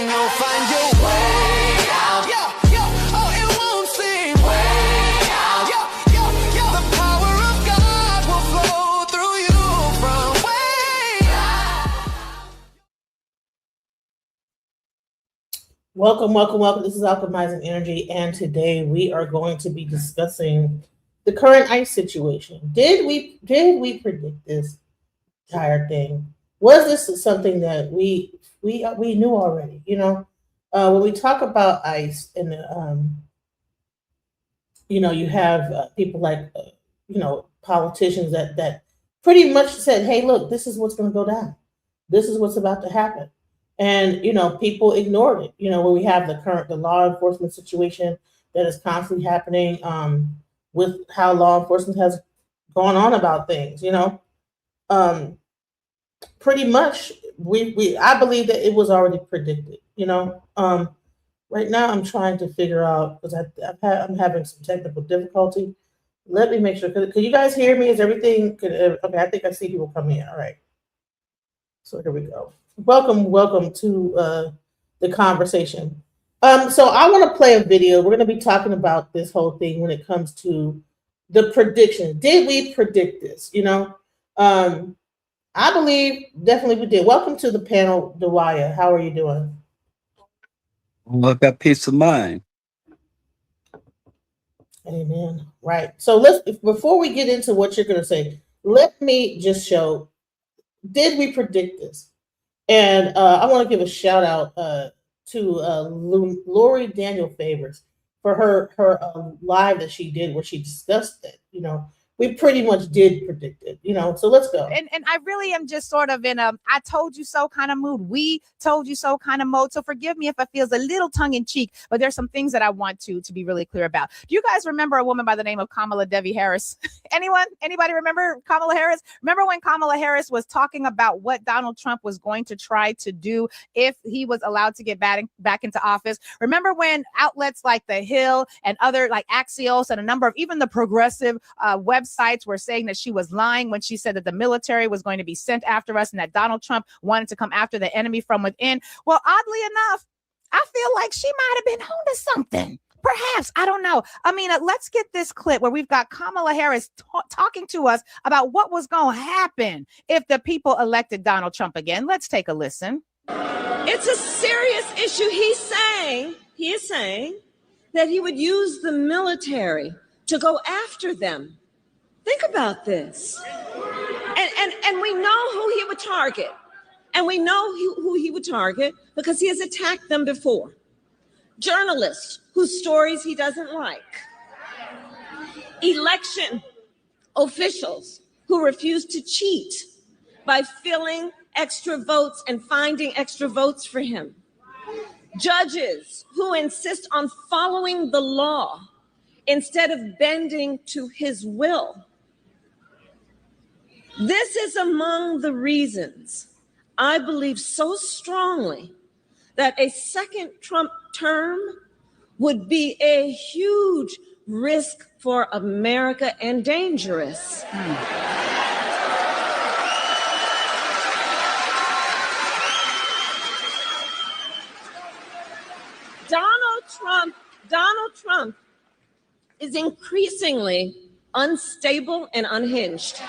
know, find your way out. Oh, it won't seem way out. The power of God will flow through you from way out. Welcome. This is Alchemizing Energy, and today we are going to be discussing the current ICE situation. Did we predict this entire thing? Was this something that we knew already? When we talk about ICE, and you have people like politicians that pretty much said, "Hey, look, this is what's going to go down. This is what's about to happen." And people ignored it. When we have the law enforcement situation that is constantly happening, with how law enforcement has gone on about things. Pretty much, I believe that it was already predicted. Right now I'm trying to figure out, because I'm having some technical difficulty. Let me make sure. Can you guys hear me? Is everything okay? I think I see people coming in. All right. So here we go. Welcome to the conversation. So I want to play a video. We're going to be talking about this whole thing when it comes to the prediction. Did we predict this? I believe definitely we did. Welcome to the panel, Dewaya. How are you doing? Well, I've got peace of mind. Amen. Right. So before we get into what you're going to say, let me just show, did we predict this? And I want to give a shout out to Lori Daniel Favors for her live that she did where she discussed it. We pretty much did predict it, so let's go. And I really am just sort of in a I told you so kind of mood. We told you so kind of mode. So forgive me if it feels a little tongue in cheek, but there's some things that I want to be really clear about. Do you guys remember a woman by the name of Kamala Devi Harris? Anybody remember Kamala Harris? Remember when Kamala Harris was talking about what Donald Trump was going to try to do if he was allowed to get back into office? Remember when outlets like The Hill and other like Axios and a number of even the progressive websites were saying that she was lying when she said that the military was going to be sent after us and that Donald Trump wanted to come after the enemy from within? Well, oddly enough, I feel like she might have been onto something. Perhaps. I don't know. I mean, let's get this clip where we've got Kamala Harris talking to us about what was going to happen if the people elected Donald Trump again. Let's take a listen. It's a serious issue. He is saying that he would use the military to go after them. Think about this. And we know who he would target. And we know who he would target because he has attacked them before. Journalists whose stories he doesn't like. Election officials who refuse to cheat by filling extra votes and finding extra votes for him. Judges who insist on following the law instead of bending to his will. This is among the reasons I believe so strongly that a second Trump term would be a huge risk for America and dangerous. Donald Trump is increasingly unstable and unhinged.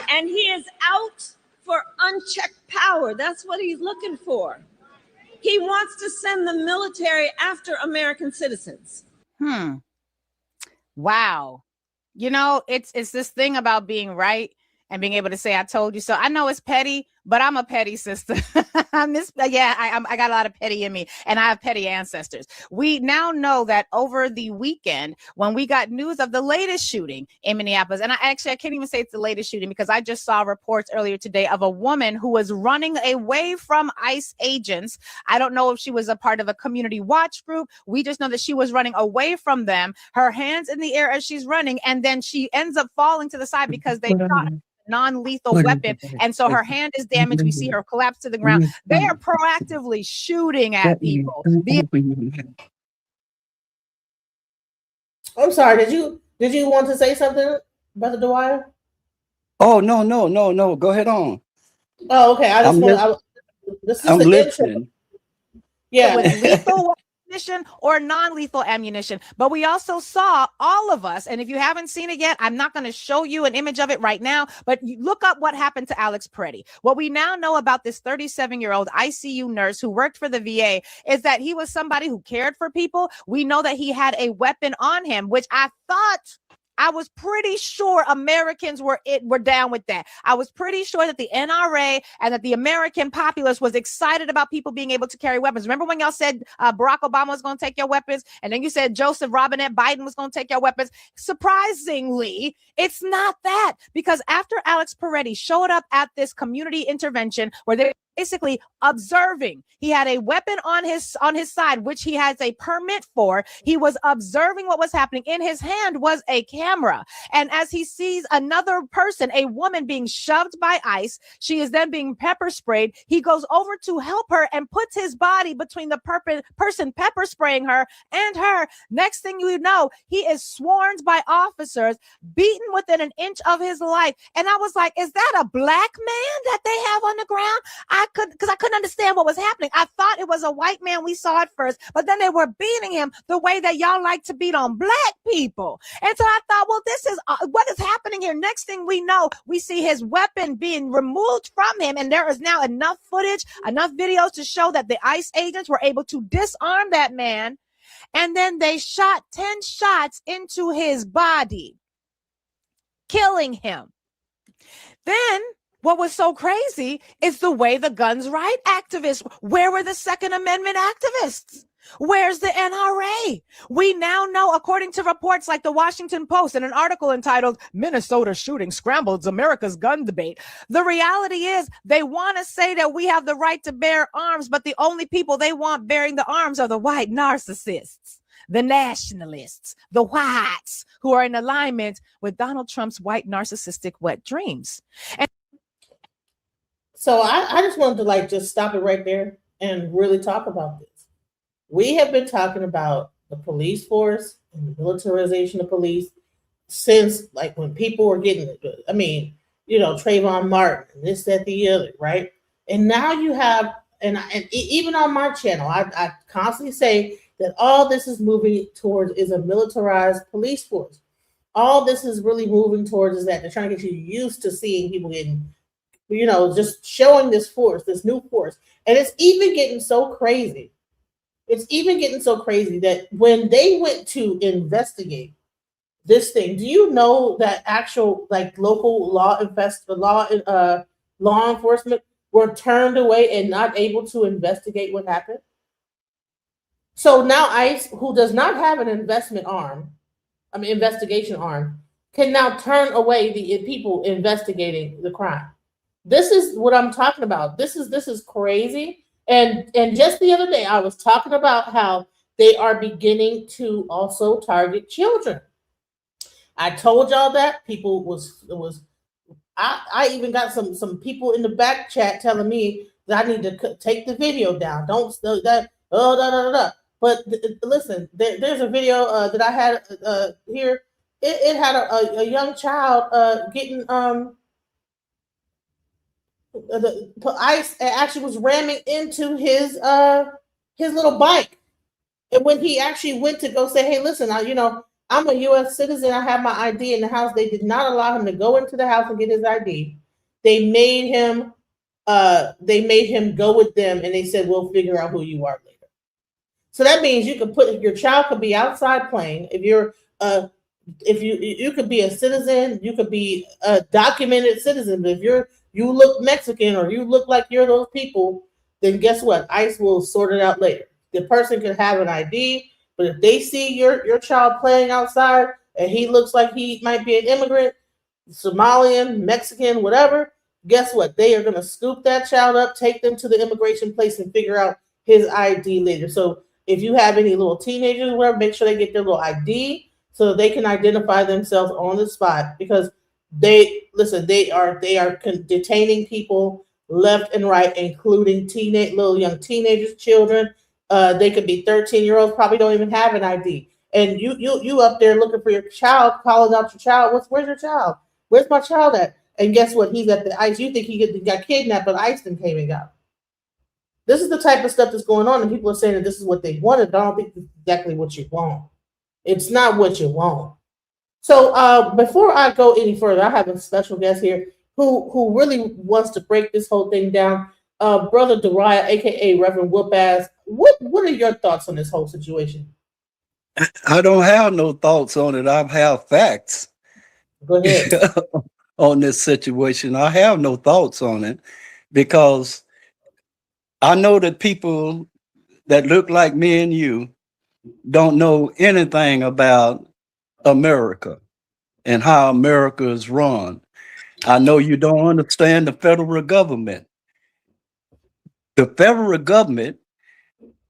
And he is out for unchecked power. That's what he's looking for. He wants to send the military after American citizens. Wow. It's this thing about being right and being able to say, I told you so. I know it's petty, but I'm a petty sister. I got a lot of petty in me, and I have petty ancestors. We now know that over the weekend, when we got news of the latest shooting in Minneapolis, and I can't even say it's the latest shooting because I just saw reports earlier today of a woman who was running away from ICE agents. I don't know if she was a part of a community watch group. We just know that she was running away from them, her hands in the air as she's running, and then she ends up falling to the side because they shot non-lethal weapon, and so her hand is damaged. We see her collapse to the ground. They are proactively shooting at people. I'm sorry, did you want to say something, Brother Dwyer? Oh, no. Go ahead on. Oh, okay. I just I'm want li- to. This is I'm the intro. listening. It was Yeah. lethal ammunition or non-lethal ammunition. But we also saw, all of us, and if you haven't seen it yet, I'm not going to show you an image of it right now, but you look up what happened to Alex Preddy. What we now know about this 37-year-old ICU nurse who worked for the VA is that he was somebody who cared for people. We know that he had a weapon on him, which I was pretty sure Americans were down with that. I was pretty sure that the NRA and that the American populace was excited about people being able to carry weapons. Remember when y'all said Barack Obama was going to take your weapons, and then you said Joseph Robinette Biden was going to take your weapons? Surprisingly, it's not that, because after Alex Preddy showed up at this community intervention where they basically observing, he had a weapon on his side, which he has a permit for. He was observing what was happening. In his hand was a camera, and as he sees another person, a woman, being shoved by ICE, she is then being pepper sprayed. He goes over to help her and puts his body between the person pepper spraying her and her. Next thing you know, he is swarmed by officers, beaten within an inch of his life. And I was like, is that a black man that they have on the ground? Because I couldn't understand what was happening. I thought it was a white man. We saw it first, but then they were beating him the way that y'all like to beat on black people. And so I thought, well, this is what is happening here. Next thing we know, we see his weapon being removed from him, and there is now enough footage, enough videos to show that the ICE agents were able to disarm that man, and then they shot 10 shots into his body, killing him. Then what was so crazy is the way the guns right activists, where were the Second Amendment activists? Where's the NRA? We now know, according to reports like the Washington Post and an article entitled "Minnesota Shooting Scrambles America's Gun Debate," the reality is they want to say that we have the right to bear arms, but the only people they want bearing the arms are the white narcissists, the nationalists, the whites, who are in alignment with Donald Trump's white narcissistic wet dreams. And So I just wanted to just stop it right there and really talk about this. We have been talking about the police force and the militarization of police since when people were getting, Trayvon Martin, this, that, the other, right? And now you have, and even on my channel, I constantly say that all this is moving towards is a militarized police force. All this is really moving towards is that they're trying to get you used to seeing people getting, just showing this force, this new force. And it's even getting so crazy. That when they went to investigate this thing, do you know that actual local law enforcement were turned away and not able to investigate what happened? So now ICE, who does not have an investigation arm, can now turn away the people investigating the crime. This is what I'm talking about. This is crazy. And just the other day, I was talking about how they are beginning to also target children. I told y'all that I even got some people in the back chat telling me that I need to take the video down. Don't that But listen, there's a video that I had here. It had a young child getting the ICE actually was ramming into his little bike, and when he actually went to go say, "Hey, listen, I'm a U.S. citizen. I have my ID in the house," they did not allow him to go into the house and get his ID. They made him go with them, and they said, "We'll figure out who you are later." So that means your child could be outside playing. If you could be a citizen, you could be a documented citizen, but if you look Mexican or you look like you're those people, then guess what? ICE will sort it out later. The person could have an ID, but if they see your child playing outside and he looks like he might be an immigrant, Somalian, Mexican, whatever, guess what? They are going to scoop that child up, take them to the immigration place, and figure out his ID later. So if you have any little teenagers or whatever, make sure they get their little ID so they can identify themselves on the spot, because they are detaining people left and right, including little young teenagers, children. They could be 13-year-olds, probably don't even have an ID. And you up there looking for your child, calling out your child. Where's your child? Where's my child at? And guess what? He's at the ICE. You think he got kidnapped, but ICE then came and got him. This is the type of stuff that's going on, and people are saying that this is what they wanted. I don't think it's exactly what you want. It's not what you want. So before I go any further, I have a special guest here who really wants to break this whole thing down. Brother Dariah, aka Reverend Whoop-Ass, what are your thoughts on this whole situation? I don't have no thoughts on it. I have facts. Go ahead. On this situation. I have no thoughts on it because I know that people that look like me and you don't know anything about America and how America is run. I know you don't understand the federal government. The federal government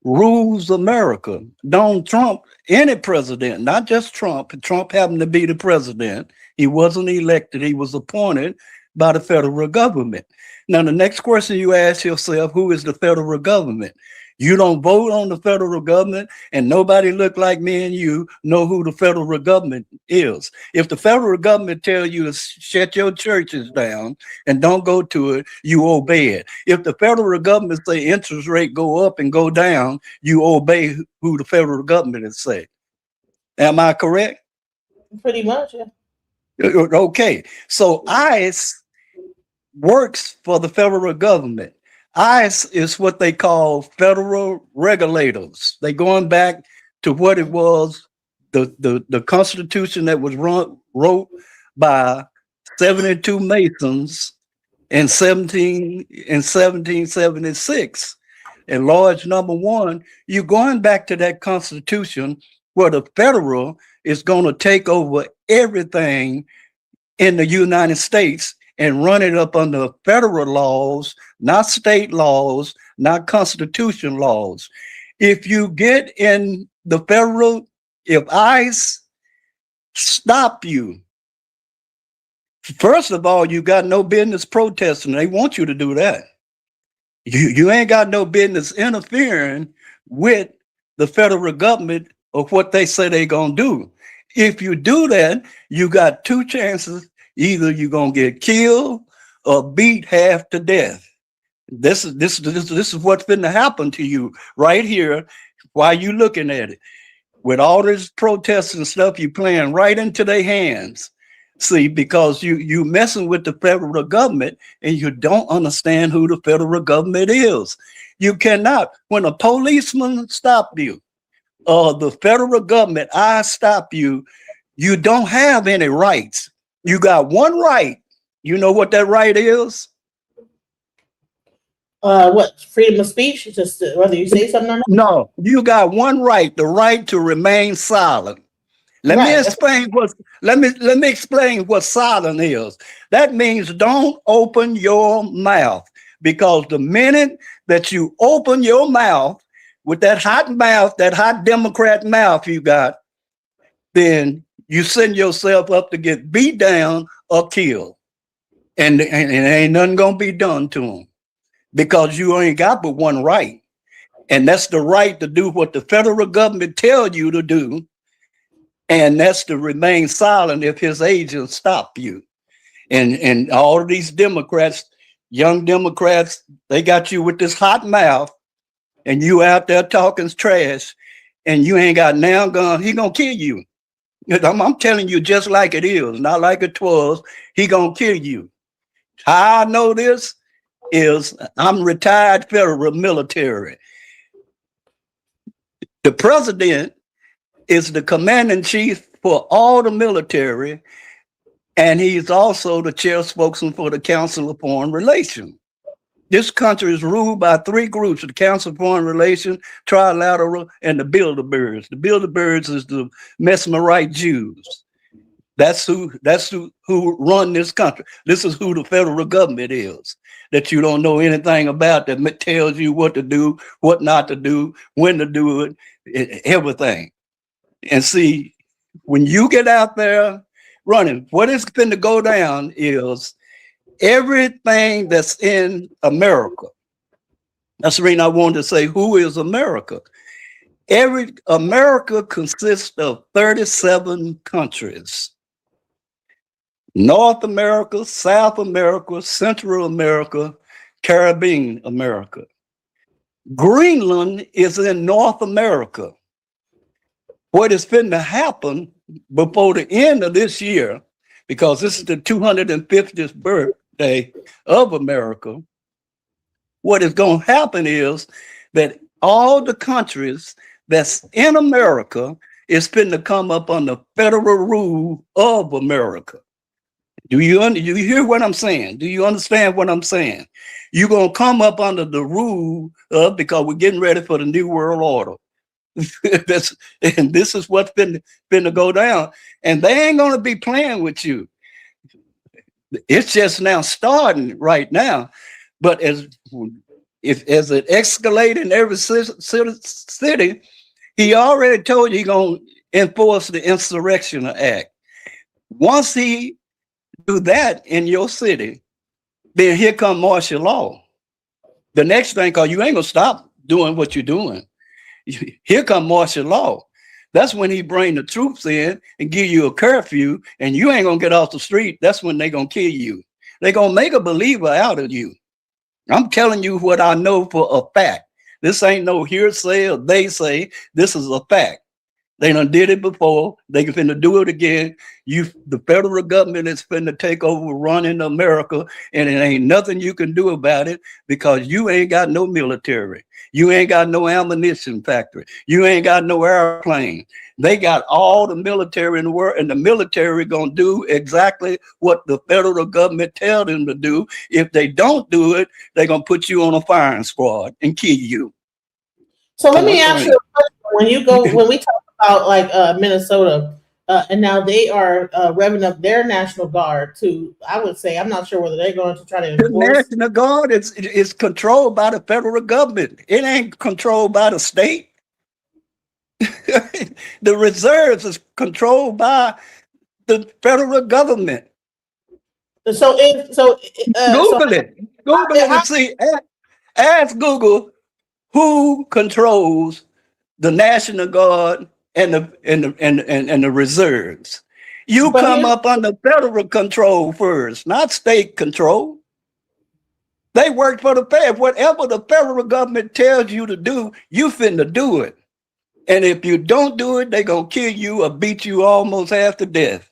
rules America. Don't Trump, any president, not just Trump. Trump happened to be the president. He wasn't elected. He was appointed by the federal government. Now, the next question you ask yourself, who is the federal government? You don't vote on the federal government, and nobody look like me and you know who the federal government is. If the federal government tell you to shut your churches down and don't go to it, you obey it. If the federal government say interest rate go up and go down, you obey who the federal government is saying. Am I correct? Pretty much, yeah. Okay, so ICE works for the federal government. ICE is what they call federal regulators. They going back to what it was, the Constitution that was wrote by 72 Masons in 1776. And large number one, you're going back to that Constitution where the federal is going to take over everything in the United States and run it up under federal laws, not state laws, not constitution laws. If you get in the federal, if ICE stop you, first of all, you got no business protesting. They want you to do that. You ain't got no business interfering with the federal government of what they say they're gonna do. If you do that, you got two chances. Either you're gonna get killed or beat half to death. This is what's finna happen to you right here while you looking at it. With all this protests and stuff, you playing right into their hands. See, because you messing with the federal government and you don't understand who the federal government is. You cannot, when a policeman stop you, the federal government, I stop you, you don't have any rights. You got one right. You know what that right is? What, freedom of speech? Just whether you say something or not? No, you got one right, the right to remain silent. Let me explain what silent is. That means don't open your mouth, because the minute that you open your mouth with that hot mouth, that hot Democrat mouth you got, then you send yourself up to get beat down or killed. And ain't nothing gonna be done to them, because you ain't got but one right. And that's the right to do what the federal government tell you to do. And that's to remain silent if his agents stop you. And all of these Democrats, young Democrats, they got you with this hot mouth and you out there talking trash and you ain't got now gun, he gonna kill you. I'm telling you just like it is, not like it was. He gonna kill you. How I know this is I'm retired federal military. The president is the commander in chief for all the military, and he's also the chair spokesman for the Council of Foreign Relations. This country is ruled by three groups: the Council of Foreign Relations, Trilateral, and the Bilderbergs. The Bilderbergs is the Mesmerite Jews. That's who run this country. This is who the federal government is, that you don't know anything about, that tells you what to do, what not to do, when to do it, everything. And see, when you get out there running, what is going to go down is everything that's in America. That's the reason I wanted to say, who is America? America consists of 37 countries. North America, South America, Central America, Caribbean America. Greenland is in North America. What is going to happen before the end of this year, because this is the 250th birthday of America, what is going to happen is that all the countries that's in America is going to come up under federal rule of America. Do you hear what I'm saying? Do you understand what I'm saying? You're going to come up under the rule of, because we're getting ready for the New World Order. And this is what's been to go down. And they ain't going to be playing with you. It's just now starting right now. But as it escalates in every city, he already told you he's going to enforce the Insurrection Act. Once he do that in your city, then here come martial law. The next thing, because you ain't going to stop doing what you're doing. Here come martial law. That's when he bring the troops in and give you a curfew, and you ain't gonna get off the street. That's when they gonna kill you. They gonna make a believer out of you. I'm telling you what I know for a fact. This ain't no hearsay or they say. This is a fact. They done did it before. They finna do it again. The federal government is finna take over running America, and it ain't nothing you can do about it because you ain't got no military. You ain't got no ammunition factory. You ain't got no airplane. They got all the military in the world, and the military gonna do exactly what the federal government tell them to do. If they don't do it, they gonna put you on a firing squad and kill you. So let me ask you a question. When we talk about like Minnesota, and now they are revving up their National Guard to, I would say, I'm not sure whether they're going to try to enforce. The National Guard is controlled by the federal government. It ain't controlled by the state. The reserves is controlled by the federal government. Google it. Google it and see. Ask Google who controls the National Guard and the reserves. You come up under federal control first, not state control. They work for the Fed. Whatever the federal government tells you to do, you finna do it. And if you don't do it, they gonna kill you or beat you almost half to death.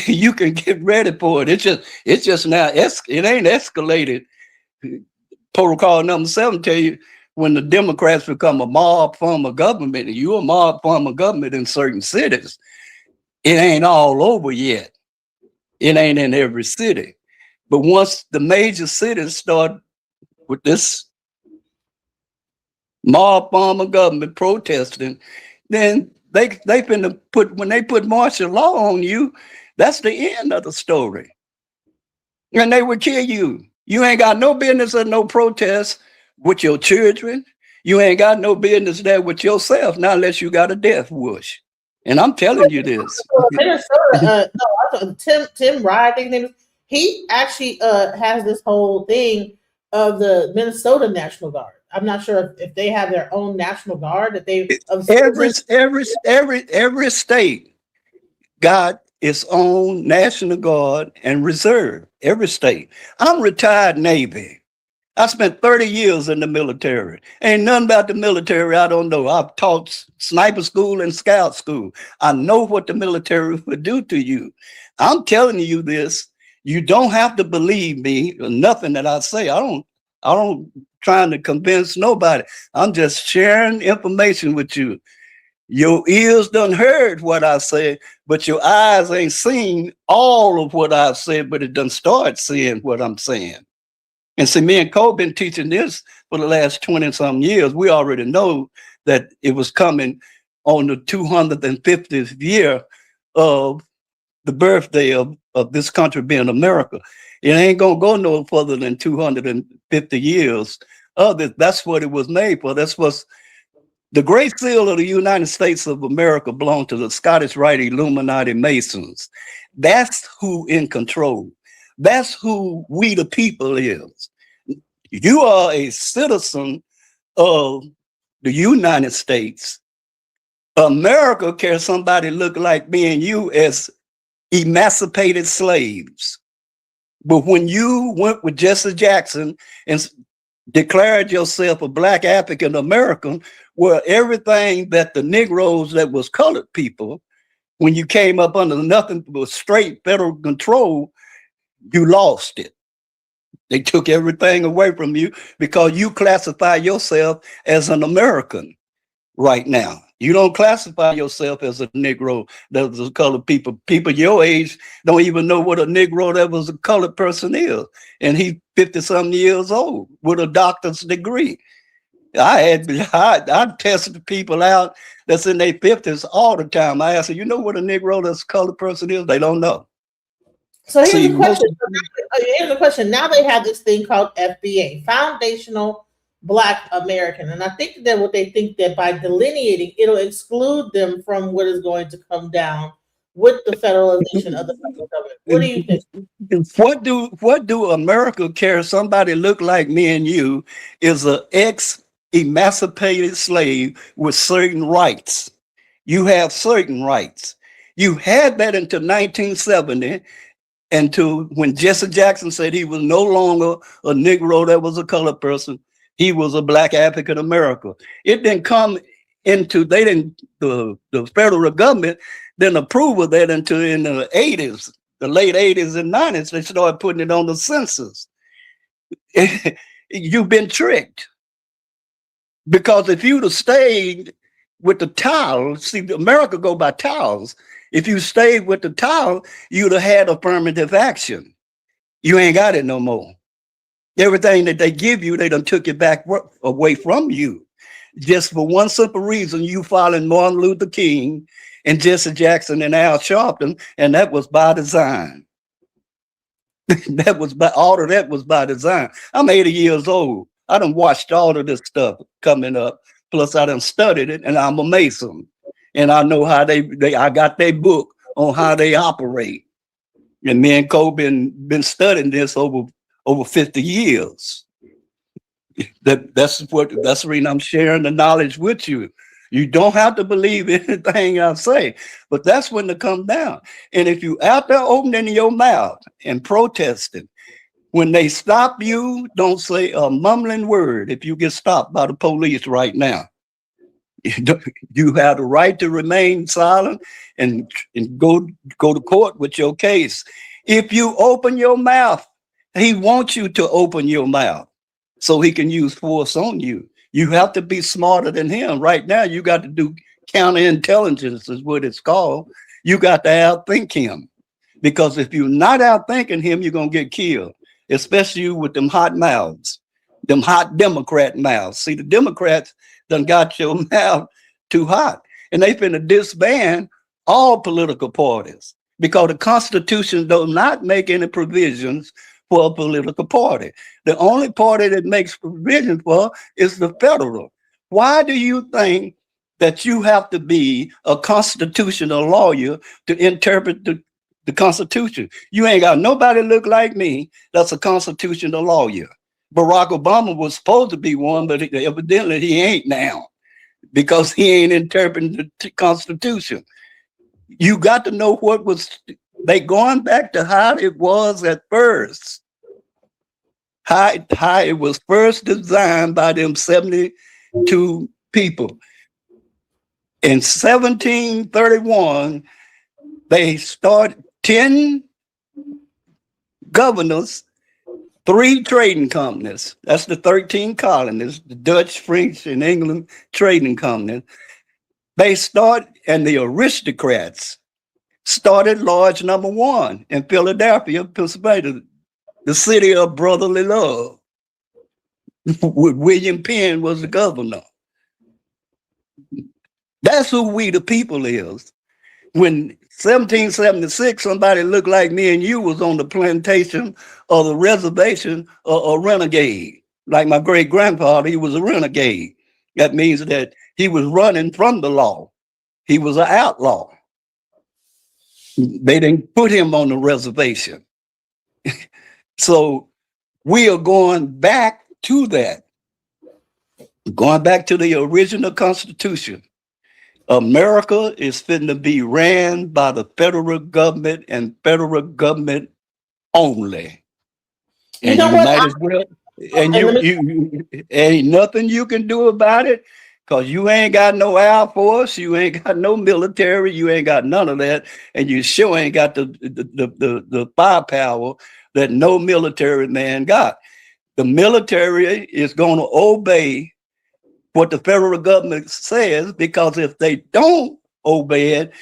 You can get ready for it. It's just now, it ain't escalated. Protocol number 7 tell you when the Democrats become a mob form of government, and you're a mob form of government in certain cities, it ain't all over yet. It ain't in every city. But once the major cities start with this mob form of government protesting, then they finna when they put martial law on you, that's the end of the story. And they would kill you. You ain't got no business at no protest with your children. You ain't got no business there with yourself, not unless you got a death wish. And I'm telling you this. Minnesota, Tim Rye, I think his name is, he actually has this whole thing of the Minnesota National Guard. I'm not sure if they have their own National Guard that they every state got its own National Guard and reserve. Every state. I'm retired Navy. I spent 30 years in the military. Ain't nothing about the military I don't know. I've taught sniper school and scout school. I know what the military would do to you. I'm telling you this. You don't have to believe me or nothing that I say. I don't trying to convince nobody. I'm just sharing information with you. Your ears done heard what I said, but your eyes ain't seen all of what I've said, but it done start seeing what I'm saying. And see, me and Cole been teaching this for the last 20-some years. We already know that it was coming on the 250th year of the birthday of this country being America. It ain't gonna go no further than 250 years of it. That's what it was made for. That's what's the Great Seal of the United States of America belonged to the Scottish Rite Illuminati Masons. That's who in control. That's who we the people is. You are a citizen of the United States. America cares somebody look like me and you as emancipated slaves. But when you went with Jesse Jackson and declared yourself a Black African American, where everything that the Negroes that was colored people, when you came up under nothing but straight federal control, you lost it. They took everything away from you because you classify yourself as an American right now. You don't classify yourself as a Negro that was a colored people. People your age don't even know what a Negro that was a colored person is. And he's 50-something years old with a doctor's degree. I tested people out that's in their 50s all the time. I asked them, you know what a Negro that's a colored person is? They don't know. So here's the question. Here's the question. Now they have this thing called FBA, Foundational Black American. And I think that what they think that by delineating, it'll exclude them from what is going to come down with the federalization of the federal government. What do you think? What do America care? Somebody look like me and you is an ex-emancipated slave with certain rights. You have certain rights. You had that until 1970. And to when Jesse Jackson said he was no longer a Negro that was a colored person, he was a Black African American. It didn't come into, the federal government didn't approve of that until in the 80s, the late 80s and 90s, they started putting it on the census. You've been tricked. Because if you'd have stayed with the tile, see, America go by tiles. If you stayed with the tile, you'd have had affirmative action. You ain't got it no more. Everything that they give you, they done took it back away from you. Just for one simple reason, you following Martin Luther King and Jesse Jackson and Al Sharpton, and that was by design. All of that was by design. I'm 80 years old. I done watched all of this stuff coming up. Plus I done studied it, and I'm a Mason. And I know how I got their book on how they operate. And me and Cole been studying this over 50 years. That's the reason I'm sharing the knowledge with you. You don't have to believe anything I say, but that's when it comes down. And if you out there opening your mouth and protesting, when they stop you, don't say a mumbling word. If you get stopped by the police right now, you have the right to remain silent and go to court with your case. If you open your mouth, he wants you to open your mouth so he can use force on you. You have to be smarter than him. Right now, you got to do counterintelligence is what it's called. You got to outthink him, because if you're not outthinking him, you're going to get killed, especially with them hot mouths, them hot Democrat mouths. See, the Democrats done got your mouth too hot, and they finna disband all political parties because the Constitution does not make any provisions for a political party. The only party that makes provision for is the federal. Why do you think that you have to be a constitutional lawyer to interpret the Constitution? You ain't got nobody look like me that's a constitutional lawyer. Barack Obama was supposed to be one, but evidently he ain't now because he ain't interpreting the Constitution. You got to know what was, they going back to how it was at first. How it was first designed by them 72 people. In 1731, they started 10 governors, 3 trading companies. That's the 13 colonies, the Dutch, French, and England trading companies. They started, and the aristocrats started Lodge Number 1 in Philadelphia, Pennsylvania, the city of brotherly love. William Penn was the governor. That's who we the people is. When 1776, somebody looked like me and you was on the plantation or the reservation, a renegade. Like my great grandfather, he was a renegade. That means that he was running from the law. He was an outlaw. They didn't put him on the reservation. So we are going back to that, going back to the original Constitution. America is fitting to be ran by the federal government and federal government only. You And know you what? might as well, and And let me, you ain't nothing you can do about it, because you ain't got no Air Force, you ain't got no military, you ain't got none of that, and you sure ain't got the firepower that no military man got. The military is going to obey what the federal government says, because if they don't obey it,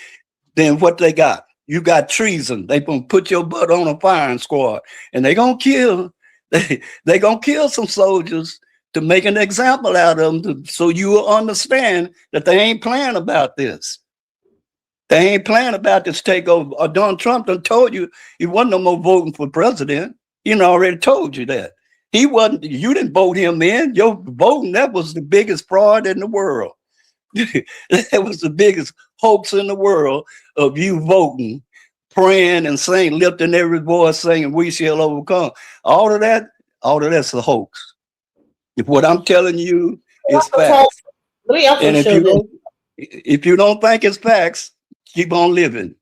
then what they got? You got treason. They gonna put your butt on a firing squad, and they gonna kill. They gonna kill some soldiers to make an example out of them, so you will understand that they ain't playing about this. They ain't playing about this takeover. Donald Trump done told you he wasn't no more voting for president. He done already told you that. He wasn't. You didn't vote him in. Your voting, that was the biggest fraud in the world. That was the biggest hoax in the world, of you voting, praying and saying, lifting every voice, saying, "We shall overcome." All of that's a hoax. If what I'm telling you is facts, let me also and show this. if you don't think it's facts, keep on living.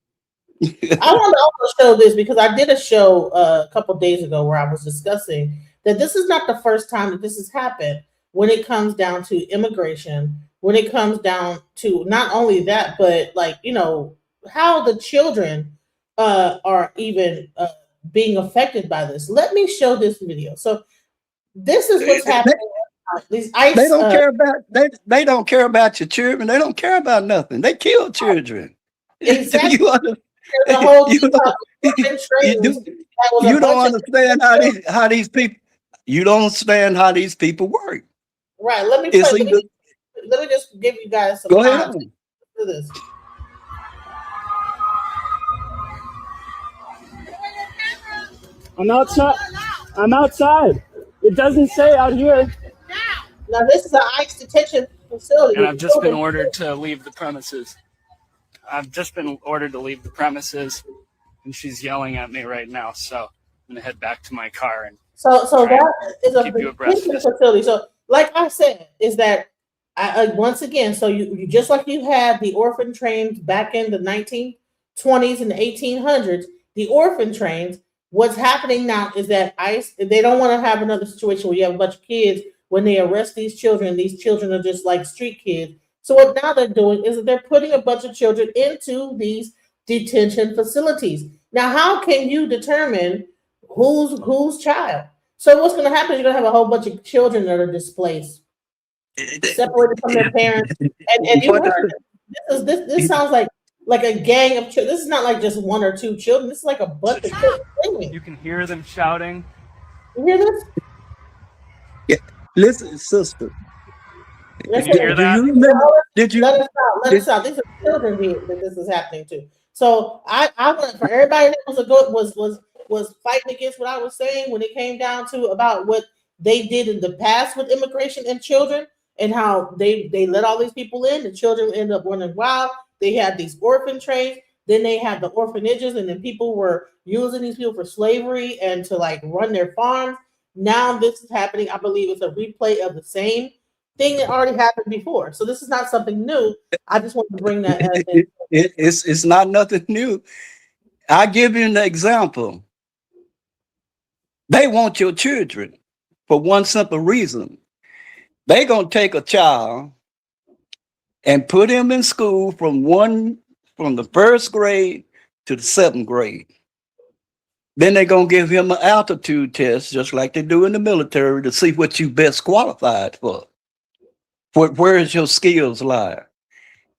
I want to also show this because I did a show a couple days ago where I was discussing that this is not the first time that this has happened when it comes down to immigration, when it comes down to not only that, but like, how the children are even being affected by this. Let me show this video. So this is what's happening. These ICE, They don't care about they don't care about your children. They don't care about nothing. They kill children. exactly. You under, The whole you don't, you, trains do, that was a you don't bunch of understand how these people, you don't understand how these people work. right. Let me play. It's either, Let me just give you guys some go ahead context on. to this. I'm outside. I'm outside. It doesn't say out here. Now this is an ICE detention facility. And I've just been ordered to leave the premises. I've just been ordered to leave the premises, and she's yelling at me right now. So I'm gonna head back to my car and So that is a keep you abreast. detention facility. So like I said, is that once again, so you just like you had the orphan trains back in the 1920s and the 1800s, the orphan trains. What's happening now is that ICE, they don't want to have another situation where you have a bunch of kids when they arrest these children. These children are just like street kids. So what now they're doing is that they're putting a bunch of children into these detention facilities. Now, how can you determine whose child? So what's going to happen is you're going to have a whole bunch of children that are displaced, separated from their parents. And you heard this sounds like a gang of children. This is not like just one or two children. This is like a bunch of children. You can hear them shouting. You hear this? Yeah. Listen, sister. Listen, you hear that? Do you remember? Did you? Let us out. These are children here that this is happening to. So I want for everybody that was fighting against what I was saying when it came down to about what they did in the past with immigration and children, and how they let all these people in. The children end up running wild. They had these orphan trains. Then they had the orphanages, and then people were using these people for slavery and to like run their farms. Now this is happening. I believe it's a replay of the same thing that already happened before. So this is not something new. I just want to bring that in. It's not nothing new. I give you an example. They want your children for one simple reason. They're going to take a child and put him in school from the first grade to the seventh grade. Then they're going to give him an altitude test, just like they do in the military, to see what you best qualified for. Where is your skills lie?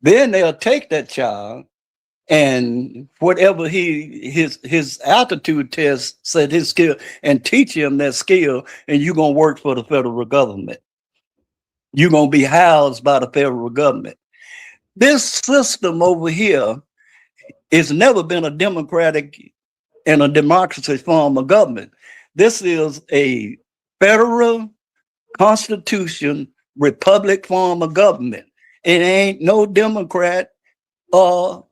Then they'll take that child, and whatever his altitude test said his skill, and teach him that skill, and you're going to work for the federal government. You're going to be housed by the federal government. This system over here has never been a democratic and a democracy form of government. This is a federal constitution republic form of government. It ain't no Democrat or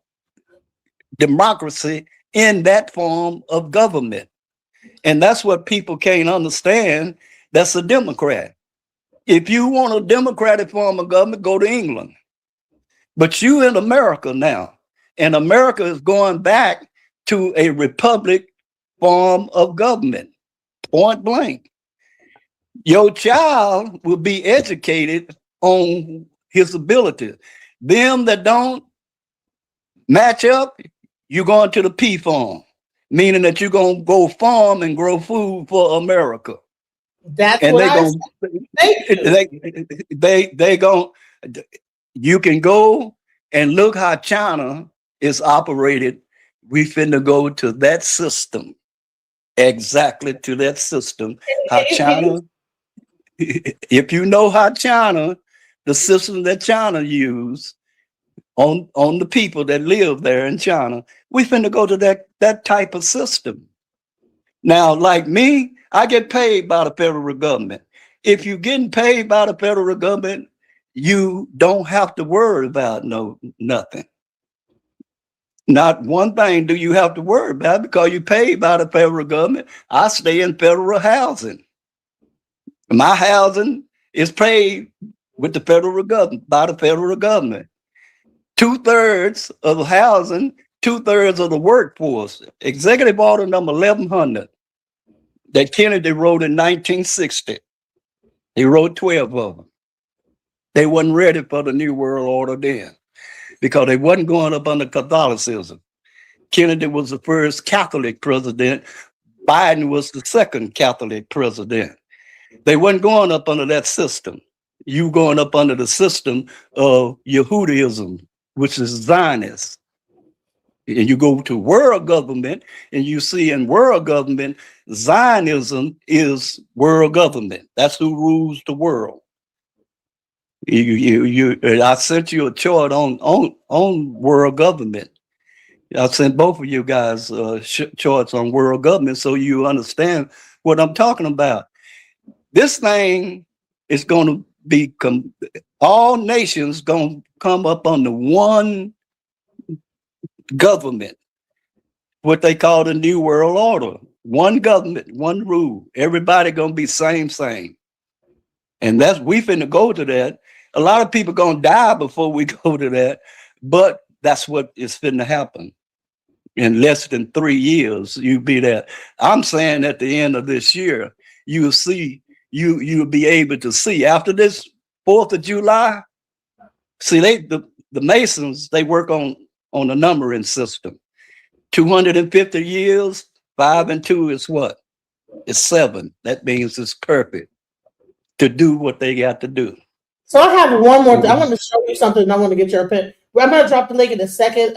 democracy in that form of government. And that's what people can't understand. That's a Democrat. If you want a democratic form of government, go to England. But you in America now, and America is going back to a republic form of government, point blank. Your child will be educated on his ability. Them that don't match up, you're going to the P farm, meaning that you're going to go farm and grow food for America. That's And what they I going said. they going you can go and look how China is operated. We finna go to that system, exactly to that system. How China, if you know how China, the system that China use on the people that live there in China, we finna go to that type of system. Now, like me, I get paid by the federal government. If you're getting paid by the federal government, you don't have to worry about nothing. Not one thing do you have to worry about because you're paid by the federal government. I stay in federal housing. My housing is paid with the federal government, by the federal government. 2/3 of the housing, 2/3 of the workforce. Executive Order number 1100 that Kennedy wrote in 1960. He wrote 12 of them. They wasn't ready for the New World Order then because they wasn't going up under Catholicism. Kennedy was the first Catholic president. Biden was the second Catholic president. They wasn't going up under that system. You going up under the system of Yehudaism, which is Zionist. And you go to world government and you see in world government, Zionism is world government. That's who rules the world. I sent you a chart on world government. I sent both of you guys charts on world government so you understand what I'm talking about. This thing is going to be, all nations going to come up under one government, what they call the New World Order. One government, one rule. Everybody going to be same. And that's, we finna go to that. A lot of people going to die before we go to that, but that's what is finna happen. In less than 3 years, you be there. I'm saying at the end of this year, you'll see, you'll be able to see after this 4th of July. See, the Masons, they work on a numbering system. 250 years, 5 and 2 is what? It's 7. That means it's perfect to do what they got to do. So I have one more. I want to show you something. I want to get your opinion. I'm going to drop the link in a second.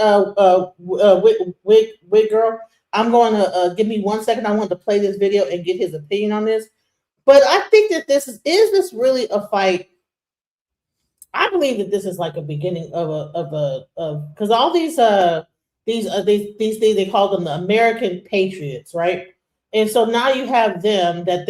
Wig girl. I'm going to give me 1 second. I want to play this video and get his opinion on this. But I think that this is this really a fight? I believe that this is like a beginning of because all these things they call them the American Patriots, right? And so now you have them that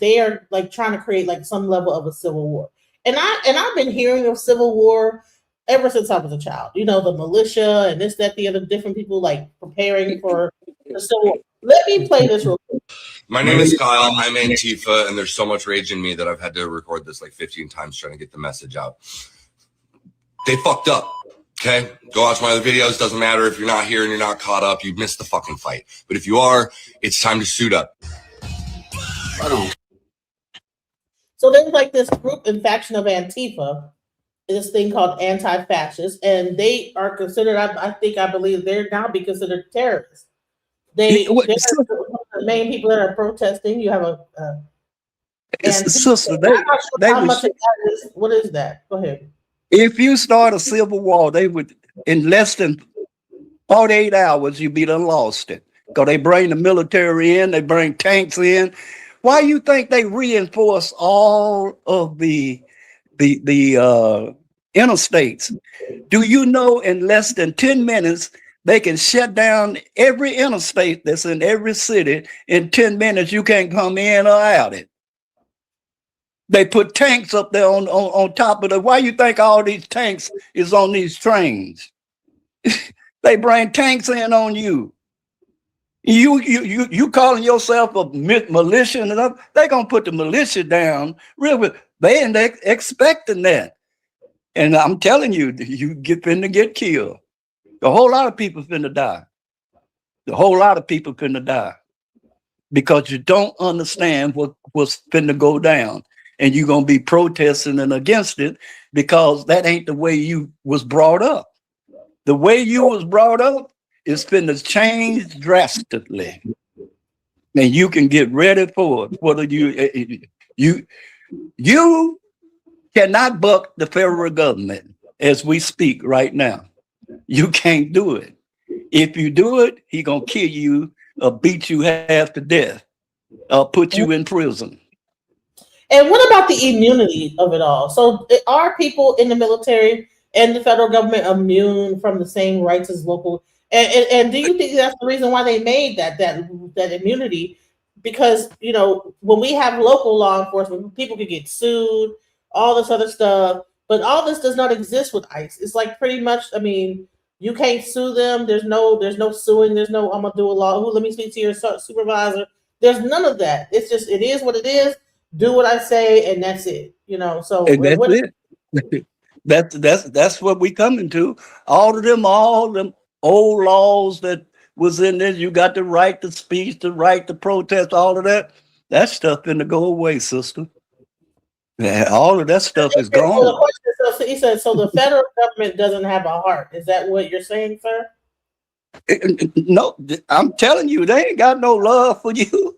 they are like trying to create like some level of a civil war. And I've been hearing of civil war ever since I was a child. You know, the militia and this, that, the other, different people like preparing for the civil war. Let me play this real quick. My name is Kyle. I'm Antifa, and there's so much rage in me that I've had to record this like 15 times trying to get the message out. They fucked up. Okay? Go watch my other videos. Doesn't matter if you're not here and you're not caught up. You missed the fucking fight. But if you are, it's time to suit up. So there's like this group and faction of Antifa, this thing called anti-fascist, and they are considered, I believe they're now be considered terrorists. They're the main people that are protesting. You have sister, what is that? Go ahead. If you start a civil war, they would, in less than 48 hours, you'd be done lost it. Because they bring the military in, they bring tanks in. Why you think they reinforce all of the interstates? Do you know in less than 10 minutes, they can shut down every interstate that's in every city. In 10 minutes, you can't come in or out it. They put tanks up there on top of it. Why you think all these tanks is on these trains? They bring tanks in on you. You calling yourself a militia and stuff, they gonna put the militia down. Really, they ain't expecting that. And I'm telling you, you finna get killed. A whole lot of people finna die. A whole lot of people finna die because you don't understand what's finna go down, and you're gonna be protesting and against it because that ain't the way you was brought up. The way you was brought up is finna change drastically, and you can get ready for it. Whether you cannot buck the federal government as we speak right now. You can't do it. If you do it, he gonna kill you or beat you half to death or put you in prison. And what about the immunity of it all? So are people in the military and the federal government immune from the same rights as local? And do you think that's the reason why they made that immunity? Because when we have local law enforcement, people could get sued, all this other stuff, but all this does not exist with ICE. It's like pretty much, I mean, you can't sue them. There's no suing. There's no I'm gonna do a law. Let me speak to your supervisor. There's none of that. It's just it is what it is. Do what I say, and that's it. So And that's it. That's what we coming to. All them old laws that was in there. You got the right to speech, the right to protest, all of that. That stuff finna go away, sister. Yeah, all of that stuff is So the gone. question is, he said, so the federal government doesn't have a heart. Is that what you're saying, sir? No, I'm telling you, they ain't got no love for you.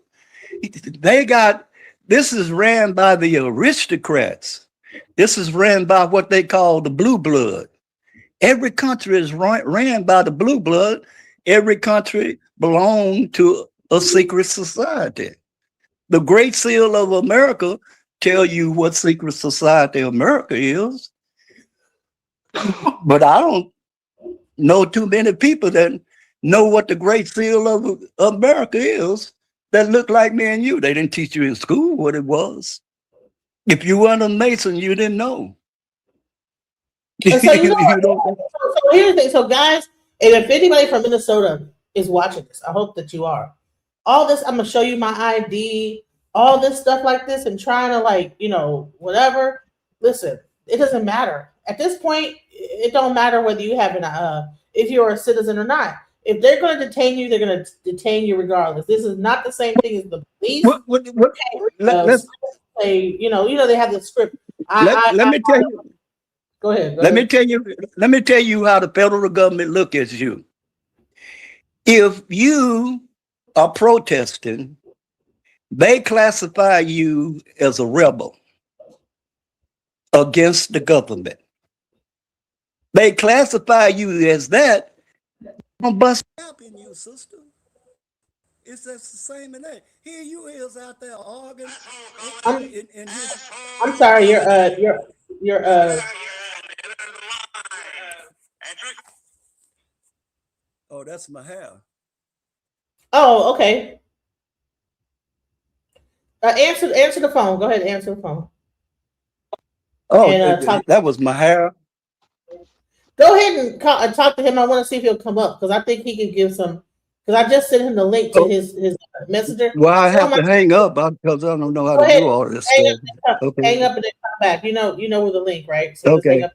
This is ran by the aristocrats. This is ran by what they call the blue blood. Every country is ran by the blue blood. Every country belongs to a secret society. The Great Seal of America tell you what secret society America is. But I don't know too many people that know what the Great Seal of America is that look like me and you. They didn't teach you in school what it was. If you weren't a Mason, you didn't know. So so here's the thing. So guys, and if anybody from Minnesota is watching this, I hope that you are. All this, I'm gonna show you my ID, all this stuff like this, and trying to whatever. Listen, it doesn't matter. At this point, it don't matter whether you have if you're a citizen or not. If they're going to detain you, they're going to detain you regardless. This is not the same thing as the police. Let's say, they have the script. Let me tell you. Go ahead. Let me tell you how the federal government look at you. If you are protesting, they classify you as a rebel against the government. They classify you as that. I'm bust up in you, sister. It's just the same in that. Here you is out there arguing. I'm sorry, you're Oh, that's my hair. Oh, okay. Answer the phone. Go ahead, answer the phone. Oh, And, that was my hair. Go ahead and talk to him. I want to see if he'll come up because I think he can give some. Because I just sent him the link to his messenger. Well, I have to hang up because I don't know how to do all this stuff. Hang up and then come back. You know where the link, right? So okay.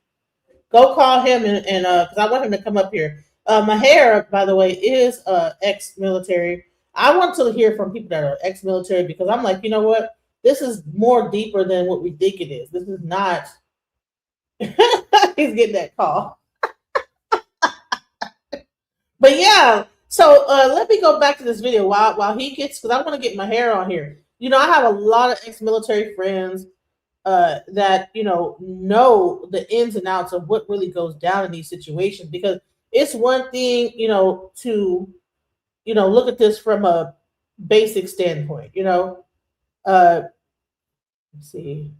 Go call him and because I want him to come up here. My hair, by the way, is ex-military. I want to hear from people that are ex-military because I'm like, you know what? This is more deeper than what we think it is. This is not. He's getting that call. But yeah, so let me go back to this video while he gets, because I want to get my hair on here. I have a lot of ex-military friends that know the ins and outs of what really goes down in these situations, because it's one thing to look at this from a basic standpoint. Let's see,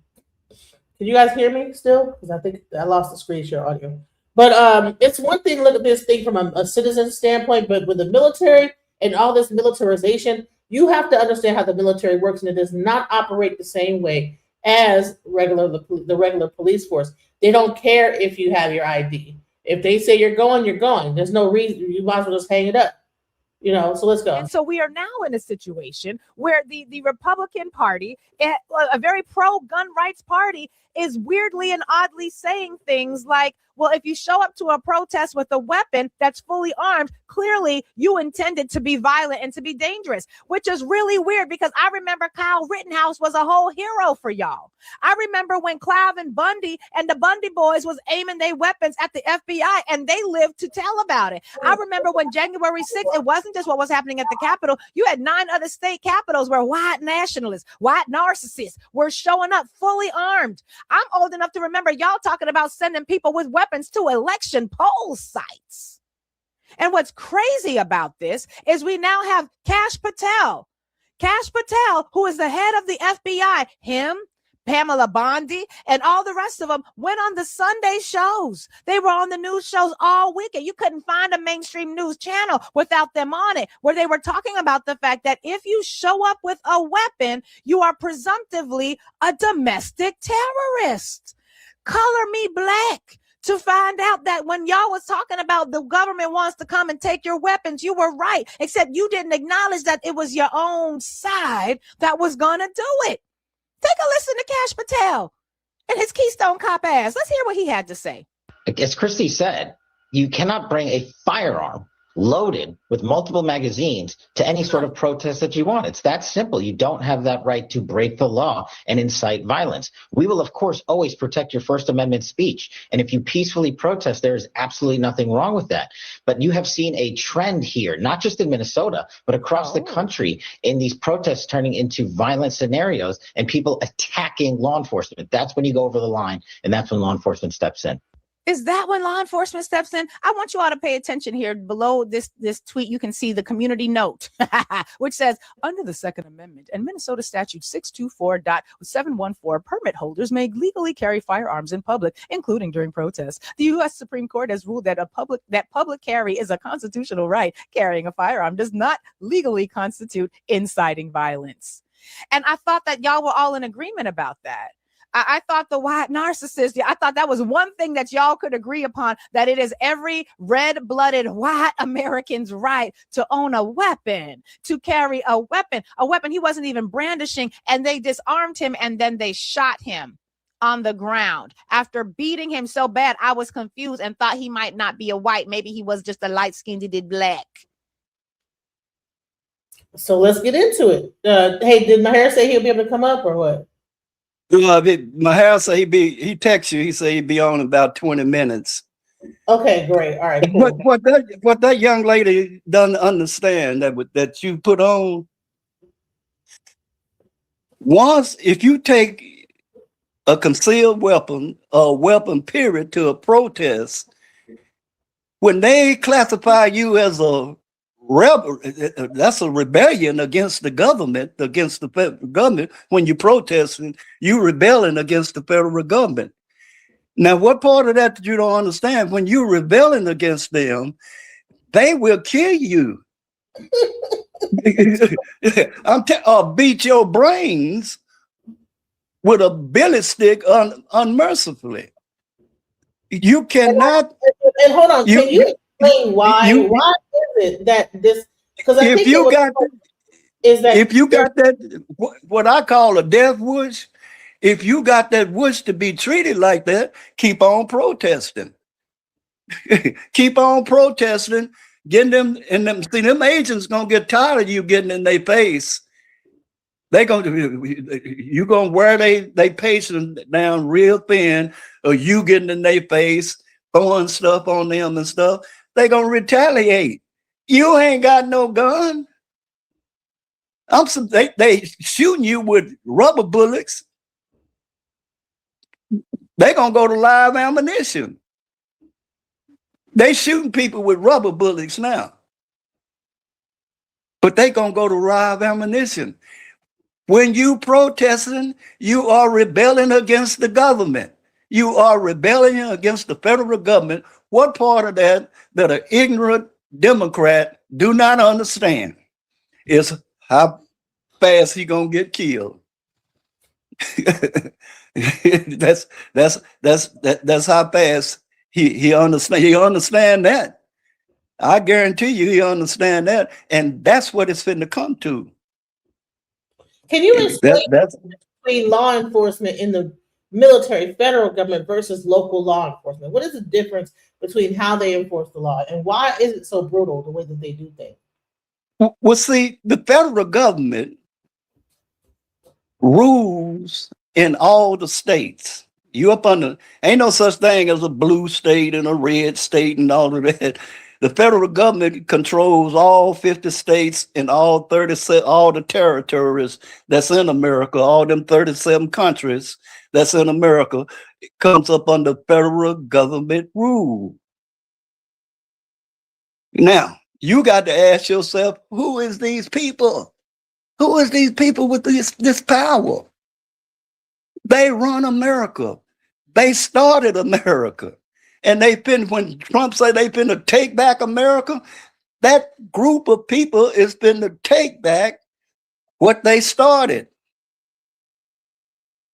can you guys hear me still? Because I think I lost the screen share audio. But it's one thing to look at this thing from a citizen standpoint, but with the military and all this militarization, you have to understand how the military works, and it does not operate the same way as the regular police force. They don't care if you have your ID. If they say you're going, you're going. There's no reason. You might as well just hang it up. So let's go. And so we are now in a situation where the Republican Party, a very pro-gun rights party, is weirdly and oddly saying things like, well, if you show up to a protest with a weapon that's fully armed, clearly you intended to be violent and to be dangerous, which is really weird because I remember Kyle Rittenhouse was a whole hero for y'all. I remember when Cliven Bundy and the Bundy boys was aiming their weapons at the FBI and they lived to tell about it. I remember when January 6th, it wasn't just what was happening at the Capitol. You had 9 other state capitals where white nationalists, white narcissists were showing up fully armed. I'm old enough to remember y'all talking about sending people with weapons to election poll sites. And what's crazy about this is we now have Kash Patel, who is the head of the FBI, him, Pamela Bondi, and all the rest of them went on the Sunday shows. They were on the news shows all weekend. You couldn't find a mainstream news channel without them on it, where they were talking about the fact that if you show up with a weapon, you are presumptively a domestic terrorist. Color me black to find out that when y'all was talking about the government wants to come and take your weapons, you were right, except you didn't acknowledge that it was your own side that was going to do it. Take a listen to Kash Patel and his Keystone Cop ass. Let's hear what he had to say. As Christy said, you cannot bring a firearm loaded with multiple magazines to any sort of protest that you want. It's that simple. You don't have that right to break the law and incite violence. We will, of course, always protect your First Amendment speech. And if you peacefully protest, there is absolutely nothing wrong with that. But you have seen a trend here, not just in Minnesota, but across the country, in these protests turning into violent scenarios and people attacking law enforcement. That's when you go over the line, and that's when law enforcement steps in. Is that when law enforcement steps in? I want you all to pay attention here. Below this tweet, you can see the community note, which says, under the Second Amendment and Minnesota Statute 624.714, permit holders may legally carry firearms in public, including during protests. The U.S. Supreme Court has ruled that public carry is a constitutional right. Carrying a firearm does not legally constitute inciting violence. And I thought that y'all were all in agreement about that. I thought the white narcissist, I thought that was one thing that y'all could agree upon, that it is every red-blooded white American's right to own a weapon, to carry a weapon he wasn't even brandishing, and they disarmed him and then they shot him on the ground after beating him so bad. I was confused and thought he might not be a white. Maybe he was just a light-skinned, he did black. So let's get into it. Hey, did Maher say he'll be able to come up or what? Maher say he texts you. He say he'd be on in about 20 minutes. Okay, great. All right. Cool. What that young lady doesn't understand that you put on. Once, if you take a concealed weapon, period, to a protest, when they classify you as a rebel, that's a rebellion against the government, against the federal government. When you're protesting, you rebelling against the federal government. Now, what part of that you don't understand? When you're rebelling against them, they will kill you. Beat your brains with a billy stick unmercifully. You cannot. And hold on, can you explain why? Why is it that this? Because if you got that, what I call a death wish, if you got that wish to be treated like that, keep on protesting. Keep on protesting, getting them, and them agents gonna get tired of you getting in their face. You're gonna wear they patience down real thin, or you getting in their face, throwing stuff on them and stuff. They gonna retaliate. You ain't got no gun. They shooting you with rubber bullets. They gonna go to live ammunition. They shooting people with rubber bullets now, but they gonna go to live ammunition. When you protesting, you are rebelling against the government. You are rebelling against the federal government. What part of that an ignorant Democrat do not understand is how fast he gonna get killed. That's how fast he understand. He understand that. I guarantee you, he understand that, and that's what it's finna come to. Can you explain between law enforcement in the military, federal government versus local law enforcement? What is the difference between how they enforce the law, and why is it so brutal the way that they do things? Well, see, the federal government rules in all the states. You up on the, ain't no such thing as a blue state and a red state and all of that. The federal government controls all 50 states and all 37, all the territories that's in America, all them 37 countries that's in America. It comes up under federal government rule. Now, you got to ask yourself, who is these people? Who is these people with this power? They run America. They started America. And when Trump said they finna take back America, that group of people is finna take back what they started.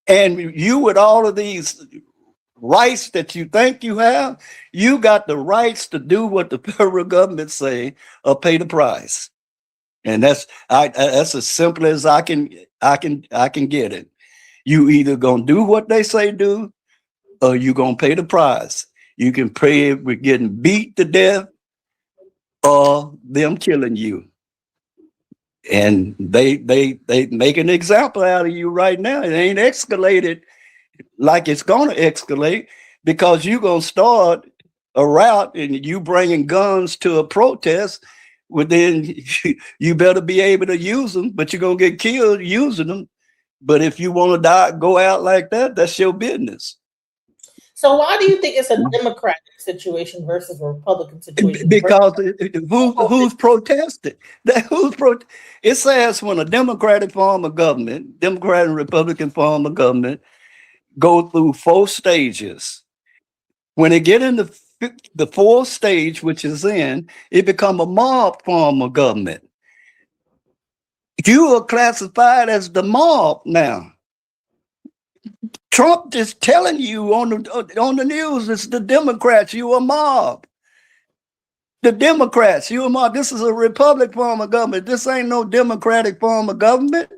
And you, with all of these rights that you think you have, you got the rights to do what the federal government say or pay the price. And that's as simple as I can get it. You either gonna do what they say do, or you gonna pay the price. You can pay it with getting beat to death or them killing you. And they make an example out of you right now. It ain't escalated like it's gonna escalate, because you're gonna start a route and you bringing guns to a protest. Well, then you better be able to use them, but you're gonna get killed using them. But if you want to die, go out like that, that's your business. So why do you think it's a Democratic situation versus a Republican situation? Because who's protested? It says when a Democratic form of government, Democratic and Republican form of government, go through 4 stages. When they get in the 4th stage, which is in, it become a mob form of government. You are classified as the mob now. Trump is telling you on the news, it's the Democrats, you a mob. The Democrats, you a mob. This is a Republican form of government. This ain't no Democratic form of government.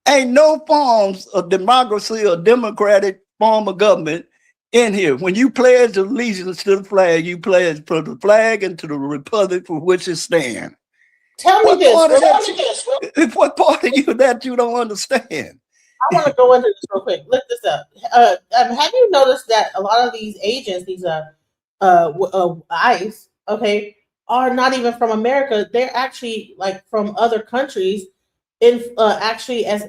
Ain't no forms of democracy or Democratic form of government in here. When you pledge allegiance to the flag, you pledge for the flag and to the republic for which it stands. Tell me this. What part of you that you don't understand? I want to go into this real quick. Look this up. Have you noticed that a lot of these agents, these ICE, okay, are not even from America? They're actually like from other countries, actually as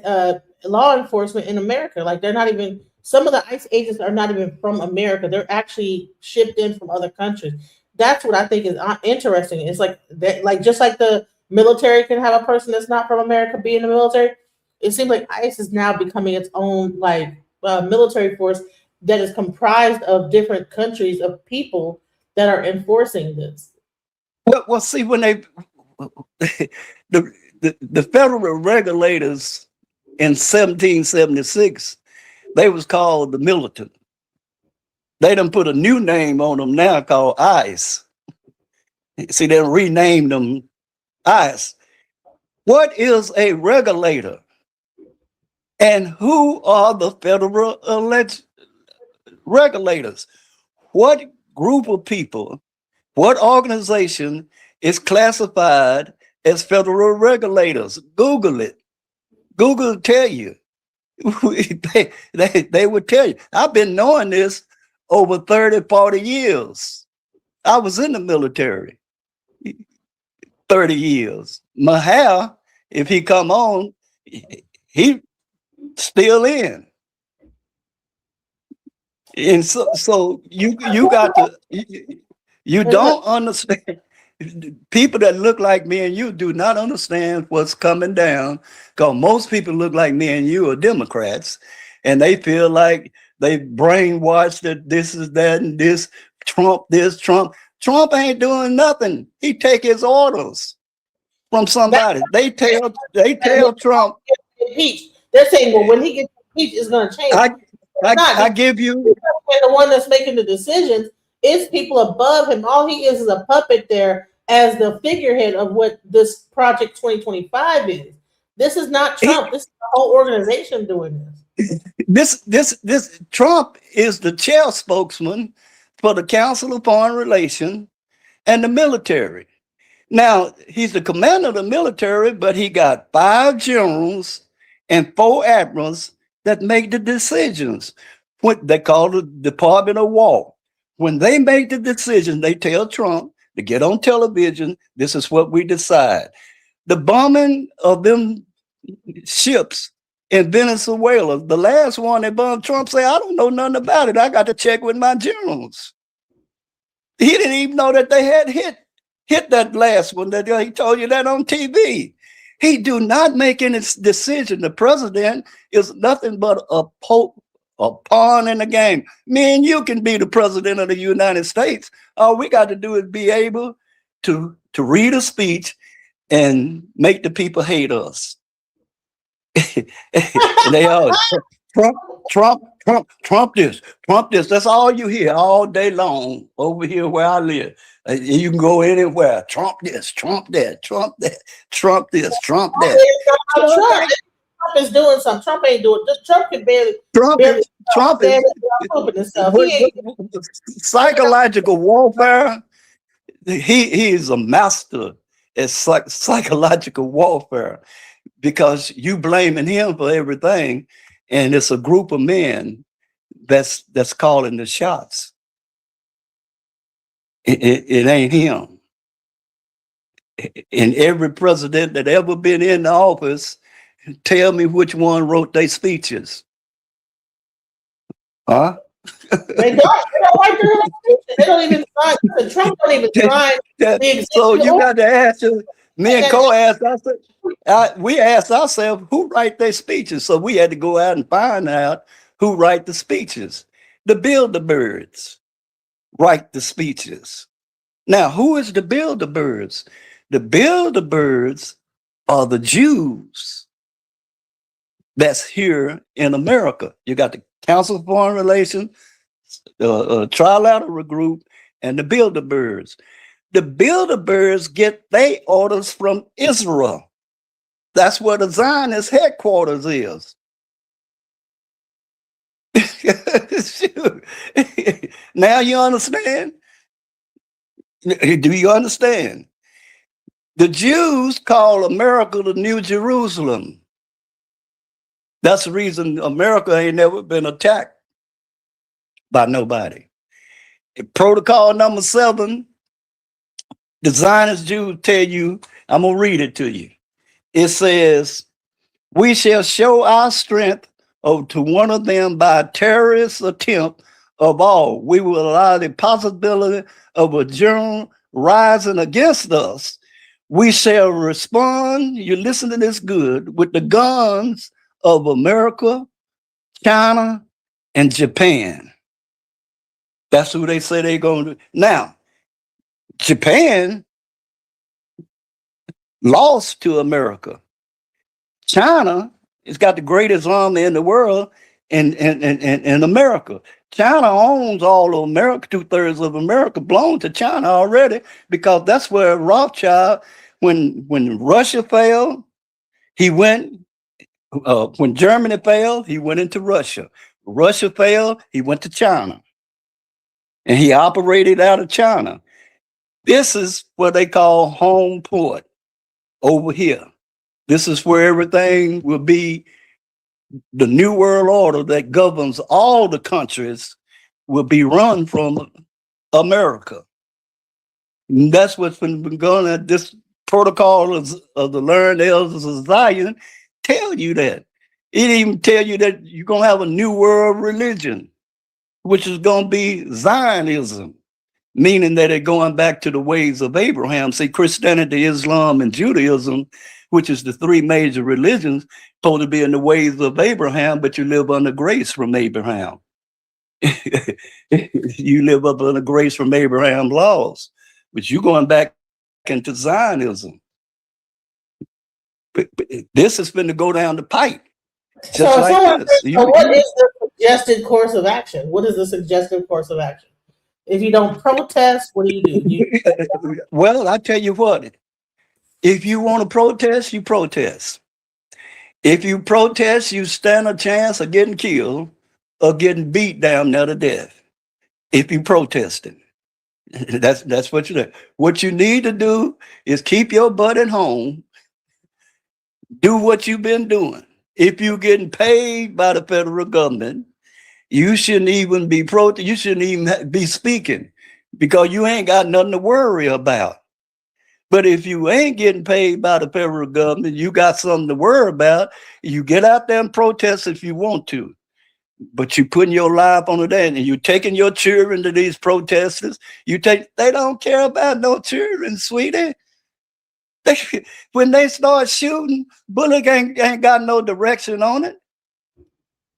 law enforcement in America. Like they're not even. Some of the ICE agents are not even from America. They're actually shipped in from other countries. That's what I think is interesting. It's like that, like just like the military can have a person that's not from America be in the military. It seems like ICE is now becoming its own like military force that is comprised of different countries of people that are enforcing this. Well, see, when the federal regulators in 1776, they was called the militant. They done put a new name on them now called ICE. See, they renamed them ICE. What is a regulator? And who are the federal regulators? What group of people, what organization is classified as federal regulators? Google it. Google will tell you. They would tell you. I've been knowing this over 30, 40 years. I was in the military 30 years. Mahal, if he come on, he still in. And so you got to, you don't understand. People that look like me and you do not understand what's coming down, because most people look like me and you are Democrats, and they feel like they brainwashed that this is that and this Trump. Trump ain't doing nothing. He take his orders from somebody. They tell Trump. Impeached. They're saying, well, when he gets impeached, it's going to change. I give you. And the one that's making the decisions is people above him. All he is a puppet there as the figurehead of what this Project 2025 is. This is not Trump. This is the whole organization doing this. This Trump is the chair spokesman for the Council of Foreign Relations and the military. Now, he's the commander of the military, but he got 5 generals and 4 admirals that make the decisions. What they call the Department of War. When they make the decision, they tell Trump to get on television, this is what we decide. The bombing of them ships in Venezuela, the last one they bombed, Trump said, I don't know nothing about it. I got to check with my generals. He didn't even know that they had hit that last one. That he told you that on TV. He do not make any decision. The president is nothing but a pawn in the game. Me and you can be the president of the United States. All we got to do is be able to read a speech and make the people hate us. They all Trump this. That's all you hear all day long over here where I live. You can go anywhere. Trump this, Trump that, Trump that, Trump this, Trump that. Trump is doing something. Trump ain't doing this. Trump can barely. Trump is psychological warfare. He is a master at psychological warfare because you blaming him for everything, and it's a group of men that's calling the shots. It ain't him. And every president that ever been in the office, tell me which one wrote their speeches. Huh? They don't write their own speeches. They don't even try. Trump don't even try. So you got to ask you, me and Cole asked ourselves, we asked ourselves who write their speeches. So we had to go out and find out who write the speeches. The Bilderbergs write the speeches. Now, who is the Bilderbergs? The Bilderbergs are the Jews that's here in America. You got the Council of Foreign Relations, Trilateral Group, and the Bilderbergs. The Bilderbergs get their orders from Israel. That's where the Zionist headquarters is. Now you understand? Do you understand? The Jews call America the New Jerusalem. That's the reason America ain't never been attacked by nobody. Protocol number 7, the Zionist Jews tell you, I'm going to read it to you. It says, we shall show our strength to one of them by terrorist attempt of all. We will allow the possibility of a general rising against us. We shall respond, you listen to this good, with the guns of America, China, and Japan. That's who they say they're going to do. Now, Japan lost to America. China has got the greatest army in the world in America. China owns all of America. 2/3 of America belong to China already, because that's where Rothschild, when Russia failed, he went, when Germany failed, he went into Russia. Russia failed, he went to China. And he operated out of China. This is what they call home port over here. This is where everything will be. The new world order that governs all the countries will be run from America. And that's what's been going on. This protocol of the learned elders of Zion tell you that. It even tell you that you're going to have a new world religion, which is going to be Zionism, meaning that they're going back to the ways of Abraham. See, Christianity, Islam, and Judaism, which is the 3 major religions, supposed to be in the ways of Abraham, but you live under grace from Abraham. You live up under grace from Abraham's laws, but you're going back into Zionism. But this has been to go down the pipe. So what is the suggested course of action? What is the suggested course of action? If you don't protest, what do you do? Well, I tell you what. If you want to protest, you protest. If you protest, you stand a chance of getting killed or getting beat down there to death. If you protesting, that's what you do. What you need to do is keep your butt at home. Do what you've been doing. If you're getting paid by the federal government, you shouldn't even be you shouldn't even be speaking because you ain't got nothing to worry about. But if you ain't getting paid by the federal government, you got something to worry about. You get out there and protest if you want to, but you putting your life on it and you taking your children to these protesters. They don't care about no children, sweetie. When they start shooting, bullet ain't got no direction on it.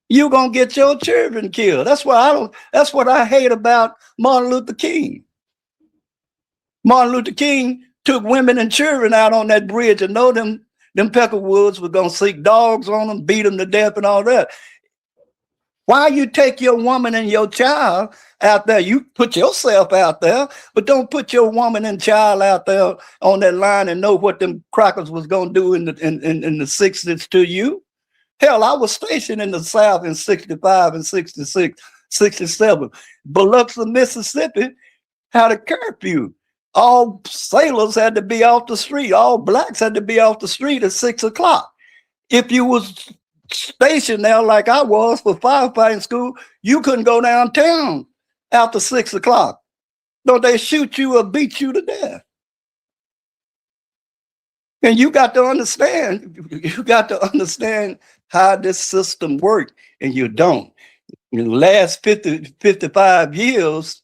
You gonna get your children killed. That's what I hate about Martin Luther King. Martin Luther King took women and children out on that bridge and know them Peckerwoods were gonna seek dogs on them, beat them to death and all that. Why you take your woman and your child out there? You put yourself out there, but don't put your woman and child out there on that line and know what them crackers was gonna do in the 60s to you. Hell, I was stationed in the South in 65 and 66, 67. Biloxi, Mississippi had a curfew. All sailors had to be off the street. All blacks had to be off the street at 6 o'clock. If you was stationed there like I was for firefighting school, you couldn't go downtown after 6 o'clock. Don't they shoot you or beat you to death? And you got to understand how this system works, and you don't. In the last 50, 55 years,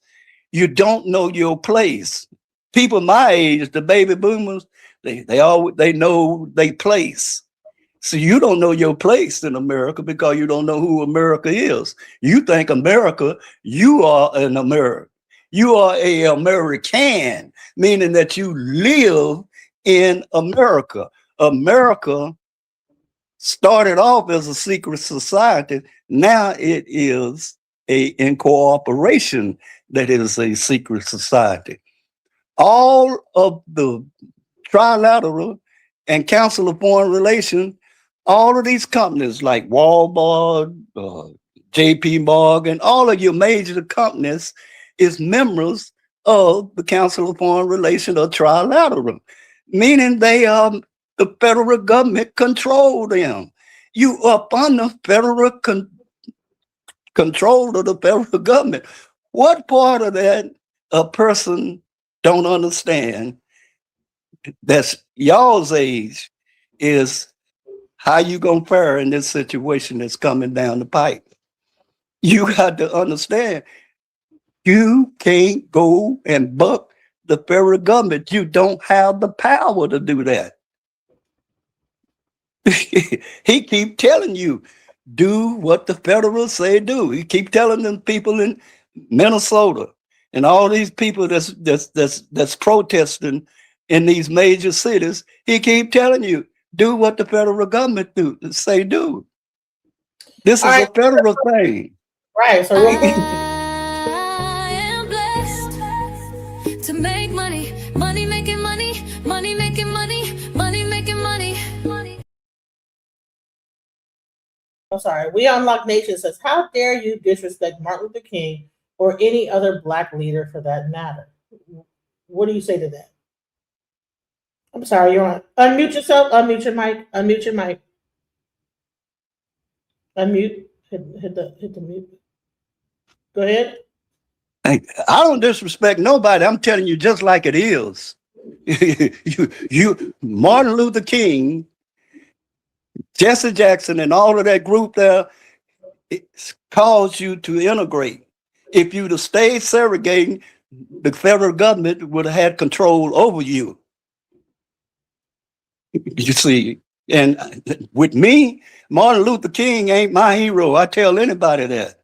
you don't know your place. People my age, the baby boomers, they know their place. So you don't know your place in America because you don't know who America is. You think America, you are an American. You are an American, meaning that you live in America. America started off as a secret society. Now it is in cooperation that it is a secret society. All of the Trilateral and Council of Foreign Relations, all of these companies like Walmart, JP Morgan, all of your major companies is members of the Council of Foreign Relations or Trilateral, meaning they the federal government control them. You up under federal control of the federal government. What part of that a person don't understand that's y'all's age is how you gonna fare in this situation that's coming down the pipe. You got to understand, you can't go and buck the federal government. You don't have the power to do that. He keep telling you, do what the federals say do. He keep telling them people in Minnesota and all these people that's protesting in these major cities. He keep telling you, do what the federal government say do. This is a federal thing. Right. So I am blessed to make money, money making money, money making money, money making money. I'm sorry. We Unlock Nation says, how dare you disrespect Martin Luther King or any other Black leader for that matter? What do you say to that? I'm sorry, you're on. Unmute yourself. Unmute your mic. Unmute your mic. Unmute. Hit the mute. Go ahead. I don't disrespect nobody. I'm telling you just like it is. you Martin Luther King, Jesse Jackson, and all of that group there, it caused you to integrate. If you'd have stayed segregating, the federal government would have had control over you. You see, and with me, Martin Luther King ain't my hero. I tell anybody that.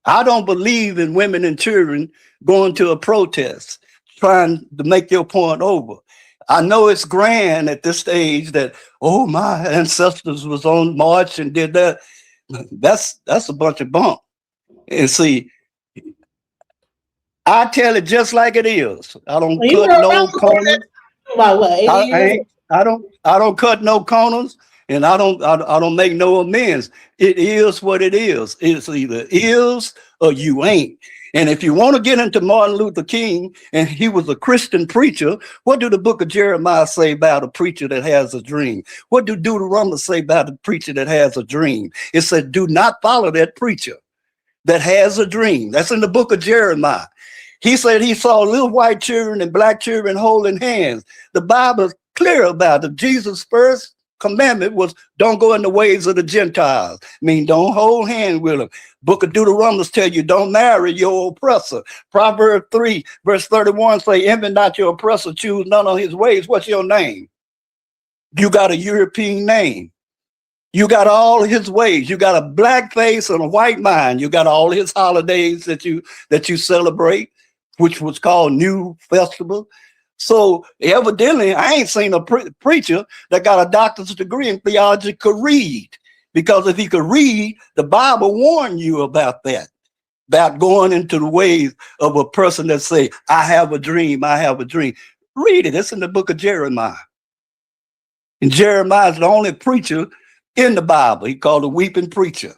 I don't believe in women and children going to a protest, trying to make your point over. I know it's grand at this stage that, oh, my ancestors was on march and did that. That's a bunch of bunk. And see, I tell it just like it is. I don't cut no corners. About what? 80 years? I don't cut no corners, and I don't make no amends. It is what it is. It's either is or you ain't. And if you want to get into Martin Luther King, and he was a Christian preacher, what do the book of Jeremiah say about a preacher that has a dream? What do Deuteronomy say about a preacher that has a dream? It said, do not follow that preacher that has a dream. That's in the book of Jeremiah. He said he saw little white children and black children holding hands. The Bible is clear about it. Jesus' first commandment was don't go in the ways of the Gentiles. I mean, don't hold hands with them. Book of Deuteronomy tell you don't marry your oppressor. Proverbs 3 verse 31 say, envy not your oppressor, choose none of his ways. What's your name? You got a European name. You got all his ways. You got a black face and a white mind. You got all his holidays that you celebrate, which was called New Festival. So evidently, I ain't seen a preacher that got a doctor's degree in theology could read. Because if he could read, the Bible warned you about that, about going into the ways of a person that say, I have a dream, I have a dream. Read it. It's in the book of Jeremiah. And Jeremiah is the only preacher in the Bible. He called a weeping preacher.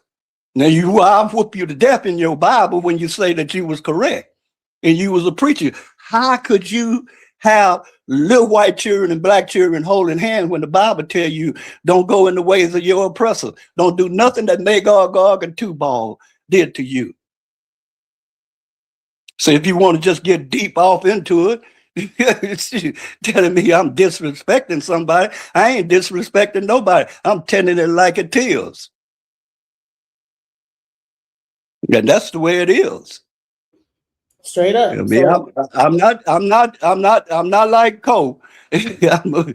Now I'll whoop you to death in your Bible when you say that you was correct and you was a preacher. How could you have little white children and black children holding hands when the Bible tell you don't go in the ways of your oppressor? Don't do nothing that Magog, Gog, and Tubal did to you. So if you want to just get deep off into it, telling me I'm disrespecting somebody. I ain't disrespecting nobody. I'm telling it like it is. And that's the way it is. Straight up. I mean, I'm not like Cole. Yeah. All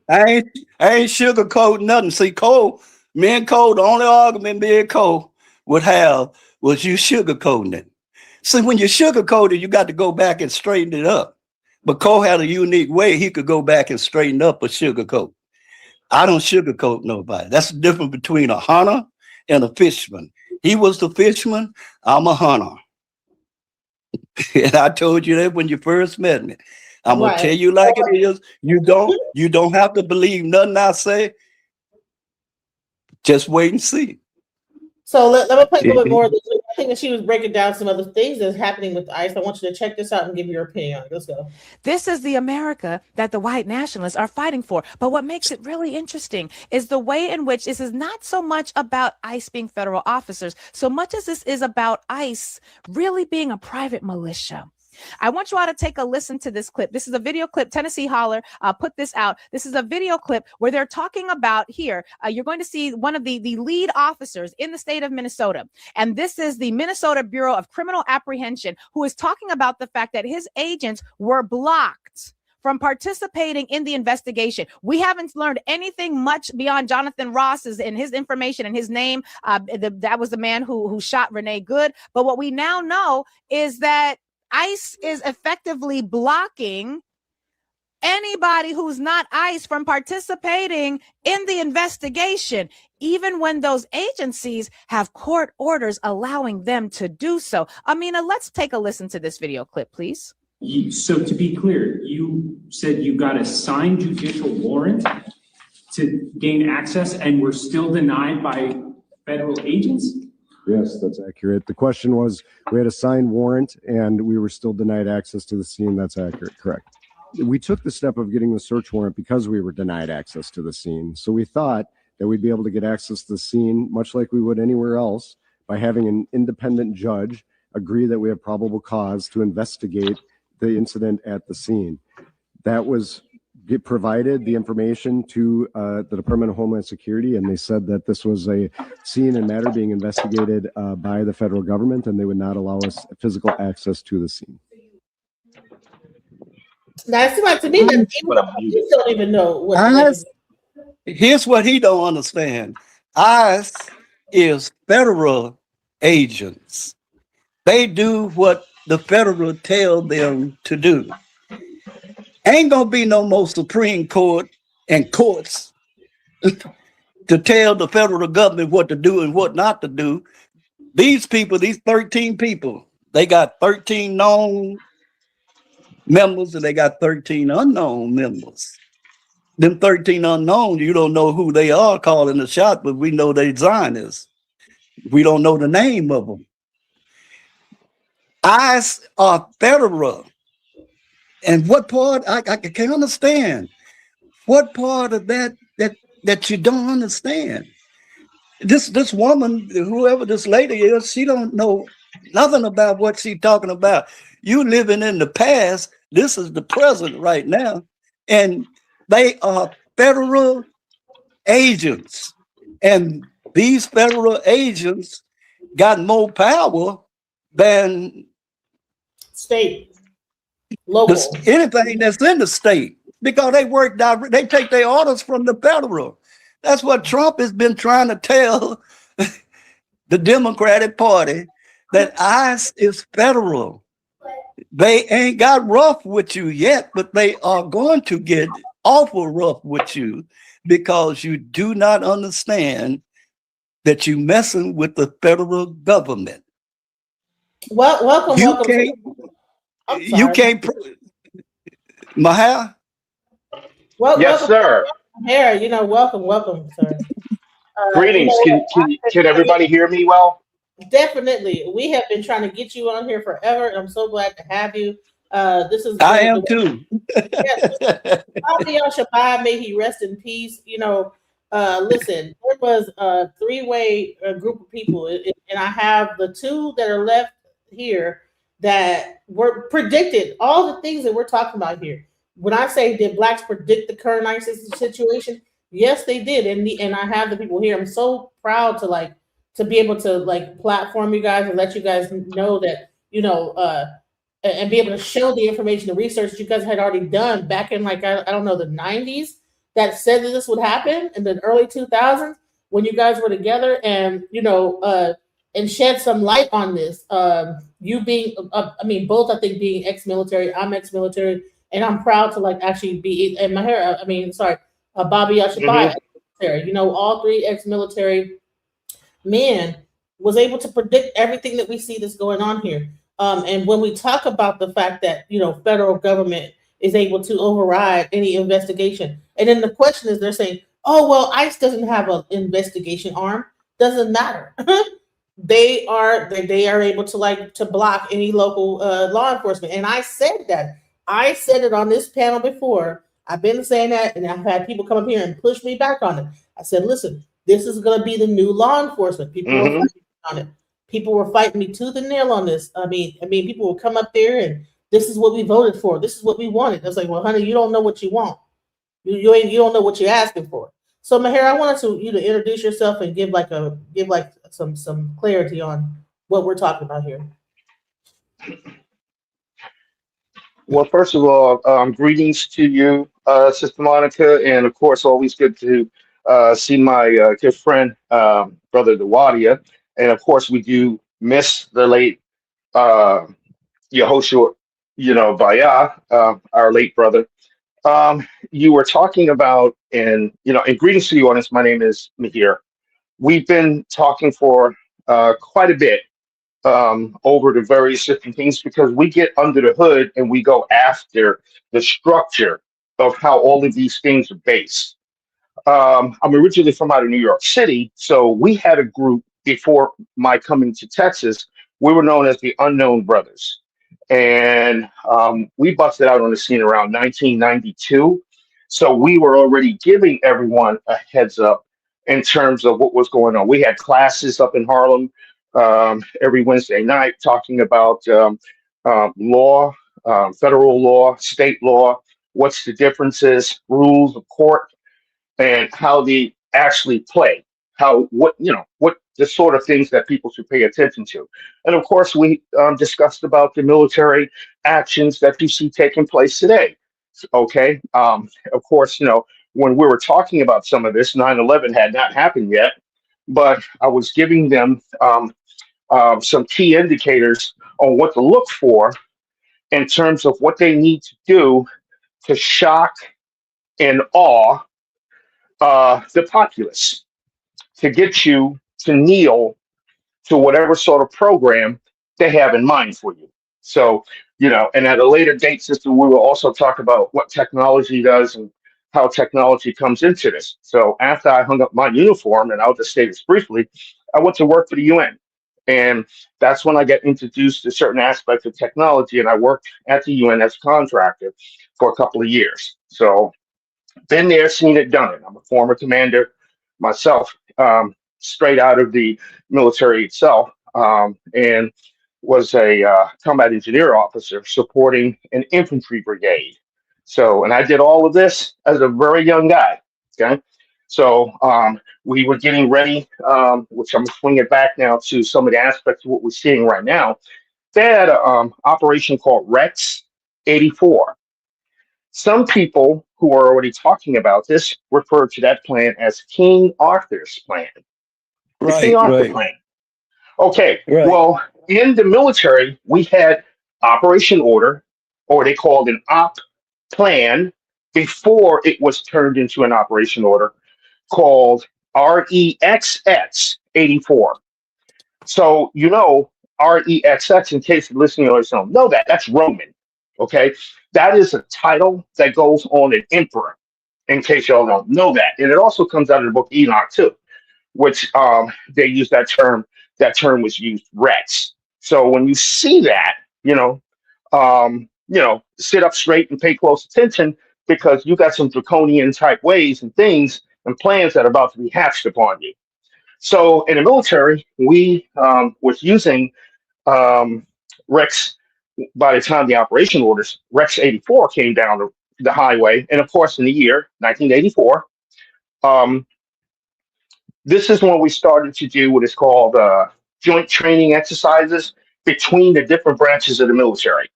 right. I ain't sugarcoating nothing. See, Cole, me and Cole, the only argument me and Cole would have was you sugarcoating it. See, when you sugarcoat it, you got to go back and straighten it up. But Cole had a unique way he could go back and straighten up a sugarcoat. I don't sugarcoat nobody. That's the difference between a hunter and a fisherman. He was the fisherman. I'm a hunter. And I told you that when you first met me. I'm gonna tell you like it is. You don't have to believe nothing I say. Just wait and see. So let me play a little bit more. I think that she was breaking down some other things that's happening with ICE. I want you to check this out and give your opinion on it. Let's go. This is the America that the white nationalists are fighting for. But what makes it really interesting is the way in which this is not so much about ICE being federal officers, so much as this is about ICE really being a private militia. I want you all to take a listen to this clip. This is a video clip. Tennessee Holler put this out. This is a video clip where they're talking about here. You're going to see one of the lead officers in the state of Minnesota. And this is the Minnesota Bureau of Criminal Apprehension, who is talking about the fact that his agents were blocked from participating in the investigation. We haven't learned anything much beyond Jonathan Ross's and his information and his name. That was the man who shot Renee Good. But what we now know is that ICE is effectively blocking anybody who's not ICE from participating in the investigation, even when those agencies have court orders allowing them to do so. Amina, let's take a listen to this video clip, please. So to be clear, you said you got a signed judicial warrant to gain access and were still denied by federal agents? Yes, that's accurate. The question was, we had a signed warrant and we were still denied access to the scene. That's accurate, correct. We took the step of getting the search warrant because we were denied access to the scene. So we thought that we'd be able to get access to the scene, much like we would anywhere else, by having an independent judge agree that we have probable cause to investigate the incident at the scene. That was provided the information to the Department of Homeland Security, and they said that this was a scene and matter being investigated by the federal government, and they would not allow us physical access to the scene. That's like to me that you don't even know what. Here's what he don't understand. ICE is federal agents. They do what the federal tell them to do. Ain't gonna be no more Supreme Court and courts to tell the federal government what to do and what not to do. These people, these 13 people, they got 13 known members and they got 13 unknown members. Them 13 unknown, you don't know who they are calling the shot, but we know they Zionists. We don't know the name of them. ICE are federal. And what part, I can't understand. What part of that you don't understand? This woman, whoever this lady is, she don't know nothing about what she's talking about. You living in the past. This is the present right now. And they are federal agents. And these federal agents got more power than state, local, anything that's in the state, because they work direct, they take their orders from the federal. That's what Trump has been trying to tell the Democratic Party, that ICE is federal. They ain't got rough with you yet, but they are going to get awful rough with you because you do not understand that you messing with the federal government. Well, welcome. You can't. Mahar? Well, yes, sir. Mahar, welcome, sir. Greetings. Can everybody hear me well? Definitely. We have been trying to get you on here forever, and I'm so glad to have you. This is I am too. Yes. Bobby Al-Shabaab, may he rest in peace. Listen, there was a three-way group of people, and I have the two that are left here that were predicted all the things that we're talking about here. When I say, did blacks predict the current ISIS situation? Yes, they did. And I have the people here. I'm so proud to be able to platform you guys and let you guys know that, and be able to show the information, the research that you guys had already done back in I don't know, the 90s, that said that this would happen in the early 2000s when you guys were together, and and shed some light on this. You being, both, I think, being ex-military. I'm ex-military, and I'm proud to actually be. And Bobby Al-Shabaab, all three ex-military men was able to predict everything that we see that's going on here. And when we talk about the fact that federal government is able to override any investigation, and then the question is, they're saying, "Oh well, ICE doesn't have an investigation arm." Doesn't matter. They are able to block any local law enforcement. And I said that. I said it on this panel before. I've been saying that, and I've had people come up here and push me back on it. I said, listen, this is going to be the new law enforcement. People were fighting on it. People were fighting me tooth and nail on this. I mean, people will come up there and this is what we voted for. This is what we wanted. I was like, well, honey, you don't know what you want. You don't know what you're asking for. So, Mahir, I wanted you to introduce yourself and give some clarity on what we're talking about here. Well, first of all, greetings to you, Sister Monica, and of course, always good to see my good friend, Brother Dawadia. And of course, we do miss the late Yehoshua, Vaya, our late brother. You were talking about, and greetings to you, audience. My name is Mahir. We've been talking for quite a bit over the various different things, because we get under the hood and we go after the structure of how all of these things are based. I'm originally from out of New York City, so we had a group before my coming to Texas. We were known as the Unknown Brothers, and we busted out on the scene around 1992. So we were already giving everyone a heads up in terms of what was going on. We had classes up in Harlem every Wednesday night talking about law, federal law, state law, what's the differences, rules of court, and how they actually play, what the sort of things that people should pay attention to. And of course, we discussed about the military actions that you see taking place today. Okay. Of course, when we were talking about some of this, 9/11 had not happened yet, but I was giving them some key indicators on what to look for in terms of what they need to do to shock and awe the populace, to get you to kneel to whatever sort of program they have in mind for you. So, and at a later date system, we will also talk about what technology does and how technology comes into this. So after I hung up my uniform, and I'll just say this briefly, I went to work for the UN. And that's when I got introduced to certain aspects of technology. And I worked at the UN as a contractor for a couple of years. So been there, seen it, done it. I'm a former commander myself, straight out of the military itself, and was a combat engineer officer supporting an infantry brigade. So, and I did all of this as a very young guy. Okay. So we were getting ready, which I'm swinging it back now to some of the aspects of what we're seeing right now. They had an operation called Rex 84. Some people who are already talking about this refer to that plan as King Arthur's plan, the King Right, Arthur right, plan. Okay, right. well, in the military, we had Operation Order, or they called an op plan, before it was turned into an Operation Order, called REXX 84. So, REXX, in case the listeners don't know that, that's Roman. Okay, that is a title that goes on an emperor, in case y'all don't know that. And it also comes out of the book Enoch, too, which they use that term. That term was used, Rex. So when you see that, sit up straight and pay close attention, because you got some draconian type ways and things and plans that are about to be hatched upon you. So in the military, we was using Rex. By the time the operation orders, Rex 84 came down the highway, and of course, in the year 1984, this is when we started to do what is called joint training exercises between the different branches of the military.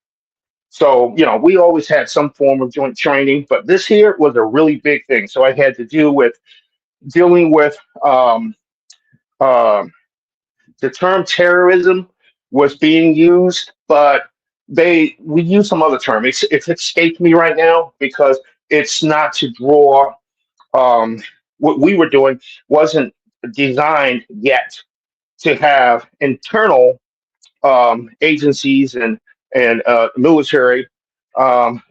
So, we always had some form of joint training, but this here was a really big thing. So I had to dealing with um, the term terrorism was being used, but we use some other term. It's escaped me right now, because it's not to draw. What we were doing wasn't designed yet to have internal agencies and military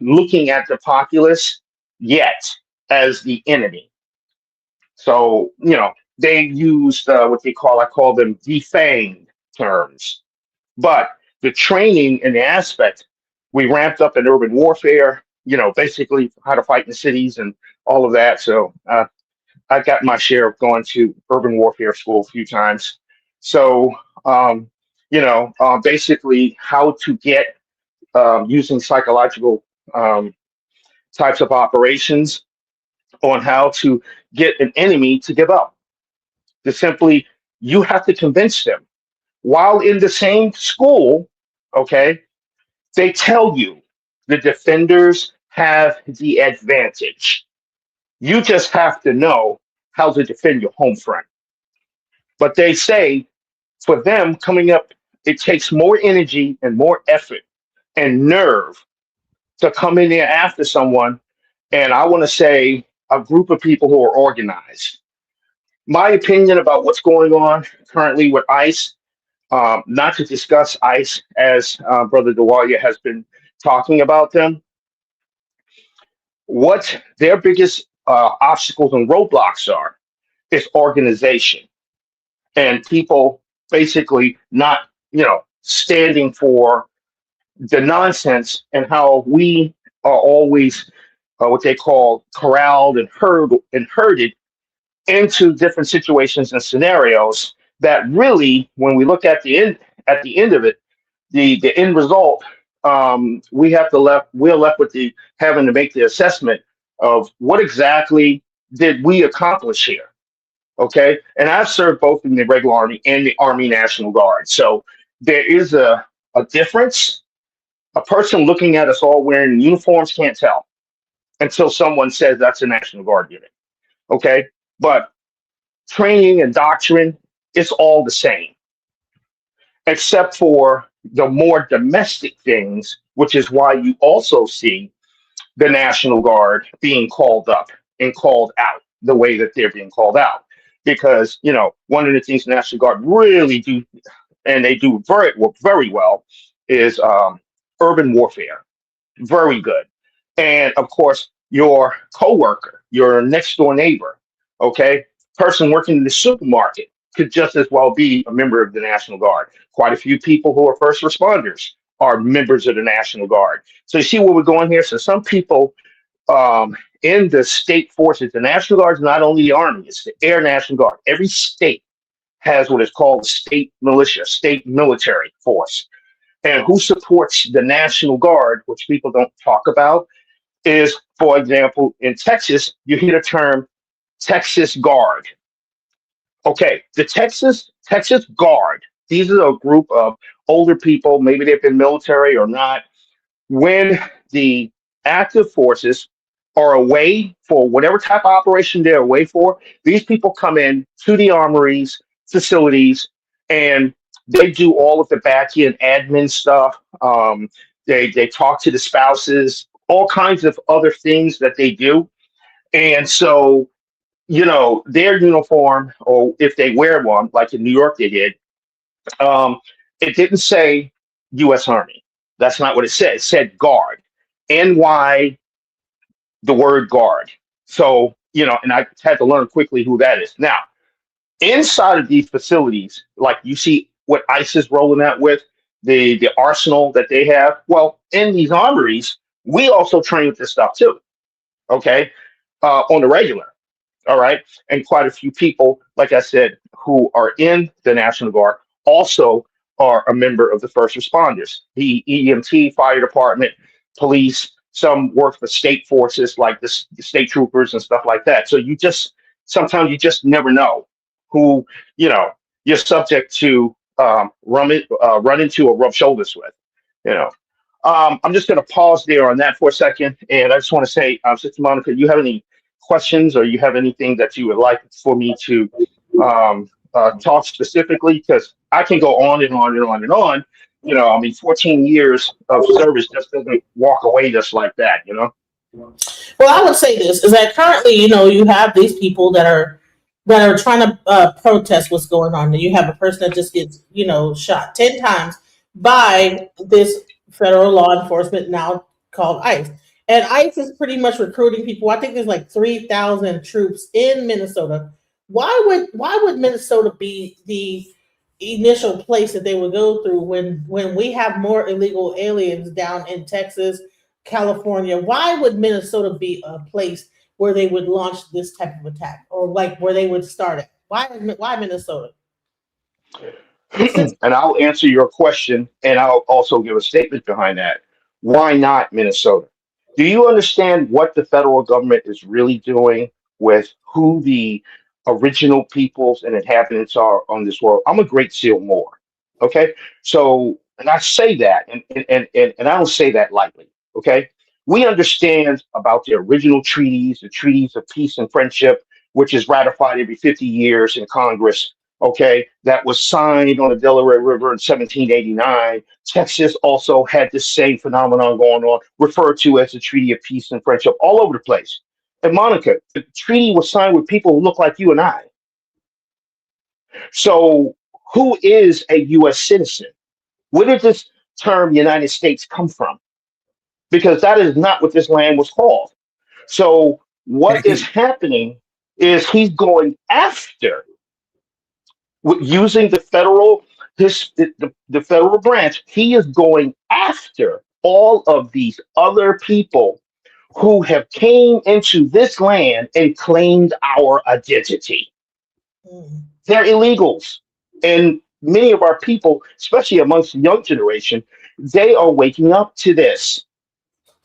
looking at the populace yet as the enemy. So, they used what I call them defanged terms. But the training and the aspect, we ramped up in urban warfare, basically how to fight in the cities and all of that. So I got my share of going to urban warfare school a few times. So, basically how to get using psychological types of operations on how to get an enemy to give up. To simply, you have to convince them. While in the same school, okay, they tell you the defenders have the advantage. You just have to know how to defend your home front. But they say for them coming up, it takes more energy and more effort and nerve to come in there after someone. And I want to say a group of people who are organized. My opinion about what's going on currently with ICE, not to discuss ICE as Brother Dewalia has been talking about them, what their biggest obstacles and roadblocks are is organization and people basically not, standing for the nonsense, and how we are always what they call corralled and herded into different situations and scenarios that really, when we look at the end of it, the end result, we're left with the having to make the assessment of what exactly did we accomplish here. Okay, and I've served both in the regular Army and the Army National Guard, so there is a difference. A person looking at us all wearing uniforms can't tell until someone says that's a National Guard unit. Okay, but training and doctrine is all the same, except for the more domestic things, which is why you also see the National Guard being called up and called out the way that they're being called out. Because, one of the things the National Guard really do, and they do very well, is urban warfare. Very good. And of course, your coworker, your next door neighbor, okay, person working in the supermarket could just as well be a member of the National Guard. Quite a few people who are first responders are members of the National Guard. So you see where we're going here? So some people in the state forces, the National Guard is not only the Army, it's the Air National Guard. Every state has what is called state militia, state military force. And who supports the National Guard, which people don't talk about, is, for example, in Texas, you hear the term Texas Guard. Okay, the Texas Guard, these are a group of older people, maybe they've been military or not. When the active forces are away for whatever type of operation they're away for, these people come in to the armories, facilities, and they do all of the back end admin stuff. They talk to the spouses, all kinds of other things that they do. And so, their uniform, or if they wear one, like in New York they did, um, it didn't say U.S. Army. That's not what it said. It said Guard. NY, the word Guard. So, and I had to learn quickly who that is. Now, inside of these facilities, like you see what ICE is rolling out with, the arsenal that they have. Well, in these armories, we also train with this stuff too. Okay, on the regular. All right, and quite a few people, like I said, who are in the National Guard also are a member of the first responders, the EMT, fire department, police. Some work for state forces like the state troopers and stuff like that. So sometimes you just never know who you're subject to run into or rub shoulders with. I'm just going to pause there on that for a second, and I just want to say, Sister Monica, you have any questions or you have anything that you would like for me to talk specifically? Because I can go on and on and on and on. 14 years of service just doesn't walk away just like that. Well, I would say this is that currently, you have these people that are trying to protest what's going on. You have a person that just gets, shot 10 times by this federal law enforcement now called ICE. And ICE is pretty much recruiting people. I think there's like 3,000 troops in Minnesota. Why would Minnesota be the initial place that they would go through when we have more illegal aliens down in Texas, California? Why would Minnesota be a place where they would launch this type of attack, or like where they would start it? Why Minnesota? And I'll answer your question, and I'll also give a statement behind that. Why not Minnesota? Do you understand what the federal government is really doing with who the original peoples and inhabitants are on this world? I'm a Great Seal Moor. Okay. So, and I say that, and I don't say that lightly. Okay. We understand about the original treaties, the treaties of peace and friendship, which is ratified every 50 years in Congress. Okay, that was signed on the Delaware River in 1789. Texas also had the same phenomenon going on, referred to as the Treaty of Peace and Friendship, all over the place. And Monica, the treaty was signed with people who look like you and I. So who is a U.S. citizen? Where did this term United States come from? Because that is not what this land was called. So what is happening is he's going after, using the federal the federal branch, he is going after all of these other people who have came into this land and claimed our identity. They're illegals. And many of our people, especially amongst the young generation, they are waking up to this.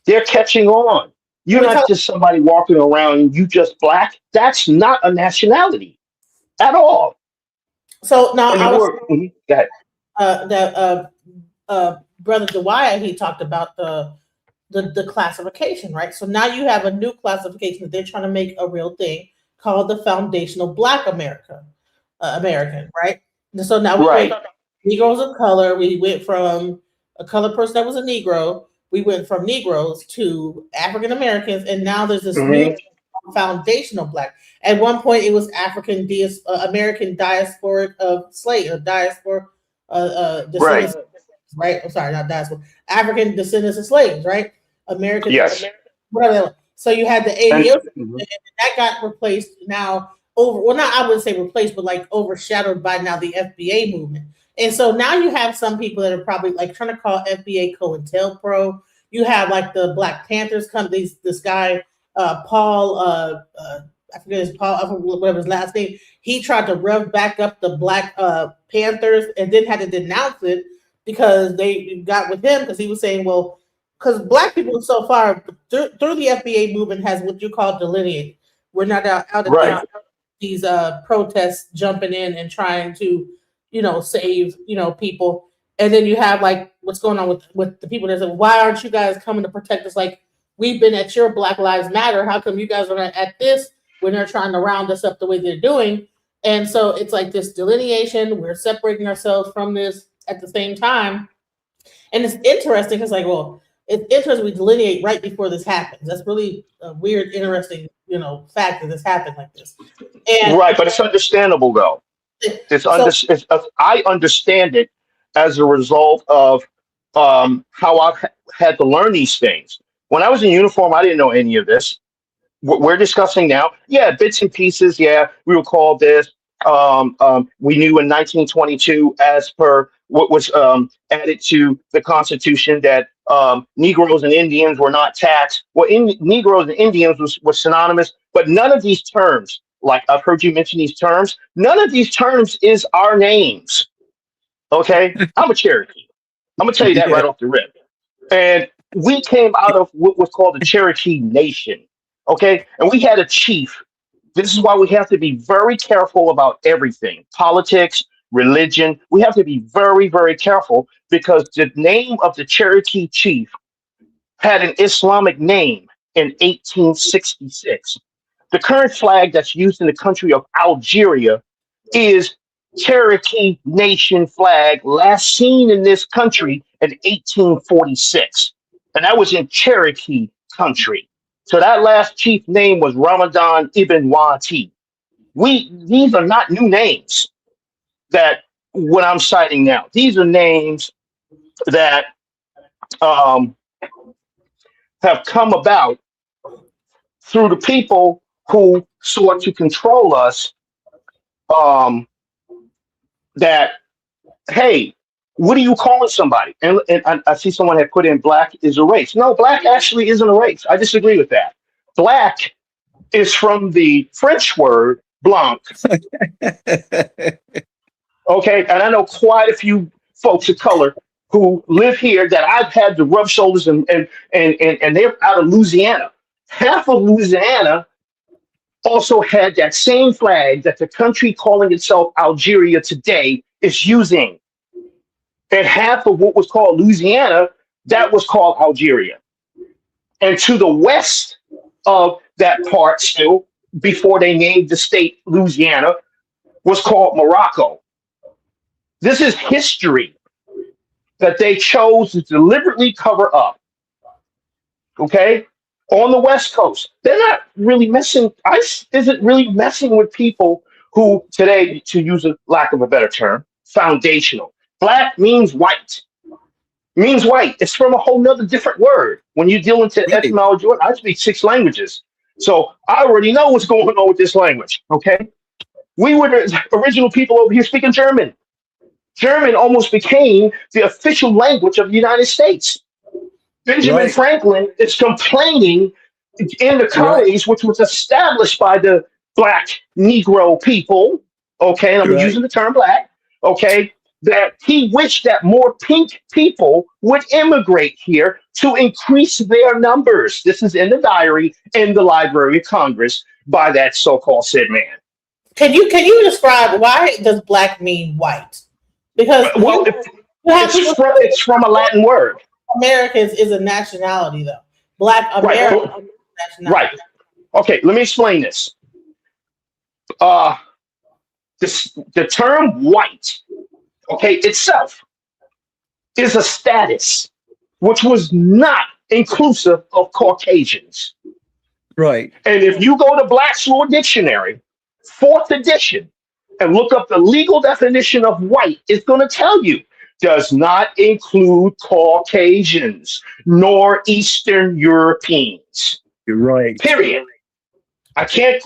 They're catching on. You're not just somebody walking around and you just black. That's not a nationality at all. So now go ahead. Brother Dewey, he talked about the classification, right? So now you have a new classification that they're trying to make a real thing called the foundational Black American, right? And so now we went from Negroes of color. We went from a colored person that was a Negro. We went from Negroes to African Americans, and now there's this new foundational Black. At one point, it was American diasporic of slave or diaspora descendants. right? I'm sorry, not diaspora. African descendants of slaves, right? American, Yes. whatever. So you had the And ADL, and that got replaced now not I wouldn't say replaced, but like overshadowed by now the FBA movement. And so now you have some people that are probably like trying to call FBA Cointelpro. You have like the Black Panthers come. This guy Paul, I forget his Paul, whatever his last name. He tried to rev back up the Black Panthers and then had to denounce it because they got with him because he was saying, well, because Black people so far through the FBA movement has what you call delineated. We're not out right. these protests jumping in and trying to, save, people. And then you have like what's going on with the people that say, why aren't you guys coming to protect us? Like we've been at your Black Lives Matter. How come you guys are not at this when they're trying to round us up the way they're doing? And so it's like this delineation. We're separating ourselves from this at the same time. And it's interesting. It's like, well, it's interesting we delineate right before this happens. That's really a weird, interesting, fact that this happened like this. And Right, but it's understandable though. I understand it as a result of how I've had to learn these things. When I was in uniform, I didn't know any of this. What we're discussing now, yeah, bits and pieces. Yeah, we were called this. We knew in 1922, as per what was added to the Constitution, that Negroes and Indians were not taxed. Well, Negroes and Indians was synonymous, but none of these terms, like I've heard you mention these terms, none of these terms is our names. Okay, I'm a Cherokee. I'm gonna tell you that right off the rip. And we came out of what was called the Cherokee Nation. Okay, and we had a chief. This is why we have to be very careful about everything, politics, religion. We have to be very, very careful because the name of the Cherokee chief had an Islamic name in 1866. The current flag that's used in the country of Algeria is Cherokee Nation flag, last seen in this country in 1846. And that was in Cherokee country. So that last chief name was Ramadan Ibn Wati. These are not new names that what I'm citing now. These are names that have come about through the people who sought to control us. That, hey, what are you calling somebody? And I see someone had put in black is a race. No, black actually isn't a race. I disagree with that. Black is from the French word blanc. Okay, and I know quite a few folks of color who live here that I've had to rub shoulders and they're out of Louisiana. Half of Louisiana also had that same flag that the country calling itself Algeria today is using. And half of what was called Louisiana, that was called Algeria. And to the west of that part still, before they named the state Louisiana, was called Morocco. This is history that they chose to deliberately cover up. Okay? On the West Coast, they're not really messing. ICE isn't really messing with people who today, to use a lack of a better term, foundational. Black means white. Means white. It's from a whole nother different word. When you deal into etymology, I speak 6 languages. So I already know what's going on with this language. Okay? We were the original people over here speaking German. German almost became the official language of the United States. Benjamin Franklin is complaining in the colonies, which was established by the Black Negro people, okay, and I'm using the term black, okay, that he wished that more pink people would immigrate here to increase their numbers. This is in the diary in the Library of Congress by that so-called said man. Can you describe why does black mean white? Because it's from a Latin word. Americans is a nationality, though. Black America. Right. Okay, let me explain this. The term white, okay, itself is a status which was not inclusive of Caucasians. Right. And if you go to Black's Law Dictionary, 4th edition, and look up the legal definition of white, it's going to tell you does not include Caucasians nor Eastern Europeans. You're right. Period. I can't,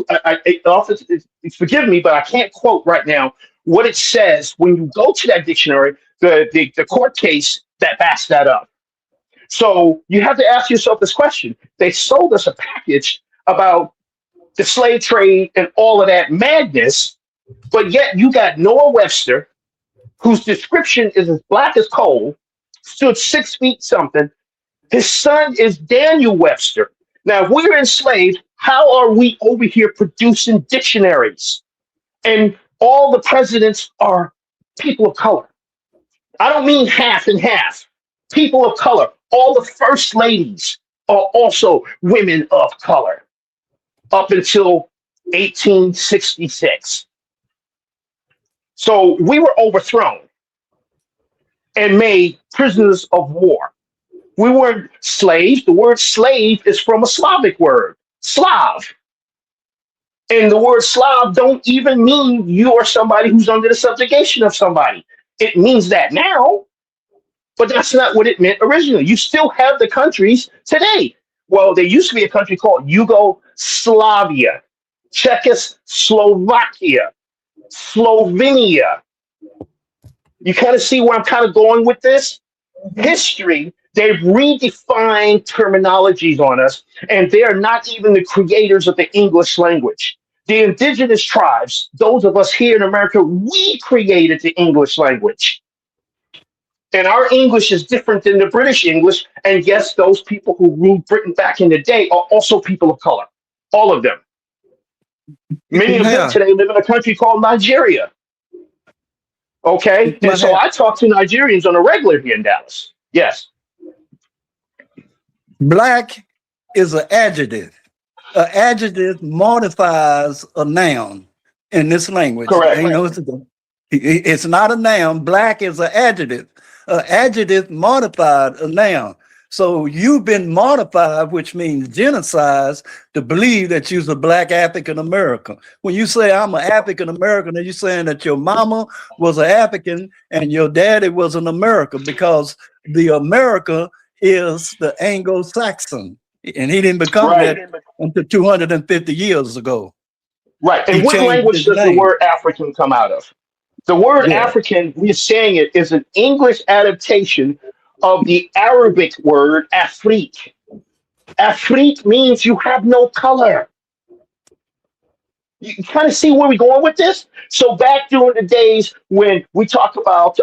forgive me, but I can't quote right now what it says when you go to that dictionary, the court case that backs that up. So you have to ask yourself this question. They sold us a package about the slave trade and all of that madness, but yet you got Noah Webster, whose description is as black as coal, stood 6 feet something. His son is Daniel Webster. Now, if we're enslaved, how are we over here producing dictionaries? And all the presidents are people of color. I don't mean half and half. People of color. All the first ladies are also women of color up until 1866. So we were overthrown and made prisoners of war. We weren't slaves. The word slave is from a Slavic word, Slav. And the word Slav don't even mean you are somebody who's under the subjugation of somebody. It means that now, but that's not what it meant originally. You still have the countries today. Well, there used to be a country called Yugoslavia, Czechoslovakia, Slovenia. You kind of see where I'm kind of going with this? History, they've redefined terminologies on us, and they're not even the creators of the English language. The indigenous tribes, those of us here in America, we created the English language. And our English is different than the British English. And yes, those people who ruled Britain back in the day are also people of color. All of them. Many of them today live in a country called Nigeria. Okay? And so I talk to Nigerians on a regular here in Dallas. Yes. Black is an adjective. An adjective modifies a noun in this language. Correct. It's not a noun. Black is an adjective. An adjective modified a noun. So you've been modified, which means genocide, to believe that you're a black African American. When you say I'm an African American, are you saying that your mama was an African and your daddy was an American? Because the America is the Anglo-Saxon, and he didn't become that until 250 years ago. Right. And what language does the word African come out of? The word African, we're saying it, is an English adaptation of the Arabic word Afrique. Afrique means you have no color. You kind of see where we're going with this? So back during the days when we talk about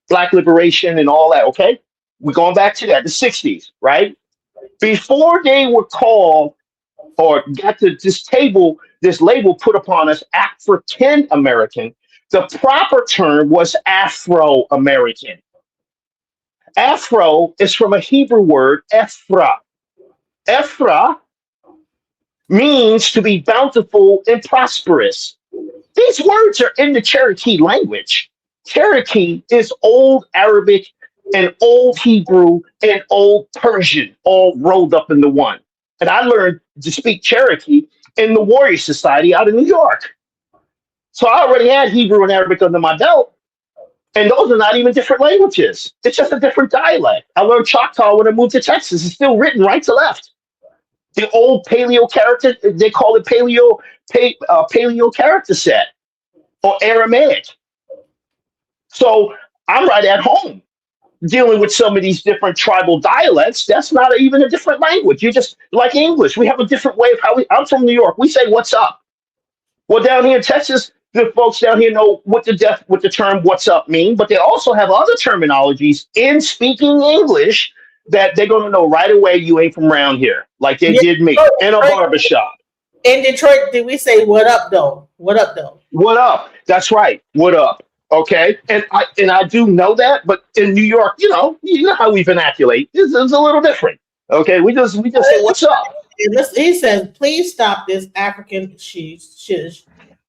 Black liberation and all that, okay? We're going back to that, the 60s, right? Before they were called or got to this label put upon us, African American, the proper term was Afro-American. Afro is from a Hebrew word, Ephra. Ephra means to be bountiful and prosperous. These words are in the Cherokee language. Cherokee is Old Arabic and Old Hebrew and Old Persian all rolled up into one. And I learned to speak Cherokee in the Warrior Society out in New York. So I already had Hebrew and Arabic under my belt. And those are not even different languages. It's just a different dialect. I learned Choctaw when I moved to Texas. It's still written right to left. The old paleo character, they call it paleo character set or Aramaic. So I'm right at home dealing with some of these different tribal dialects. That's not even a different language. You just like English. We have a different way of I'm from New York. We say what's up. Well, down here in Texas, the folks down here know what the term what's up mean, but they also have other terminologies in speaking English that they're going to know right away you ain't from around here, like they did me in a barbershop. In Detroit, did we say what up though? What up though? What up? That's right. What up? Okay. And I do know that, but in New York, you know how we vernaculate. It's a little different. Okay. We just say what's up. He says, please stop this African shish.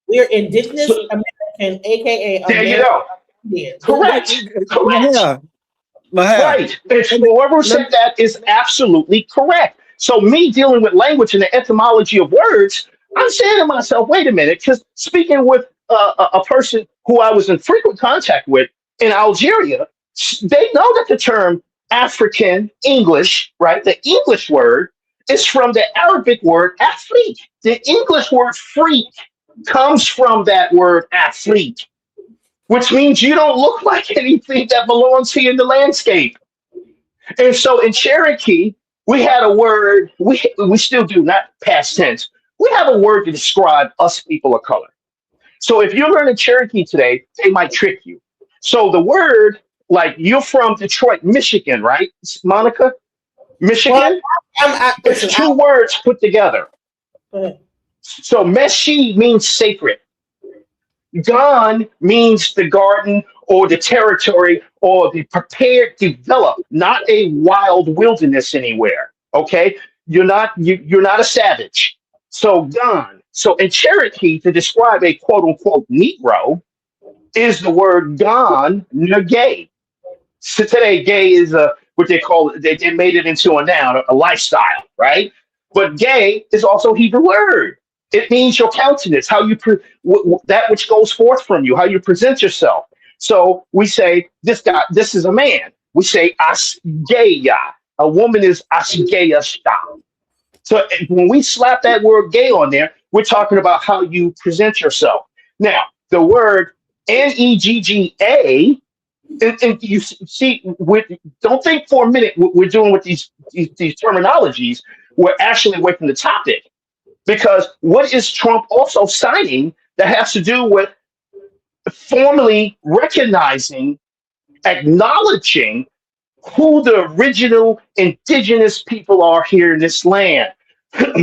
We're indigenous American, aka there you go. Indian. Correct. Yeah. Right. And whoever said that is absolutely correct. So me dealing with language and the etymology of words, I'm saying to myself, wait a minute, because speaking with a person who I was in frequent contact with in Algeria, they know that the term African English, right? The English word is from the Arabic word Afrik. The English word freak comes from that word Afrik, which means you don't look like anything that belongs here in the landscape. And so in Cherokee, we had a word, we still do, not past tense. We have a word to describe us people of color. So if you're learning Cherokee today, they might trick you. So the word, like you're from Detroit, Michigan, right, Monica? Michigan? It's two words put together. So Meshi means sacred. Gan means the garden or the territory or the prepared, developed, not a wild wilderness anywhere. Okay, you're not a savage. So Gan. So in Cherokee, to describe a quote unquote Negro, is the word Gan Negay. So today, gay is what they call it. They made it into a noun, a lifestyle, right? But gay is also a Hebrew word. It means your countenance, how you that which goes forth from you, how you present yourself. So we say this guy, this is a man. We say asgeya. A woman is asgeya shta. So when we slap that word gay on there, we're talking about how you present yourself. Now, the word negga, and you see, don't think for a minute we're doing with these terminologies. We're actually away from the topic. Because what is Trump also signing that has to do with formally recognizing, acknowledging who the original indigenous people are here in this land?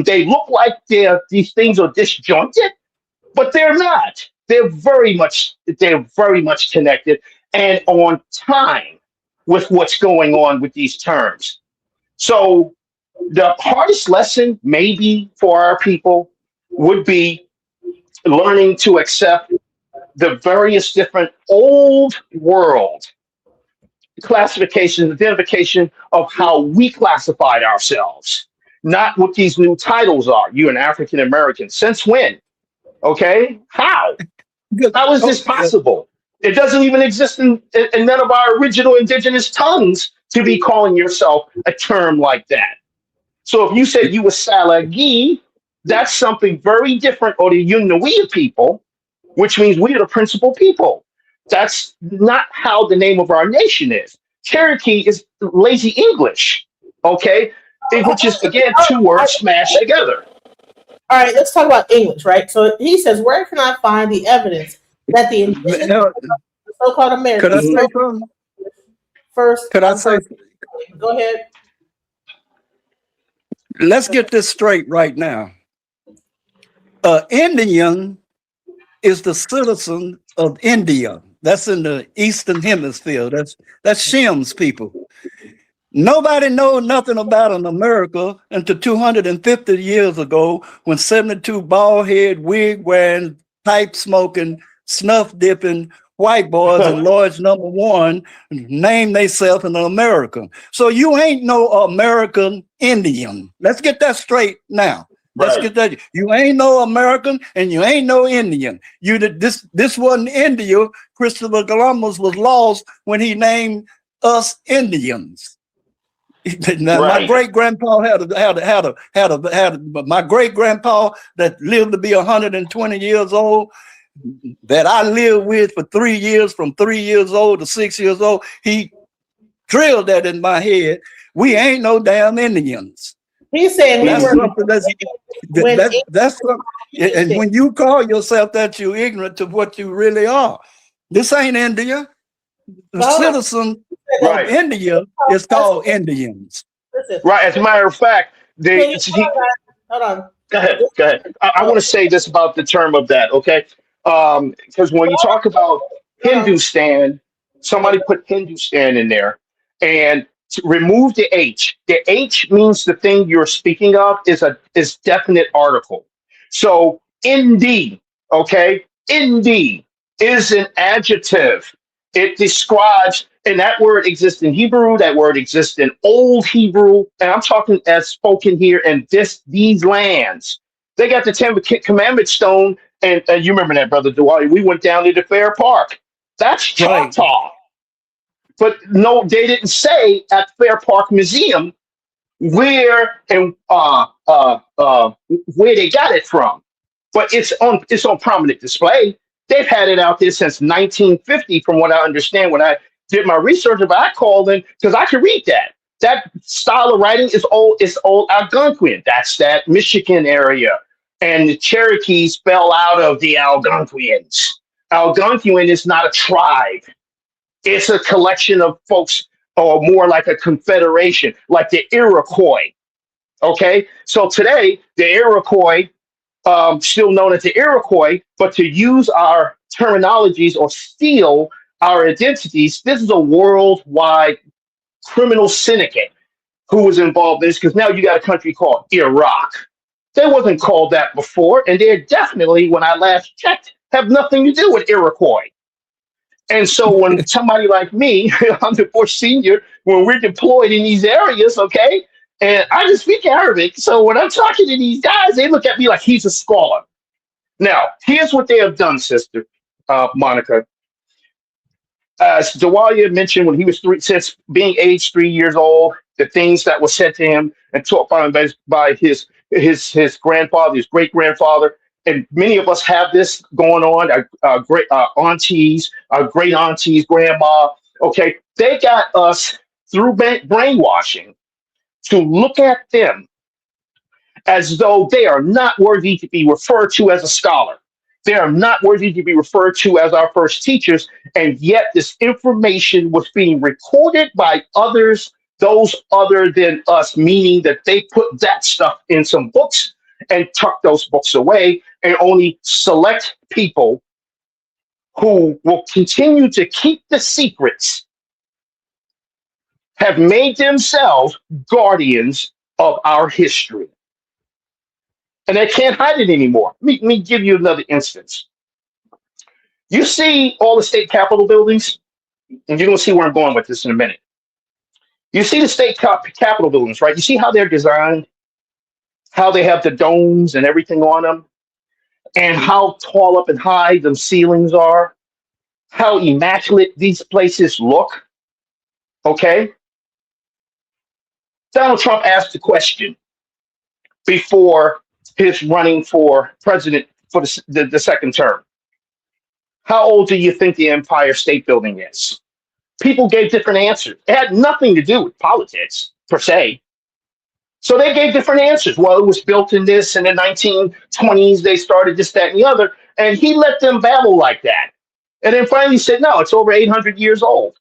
They look like these things are disjointed, but they're not. They're very much connected and on time with what's going on with these terms. So the hardest lesson maybe for our people would be learning to accept the various different old world classifications, identification of how we classified ourselves, not what these new titles are. You're an African American. Since when? Okay. How is this possible? It doesn't even exist in none of our original indigenous tongues to be calling yourself a term like that. So if you said you were Salagi, that's something very different, or the Yunawiya people, which means we are the principal people. That's not how the name of our nation is. Cherokee is lazy English, okay? Which is, again, two words smashed together. All right, let's talk about English, right? So he says, where can I find the evidence that the so-called Americans... Could I say something? First, could I say? Go ahead. Let's get this straight right now. Indian is the citizen of India. That's in the Eastern Hemisphere. That's Shem's people. Nobody knows nothing about an America until 250 years ago when 72 bald-head, wig-wearing, pipe-smoking, snuff-dipping white boys in Lloyd's number one named themselves an American. So you ain't no American Indian. Let's get that straight now. Let's get that. You ain't no American and you ain't no Indian. This wasn't India. Christopher Columbus was lost when he named us Indians. Now, my great grandpa my great grandpa that lived to be 120 years old, that I lived with for 3 years, from 3 years old to 6 years old. He drilled that in my head. We ain't no damn Indians. He's saying that's something. And when you call yourself that, you're ignorant to what you really are. This ain't India. The citizen of India is called Indians. Right. As a matter of fact, hold on. Go ahead. I want to say this about the term of that, okay? Because when you talk about Hindustan, somebody put Hindustan in there and to remove the H. The H means the thing you're speaking of is definite article. So Indi, okay? Indi is an adjective. It describes, and that word exists in Hebrew, that word exists in Old Hebrew, and I'm talking as spoken here in these lands. They got the 10 Commandment stone, and you remember that, Brother Dwight. We went down to the Fair Park. That's Choctaw. But no, they didn't say at Fair Park Museum where and where they got it from. But it's on prominent display. They've had it out there since 1950, from what I understand. When I did my research, but I called in because I could read that. That style of writing is old. It's old Algonquian. That's that Michigan area, and the Cherokees fell out of the Algonquians. Algonquian is not a tribe. It's a collection of folks, or more like a confederation, like the Iroquois. Okay, so today the Iroquois, still known as the Iroquois, but to use our terminologies or steal our identities, this is a worldwide criminal syndicate who was involved in this, because now you got a country called Iraq. They wasn't called that before, and they're definitely, when I last checked, have nothing to do with Iroquois. And so when somebody like me, I'm the Bush senior, when we're deployed in these areas, okay, and I just speak Arabic. So when I'm talking to these guys, they look at me like he's a scholar. Now, here's what they have done, Sister Monica. As Dawalia mentioned, when he was since being aged 3 years old, the things that were said to him and taught by his grandfather, his great grandfather, and many of us have this going on. Our great aunties, our great aunties, grandma. Okay, they got us through brainwashing to look at them as though they are not worthy to be referred to as a scholar. They are not worthy to be referred to as our first teachers, and yet this information was being recorded by others, those other than us, meaning that they put that stuff in some books and tuck those books away, and only select people who will continue to keep the secrets have made themselves guardians of our history. And they can't hide it anymore. Let me give you another instance. You see all the state capitol buildings, and you're going to see where I'm going with this in a minute. You see the state capitol buildings, right? You see how they're designed, how they have the domes and everything on them, and how tall up and high the ceilings are, how immaculate these places look, okay? Donald Trump asked the question before his running for president for the second term. How old do you think the Empire State Building is? People gave different answers. It had nothing to do with politics, per se. So they gave different answers. Well, it was built in this, in the 1920s, they started this, that, and the other. And he let them babble like that. And then finally said, no, it's over 800 years old.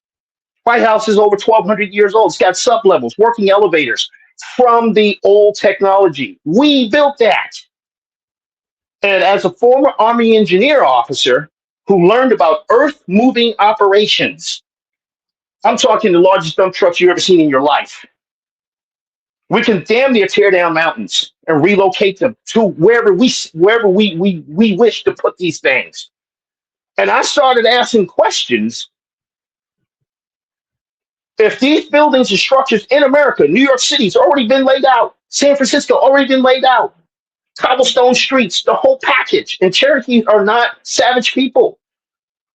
White House is over 1,200 years old. It's got sublevels, working elevators from the old technology. We built that. And as a former Army engineer officer who learned about earth-moving operations, I'm talking the largest dump trucks you've ever seen in your life. We can damn near tear down mountains and relocate them to wherever we wish to put these things. And I started asking questions. If these buildings and structures in America, New York City's already been laid out, San Francisco already been laid out, cobblestone streets, the whole package, and Cherokees are not savage people.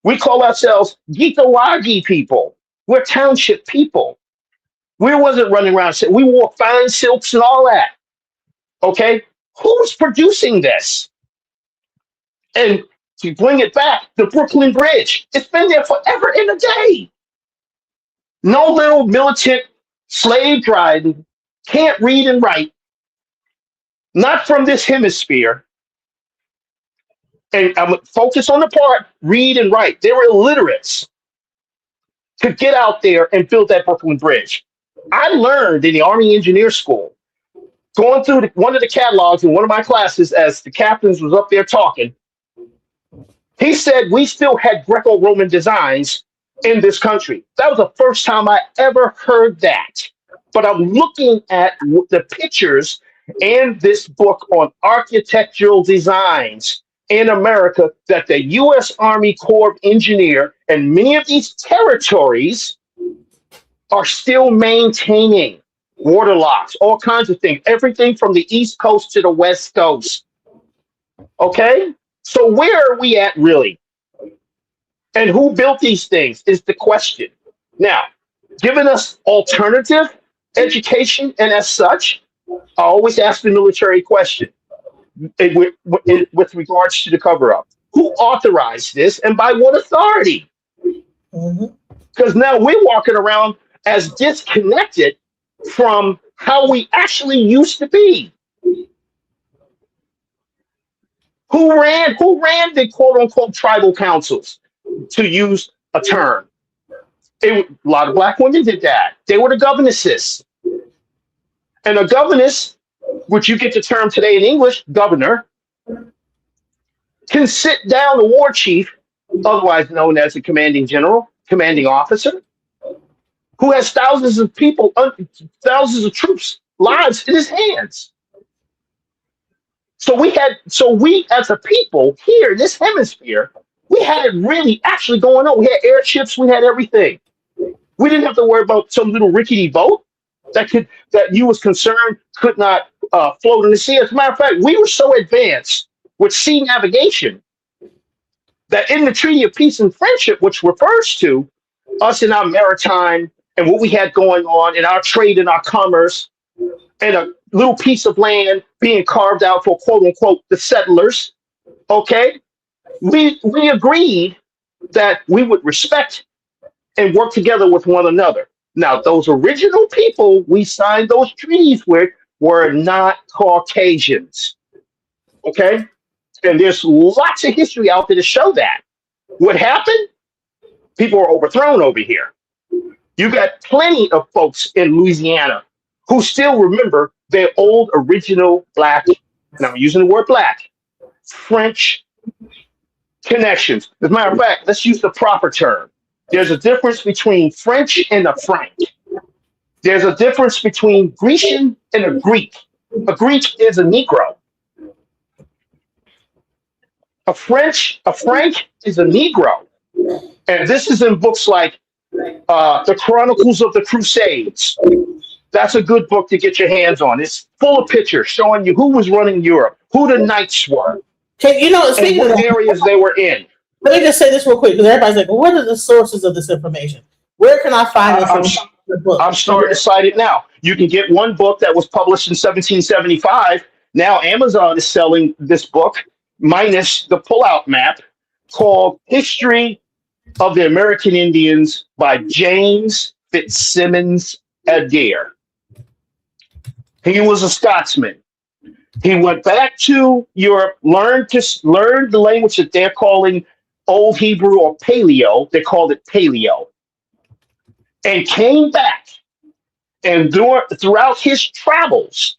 We call ourselves Gitawagi people. We're township people. We wasn't running around saying we wore fine silks and all that. Okay? Who's producing this? And to bring it back, the Brooklyn Bridge, it's been there forever and a day. No little militant slave driving, can't read and write, not from this hemisphere. And I'm focused on the part, read and write. They were illiterates to get out there and build that Brooklyn Bridge. I learned in the Army Engineer School, going through one of the catalogs in one of my classes as the captains was up there talking, he said we still had Greco-Roman designs in this country. That was the first time I ever heard that. But I'm looking at the pictures in this book on architectural designs in America that the U.S. Army Corps of Engineer and many of these territories are still maintaining. Water locks, all kinds of things, everything from the East Coast to the West Coast. Okay? So where are we at really? And who built these things is the question. Now, giving us alternative education. And as such, I always ask the military question with regards to the cover up. Who authorized this and by what authority? Mhm. Because now we're walking around as disconnected from how we actually used to be. Who ran the quote unquote tribal councils, to use a term? A lot of black women did that. They were the governesses. And a governess, which you get the term today in English, governor, can sit down the war chief, otherwise known as the commanding general, commanding officer, who has thousands of people, thousands of troops' lives in his hands. So we as a people here in this hemisphere, we had it really actually going on. We had airships, we had everything. We didn't have to worry about some little rickety boat that you was concerned could not float in the sea. As a matter of fact, we were so advanced with sea navigation that in the Treaty of Peace and Friendship, which refers to us in our maritime and what we had going on in our trade and our commerce, and a little piece of land being carved out for quote unquote the settlers, okay, we agreed that we would respect and work together with one another. Now, those original people we signed those treaties with were not Caucasians, okay? And there's lots of history out there to show that. What happened? People were overthrown over here. You got plenty of folks in Louisiana who still remember their old original black, and I'm using the word black, French connections. As a matter of fact, let's use the proper term. There's a difference between French and a Frank. There's a difference between Grecian and a Greek. A Greek is a Negro. A Frank is a Negro. And this is in books like The Chronicles of the Crusades. That's a good book to get your hands on. It's full of pictures showing you who was running Europe, who the knights were, Okay, and speaking what of that, areas they were in. let me just say this real quick because everybody's like, well, what are the sources of this information? Where can I find this in the book? I'm starting to cite it now. You can get one book that was published in 1775. Now Amazon is selling this book minus the pullout map called History of the American Indians by James Fitzsimmons Adair. He was a Scotsman. He went back to Europe, learned the language that they're calling Old Hebrew or Paleo. They called it Paleo. And came back. And throughout his travels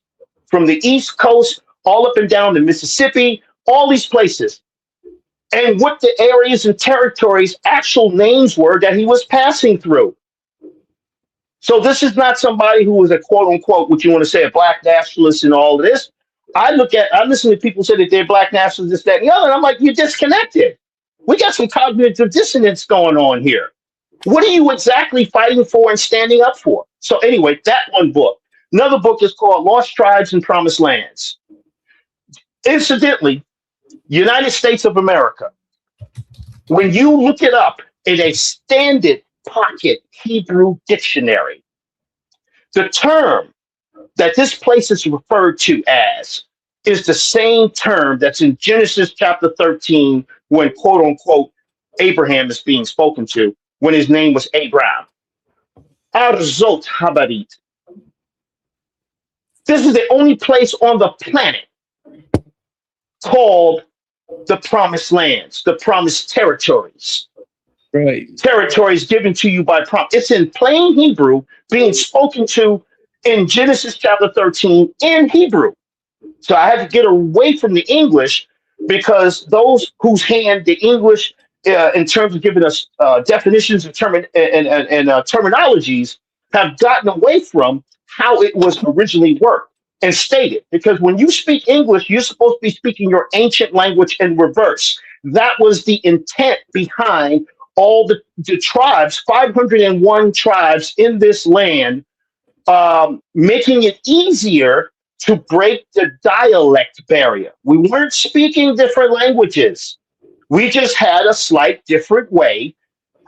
from the East Coast all up and down to Mississippi, all these places, and what the areas and territories actual names were that he was passing through. So this is not somebody who was a quote unquote, what you want to say, a black nationalist and all of this. I listen to people say that they're black nationalists, this, that, and the other. And I'm like, you're disconnected. We got some cognitive dissonance going on here. What are you exactly fighting for and standing up for? So anyway, that one book. Another book is called Lost Tribes and Promised Lands. Incidentally, United States of America, when you look it up in a standard pocket Hebrew dictionary, the term that this place is referred to as is the same term that's in Genesis chapter 13 when, quote unquote, Abraham is being spoken to, when his name was Abraham. Arzot Habarit. This is the only place on the planet called the Promised Lands, the Promised Territories. Right. Territories given to you by promise. It's in plain Hebrew, being spoken to in Genesis chapter 13 in Hebrew. So I had to get away from the English because those whose hand the English, in terms of giving us definitions and terminologies, have gotten away from how it was originally worked and stated. Because when you speak English, you're supposed to be speaking your ancient language in reverse. That was the intent behind all the tribes, 501 tribes in this land, making it easier to break the dialect barrier. We weren't speaking different languages. We just had a slight different way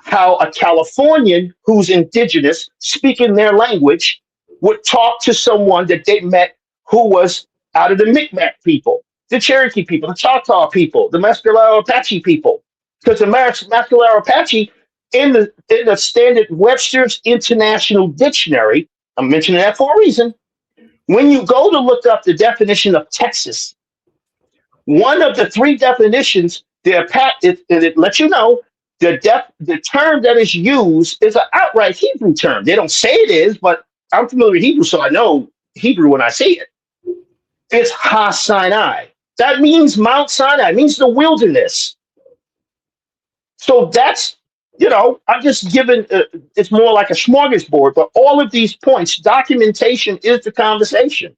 how a Californian who's indigenous, speaking their language, would talk to someone that they met who was out of the Micmac people, the Cherokee people, the Choctaw people, the Mescalero Apache people. Because the Mescalero Apache in the standard Webster's International Dictionary, I'm mentioning that for a reason. When you go to look up the definition of Texas, one of the three definitions, it lets you know the term that is used is an outright Hebrew term. They don't say it is, but I'm familiar with Hebrew, so I know Hebrew when I see it. It's Ha Sinai. That means Mount Sinai. It means the wilderness. So that's, I'm just giving, it's more like a smorgasbord, but all of these points, documentation is the conversation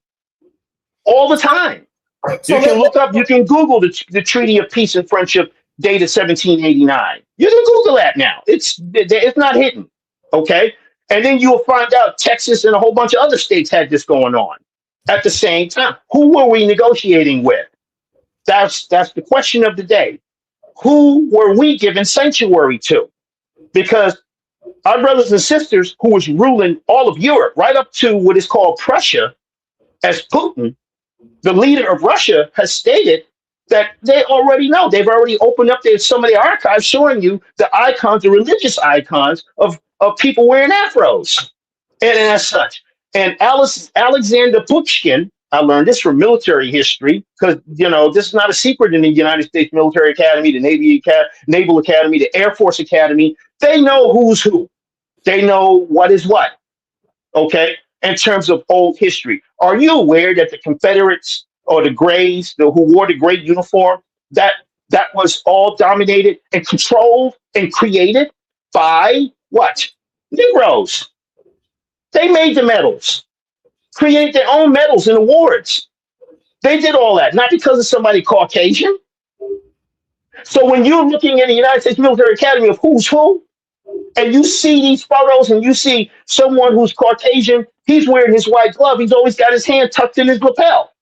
all the time. You can look up, you can Google the Treaty of Peace and Friendship dated 1789. You can Google that now. It's not hidden, okay? And then you'll find out Texas and a whole bunch of other states had this going on at the same time. Who were we negotiating with? That's the question of the day. Who were we giving sanctuary to? Because our brothers and sisters who was ruling all of Europe, right up to what is called Prussia, as Putin, the leader of Russia, has stated that they already know. They've already opened up some of the archives showing you the icons, the religious icons of people wearing afros and as such. And Alexander Pushkin, I learned this from military history because, this is not a secret in the United States Military Academy, the Naval Academy, the Air Force Academy. They know who's who. They know what is what, okay, in terms of old history. Are you aware that the Confederates or the Greys, who wore the gray uniform, that was all dominated and controlled and created by what? Negroes. They made the medals, created their own medals and awards. They did all that, not because of somebody Caucasian. So when you're looking at the United States Military Academy of who's who, and you see these photos and you see someone who's Caucasian, he's wearing his white glove, he's always got his hand tucked in his lapel.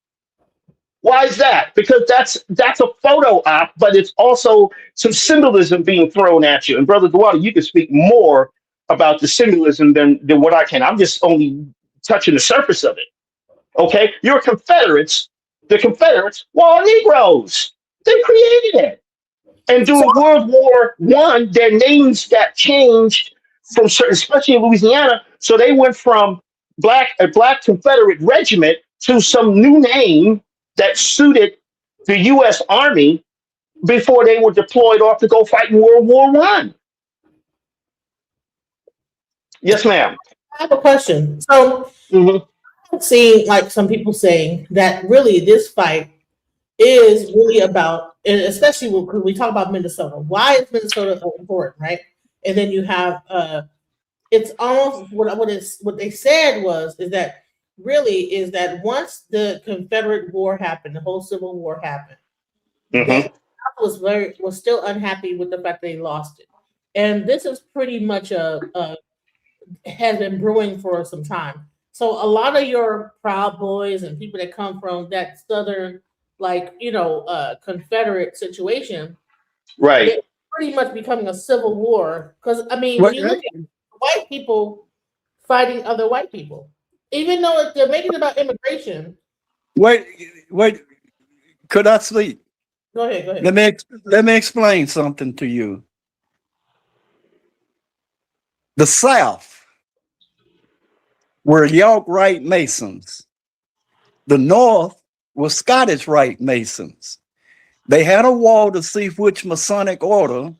Why is that? Because that's a photo op, but it's also some symbolism being thrown at you. And Brother Duarte, you can speak more about the symbolism than what I can. I'm just only touching the surface of it. Okay? Your Confederates, the Confederates, were Negroes. They created it. And during World War I, their names got changed from certain, especially in Louisiana. So they went from a black Confederate regiment to some new name that suited the U.S. Army before they were deployed off to go fight in World War I. Yes, ma'am. I have a question. So I've seen like some people saying that really this fight is really about, and especially when we talk about Minnesota. Why is Minnesota important, right? And then you have it's almost what they said is that once the Confederate War happened, the whole Civil War happened, they was still unhappy with the fact they lost it, and this is pretty much has been brewing for some time. So a lot of your Proud Boys and people that come from that Southern, Confederate situation, right, they're pretty much becoming a civil war. Because when you look at white people fighting other white people, even though they're making it about immigration. Wait, could I speak? Go ahead. Let me explain something to you. The South were York Rite Masons. The North were Scottish Rite Masons. They had a war to see which Masonic order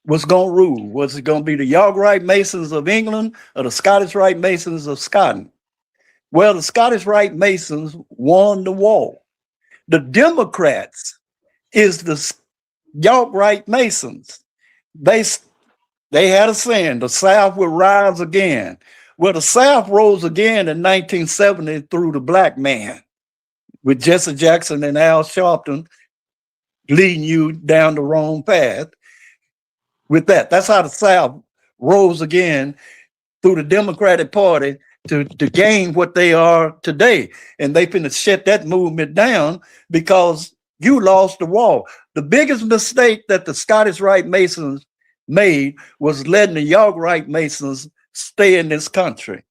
was going to rule. Was it going to be the York Rite Masons of England or the Scottish Rite Masons of Scotland? Well, the Scottish Rite Masons won the war. The Democrats is the York Rite Masons. They had a saying, the South will rise again. Well, the South rose again in 1970 through the black man, with Jesse Jackson and Al Sharpton leading you down the wrong path. With that's how the South rose again through the Democratic Party to gain what they are today. And they finna shut that movement down because you lost the war. The biggest mistake that the Scottish Rite Masons made was letting the York Masons stay in this country.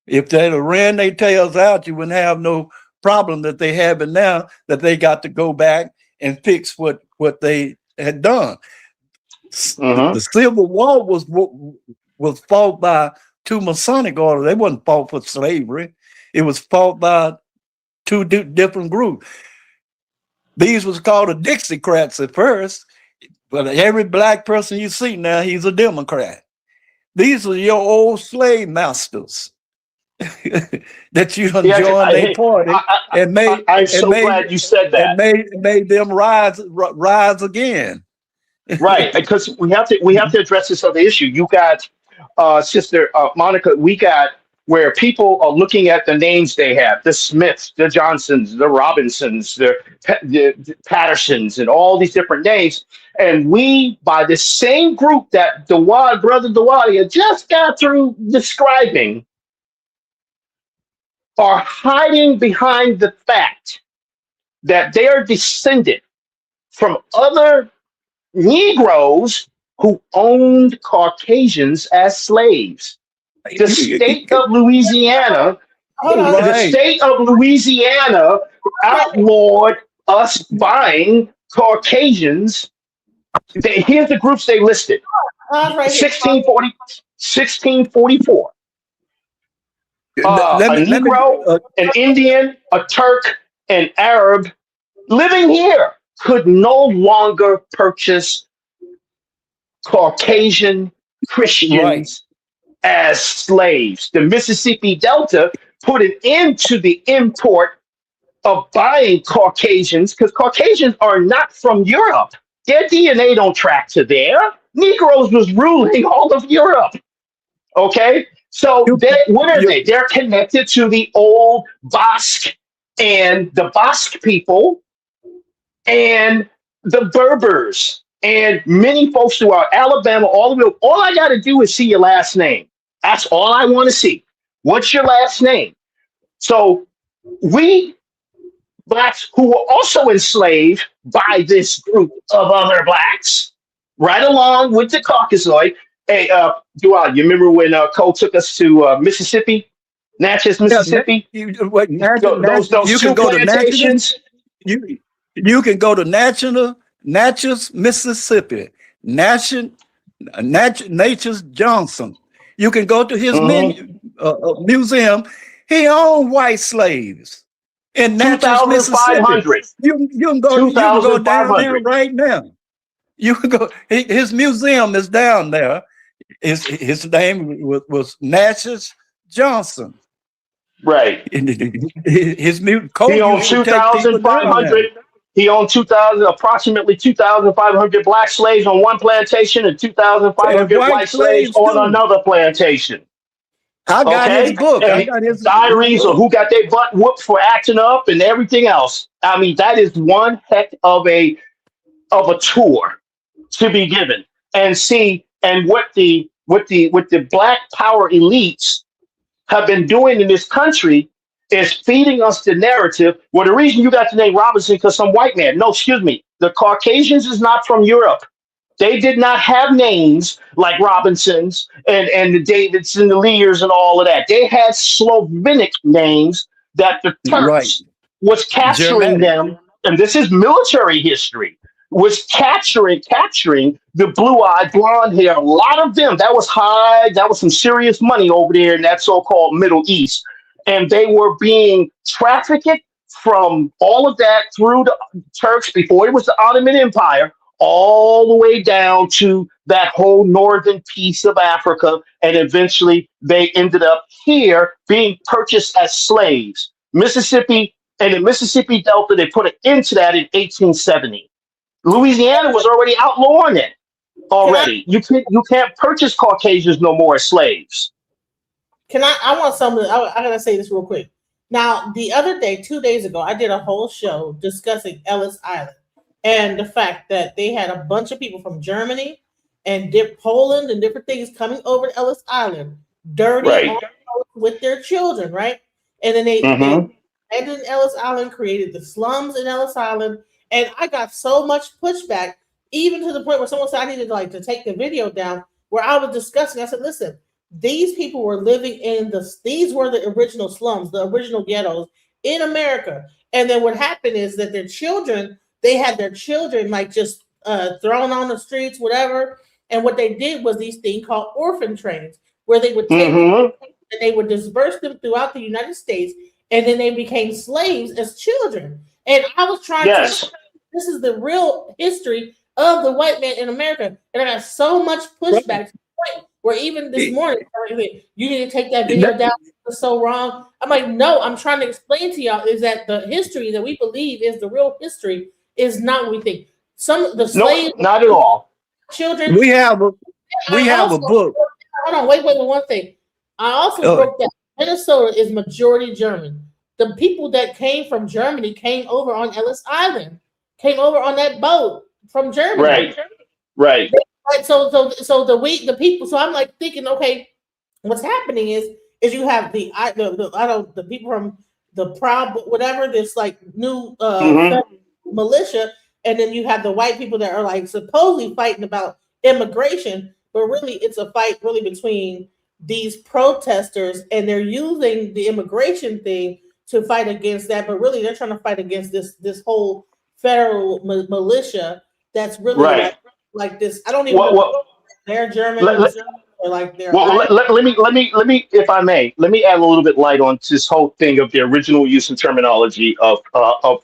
If they'd have ran their tails out, you wouldn't have no problem that they have it now, that they got to go back and fix what they had done. The Civil War was fought by two Masonic orders. They wasn't fought for slavery. It was fought by two different groups. These was called the Dixiecrats at first, but every black person you see now, he's a Democrat. These are your old slave masters that you joined their party and made. I'm so glad you said that. And made them rise again. Right, because we have to address this other issue. You got Sister Monica. We got where people are looking at the names they have: the Smiths, the Johnsons, the Robinsons, the Pattersons, and all these different names. And we, by the same group that Brother Dewadi just got through describing, are hiding behind the fact that they are descended from other Negroes who owned Caucasians as slaves. The state of Louisiana, outlawed us buying Caucasians. Here's the groups they listed: 1644. A Negro, an Indian, a Turk, an Arab living here could no longer purchase Caucasian Christians as slaves. The Mississippi Delta put an end to the import of buying Caucasians because Caucasians are not from Europe. Their DNA don't track to there. Negroes was ruling all of Europe. Okay? So what are they? They're connected to the old Basque and the Basque people and the Berbers and many folks throughout Alabama, all I got to do is see your last name. That's all I want to see. What's your last name? So we blacks who were also enslaved by this group of other blacks, right along with the Caucasoid. Hey, Dual, you remember when Cole took us to Mississippi, Natchez, Mississippi? Those two plantations. You can go to Natchez, Mississippi, Natchez Johnson. You can go to his museum. He owned white slaves in Natchez, Mississippi. You can go down there right now. You can go. His museum is down there. His name was Natchez Johnson. Right. His he owned 2,500. He owned approximately 2,500 black slaves on one plantation and 2,500 white slaves on another plantation. I got his book. I got his diaries of who got their butt whooped for acting up and everything else. I mean, that is one heck of a tour to be given and see. And what the black power elites have been doing in this country is feeding us the narrative. Well, the reason you got the name Robinson because some white man. No, excuse me. The Caucasians is not from Europe. They did not have names like Robinsons and the Davids and the Lears and all of that. They had Slovenic names that the Turks was capturing them. And this is military history. Was capturing the blue-eyed, blonde hair. A lot of them. That was some serious money over there in that so-called Middle East. And they were being trafficked from all of that through the Turks before it was the Ottoman Empire, all the way down to that whole northern piece of Africa. And eventually they ended up here being purchased as slaves. Mississippi and the Mississippi Delta, they put an end to that in 1870. Louisiana was already outlawing it already. You can't purchase Caucasians no more as slaves. I want something. I gotta say this real quick. Now, the other day, 2 days ago, I did a whole show discussing Ellis Island and the fact that they had a bunch of people from Germany and Poland and different things coming over to Ellis Island, dirty with their children, right? And then they landed in Ellis Island, created the slums in Ellis Island, and I got so much pushback even to the point where someone said I needed to take the video down, where I was discussing. I said, listen, these people were living in these were the original slums, the original ghettos in America. And then what happened is that they had their children like just thrown on the streets, whatever. And what they did was these things called orphan trains, where they would take them and they would disperse them throughout the United States, and then they became slaves as children. And I was trying to, this is the real history of the white man in America. And I got so much pushback to the point where even this morning, you need to take that video down. It's so wrong. I'm like, no, I'm trying to explain to y'all is that the history that we believe is the real history is not what we think. The slaves, not at all. Children. We have a book. Hold on, wait, one thing. I also broke that Minnesota is majority German. The people that came from Germany came over on Ellis Island, came over on that boat from Germany. Right. So the people. So I'm like thinking, okay, what's happening is you have the people from the Proud, whatever, this like new militia, and then you have the white people that are like supposedly fighting about immigration, but really it's a fight really between these protesters, and they're using the immigration thing to fight against that, but really they're trying to fight against this whole federal militia that's really like this. I don't even know they're German or like they're. Let me, if I may, let me add a little bit light on this whole thing of the original use and terminology of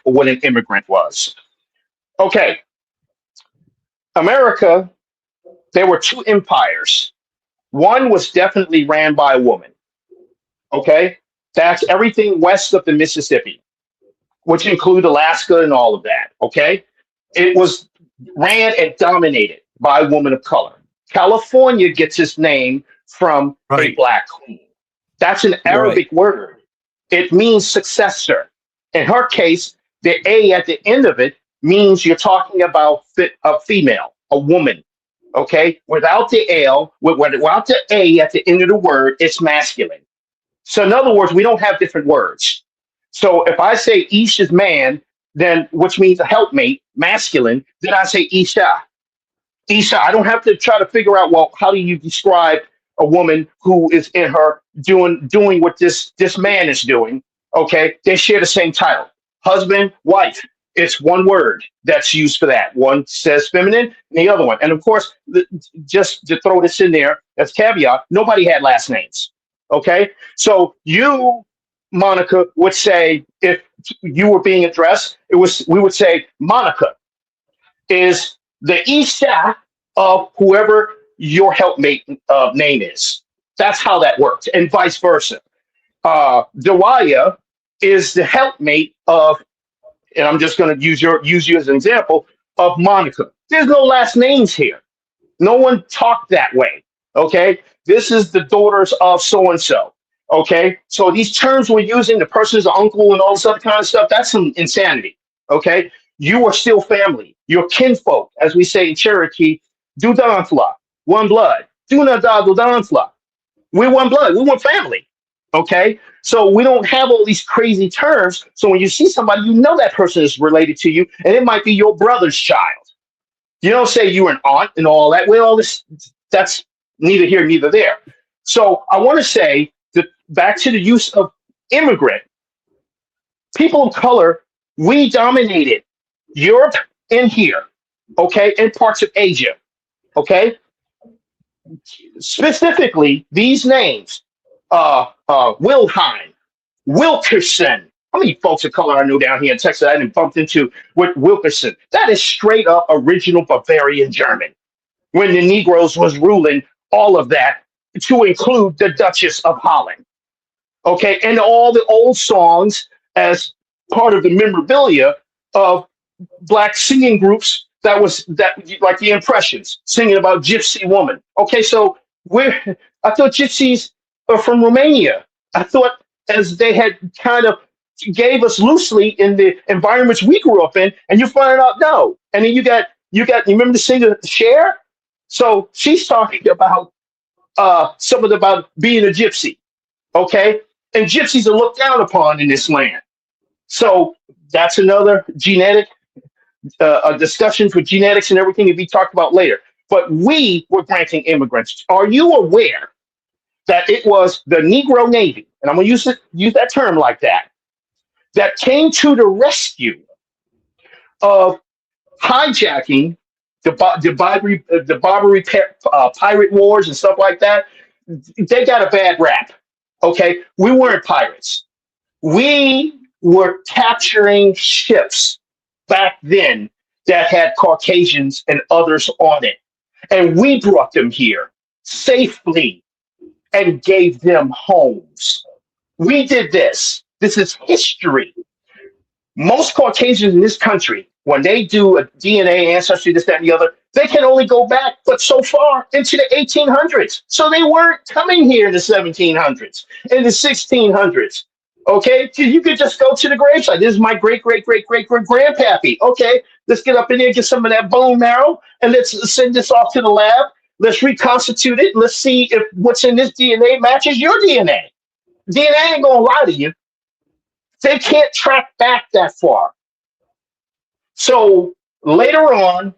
what an immigrant was. Okay, America, there were two empires. One was definitely ran by a woman. Okay, that's everything west of the Mississippi, which include Alaska and all of that. Okay, it was ran and dominated by a woman of color. California gets its name from a black queen. That's an Arabic word. It means successor. In her case, the A at the end of it means you're talking about a female, a woman. Okay, without the L, without the A at the end of the word, it's masculine. So in other words, we don't have different words. So if I say Ish is man, then which means a helpmate, masculine, then I say Isha. Isha, I don't have to try to figure out, well, how do you describe a woman who is in her doing what this man is doing? Okay, they share the same title. Husband, wife. It's one word that's used for that. One says feminine, and the other one. And of course, just to throw this in there as caveat, nobody had last names. Okay, so you, Monica, would say, if you were being addressed, we would say Monica is the Isha of whoever your helpmate name is. That's how that works, and vice versa. Dewaya is the helpmate of, and I'm just going to use you as an example, of Monica. There's no last names here. No one talked that way. Okay, this is the daughters of so and so. Okay, so these terms we're using, the person's uncle and all this other kind of stuff, that's some insanity. Okay, you are still family. You're kinfolk, as we say in Cherokee. Dudanfla, one blood. Dunada Dudanfla. We're one blood. We're one family. Okay, so we don't have all these crazy terms. So when you see somebody, you know that person is related to you, and it might be your brother's child. You don't say you're an aunt and all that. Well, all this, that's neither here, neither there. So I want to say that back to the use of immigrant, people of color, we dominated Europe and here, okay, and parts of Asia, okay? Specifically, these names, Wilhelm, Wilkerson. How many folks of color I know down here in Texas I didn't bumped into with Wilkerson? That is straight up original Bavarian German. When the Negroes was ruling all of that, to include the Duchess of Holland. Okay, and all the old songs as part of the memorabilia of black singing groups that like the Impressions singing about Gypsy Woman. Okay, so I thought gypsies are from Romania. I thought as they had kind of gave us loosely in the environments we grew up in, and you find out no. And then you remember the singer Cher? So she's talking about about being a gypsy. Okay, and gypsies are looked down upon in this land. So that's another genetic a discussion for genetics and everything to be talked about later. But we were granting immigrants. Are you aware that it was the Negro Navy, and I'm going to use that term like that, that came to the rescue of hijacking the Barbary pirate wars and stuff like that? They got a bad rap. Okay, we weren't pirates. We were capturing ships back then that had Caucasians and others on it, and we brought them here safely and gave them homes. We did this. This is history. Most Caucasians in this country, when they do a DNA ancestry, this, that, and the other, they can only go back but so far into the 1800s. So they weren't coming here in the 1700s, in the 1600s. Okay, so you could just go to the gravesite. This is my great, great, great, great, great grandpappy. Okay, let's get up in there, get some of that bone marrow, and let's send this off to the lab. Let's reconstitute it. Let's see if what's in this DNA matches your DNA. DNA ain't gonna lie to you. They can't track back that far. So later on,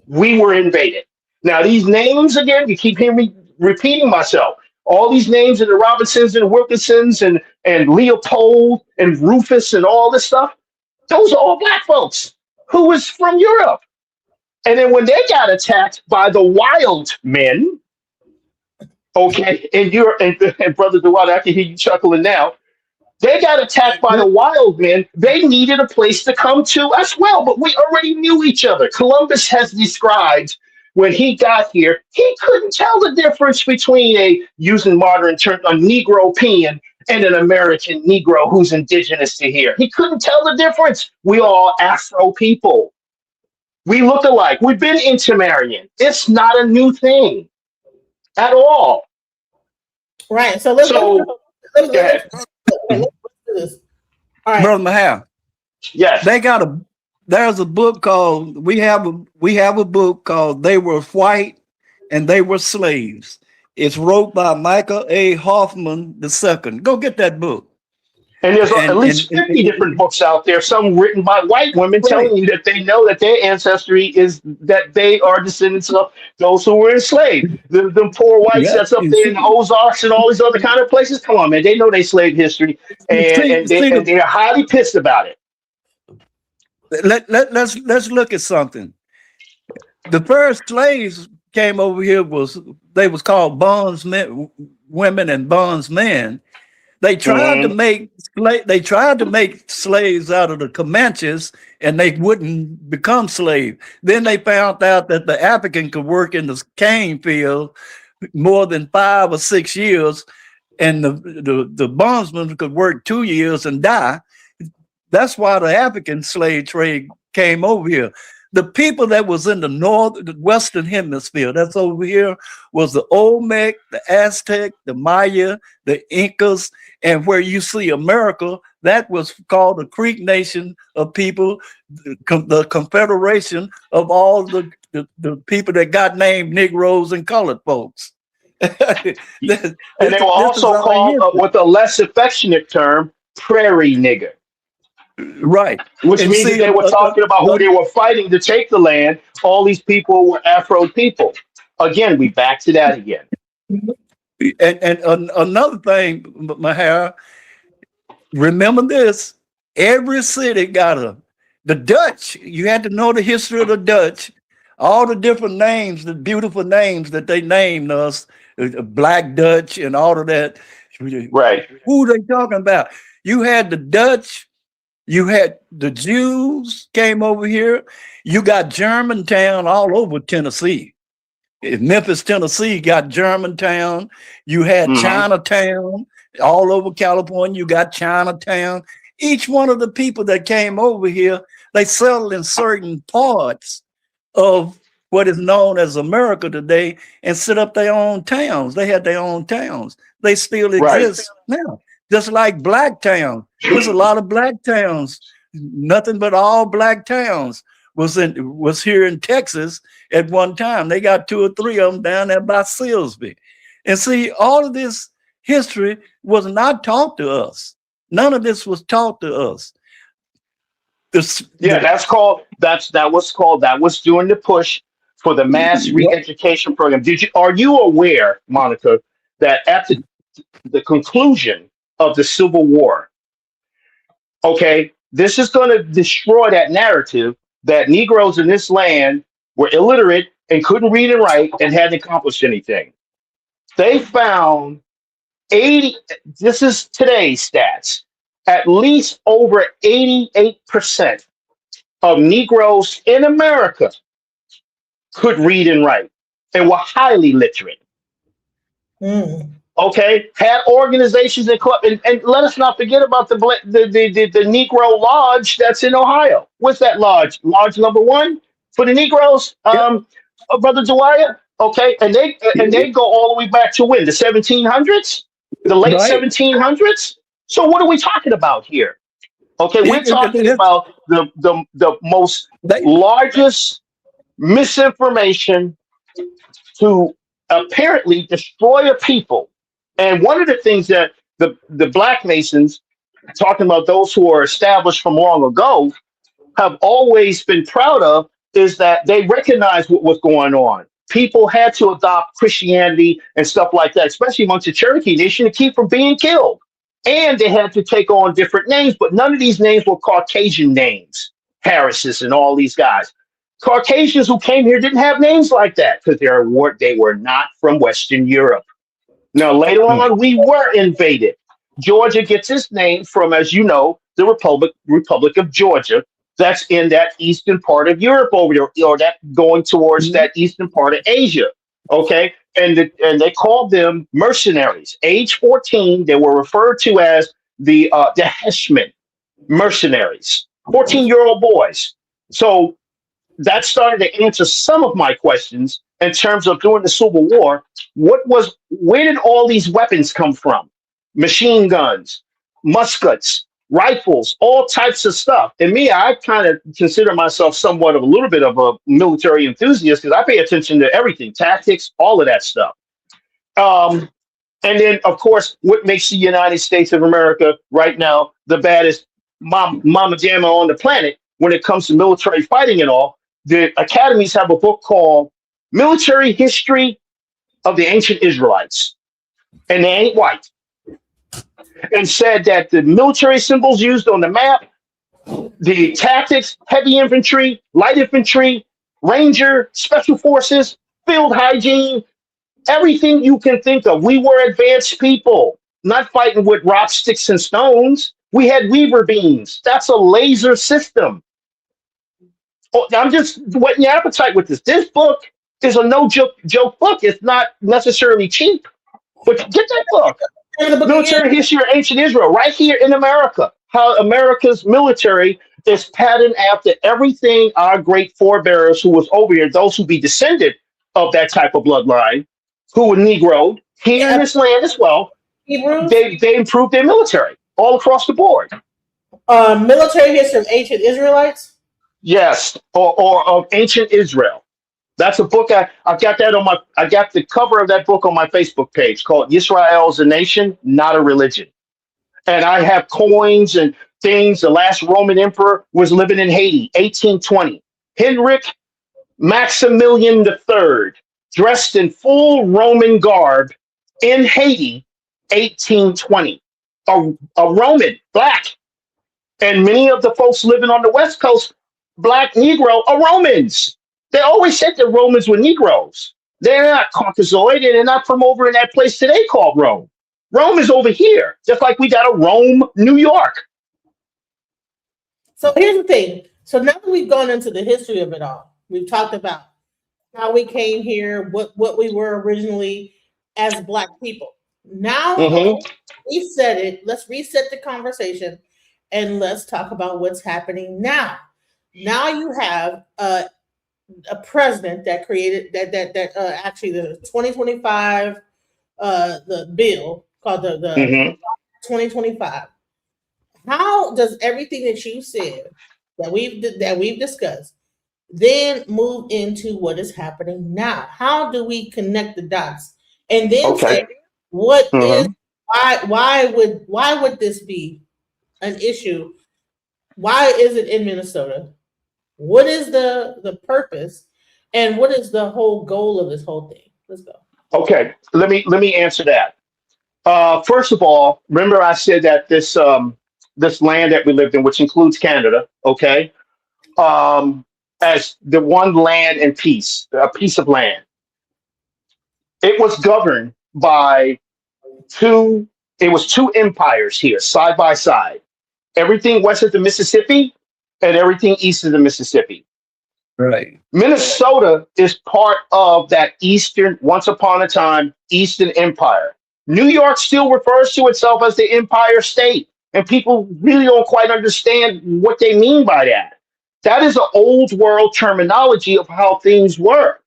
we were invaded. Now, these names, again, you keep hearing me repeating myself. All these names of the Robinsons and Wilkinsons and Leopold and Rufus and all this stuff, those are all black folks who was from Europe. And then when they got attacked by the wild men, okay, and Brother Dwight, I can hear you chuckling now. They got attacked by the wild men. They needed a place to come to as well, but we already knew each other. Columbus has described when he got here, he couldn't tell the difference between using modern terms, a Negropean and an American Negro who's indigenous to here. He couldn't tell the difference. We all Afro people. We look alike. We've been intermarrying. It's not a new thing at all. Right. So let's do this. All right. Brother Mahal. Yes. There's a book called we have a book called They Were White and They Were Slaves. It's wrote by Michael A. Hoffman II. Go get that book. And there's at least 50 different books out there, some written by white women telling you that they know that their ancestry is that they are descendants of those who were enslaved. The poor whites that's up there in the Ozarks and all these other kind of places. Come on, man. They know they slave history and they're highly pissed about it. Let's look at something. The first slaves came over here was called bondsmen, women and bondsmen. They tried to make slaves out of the Comanches, and they wouldn't become slaves. Then they found out that the African could work in the cane field more than 5 or 6 years, and the bondsmen could work 2 years and die. That's why the African slave trade came over here. The people that was in the Western Hemisphere, that's over here, was the Olmec, the Aztec, the Maya, the Incas, and where you see America, that was called the Creek Nation of people, the confederation of all the people that got named Negroes and colored folks. And they were also called, with a less affectionate term, prairie nigger. Right. Which means they were talking about who they were fighting to take the land. All these people were Afro people. Again, we back to that again. And another thing, Mahara, remember this, every city got the Dutch, you had to know the history of the Dutch, all the different names, the beautiful names that they named us, Black Dutch and all of that. Right. Who are they talking about? You had the Dutch, you had the Jews came over here. You got Germantown all over Tennessee. Memphis, Tennessee got Germantown. You had Chinatown all over California. You got Chinatown. Each one of the people that came over here, they settled in certain parts of what is known as America today and set up their own towns. They had their own towns. They still exist now. Just like Blacktown. There's a lot of black towns. Nothing but all black towns was here in Texas at one time. They got 2 or 3 of them down there by Silsby. And see, all of this history was not taught to us. None of this was taught to us. Yeah, that was doing the push for the mass re-education program. Are you aware, Monica, that at the conclusion of the Civil War, okay, this is going to destroy that narrative that Negroes in this land were illiterate and couldn't read and write and hadn't accomplished anything. They found 80, this is today's stats, at least over 88% of Negroes in America could read and write and were highly literate. Okay, had organizations and club, and let us not forget about the Negro Lodge that's in Ohio. What's that lodge? Lodge number one for the Negroes, Brother Dwyer. Okay, and they go all the way back to when, the 1700s, the late 1700s. So what are we talking about here? Okay, we're talking about the most largest misinformation to apparently destroy a people. And one of the things that the Black Masons, talking about those who are established from long ago, have always been proud of is that they recognized what was going on. People had to adopt Christianity and stuff like that, especially amongst the Cherokee Nation, to keep from being killed. And they had to take on different names, but none of these names were Caucasian names. Harris's and all these guys. Caucasians who came here didn't have names like that because they were not from Western Europe. Now, later on, we were invaded. Georgia gets its name from, as you know, the Republic of Georgia. That's in that eastern part of Europe over there, or that going towards that eastern part of Asia. Okay, and they called them mercenaries. Age 14, they were referred to as the Heshmen, mercenaries, 14-year-old boys. So that started to answer some of my questions in terms of during the Civil War. Where did all these weapons come from? Machine guns, muskets, rifles, all types of stuff. And me, I kind of consider myself somewhat of a little bit of a military enthusiast because I pay attention to everything, tactics, all of that stuff. And then, of course, what makes the United States of America right now the baddest mama jamma on the planet when it comes to military fighting and all? The academies have a book called Military History of the Ancient Israelites, and they ain't white, and said that the military symbols used on the map, the tactics, heavy infantry, light infantry, ranger, special forces, field hygiene, everything you can think of. We were advanced people, not fighting with rocks, sticks, and stones. We had Weaver beams. That's a laser system. Oh, I'm just whetting your appetite with this. This book is a no joke book. It's not necessarily cheap, but get that book. Military History of Ancient Israel, right here in America. How America's military is patterned after everything our great forebears who was over here, those who be descended of that type of bloodline, who were Negroed here in this land as well. They improved their military all across the board. Military History of Ancient Israelites? Yes, or of Ancient Israel. That's a book. I got that on I got the cover of that book on my Facebook page called Israel's a Nation, Not a Religion. And I have coins and things. The last Roman emperor was living in Haiti, 1820. Henrik Maximilian III, dressed in full Roman garb in Haiti, 1820. A Roman, black. And many of the folks living on the West Coast, Black, Negro, are Romans. They always said that Romans were Negroes. They're not Caucasoid, and they're not from over in that place today called Rome. Rome is over here, just like we got a Rome, New York. So here's the thing. So now that we've gone into the history of it all, we've talked about how we came here, what we were originally as Black people. Now we said it. Let's reset the conversation and let's talk about what's happening now. Now you have a president that created that actually the 2025 the bill called the 2025. How does everything that you said that we've discussed then move into what is happening now? How do we connect the dots and then say what is why would this be an issue Why is it in Minnesota? What is the purpose, and what is the whole goal of this whole thing? Let's go. Okay, let me answer that. First of all, remember I said that this land that we lived in, which includes Canada, okay, as the one land and peace, a piece of land. It was governed by two. It was two empires here, side by side. Everything west of the Mississippi and everything east of the Mississippi. Right. Minnesota is part of that Eastern, once upon a time, Eastern Empire. New York still refers to itself as the Empire State, and people really don't quite understand what they mean by that. That is an old world terminology of how things were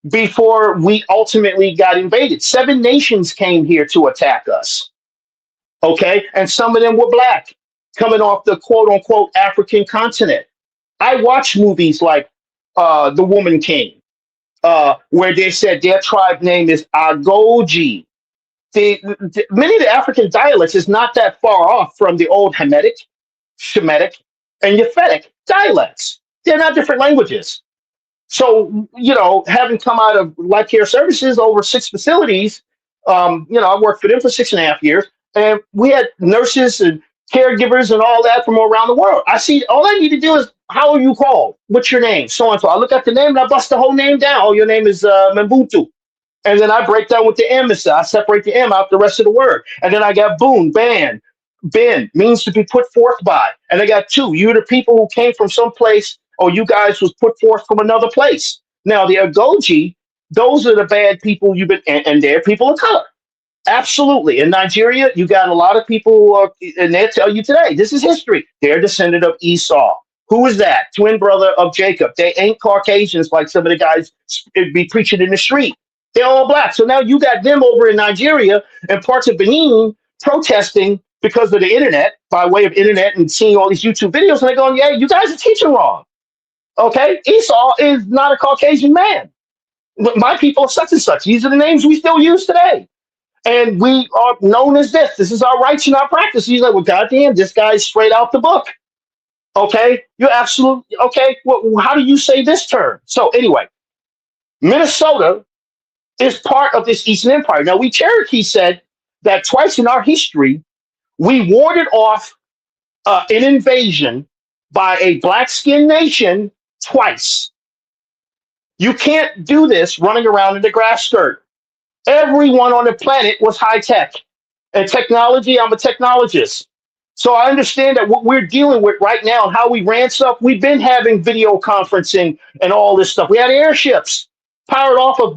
before we ultimately got invaded. 7 nations came here to attack us, okay? And some of them were black, coming off the quote unquote African continent. I watch movies like The Woman King, where they said their tribe name is Agoji. Many of the African dialects is not that far off from the old Hamitic, Shemitic, and Yaphetic dialects. They're not different languages. So, having come out of Life Care Services, over 6 facilities, I worked for them for 6.5 years, and we had nurses and caregivers and all that from around the world. I see, all I need to do is, how are you called? What's your name? So and so. I look at the name and I bust the whole name down. Oh, your name is Mbuntu. And then I break down with the M. I separate the M out the rest of the word. And then I got boon, ban, ben, means to be put forth by. And I got two. You're the people who came from someplace, or you guys was put forth from another place. Now, the Agoji, those are the bad people and they're people of color. Absolutely. In Nigeria, you got a lot of people who are, and they'll tell you today, this is history. They're descendant of Esau. Who is that? Twin brother of Jacob. They ain't Caucasians like some of the guys be preaching in the street. They're all black. So now you got them over in Nigeria and parts of Benin protesting because of the internet, by way of internet and seeing all these YouTube videos. And they're going, yeah, you guys are teaching wrong. Okay? Esau is not a Caucasian man. My people are such and such. These are the names we still use today. And we are known as this. This is our rights and our practice. He's like, well, goddamn, this guy's straight out the book. Okay? You're absolutely, okay, well, how do you say this term? So anyway, Minnesota is part of this Eastern Empire. Now, we Cherokee said that twice in our history, we warded off an invasion by a black-skinned nation twice. You can't do this running around in the grass skirt. Everyone on the planet was high tech. And technology, I'm a technologist. So I understand that what we're dealing with right now and how we ran stuff, we've been having video conferencing and all this stuff. We had airships powered off of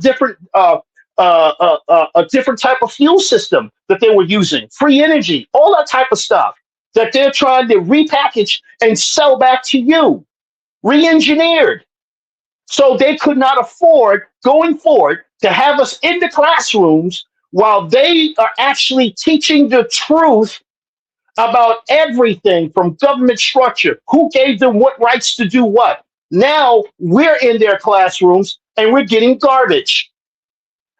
a different type of fuel system that they were using, free energy, all that type of stuff that they're trying to repackage and sell back to you, re-engineered. So they could not afford, going forward, to have us in the classrooms while they are actually teaching the truth about everything from government structure, who gave them what rights to do what. Now we're in their classrooms and we're getting garbage.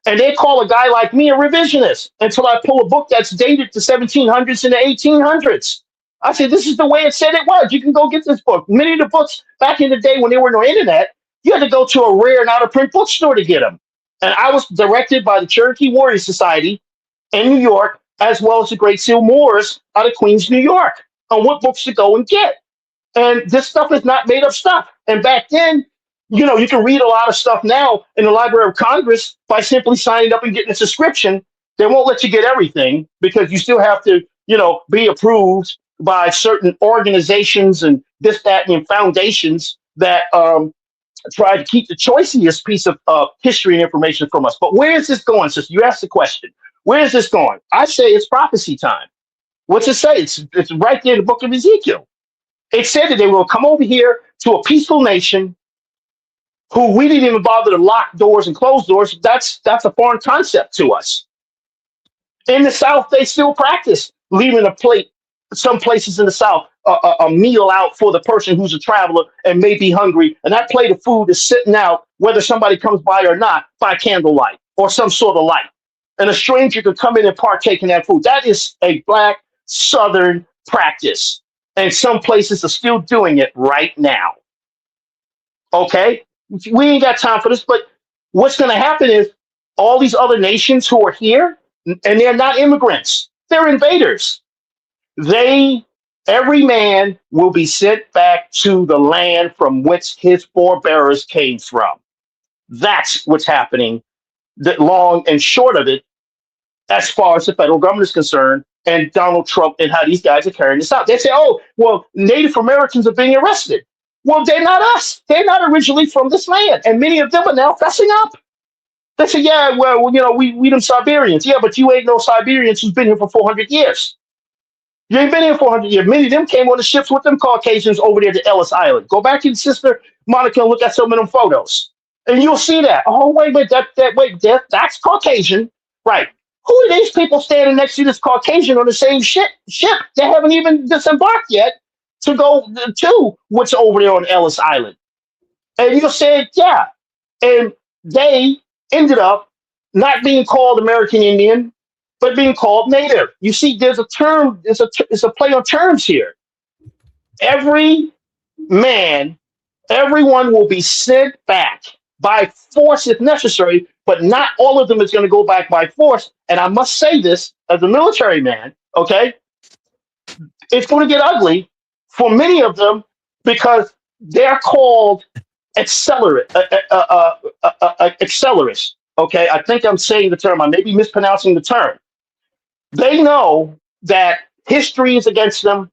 And they call a guy like me a revisionist until I pull a book that's dated the 1700s and the 1800s. I said, this is the way it said it was. You can go get this book. Many of the books back in the day when there were no internet, you had to go to a rare and out-of-print bookstore to get them. And I was directed by the Cherokee Warrior Society in New York, as well as the Great Seal Moors out of Queens, New York, on what books to go and get. And this stuff is not made up stuff. And back then, you can read a lot of stuff now in the Library of Congress by simply signing up and getting a subscription. They won't let you get everything because you still have to, be approved by certain organizations and this, that, and foundations that try to keep the choicest piece of history and information from us. But where is this going, sister? You asked the question. Where is this going? I say it's prophecy time. What's it say? It's right there in the book of Ezekiel. It said that they will come over here to a peaceful nation who we didn't even bother to lock doors and close doors. That's a foreign concept to us. In the South, they still practice leaving a plate, some places in the South, a meal out for the person who's a traveler and may be hungry. And that plate of food is sitting out, whether somebody comes by or not, by candlelight or some sort of light. And a stranger could come in and partake in that food. That is a black Southern practice. And some places are still doing it right now. Okay? We ain't got time for this, but what's going to happen is all these other nations who are here, and they're not immigrants, they're invaders. Every man will be sent back to the land from which his forebears came from. That's what's happening. The long and short of it, as far as the federal government is concerned, and Donald Trump and how these guys are carrying this out. They say, oh, well, Native Americans are being arrested. Well, they're not us. They're not originally from this land. And many of them are now fessing up. They say, yeah, well, we them Siberians. Yeah, but you ain't no Siberians who's been here for 400 years. You ain't been here 400 years. Many of them came on the ships with them Caucasians over there to Ellis Island. Go back to Sister Monica and look at some of them photos. And you'll see that. Oh, wait, that's Caucasian. Right. Who are these people standing next to this Caucasian on the same ship? They haven't even disembarked yet to go to what's over there on Ellis Island. And you'll say, yeah. And they ended up not being called American Indian, but being called Native. You see, there's a term, it's a play on terms here. Every man, everyone will be sent back by force if necessary, but not all of them is going to go back by force. And I must say this as a military man, okay? It's going to get ugly for many of them because they're called accelerists. Okay, I think I'm saying the term. I may be mispronouncing the term. They know that history is against them.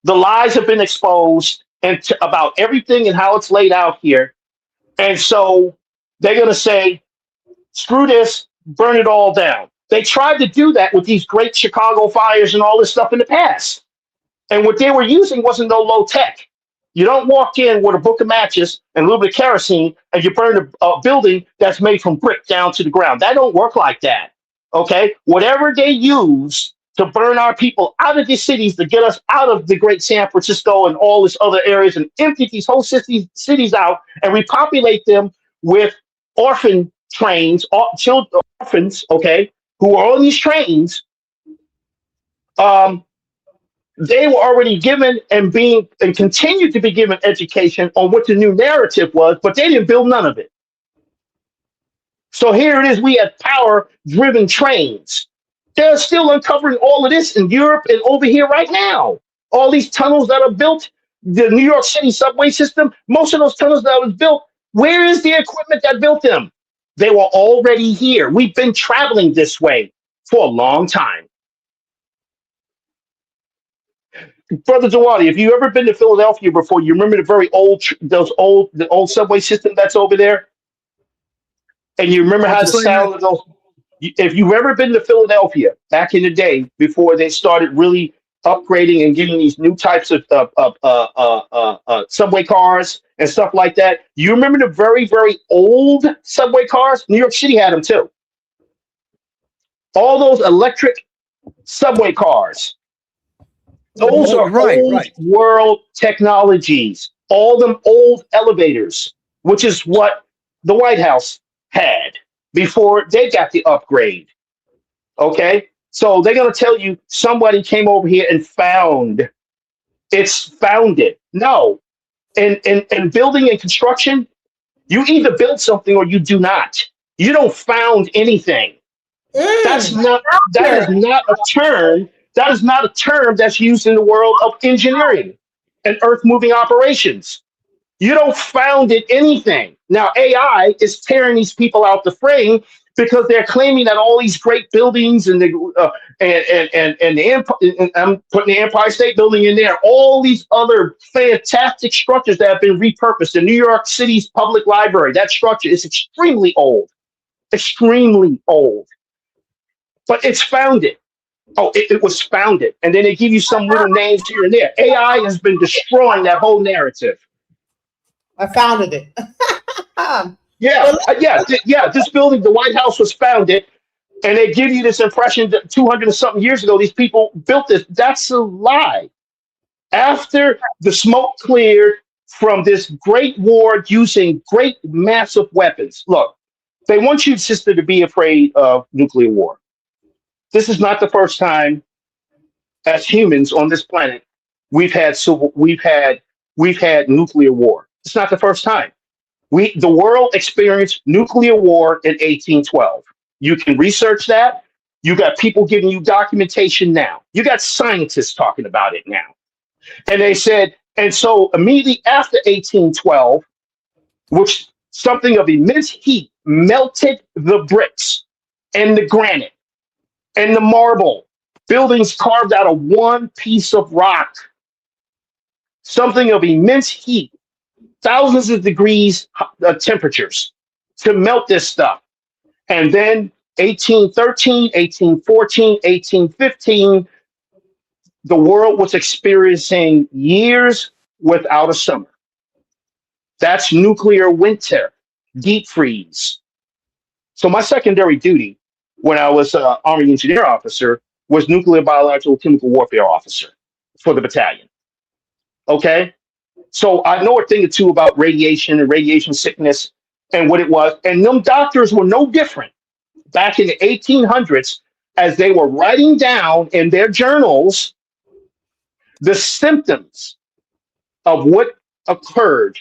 The lies have been exposed and about everything and how it's laid out here. And so they're going to say, screw this, burn it all down. They tried to do that with these great Chicago fires and all this stuff in the past. And what they were using wasn't no low tech. You don't walk in with a book of matches and a little bit of kerosene and you burn a building that's made from brick down to the ground. That don't work like that. Okay? Whatever they use to burn our people out of these cities to get us out of the great San Francisco and all these other areas and empty these whole cities out and repopulate them with orphan trains, orphans, okay, who are on these trains. They were already given and continue to be given education on what the new narrative was, but they didn't build none of it. So here it is, we have power-driven trains. They're still uncovering all of this in Europe and over here right now. All these tunnels that are built, the New York City subway system, most of those tunnels that was built, where is the equipment that built them? They were already here. We've been traveling this way for a long time. Brother Zawadi, have you ever been to Philadelphia before? You remember the old subway system that's over there? And you remember how the sound of those? If you've ever been to Philadelphia back in the day before they started really upgrading and getting these new types of subway cars and stuff like that, you remember the very, very old subway cars? New York City had them too. All those electric subway cars. Those are old world technologies. All them old elevators, which is what the White House had before they got the upgrade. Okay? So they're going to tell you somebody came over here and found. It's founded. No. In building and construction, you either build something or you do not. You don't found anything. That is not a term. That is not a term that's used in the world of engineering and earth-moving operations. You don't found it anything. Now, AI is tearing these people out the frame because they're claiming that all these great buildings and I'm putting the Empire State Building in there, all these other fantastic structures that have been repurposed. The New York City's public library, that structure is extremely old, but it's founded. Oh, it was founded. And then they give you some little names here and there. AI has been destroying that whole narrative. I founded it. Yeah. This building, the White House was founded, and they give you this impression that 200 and something years ago, these people built this. That's a lie. After the smoke cleared from this great war using great massive weapons, look, they want you, sister, to be afraid of nuclear war. This is not the first time as humans on this planet we've had nuclear war. It's not the first time. The world experienced nuclear war in 1812. You can research that. You got people giving you documentation now. You got scientists talking about it now. And they said, and so immediately after 1812, which something of immense heat melted the bricks and the granite and the marble, buildings carved out of one piece of rock, something of immense heat, thousands of degrees temperatures to melt this stuff. And then 1813, 1814, 1815, the world was experiencing years without a summer. That's nuclear winter, deep freeze. So my secondary duty when I was an Army engineer officer was nuclear, biological, chemical warfare officer for the battalion. Okay? So I know a thing or two about radiation and radiation sickness and what it was. And them doctors were no different back in the 1800s as they were writing down in their journals the symptoms of what occurred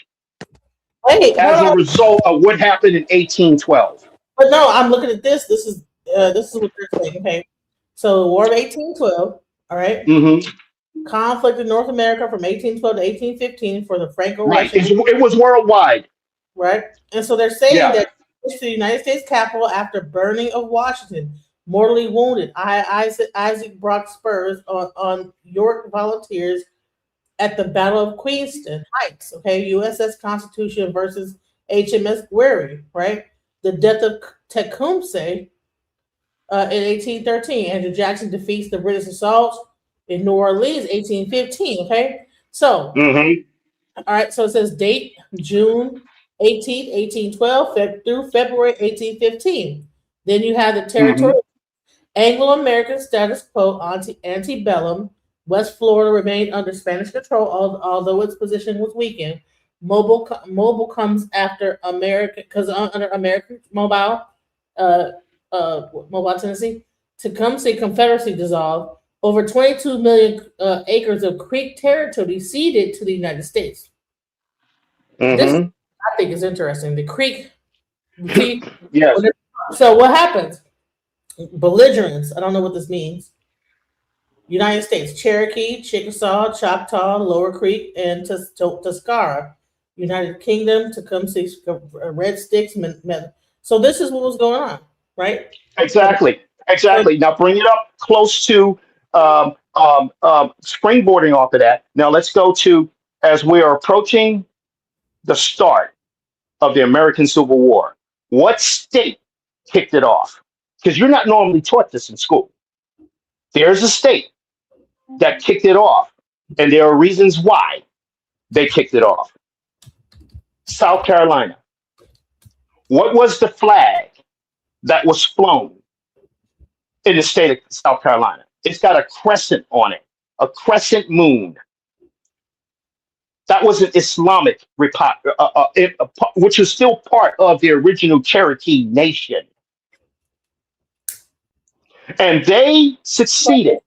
as a result of what happened in 1812. But no, I'm looking at this. This is what they're saying. Okay, so the War of 1812. All right. Mm-hmm. Conflict in North America from 1812 to 1815 for the Franco-Russian. Right. It was worldwide. Right, and so they're saying that to the United States Capitol after burning of Washington, mortally wounded. Isaac Brock Spurs on York volunteers at the Battle of Queenston Heights. Okay, USS Constitution versus HMS Guerry. Right, the death of Tecumseh in 1813. Andrew Jackson defeats the British assault in New Orleans, 1815. Okay, so all right, so it says date June 18th, 1812 through February 1815. Then you have the territorial Anglo-American status quo antebellum. West Florida remained under Spanish control, although its position was weakened. Mobile comes after American, because under American Mobile Tennessee. Tecumseh Confederacy dissolved. Over 22 million acres of Creek territory ceded to the United States. This, I think, is interesting. The Creek. Yes. So what happens? Belligerents. I don't know what this means. United States: Cherokee, Chickasaw, Choctaw, Lower Creek, and Tuscarora. United Kingdom: Tecumseh, Red Sticks. So this is what was going on, right? Exactly. Now bring it up close to springboarding off of that. Now let's go to, as we are approaching the start of the American Civil War, what state kicked it off? Because you're not normally taught this in school. There's a state that kicked it off, and there are reasons why they kicked it off. South Carolina. What was the flag that was flown in the state of South Carolina? It's got a crescent on it, a crescent moon. That was an Islamic republic, which is still part of the original Cherokee Nation. And they succeeded.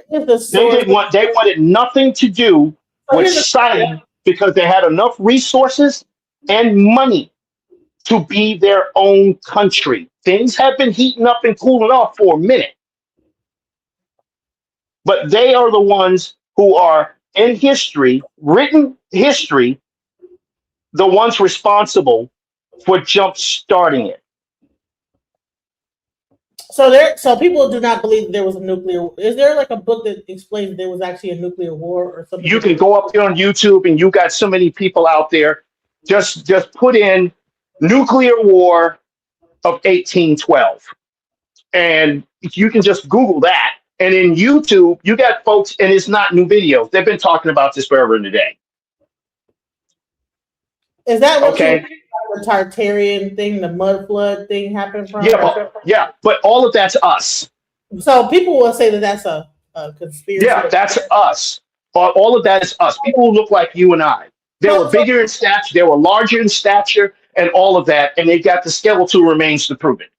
They wanted nothing to do with signing because they had enough resources and money to be their own country. Things have been heating up and cooling off for a minute. But they are the ones who are in history, written history, the ones responsible for jump starting it. So people do not believe there was a nuclear. Is there like a book that explains there was actually a nuclear war or something? You can go up there on YouTube, and you got so many people out there. Just put in nuclear war of 1812, and you can just Google that. And in YouTube, you got folks, and it's not new videos. They've been talking about this forever and a day. Is that what the Tartarian thing, the mud flood thing happened from? Yeah, but all of that's us. So people will say that that's a conspiracy. Yeah, that's us. All of that is us. People who look like you and I. They were bigger in stature, they were larger in stature, and all of that, and they got the skeletal remains to prove it.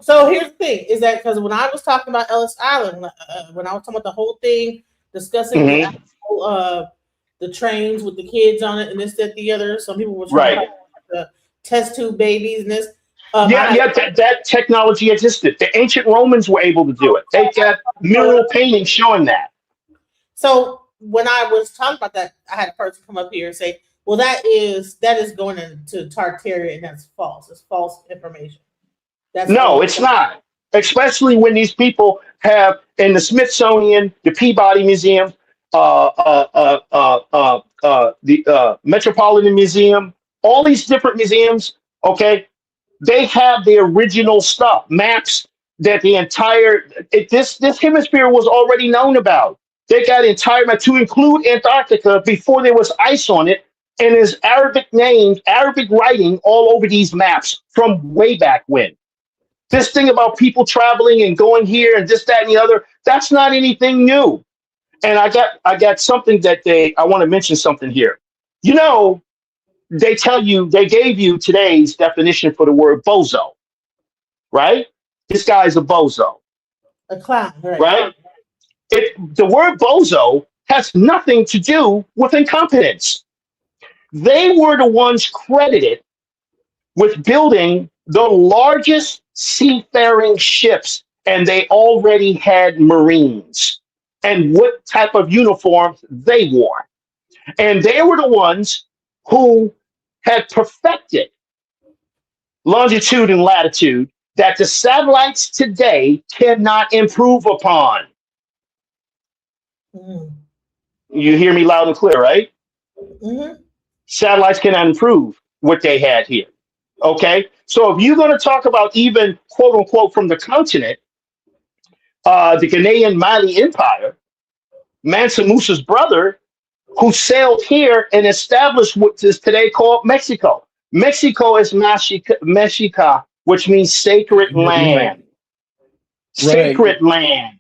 So here's the thing: is that because when I was talking about Ellis Island, when I was talking about the whole thing, discussing whole the trains with the kids on it and this, that, the other. Some people were trying to the test tube babies and this. That technology existed. The ancient Romans were able to do it. They got mural paintings showing that. So when I was talking about that, I had a person come up here and say, well, that is going into Tartaria, and that's false. It's false information. No, it's not. Especially when these people have in the Smithsonian, the Peabody Museum, the Metropolitan Museum, all these different museums, okay, they have the original stuff, maps that the entire this hemisphere was already known about. They got entire map to include Antarctica before there was ice on it, and there's Arabic names, Arabic writing all over these maps from way back when. This thing about people traveling and going here and this, that, and the other, that's not anything new. And I got something that I want to mention something here. You know, they gave you today's definition for the word bozo, right? This guy's a bozo. A clown, right? The word bozo has nothing to do with incompetence. They were the ones credited with building the largest seafaring ships, and they already had Marines and what type of uniforms they wore. And they were the ones who had perfected longitude and latitude that the satellites today cannot improve upon. Mm. You hear me loud and clear, right? Mm-hmm. Satellites cannot improve what they had here. Okay, so if you're going to talk about even quote unquote from the continent, the Ghanaian Mali Empire, Mansa Musa's brother, who sailed here and established what is today called Mexico. Mexico is Mexica, which means sacred land. Sacred land.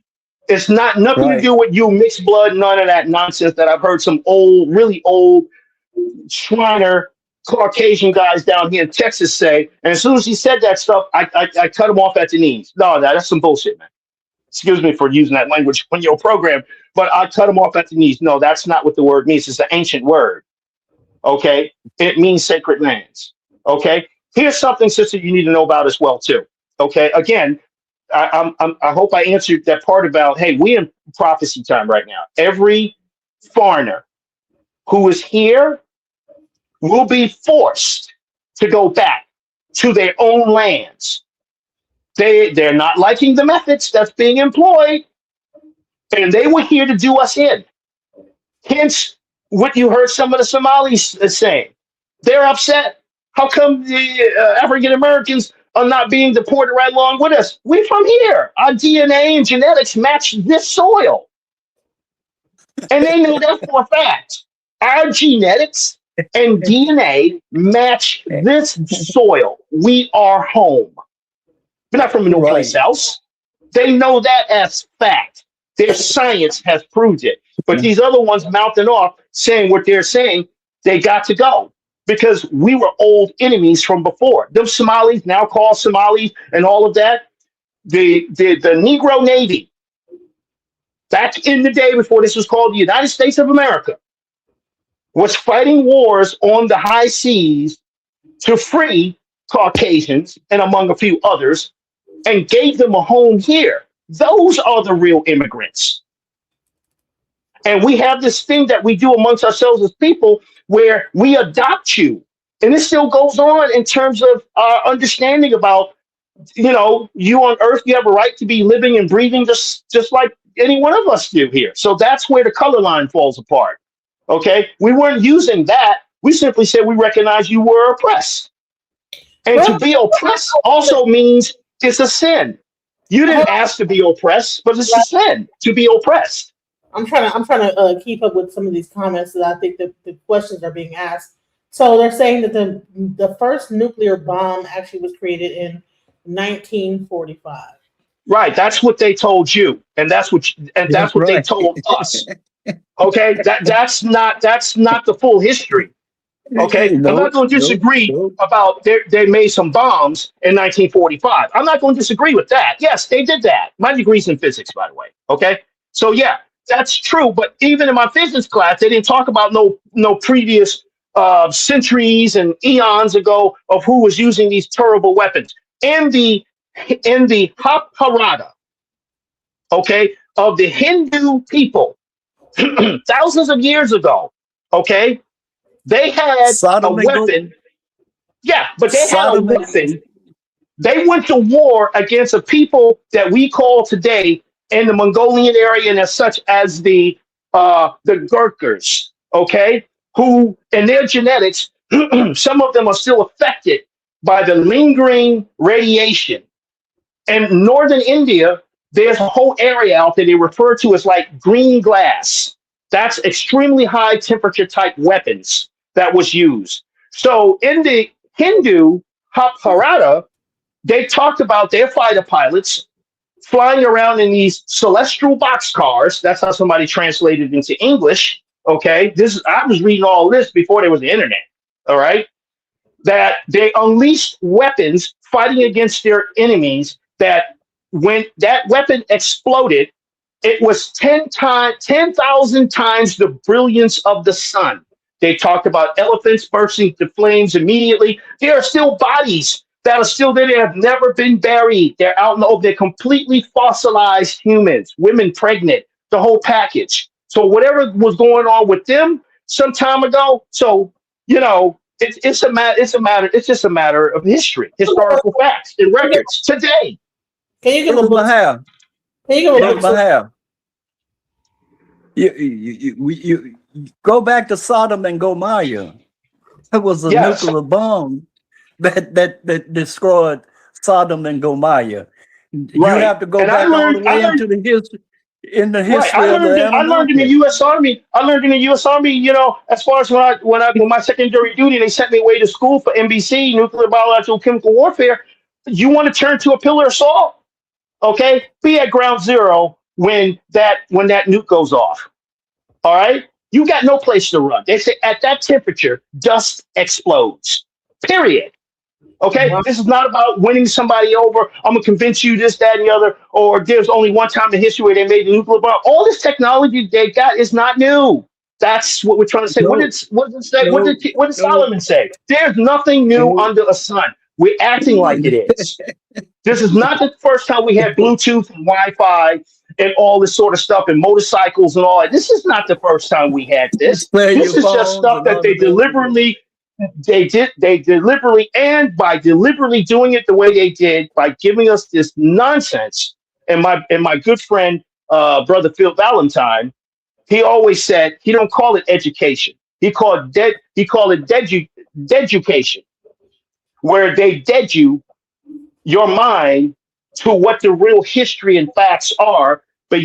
It's not nothing to do with you, mixed blood, none of that nonsense that I've heard some old, really old Shriner Caucasian guys down here in Texas say. And as soon as he said that stuff, I cut him off at the knees. No, that's some bullshit, man. Excuse me for using that language on your program, but I cut him off at the knees. No, that's not what the word means. It's an ancient word. Okay, it means sacred lands. Okay, here's something, sister, you need to know about as well too. Okay, again, I hope I answered that part about, hey, we in prophecy time right now. Every foreigner who is here will be forced to go back to their own lands. They're not liking the methods that's being employed, and they were here to do us in. Hence, what you heard some of the Somalis saying. They're upset. How come the African Americans are not being deported right along with us? We're from here. Our DNA and genetics match this soil. And they know that for a fact. Our genetics and DNA match this soil. We are home. We're not from no place else. They know that as fact. Their science has proved it. But these other ones mouthing off, saying what they're saying, they got to go. Because we were old enemies from before. Them Somalis, now called Somalis and all of that, the Negro Navy, back in the day before this was called the United States of America, was fighting wars on the high seas to free Caucasians and among a few others, and gave them a home here. Those are the real immigrants. And we have this thing that we do amongst ourselves as people where we adopt you. And this still goes on in terms of our understanding about, you know, you on earth, you have a right to be living and breathing just like any one of us do here. So that's where the color line falls apart. Okay. We weren't using that. We simply said we recognize you were oppressed. And to be oppressed also means it's a sin. You didn't ask to be oppressed, but it's a sin to be oppressed. I'm trying to keep up with some of these comments that I think that the questions are being asked. So they're saying that the first nuclear bomb actually was created in 1945. Right, that's what they told you, and that's what they told us. Okay, that's not the full history. Okay, I'm not going to disagree about they made some bombs in 1945. I'm not going to disagree with that. Yes, they did that. My degree's in physics, by the way. Okay, so yeah. That's true. But even in my physics class, they didn't talk about no previous centuries and eons ago of who was using these terrible weapons. In the Harada, okay, of the Hindu people, thousands of years ago, okay, they had a Sodom and weapon. Yeah, but they had a Sodom and weapon. They went to war against a people that we call today in the Mongolian area and as such as the Gurkhas, okay, who in their genetics, some of them are still affected by the lingering radiation. In northern India, there's a whole area out there they refer to as like green glass. That's extremely high temperature type weapons that was used. So in the Hindu Harada, they talked about their fighter pilots flying around in these celestial boxcars. That's how somebody translated it into English. Okay, I was reading all this before there was the internet. All right, that they unleashed weapons fighting against their enemies. That when that weapon exploded, it was 10,000 times the brilliance of the sun. They talked about elephants bursting into flames immediately. There are still bodies that are still there. They have never been buried. They're out in the open. They're completely fossilized humans, women pregnant, the whole package. So whatever was going on with them some time ago. So, it's just a matter of history, historical facts and records today. Can you give a book? Mahal, Can you give a book? Mahal, you go back to Sodom and Gomorrah. It was a Yes. nuclear bomb that destroyed Sodom and Gomorrah. You Right. have to go And I back all learned- the I way learned- into the history. In the Right. history I of the learned in the U.S. Army. I learned in the U.S. Army. As far as when my secondary duty, they sent me away to school for NBC, nuclear, biological, chemical warfare. You want to turn to a pillar of salt? Okay, be at ground zero when that nuke goes off. All right, you got no place to run. They say at that temperature, dust explodes. Period. Okay, Wow. this is not about winning somebody over. I'm gonna convince you this, that, and the other. Or there's only one time in history where they made the nuclear bomb. All this technology they got is not new. That's what we're trying to say. No. What did it say? No. What did No. Solomon say? There's nothing new No. under the sun. We're acting like it is. This is not the first time we had Bluetooth and Wi-Fi and all this sort of stuff and motorcycles and all that. This is not the first time we had this. Play This your is just phones stuff and that all they of that. deliberately and by deliberately doing it the way they did, by giving us this nonsense. And my good friend, brother Phil Valentine, he always said he don't call it education. He called it deducation, where they dead your mind to what the real history and facts are, but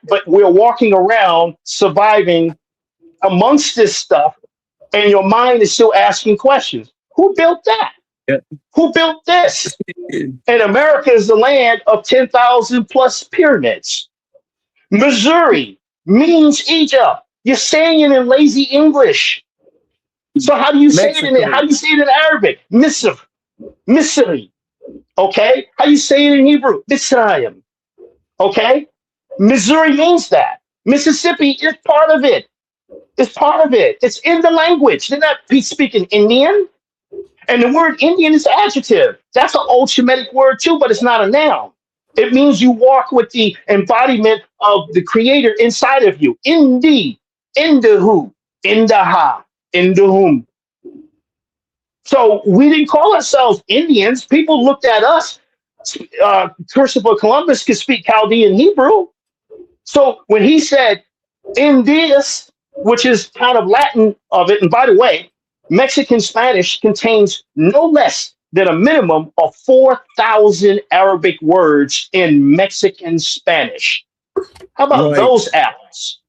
but we're walking around surviving amongst this stuff, and your mind is still asking questions. Who built that? Yeah. Who built this? And America is the land of 10,000 plus pyramids. Missouri means Egypt. You're saying it in lazy English. So how do you say it in Arabic? Misri. Okay? How do you say it in Hebrew? Mitzrayim. Okay? Missouri means that. Mississippi is part of it. It's part of it. It's in the language. They're not speaking Indian. And the word Indian is an adjective. That's an old Shemitic word too, but it's not a noun. It means you walk with the embodiment of the creator inside of you. Indi, Indahu, Indaha, Indahum. So we didn't call ourselves Indians. People looked at us. Christopher Columbus could speak Chaldean Hebrew. So when he said Indias, which is kind of Latin of it, and by the way, Mexican Spanish contains no less than a minimum of 4,000 Arabic words in Mexican Spanish. How about those apples?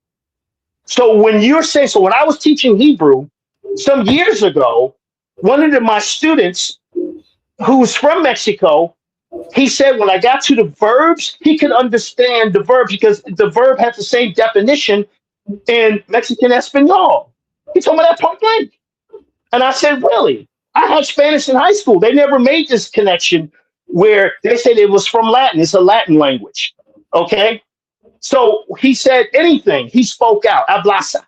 So when you're saying, so when I was teaching Hebrew some years ago, one of my students who's from Mexico, he said when I got to the verbs, he could understand the verb because the verb has the same definition in Mexican Espanol. He told me that point blank. And I said, really? I had Spanish in high school. They never made this connection where they said it was from Latin. It's a Latin language. Okay? So he said anything. He spoke out. Ablasa.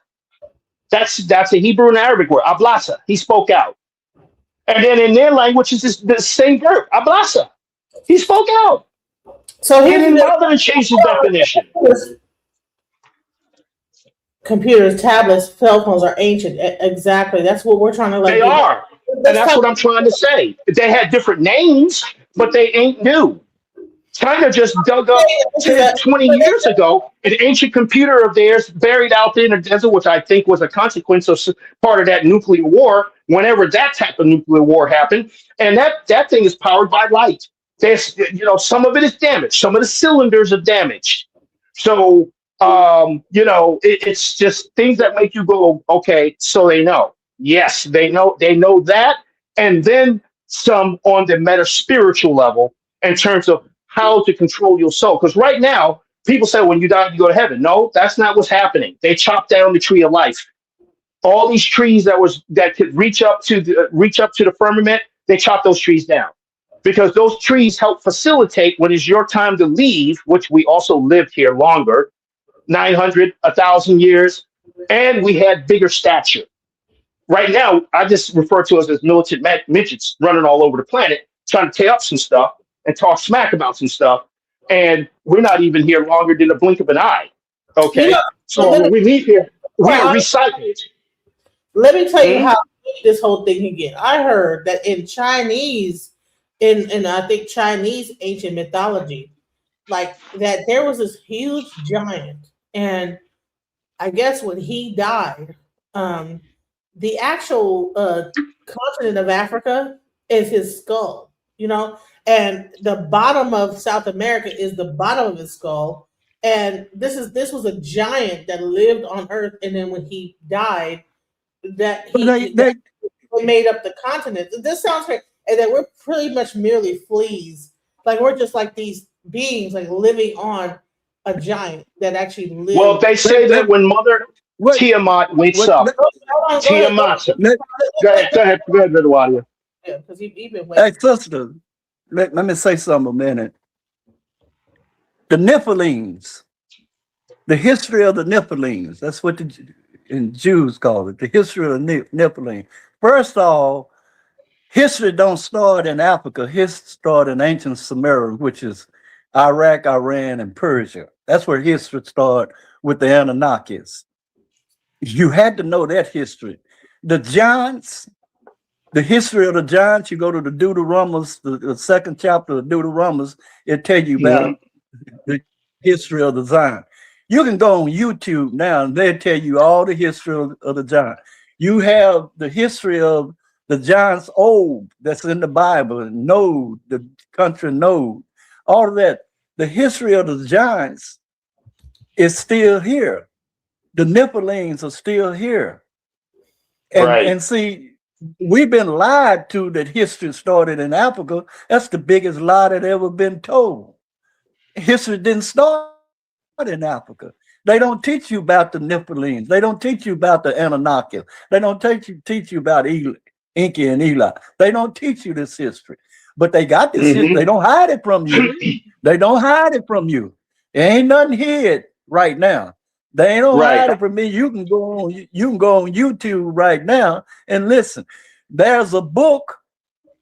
That's a Hebrew and Arabic word. Ablasa. He spoke out. And then in their language, it's the same verb. Ablasa. He spoke out. So He here's didn't the bother to change the definition. computers, tablets, cell phones are ancient. Exactly. That's what we're trying to They are. And that's what I'm trying to say. They had different names, but they ain't new. China just dug up 10, 20 years ago an ancient computer of theirs buried out there in the desert, which I think was a consequence of part of that nuclear war, whenever that type of nuclear war happened. And that thing is powered by light. There's, some of it is damaged. Some of the cylinders are damaged. So, it's just things that make you go, okay, so they know. Yes, they know that. And then some on the meta spiritual level in terms of how to control your soul. Because right now, people say when you die, you go to heaven. No, that's not what's happening. They chopped down the tree of life. All these trees that could reach up to the firmament, they chopped those trees down. Because those trees help facilitate when it's your time to leave, which we also lived here longer, 900, 1,000 years, and we had bigger stature. Right now, I just refer to us as militant midgets running all over the planet, trying to tear up some stuff and talk smack about some stuff. And we're not even here longer than a blink of an eye. Okay. So when we leave here, we are recycled. Let me tell you how this whole thing can get. I heard that in Chinese, in I think Chinese ancient mythology, like that there was this huge giant, and I guess when he died, the actual continent of Africa is his skull, and the bottom of South America is the bottom of his skull. And this was a giant that lived on Earth, and then when he died, that they made up the continent. This sounds great, and that we're pretty much merely fleas. Like we're just like these beings, like living on a giant that actually lives. Well, they say that when Mother Tiamat wakes up, Tiamat. Go ahead, Brother Wadia. Yeah, because he been waiting. Hey, sister, let me say something a minute. The Nephilims, the history of the Nephilims, that's what the Jews call it, the history of the Nephilim. First of all, history don't start in Africa. History started in ancient Sumeria, which is Iraq, Iran, and Persia. That's where history started with the Anunnakis. You had to know that history. The giants, the history of the giants, you go to the Deuteronomies, the second chapter of Deuteronomies, it tells you about the history of the giant. You can go on YouTube now and they'll tell you all the history of the giant. You have the history of the giants old that's in the Bible, Nod, the country Nod, all of that. The history of the giants is still here. The Nephilims are still here. And see, we've been lied to that history started in Africa. That's the biggest lie that ever been told. History didn't start in Africa. They don't teach you about the Nephilims. They don't teach you about the Anunnaki. They don't teach you about Enki and Eli. They don't teach you this history. But they got this history. They don't hide it from you. They don't hide it from you. There ain't nothing hid right now. They don't hide it from me. You can go on YouTube right now and listen. There's a book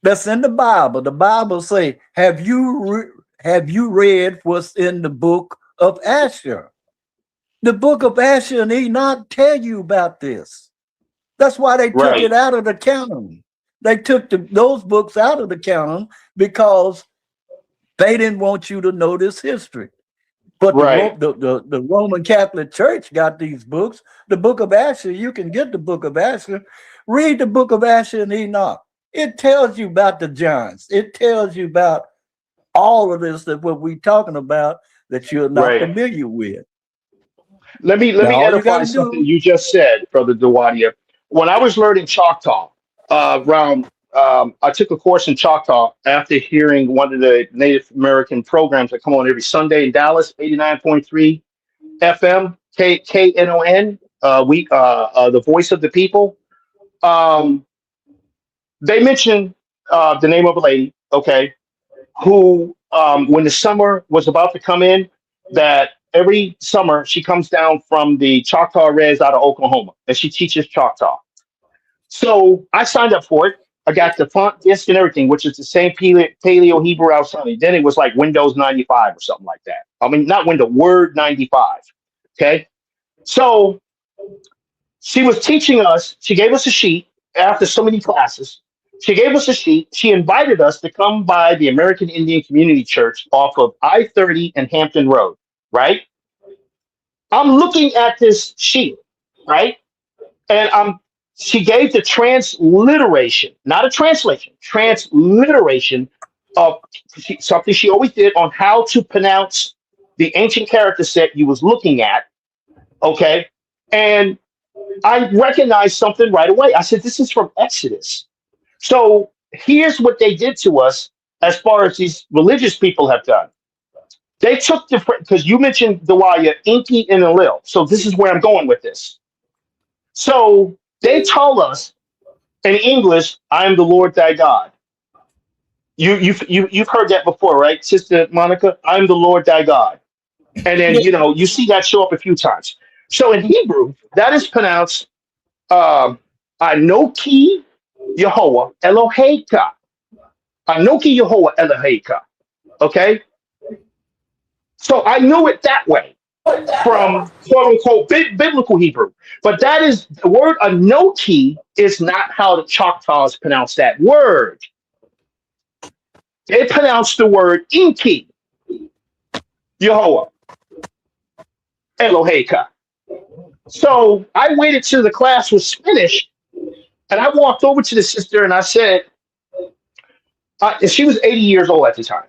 that's in the Bible. The Bible say, have you read what's in the book of Asher? The book of Asher and Enoch tell you about this. That's why they took it out of the canon. They took those books out of the canon because they didn't want you to know this history. But the Roman Catholic Church got these books. The book of Asher, you can get the book of Asher. Read the book of Asher and Enoch. It tells you about the giants. It tells you about all of this that what we're talking about that you're not familiar with. Let me edify something you just said, Brother Dawadia. When I was learning Choctaw, I took a course in Choctaw after hearing one of the Native American programs that come on every Sunday in Dallas, 89.3 FM, KNON, the voice of the people. They mentioned the name of a lady, who when the summer was about to come in, that every summer she comes down from the Choctaw Reds out of Oklahoma, and she teaches Choctaw. So I signed up for it. I got the font, disc, and everything, which is the same Paleo Hebrew outside. Then it was like Windows 95 or something like that. I mean, not Windows, Word 95. Okay. So she was teaching us. She gave us a sheet after so many classes. She gave us a sheet. She invited us to come by the American Indian Community Church off of I-30 and Hampton Road, right? I'm looking at this sheet, right? And she gave the transliteration, not a translation, transliteration of something she always did on how to pronounce the ancient character set you was looking at, okay? And I recognized something right away. I said, this is from Exodus. So here's what they did to us as far as these religious people have done. They took the, because you mentioned the Waya, Inky and Enlil. So this is where I'm going with this. So they told us in English, I am the Lord thy God. You've heard that before, right, Sister Monica? I am the Lord thy God. And then, you know, you see that show up a few times. So in Hebrew, that is pronounced Anoki Yehovah Eloheka. Anoki Yehovah Eloheka. Okay? So I knew it that way from quote unquote biblical Hebrew. But that is the word Anoki is not how the Choctaws pronounce that word. They pronounce the word Inki Yehovah Eloheka. So I waited till the class was finished, and I walked over to the sister and I said, and she was 80 years old at the time.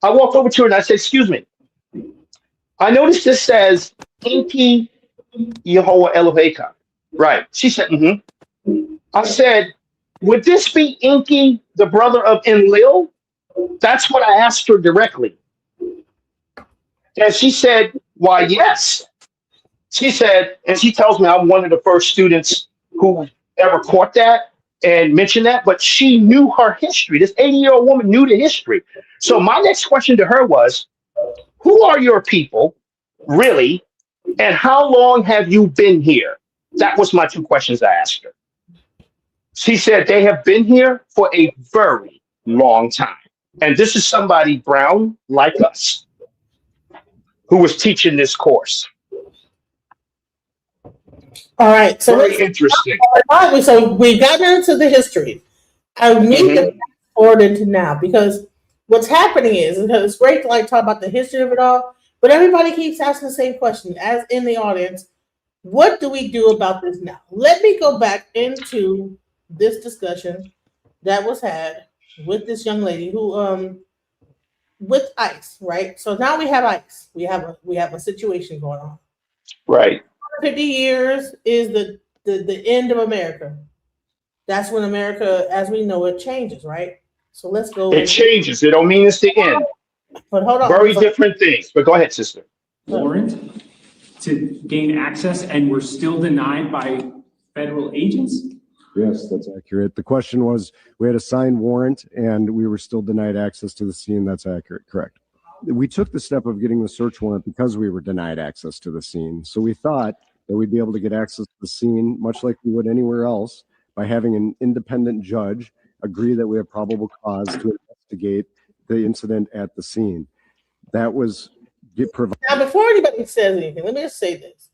I walked over to her and I said, excuse me, I noticed this says Inki Yehovah Eloheka. Right. She said, mm-hmm. I said, would this be Inki, the brother of Enlil? That's what I asked her directly. And she said, why, yes. She said, and she tells me I'm one of the first students who ever caught that and mentioned that, but she knew her history. This 80-year-old woman knew the history. So my next question to her was, who are your people, really, and how long have you been here? That was my two questions I asked her. She said they have been here for a very long time. And this is somebody brown like us who was teaching this course. All right, so very interesting. So we've gotten into the history. I need to fast forward into now, because what's happening is, because it's great to like talk about the history of it all, but everybody keeps asking the same question, as in the audience. What do we do about this now? Let me go back into this discussion that was had with this young lady who with ICE, right? So now we have ICE. We have a situation going on. Right. 50 years is the end of America. That's when America, as we know it, changes, right? So let's go. It changes. It don't mean it's the end. But hold on. Very different things. But go ahead, sister. Warrant to gain access, and we're still denied by federal agents? Yes, that's accurate. The question was, we had a signed warrant and we were still denied access to the scene. That's accurate. Correct. We took the step of getting the search warrant because we were denied access to the scene. So we thought that we'd be able to get access to the scene much like we would anywhere else by having an independent judge agree that we have probable cause to investigate the incident at the scene. That was now, before anybody says anything, let me just say this.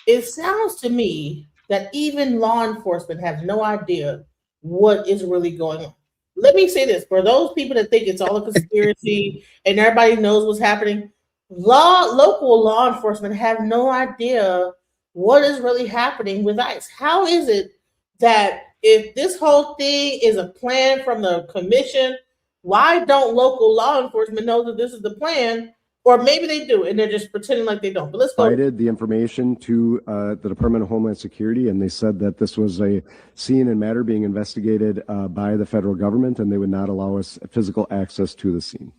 It sounds to me that even law enforcement have no idea what is really going on. Let me say this, for those people that think it's all a conspiracy and everybody knows what's happening, local law enforcement have no idea what is really happening with ICE. How is it that if this whole thing is a plan from the commission, why don't local law enforcement know that this is the plan? Or maybe they do, and they're just pretending like they don't. But let's go. Provided the information to the Department of Homeland Security, and they said that this was a scene and matter being investigated by the federal government, and they would not allow us physical access to the scene.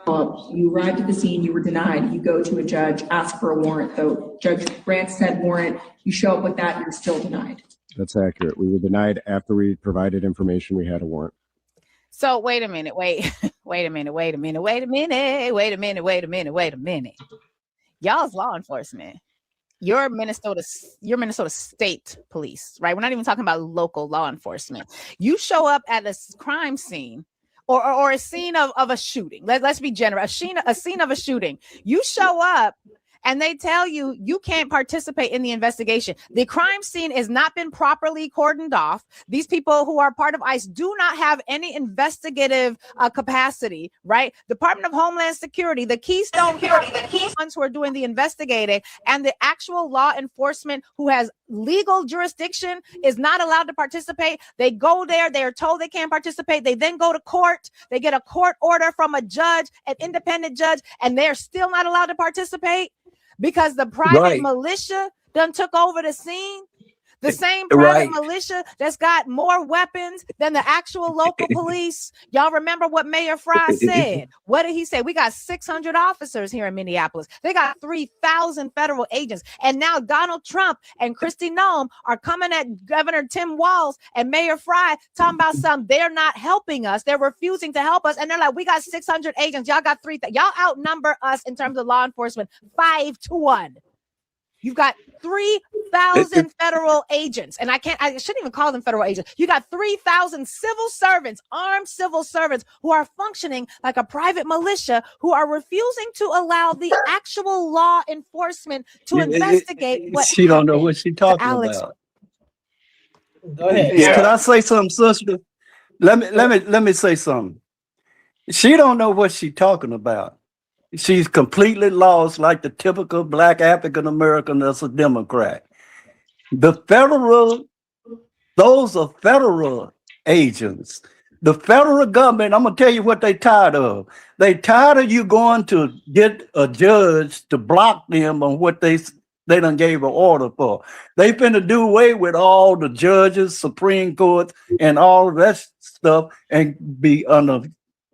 You arrived at the scene, you were denied. You go to a judge, ask for a warrant, though. Judge grants said warrant. You show up with that, you're still denied. That's accurate. We were denied after we provided information. We had a warrant. So wait a minute. Y'all's law enforcement. You're Minnesota State Police, right? We're not even talking about local law enforcement. You show up at a crime scene or a scene of a shooting. Let's be generous. A scene of a shooting. You show up and they tell you you can't participate in the investigation. The crime scene has not been properly cordoned off. These people who are part of ICE do not have any investigative capacity, right? Department of Homeland Security, the Keystone ones who are doing the investigating, and the actual law enforcement who has legal jurisdiction is not allowed to participate. They go there, they are told they can't participate. They then go to court. They get a court order from a judge, an independent judge, and they're still not allowed to participate. Because the private militia done took over the scene. The same private militia that's got more weapons than the actual local police. Y'all remember what Mayor Fry said? What did he say? We got 600 officers here in Minneapolis. They got 3,000 federal agents. And now Donald Trump and Kristi Noem are coming at Governor Tim Walz and Mayor Fry talking about something. They're not helping us. They're refusing to help us. And they're like, we got 600 agents. Y'all got 3,000. Y'all outnumber us in terms of law enforcement 5-1. You've got 3,000 federal agents, and I shouldn't even call them federal agents. You got 3,000 civil servants, armed civil servants who are functioning like a private militia, who are refusing to allow the actual law enforcement to investigate what she don't know what she's talking about. Go ahead. Yeah. Can I say something, sister? Let me say something. She don't know what she's talking about. She's completely lost, like the typical Black African American that's a Democrat. Those are federal agents. The federal government, I'm gonna tell you what they tired of. They tired of you going to get a judge to block them on what they done gave an order for. They finna do away with all the judges, Supreme Court, and all of that stuff, and be under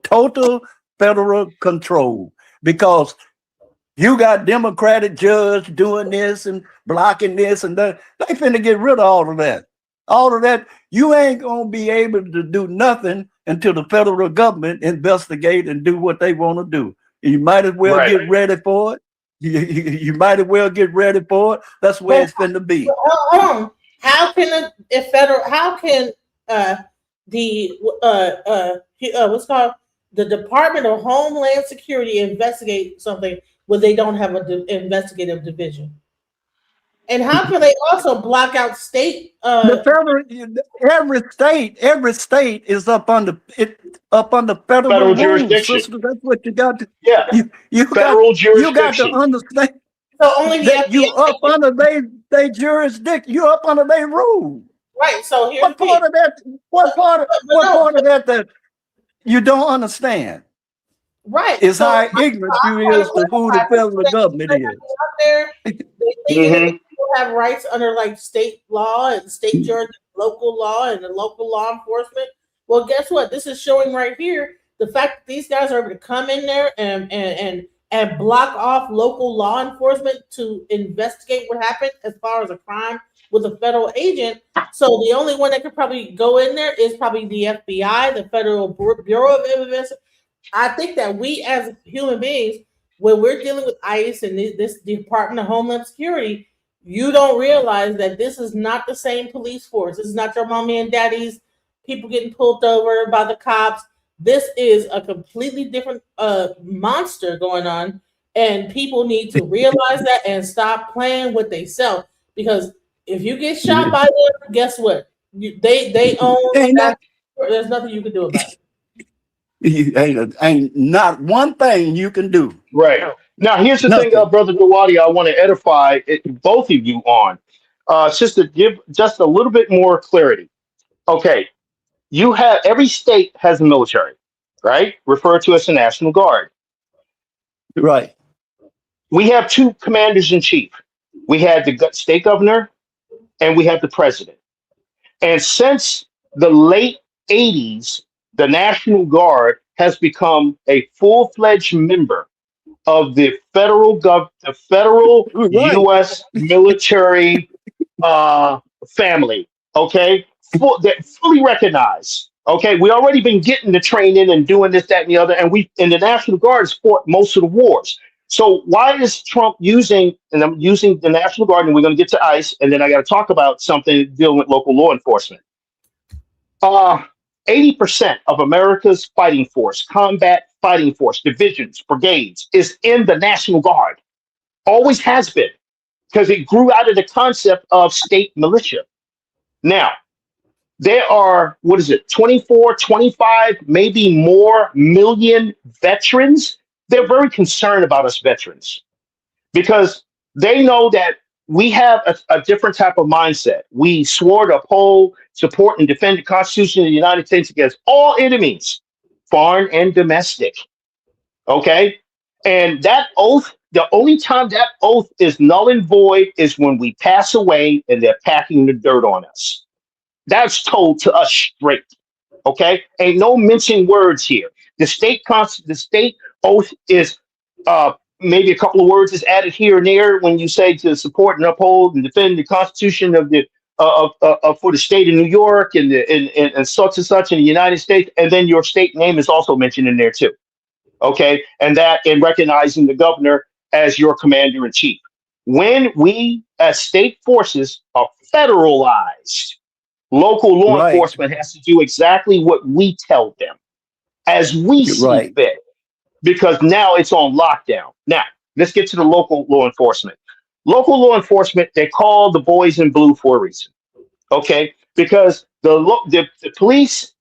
total federal control. Because you got Democratic judge doing this and blocking this and that. They finna get rid of all of that. All of that, you ain't gonna be able to do nothing until the federal government investigate and do what they want to do. You might as well get ready for it. You might as well get ready for it. That's where it's finna be. How can what's called the Department of Homeland Security investigate something when they don't have an investigative division? And how can they also block out state? The federal, every state is up under federal jurisdiction. Sister. That's what you got to. Yeah, you federal jurisdiction. You got to understand. So only that you up under their jurisdiction. You up under their rule. Right. So here's what part of that? What part of that you don't understand? Right. Is how ignorant you is to who the federal government is. They think people have rights under like state law and state jurisdiction, local law, and the local law enforcement. Well, guess what? This is showing right here the fact that these guys are able to come in there and block off local law enforcement to investigate what happened as far as a crime with a federal agent. So the only one that could probably go in there is probably the FBI, the Federal Bureau of Investigation. I think that we as human beings, when we're dealing with ICE and this Department of Homeland Security, you don't realize that this is not the same police force. This is not your mommy and daddy's people getting pulled over by the cops. This is a completely different monster going on, and people need to realize that and stop playing with themselves. Because if you get shot by them, guess what? They own that. There's nothing you can do about it. Ain't not one thing you can do. Right. Now, here's the thing, Brother Dewadi, I want to edify both of you on. Just to give just a little bit more clarity. Okay. You have every state has a military, right? Referred to as the National Guard. Right. We have two commanders in chief. We have the state governor and we have the president. And since the late 80s, the National Guard has become a full-fledged member of the federal U.S. military family. Okay, fully recognized. Okay, we already been getting the training and doing this, that, and the other, and we in the National Guard has fought most of the wars. So why is Trump using, and I'm using the National Guard, and we're going to get to ICE, and then I got to talk about something dealing with local law enforcement. 80% of America's fighting force, combat fighting force, divisions, brigades, is in the National Guard. Always has been, because it grew out of the concept of state militia. Now, there are, 24, 25, maybe more million veterans. They're very concerned about us veterans because they know that we have a different type of mindset. We swore to uphold, support, and defend the Constitution of the United States against all enemies, foreign and domestic. Okay? And that oath, the only time that oath is null and void is when we pass away and they're packing the dirt on us. That's told to us straight. Okay? Ain't no mincing words here. The state oath is maybe a couple of words is added here and there when you say to support and uphold and defend the Constitution of the for the state of New York and such and such in the United States, and then your state name is also mentioned in there too. Okay, and that in recognizing the governor as your commander in chief. When we as state forces are federalized, local law enforcement has to do exactly what we tell them as we see fit, because now it's on lockdown. Now, let's get to the local law enforcement. Local law enforcement, they call the boys in blue for a reason, okay? Because the police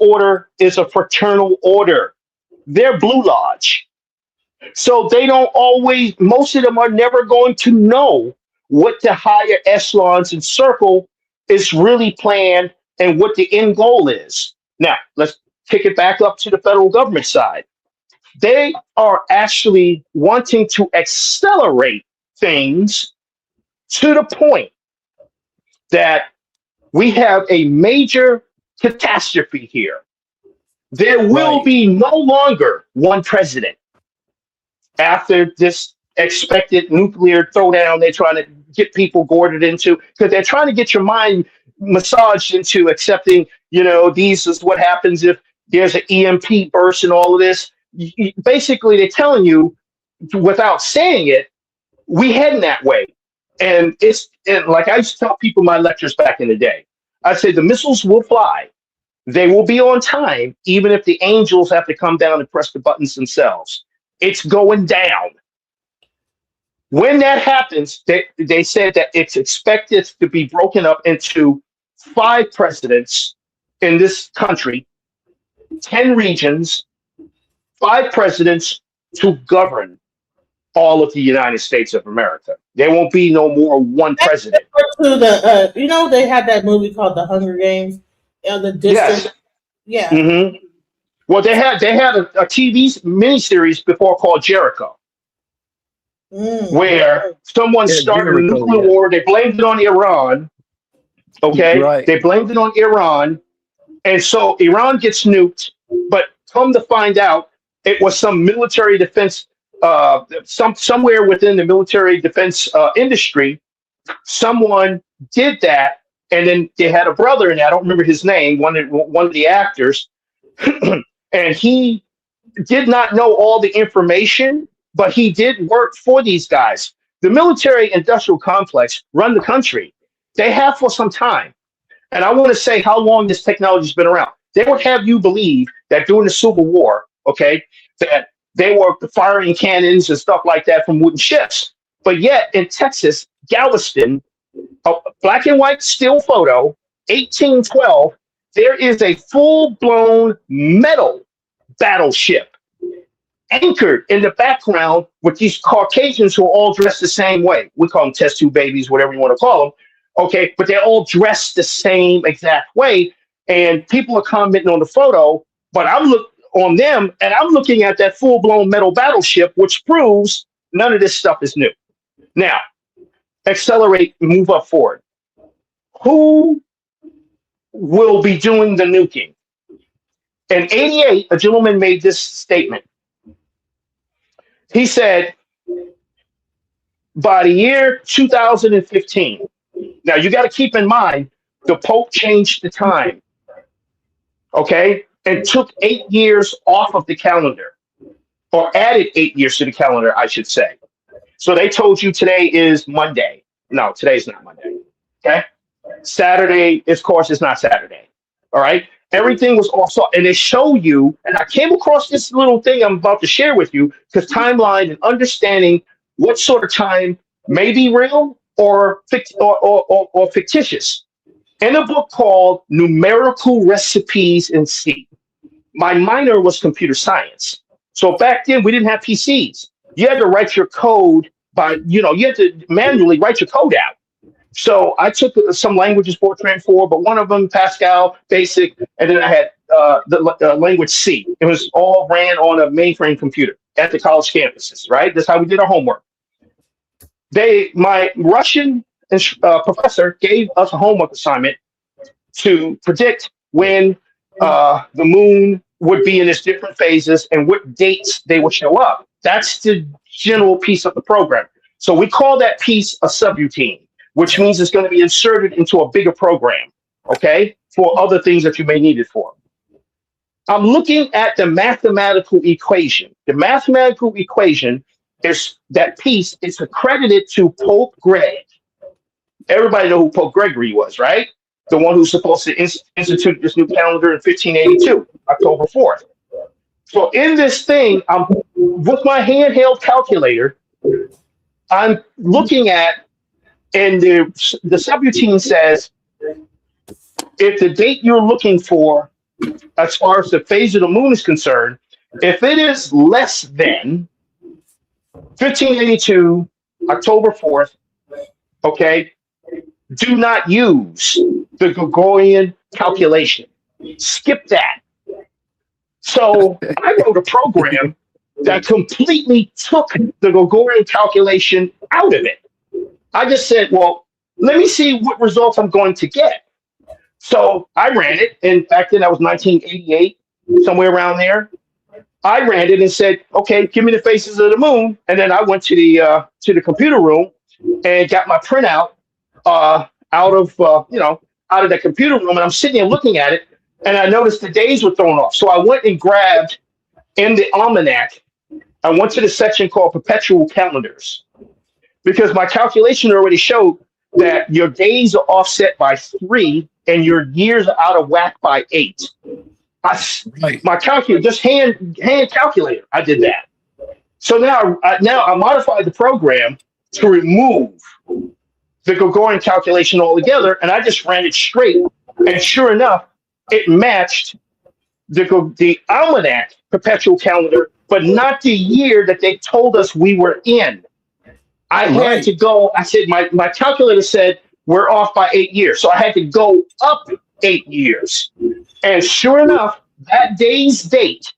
order is a fraternal order. They're Blue Lodge. So they don't always, most of them are never going to know what the higher echelons and circle is really planned and what the end goal is. Now, let's pick it back up to the federal government side. They are actually wanting to accelerate things to the point that we have a major catastrophe here. There will be no longer one president after this expected nuclear throwdown they're trying to get people gourded into, because they're trying to get your mind massaged into accepting, these is what happens if there's an EMP burst and all of this. Basically, they're telling you, without saying it, we heading that way. And like I used to tell people in my lectures back in the day, I'd say the missiles will fly. They will be on time, even if the angels have to come down and press the buttons themselves. It's going down. When that happens, they said that it's expected to be broken up into 5 presidents in this country, 10 regions, 5 presidents to govern all of the United States of America. There won't be no more one president. They had that movie called The Hunger Games. The District. Yes. Yeah. Mm-hmm. Well, they had a TV miniseries before called Jericho, where someone started a nuclear war. They blamed it on Iran. Okay, they blamed it on Iran, and so Iran gets nuked. But come to find out, it was some military defense, somewhere within the military defense industry. Someone did that, and then they had a brother, and I don't remember his name. One of the actors. And he did not know all the information, but he did work for these guys. The military industrial complex run the country. They have for some time. And I want to say how long this technology has been around. They would have you believe that during the Civil War, that they were firing cannons and stuff like that from wooden ships. But yet in Texas, Galveston, a black and white still photo, 1812, there is a full-blown metal battleship anchored in the background with these Caucasians who are all dressed the same way. We call them test tube babies, whatever you want to call them. Okay, but they're all dressed the same exact way. And people are commenting on the photo, but I'm looking at that full-blown metal battleship, which proves none of this stuff is new. Now, accelerate, move up forward. Who will be doing the nuking? In 88, a gentleman made this statement. He said, by the year 2015, now you got to keep in mind, the Pope changed the time, and took 8 years off of the calendar. or added 8 years to the calendar, I should say. So they told you today is Monday. No, today's not Monday. Okay. Saturday, of course, it's not Saturday. All right. Everything was also, and they show you, and I came across this little thing I'm about to share with you because timeline and understanding what sort of time may be real or fictitious. In a book called Numerical Recipes in C. My minor was computer science. So back then we didn't have PCs. You had to write your code by, you had to manually write your code out. So I took some languages, Fortran 4, but one of them, Pascal, Basic, and then I had the language C. It was all ran on a mainframe computer at the college campuses, right? That's how we did our homework. My Russian professor gave us a homework assignment to predict when the moon would be in its different phases and what dates they would show up. That's the general piece of the program. So we call that piece a subroutine, which means it's going to be inserted into a bigger program, okay, for other things that you may need it for. I'm looking at the mathematical equation. The mathematical equation is that piece is accredited to Pope Greg. Everybody know who Pope Gregory was, right? The one who's supposed to institute this new calendar in 1582, October 4th. So in this thing, I'm with my handheld calculator, I'm looking at, and the subroutine says, if the date you're looking for, as far as the phase of the moon is concerned, if it is less than 1582, October 4th, okay, do not use the Gregorian calculation. Skip that. So I wrote a program that completely took the Gregorian calculation out of it. I just said, well, let me see what results I'm going to get. So I ran it, and back then that was 1988, somewhere around there. I ran it and said, okay, give me the phases of the moon. And then I went to the computer room and got my printout out of the computer room, and I'm sitting there looking at it, and I noticed the days were thrown off. So I went and grabbed in the almanac, I went to the section called perpetual calendars, because my calculation already showed that your days are offset by 3 and your years are out of whack by 8. My calculator, just hand calculator, I did that. So now I modified the program to remove the Gregorian calculation altogether, and I just ran it straight. And sure enough, it matched the almanac perpetual calendar, but not the year that they told us we were in. I had to go, I said, my calculator said we're off by 8 years. So I had to go up 8 years. And sure enough, that day's date,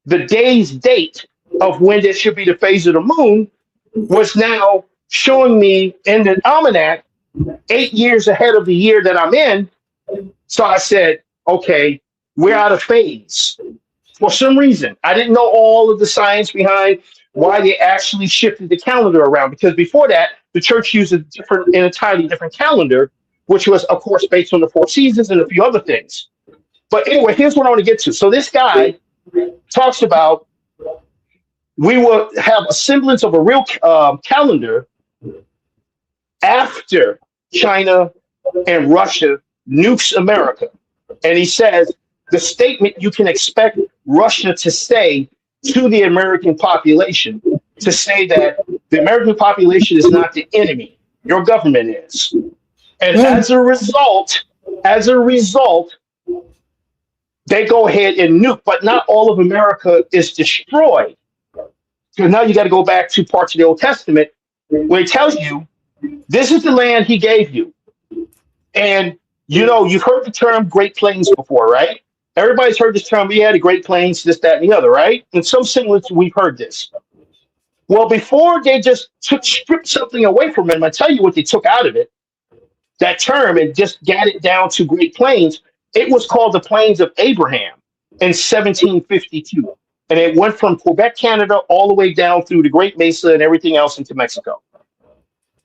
the day's date of when there should be the phase of the moon, was now showing me in the almanac 8 years ahead of the year that I'm in. So I said, okay, we're out of phase. For some reason, I didn't know all of the science behind why they actually shifted the calendar around, because before that, the church used an entirely different calendar, which was, of course, based on the 4 seasons and a few other things. But anyway, here's what I want to get to. So this guy talks about we will have a semblance of a real calendar after China and Russia nukes America. And he says the statement you can expect Russia to say to the American population, to say that the American population is not the enemy, your government is. And as a result, they go ahead and nuke, but not all of America is destroyed. So now you got to go back to parts of the Old Testament where it tells you this is the land he gave you. And you've heard the term Great Plains before, right? Everybody's heard this term. The Great Plains, this, that, and the other, right? In some semblance, we've heard this. Well, before they just stripped something away from him, I tell you what they took out of it, that term, and just got it down to Great Plains. It was called the Plains of Abraham in 1752. And it went from Quebec, Canada, all the way down through the Great Mesa and everything else into Mexico.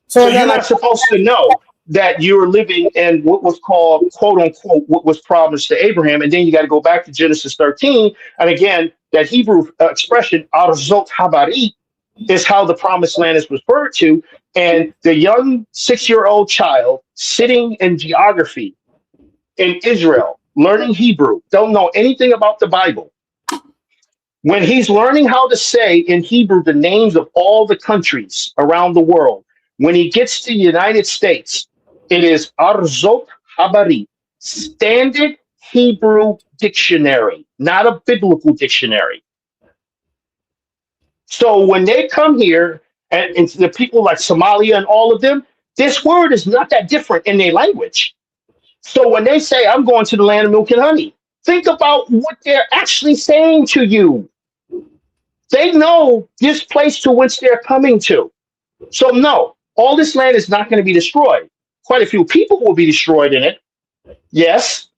So you're not supposed to know that you're living in what was called, quote unquote, what was promised to Abraham. And then you got to go back to Genesis 13. And again, that Hebrew expression, Arzot Habari, is how the promised land is referred to. And the young 6-year-old child sitting in geography in Israel, learning Hebrew, don't know anything about the Bible. When he's learning how to say in Hebrew the names of all the countries around the world, when he gets to the United States, it is Arzot Habari, Standard Hebrew Dictionary, not a biblical dictionary. So when they come here, and the people like Somalia and all of them, this word is not that different in their language. So when they say, I'm going to the land of milk and honey, think about what they're actually saying to you. They know this place to which they're coming to. So no, all this land is not going to be destroyed. Quite a few people will be destroyed in it. Yes.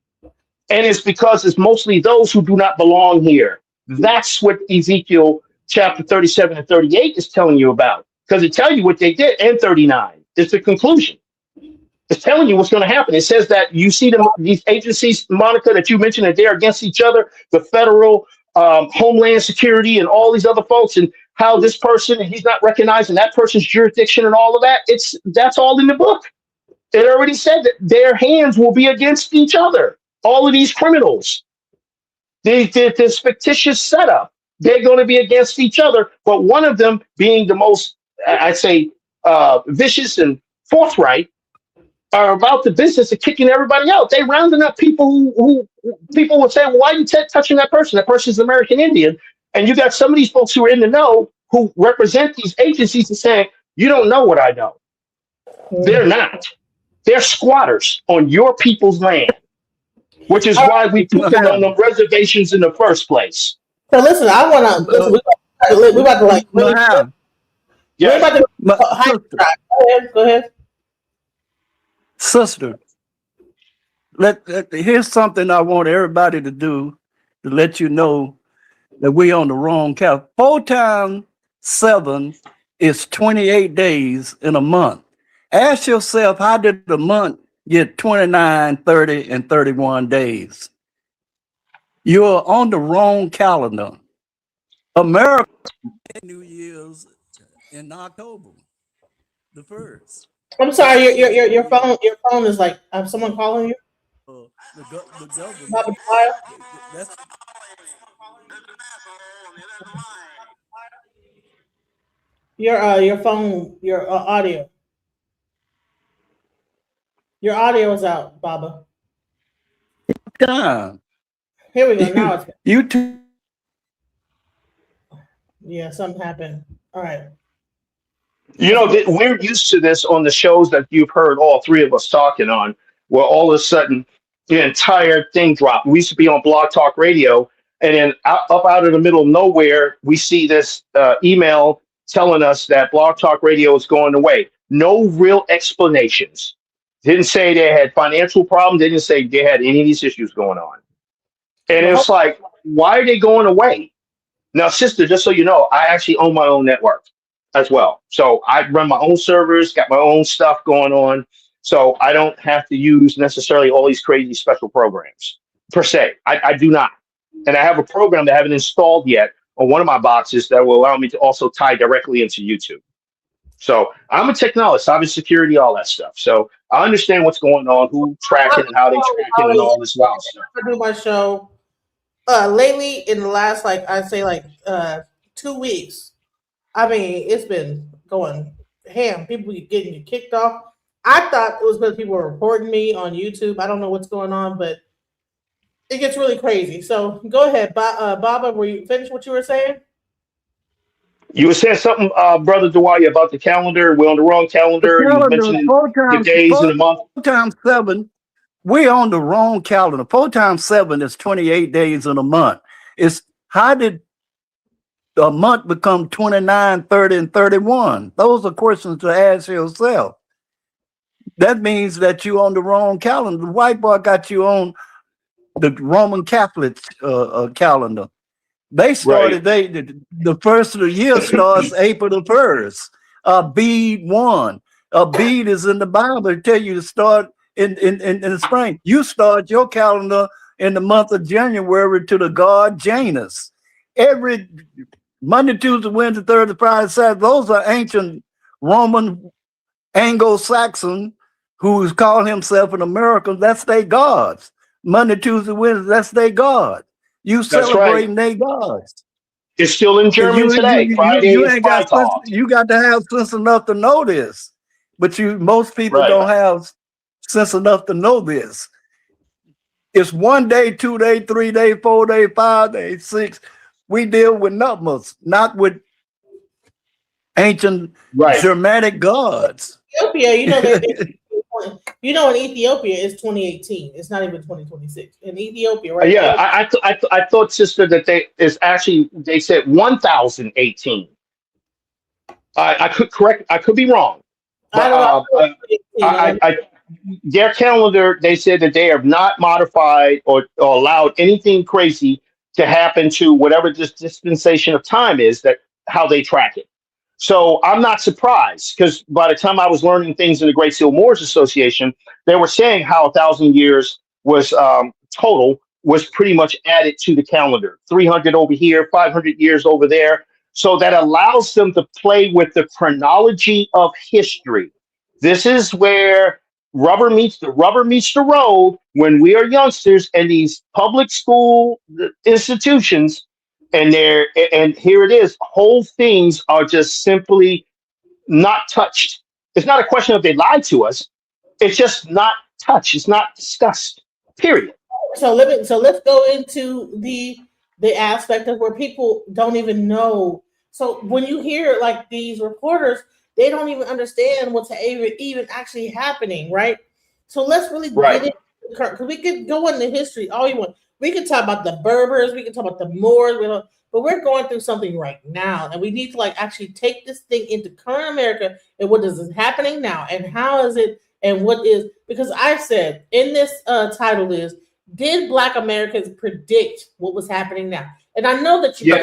And it's because it's mostly those who do not belong here. That's what Ezekiel chapter 37 and 38 is telling you about. Because it tells you what they did, and 39. It's the conclusion. It's telling you what's going to happen. It says that you see these agencies, Monica, that you mentioned, that they're against each other, the federal Homeland Security and all these other folks, and how this person, and he's not recognizing that person's jurisdiction and all of that. That's all in the book. It already said that their hands will be against each other. All of these criminals, this fictitious setup, they're going to be against each other. But one of them being the most, I'd say, vicious and forthright, are about the business of kicking everybody out. They rounding up people who people would say, well, why are you touching that person? That person's American Indian. And you got some of these folks who are in the know who represent these agencies and saying, you don't know what I know. They're not. They're squatters on your people's land, which is why we put them on the reservations in the first place. So listen, I want to listen. We about to like really. We're about to go ahead. Sister, here's something I want everybody to do to let you know that we on the wrong count. 4 times 7 is 28 days in a month. Ask yourself, how did the month get 29, 30, and 31 days? You're on the wrong calendar. America New Year's in October, the 1st. I'm sorry, your phone is like someone calling you. The government. Your phone, your audio. Your audio is out, Baba. Time. Here we go. Now it's you too. Yeah, something happened. All right. You know, we're used to this on the shows that you've heard all three of us talking on, where all of a sudden the entire thing dropped. We used to be on Blog Talk Radio, and then up out of the middle of nowhere, we see this email telling us that Blog Talk Radio is going away. No real explanations. Didn't say they had financial problems. Didn't say they had any of these issues going on. And it's like, why are they going away? Now, sister, just so you know, I actually own my own network as well. So I run my own servers, got my own stuff going on. So I don't have to use necessarily all these crazy special programs per se. I do not. And I have a program that I haven't installed yet on one of my boxes that will allow me to also tie directly into YouTube. So I'm a technologist, cybersecurity, all that stuff. So I understand what's going on, who tracking and how they tracking and all this wild stuff. I do my show lately in the last, like, I'd say like 2 weeks. I mean, it's been going ham. People getting kicked off. I thought it was because people were reporting me on YouTube. I don't know what's going on, but it gets really crazy. So go ahead, Baba. Were you finished what you were saying? You were saying something, Brother Dwyer, about the calendar. We're on the wrong calendar. You mentioned the days in the month. 4 times 7, we're on the wrong calendar. 4 times 7 is 28 days in a month. It's how did a month become 29, 30, and 31? Those are questions to ask yourself. That means that you're on the wrong calendar. The white boy got you on the Roman Catholic calendar. They started, the first of the year starts April the 1st. Bead 1. a bead is in the Bible. They tell you to start in the spring. You start your calendar in the month of January to the god Janus. Every Monday, Tuesday, Wednesday, Thursday, Friday, Saturday, those are ancient Roman Anglo-Saxon who's called himself an American. That's their gods. Monday, Tuesday, Wednesday, that's their god. You celebrating their gods. It's still in German today. Friday is ain't got sense, you got to have sense enough to know this, but most people don't have sense enough to know this. It's 1 day, 2 day, 3 day, 4 day, 5 day, 6. We deal with numbers, not with ancient Germanic gods. Ethiopia, in Ethiopia it's 2018. It's not even 2026 in Ethiopia, right? Yeah, I thought, sister, that they said 1018. I could be wrong. But, their calendar, they said that they have not modified or allowed anything crazy to happen to whatever this dispensation of time is, that how they track it. So I'm not surprised, because by the time I was learning things in the Great Seal Moors Association, they were saying how 1,000 years was total was pretty much added to the calendar. 300 over here, 500 years over there. So that allows them to play with the chronology of history. This is where rubber meets the road when we are youngsters and these public school institutions, and here it is, whole things are just simply not touched. It's not a question of they lied to us. It's just not touched. It's not discussed. Period. So let's go into the aspect of where people don't even know. So when you hear like these reporters, they don't even understand what's even actually happening, right? So let's really get into the current, because we could go into history all you want. We could talk about the Berbers, we could talk about the Moors, but we're going through something right now, and we need to actually take this thing into current America and what is happening now, and how is it, and what is, because I said in this title is, did Black Americans predict what was happening now? And I know that you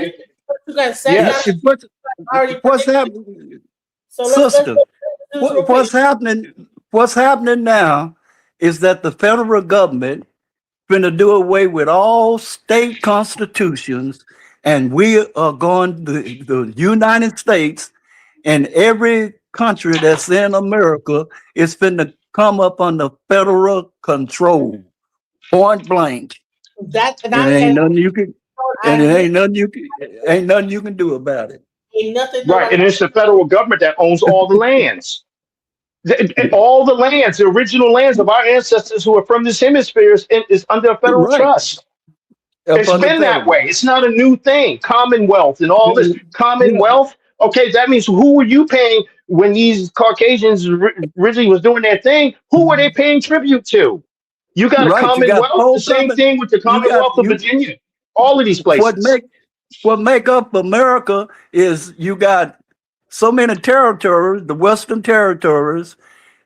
guys said that. What's happening? So sister, what's happening now is that the federal government going to do away with all state constitutions, and we are going to the United States, and every country that's in America is going to come up under federal control, point blank. Ain't nothing you can do about it. Right, and it's the federal government that owns all the lands. All the lands, the original lands of our ancestors who are from this hemisphere is under a federal trust. It's been that way. It's not a new thing. Commonwealth and all this. Commonwealth. Okay, that means who were you paying when these Caucasians originally was doing their thing? Who were they paying tribute to? You got a Commonwealth. The same thing with the Commonwealth of Virginia. All of these places. What make up America is you got so many territories, the Western territories,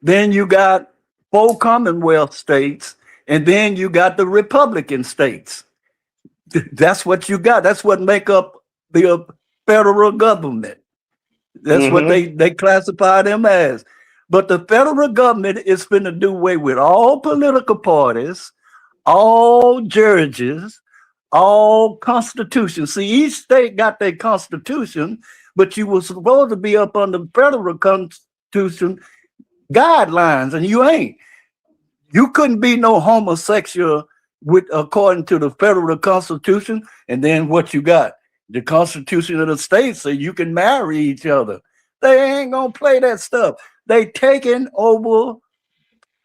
then you got 4 Commonwealth states, and then you got the Republican states. That's what you got. That's what make up the federal government. That's what they classify them as. But the federal government is going to do away with all political parties, all judges, all constitutions. See, each state got their constitution, but you were supposed to be up under federal constitution guidelines, and you ain't. You couldn't be no homosexual according to the federal constitution, and then what you got? The Constitution of the states, so you can marry each other. They ain't gonna play that stuff. They taking over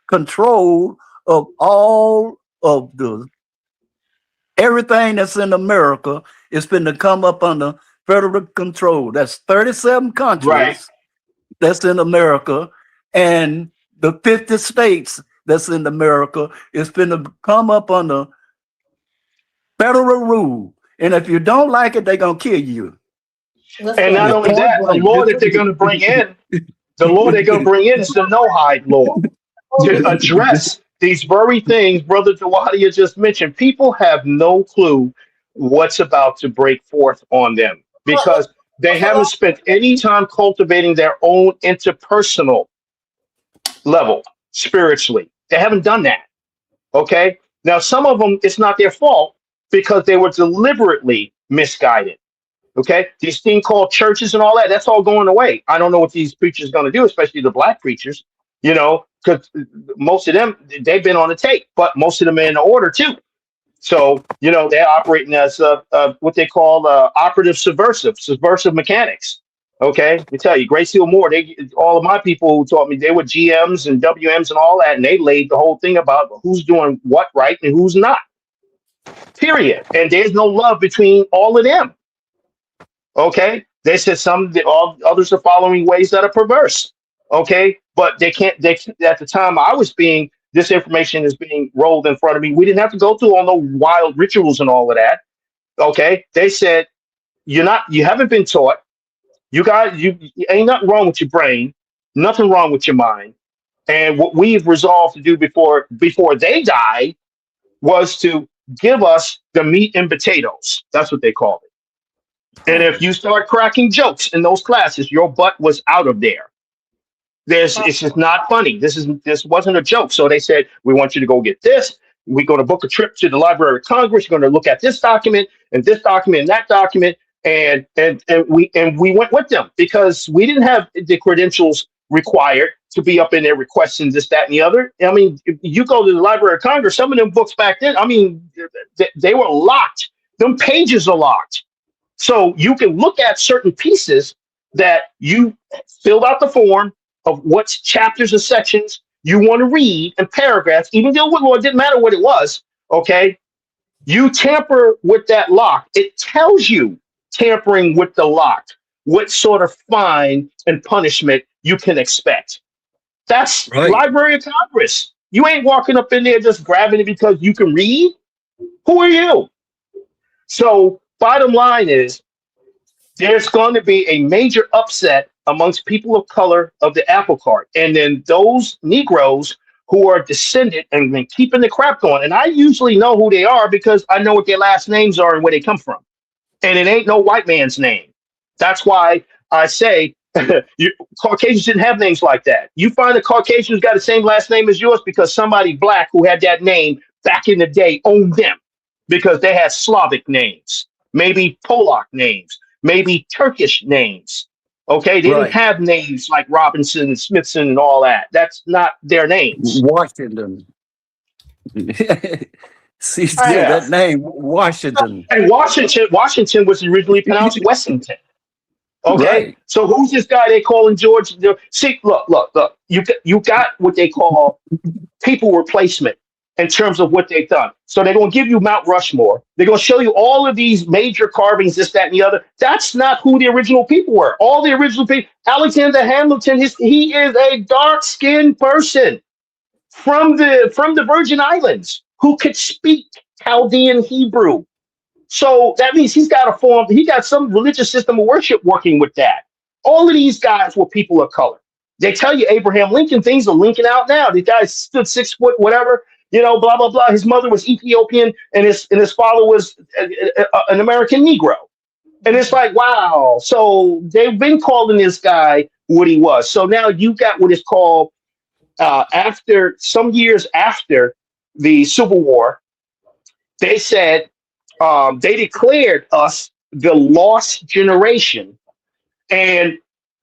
control of all of everything that's in America is going to come up under federal control. That's 37 countries that's in America, and the 50 states that's in America is going to come up under federal rule. And if you don't like it, they're going to kill you. And not only that, the law that they're going to bring in, is the no-hide law to address these very things Brother Jawadia just mentioned. People have no clue what's about to break forth on them because they haven't spent any time cultivating their own interpersonal level spiritually. They haven't done that. Okay. Now, some of them, it's not their fault because they were deliberately misguided. Okay. These things called churches and all that, that's all going away. I don't know what these preachers are going to do, especially the black preachers, because most of them, they've been on the tape, but most of them are in the order too. So, they're operating as what they call operative subversive mechanics. Okay, let me tell you, Grace Hill Moore, all of my people who taught me, they were GMs and WMs and all that, and they laid the whole thing about who's doing what right and who's not. Period. And there's no love between all of them. Okay, they said all others are following ways that are perverse. Okay, but they can't. At the time this information is being rolled in front of me. We didn't have to go through all the wild rituals and all of that. Okay, they said you haven't been taught. You ain't nothing wrong with your brain, nothing wrong with your mind. And what we've resolved to do before they died was to give us the meat and potatoes. That's what they called it. And if you start cracking jokes in those classes, your butt was out of there. It's just not funny. This wasn't a joke. So they said, we want you to go get this. We're going to book a trip to the Library of Congress. You're going to look at this document and this document and that document. And we went with them because we didn't have the credentials required to be up in there requesting this, that, and the other. I mean, if you go to the Library of Congress, some of them books back then, I mean, they were locked. Them pages are locked. So you can look at certain pieces that you filled out the form of what chapters or sections you want to read and paragraphs, even though it didn't matter what it was. Okay. You tamper with that lock. It tells you tampering with the lock, what sort of fine and punishment you can expect. That's right. Library of Congress. You ain't walking up in there just grabbing it because you can read. Who are you? So bottom line is there's going to be a major upset amongst people of color of the apple cart. And then those Negroes who are descended and been keeping the crap going. And I usually know who they are because I know what their last names are and where they come from. And it ain't no white man's name. That's why I say Caucasians didn't have names like that. You find a Caucasian who's got the same last name as yours because somebody black who had that name back in the day owned them because they had Slavic names, maybe Polak names, maybe Turkish names. Okay, they didn't have names like Robinson and Smithson and all that. That's not their names. Washington. See, that name, Washington. And Washington was originally pronounced Wessington. Okay, so who's this guy they calling George? See, look. You got what they call people replacement in terms of what they've done. So they're going to give you Mount Rushmore. They're going to show you all of these major carvings, this, that, and the other. That's not who the original people were. All the original people, Alexander Hamilton, he is a dark-skinned person from the Virgin Islands who could speak Chaldean Hebrew. So that means he got some religious system of worship working with that. All of these guys were people of color. They tell you Abraham Lincoln, things are linking out now. The guy stood 6 foot, whatever, blah, blah, blah. His mother was Ethiopian and his father was an American Negro. And it's like, wow. So they've been calling this guy what he was. So now you got what is called after some years after the Civil War, they said they declared us the lost generation. And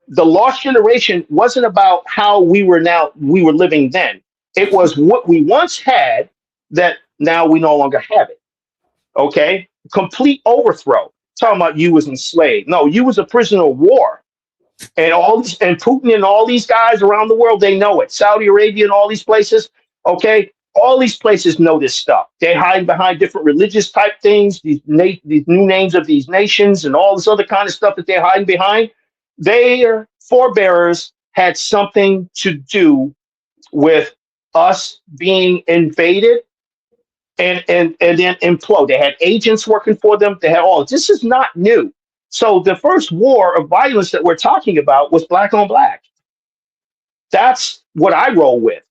the lost generation wasn't about how we were living then. It was what we once had that now we no longer have it. Okay? Complete overthrow. Talking about you was enslaved. No, you was a prisoner of war. And Putin and all these guys around the world, they know it. Saudi Arabia and all these places, okay? All these places know this stuff. They hide behind different religious type things, these new names of these nations and all this other kind of stuff that they're hiding behind. Their forebearers had something to do with us being invaded and then implode. They had agents working for them. They had all. This is not new. So the first war of violence that we're talking about was black on black. That's what I roll with.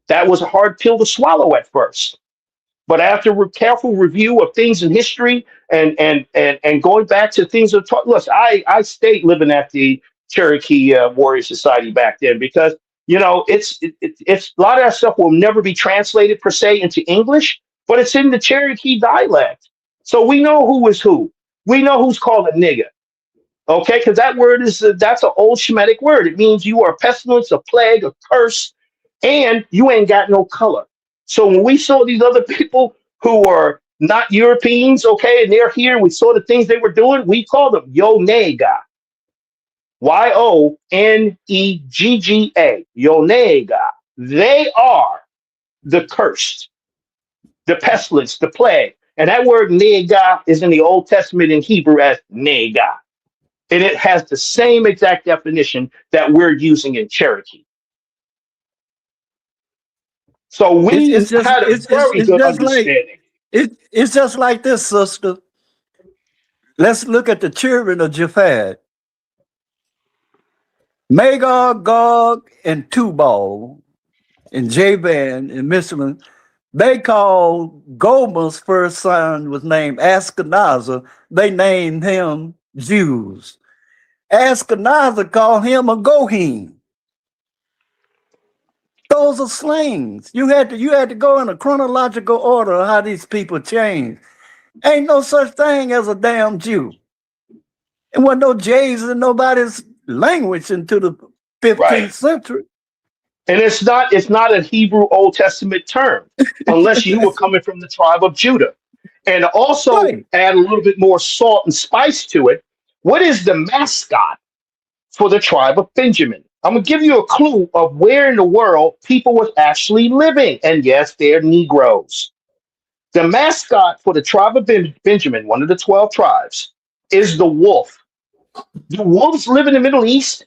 That was a hard pill to swallow at first. But after careful review of things in history and going back to things of look, I stayed living at the Cherokee Warrior Society back then because You know, it's a lot of that stuff will never be translated per se into English, but it's in the Cherokee dialect. So we know who is who. We know who's called a nigger. Okay, because that word is that's an old Shemitic word. It means you are a pestilence, a plague, a curse, and you ain't got no color. So when we saw these other people who are not Europeans, okay, and they're here, we saw the things they were doing, we called them Yonega. Yonegga. Yonega. They are the cursed, the pestilence, the plague. And that word nega is in the Old Testament in Hebrew as nega. And it has the same exact definition that we're using in Cherokee. So we It's just had a very it's good just like understanding. it's just like this, sister. Let's look at the children of Japheth. Magog, Gog, and Tubal, and Javan, and Mishman. They called Gomer's first son was named Ashkenazar. They named him Jews. Ashkenazar called him a Gohim. Those are slangs. You had to go in a chronological order of how these people changed. Ain't no such thing as a damn Jew. There wasn't no J's in nobody's language into the 15th century. And it's not a Hebrew Old Testament term, unless you were coming from the tribe of Judah. And also add a little bit more salt and spice to it. What is the mascot for the tribe of Benjamin? I'm gonna give you a clue of where in the world people was actually living. And yes, they're Negroes. The mascot for the tribe of Benjamin, one of the 12 tribes, is the wolf. Do wolves live in the Middle East?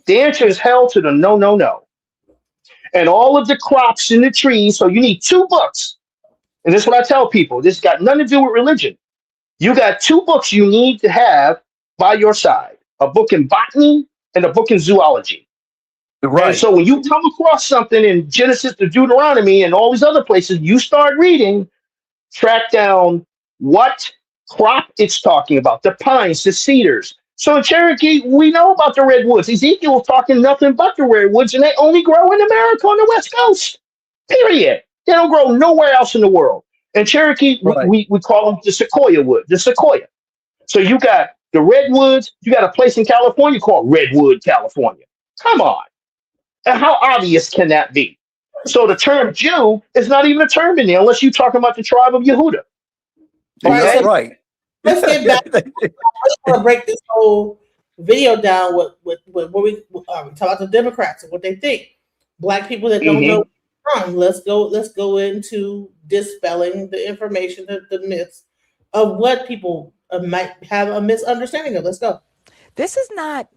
The answer is hell to the no, no, no. And all of the crops in the trees. So you need 2 books. And this is what I tell people. This got nothing to do with religion. You got 2 books you need to have by your side. A book in botany and a book in zoology. Right. And so when you come across something in Genesis to Deuteronomy and all these other places, you start reading, track down what crop it's talking about, the pines, the cedars. So in Cherokee, we know about the redwoods. Ezekiel was talking nothing but the redwoods, and they only grow in America on the West Coast. Period. They don't grow nowhere else in the world. In Cherokee, we call them the sequoia wood, the sequoia. So you got the redwoods, you got a place in California called Redwood, California. Come on. And how obvious can that be? So the term Jew is not even a term in there unless you're talking about the tribe of Yehuda. That's right. Let's get back. I want to break this whole video down with what we talk about the Democrats and what they think. Black people that don't know where from. Let's go into dispelling the information, the myths of what people might have a misunderstanding of. Let's go. This is not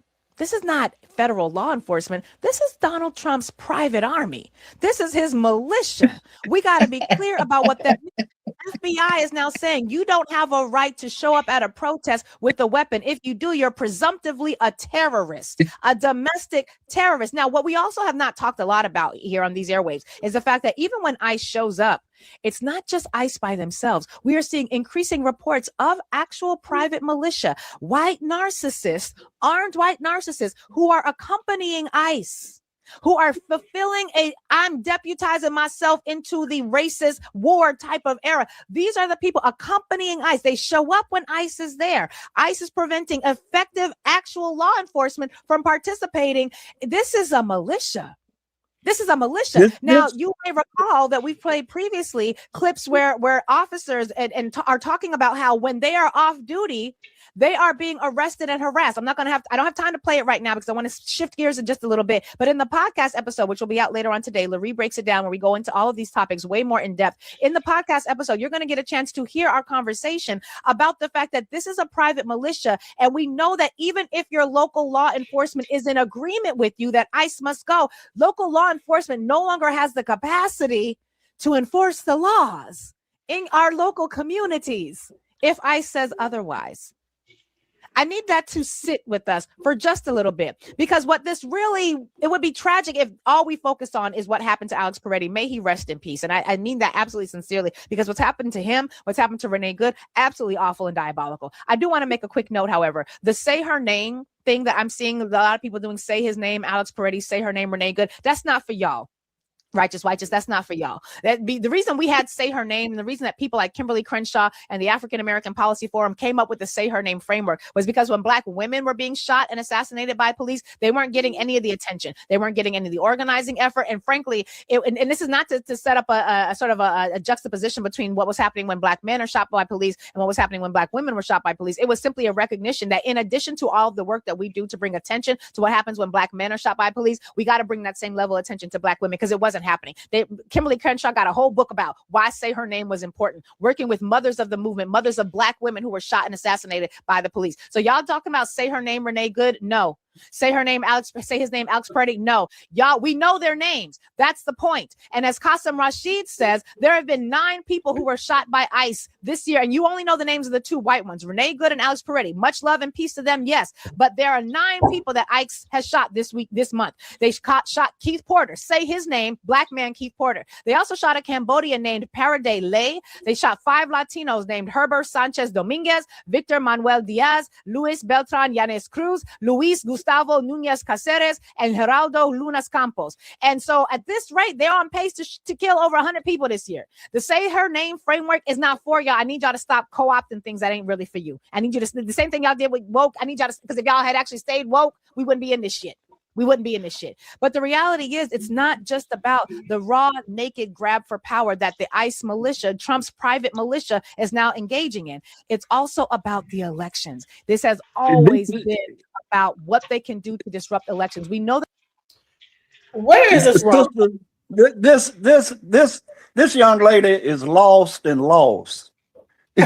federal law enforcement. This is Donald Trump's private army. This is his militia. We got to be clear about what that means. FBI is now saying you don't have a right to show up at a protest with a weapon. If you do, you're presumptively a terrorist, a domestic terrorist. Now, what we also have not talked a lot about here on these airwaves is the fact that even when ICE shows up, it's not just ICE by themselves. We are seeing increasing reports of actual private militia, white narcissists, armed white narcissists who are accompanying ICE, who are fulfilling I'm deputizing myself into the racist war type of era. These are the people accompanying ICE. They show up when ICE is there. ICE is preventing effective actual law enforcement from participating. This is a militia. This is a militia. Now, you may recall that we've played previously clips where officers are talking about how when they are off duty, they are being arrested and harassed. I don't have time to play it right now because I want to shift gears in just a little bit. But in the podcast episode, which will be out later on today, Larry breaks it down where we go into all of these topics way more in depth. In the podcast episode, you're going to get a chance to hear our conversation about the fact that this is a private militia. And we know that even if your local law enforcement is in agreement with you that ICE must go, local law enforcement no longer has the capacity to enforce the laws in our local communities if ICE says otherwise. I need that to sit with us for just a little bit, because what this really, it would be tragic if all we focus on is what happened to Alex Peretti. May he rest in peace. And I mean that absolutely sincerely, because what's happened to him, what's happened to Renee Good, absolutely awful and diabolical. I do want to make a quick note, however, the say her name thing that I'm seeing a lot of people doing, say his name, Alex Peretti, say her name, Renee Good, that's not for y'all. Righteous, that's not for y'all. That be the reason we had say her name, and the reason that people like Kimberly Crenshaw and the African American Policy Forum came up with the say her name framework was because when Black women were being shot and assassinated by police, they weren't getting any of the attention. They weren't getting any of the organizing effort. And frankly, and this is not to set up a sort of a juxtaposition between what was happening when Black men are shot by police and what was happening when Black women were shot by police. It was simply a recognition that in addition to all of the work that we do to bring attention to what happens when Black men are shot by police, we got to bring that same level of attention to Black women, because it wasn't happening. Kimberly Crenshaw got a whole book about why say her name was important, working with mothers of the movement, mothers of Black women who were shot and assassinated by the police. So y'all talking about say her name, Renee Good? No. Say her name, say his name, Alex Peretti? No. Y'all, we know their names. That's the point. And as Qasim Rashid says, there have been 9 people who were shot by ICE this year, and you only know the names of the 2 white ones, Renee Good and Alex Peretti. Much love and peace to them, yes. But there are 9 people that ICE has shot this month. They shot Keith Porter. Say his name, Black man Keith Porter. They also shot a Cambodian named Paraday Lay. They shot 5 Latinos named Herbert Sanchez Dominguez, Victor Manuel Diaz, Luis Beltran Yanes Cruz, Luis Gustavo Nunez Caceres, and Geraldo Lunas Campos. And so at this rate, they're on pace to kill over 100 people this year. The say her name framework is not for y'all. I need y'all to stop co-opting things that ain't really for you. I need you to, the same thing y'all did with woke. I need y'all to, because if y'all had actually stayed woke, we wouldn't be in this shit. We wouldn't be in this shit. But the reality is, it's not just about the raw, naked grab for power that the ICE militia, Trump's private militia, is now engaging in. It's also about the elections. This has always been about what they can do to disrupt elections. We know that. Where is this wrong? This young lady is lost and lost. She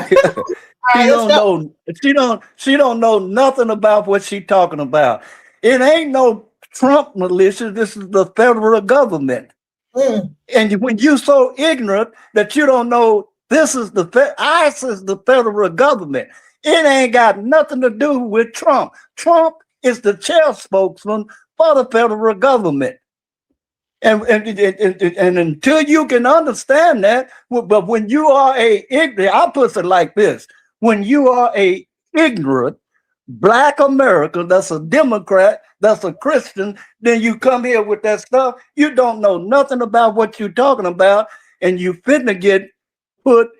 don't know nothing about what she's talking about. It ain't no Trump militia. This is the federal government. And when you're so ignorant that you don't know, this is ICE is the federal government. It ain't got nothing to do with Trump. Trump is the chair spokesman for the federal government. And until you can understand that, but when you are I'll put it like this: when you are a ignorant Black American, that's a Democrat, that's a Christian, then you come here with that stuff. You don't know nothing about what you're talking about, and you finna get put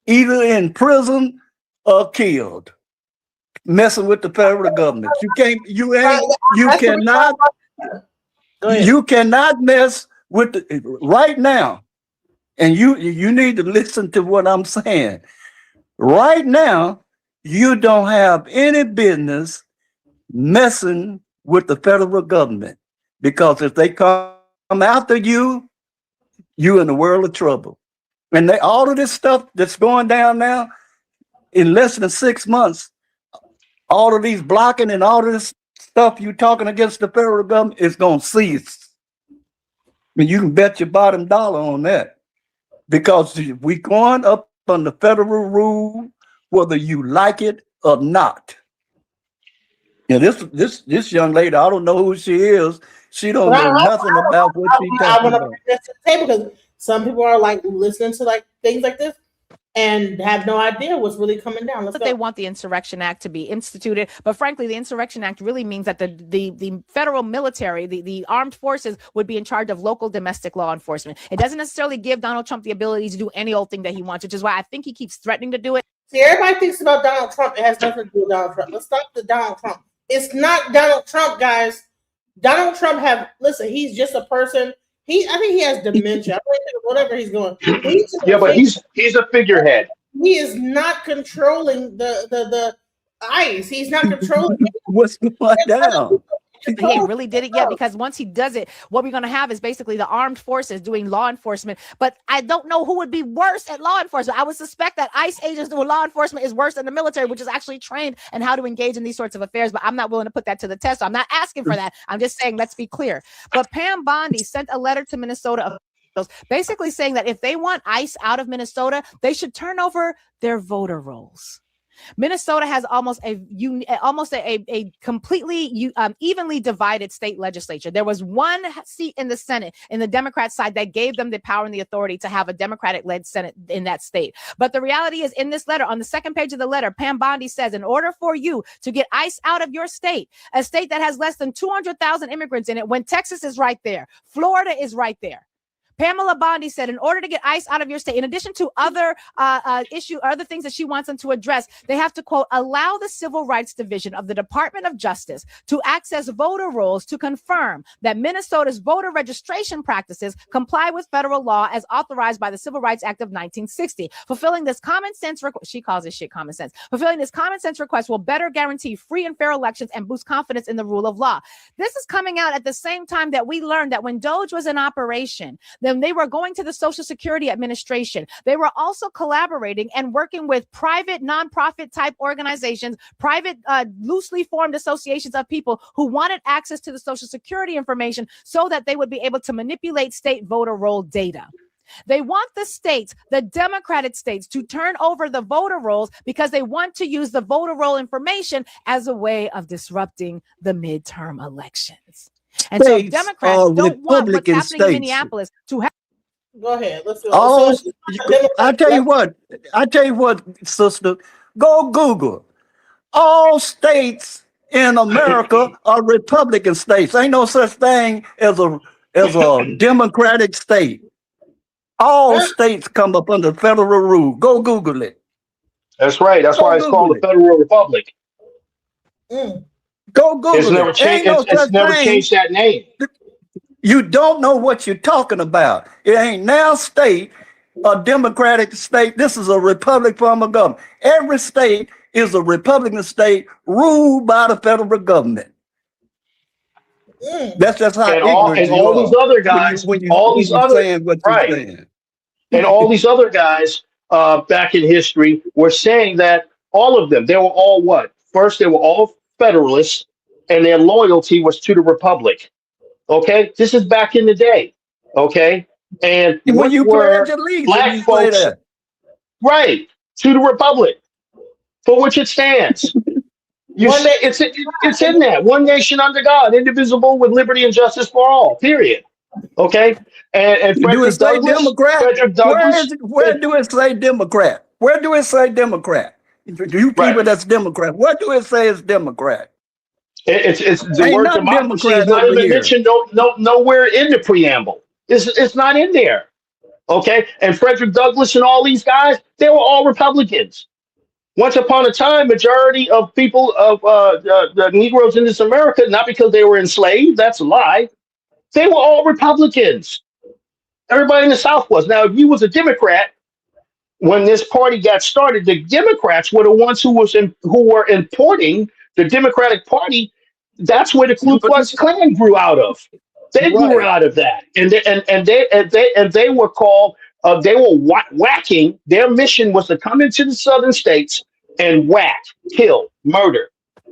either in prison or killed. Messing with the federal government. You cannot mess with right now. And you need to listen to what I'm saying. Right now, you don't have any business messing with the federal government, because if they come after you, you're in a world of trouble. And all of this stuff that's going down now, in less than 6 months, all of these blocking and all of this stuff you talking against the federal government is going to cease. I mean, you can bet your bottom dollar on that, because we going up on the federal rule, whether you like it or not. Now, this young lady, I don't know who she is. She don't know nothing about what she's talking about. Bring this to the table, because some people are like listening to like things like this and have no idea what's really coming down. They want the Insurrection Act to be instituted, but frankly, the Insurrection Act really means that the federal military, the armed forces, would be in charge of local domestic law enforcement. It doesn't necessarily give Donald Trump the ability to do any old thing that he wants, which is why I think he keeps threatening to do it. See, everybody thinks about Donald Trump. It has nothing to do with Donald Trump. Let's stop the Donald Trump. It's not Donald Trump, guys. Donald Trump he's just a person. I think he has dementia. Whatever he's going. But he's a figurehead. He is not controlling the ICE. He's not controlling. What's going down? He ain't really did it yet, because once he does it, what we're going to have is basically the armed forces doing law enforcement. But I don't know who would be worse at law enforcement. I would suspect that ICE agents doing law enforcement is worse than the military, which is actually trained in how to engage in these sorts of affairs. But I'm not willing to put that to the test. So I'm not asking for that. I'm just saying, let's be clear. But Pam Bondi sent a letter to Minnesota officials basically saying that if they want ICE out of Minnesota, they should turn over their voter rolls. Minnesota has almost a completely evenly divided state legislature. There was one seat in the Senate in the Democrat side that gave them the power and the authority to have a Democratic-led Senate in that state. But the reality is, in this letter, on the second page of the letter, Pam Bondi says, in order for you to get ICE out of your state, a state that has less than 200,000 immigrants in it, when Texas is right there, Florida is right there, Pamela Bondi said, in order to get ICE out of your state, in addition to other other things that she wants them to address, they have to, quote, allow the Civil Rights Division of the Department of Justice to access voter rolls to confirm that Minnesota's voter registration practices comply with federal law as authorized by the Civil Rights Act of 1960. Fulfilling this common sense, she calls this shit common sense. Fulfilling this common sense request will better guarantee free and fair elections and boost confidence in the rule of law. This is coming out at the same time that we learned that when Doge was in operation, then they were going to the Social Security Administration. They were also collaborating and working with private nonprofit type organizations, private loosely formed associations of people who wanted access to the Social Security information so that they would be able to manipulate state voter roll data. They want the states, the Democratic states, to turn over the voter rolls because they want to use the voter roll information as a way of disrupting the midterm elections. And so Democrats don't want what's happening in Minneapolis to happen. Go ahead. Let's do it. I tell you what, sister, go Google. All states in America are Republican states. Ain't no such thing as a Democratic state. All states come up under federal rule. Go Google it. That's right. That's why it's called the Federal Republic. Go Google it's never changed. It's never changed that name. You don't know what you're talking about. It ain't now state a Democratic state. This is a Republic form of government. Every state is a Republican state ruled by the federal government. That's just how all these other guys, and all these other guys back in history were saying that all of them, they were all what? First, they were all Federalists, and their loyalty was to the Republic. Okay, this is back in the day. Okay, and when you pledge allegiance, black folks, right, to the Republic, for which it stands. You say it's in there. One nation under God, indivisible, with liberty and justice for all. Period. Okay, and Frederick Douglass. Where do it say Democrat? Where do it say Democrat? You people that's Democrat. What do it say is Democrat? It's the word democracy is not even mentioned nowhere in the preamble. It's not in there. Okay, and Frederick Douglass and all these guys, they were all Republicans. Once upon a time, majority of people of the Negroes in this America, not because they were enslaved, that's a lie. They were all Republicans. Everybody in the South was. Now, if you was a Democrat, when this party got started, the Democrats were the ones who were importing the Democratic Party. That's where the Ku Klux Klan grew out of. They grew out of that, and they were called. They were whacking. Their mission was to come into the southern states and whack, kill, murder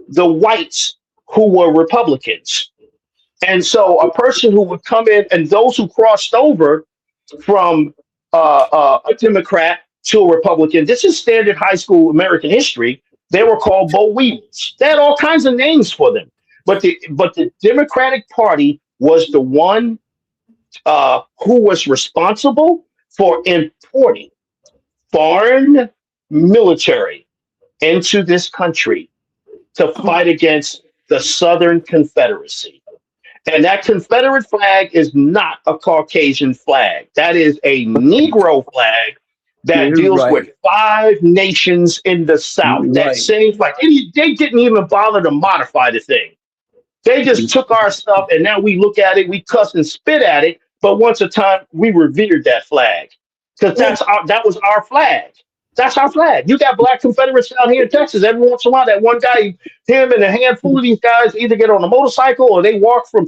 the whites who were Republicans. And so a person who would come in, and those who crossed over from a Democrat to a Republican, this is standard high school American history. They were called boll weevils. They had all kinds of names for them. But the Democratic Party was the one who was responsible for importing foreign military into this country to fight against the Southern Confederacy. And that Confederate flag is not a Caucasian flag. That is a Negro flag that deals with 5 nations in the South. That same flag. They didn't even bother to modify the thing. They just took our stuff, and now we look at it, we cuss and spit at it. But once a time, we revered that flag because that was our flag. That's our flag. You got black Confederates down here in Texas. Every once in a while, that one guy, him and a handful of these guys either get on a motorcycle or they walk from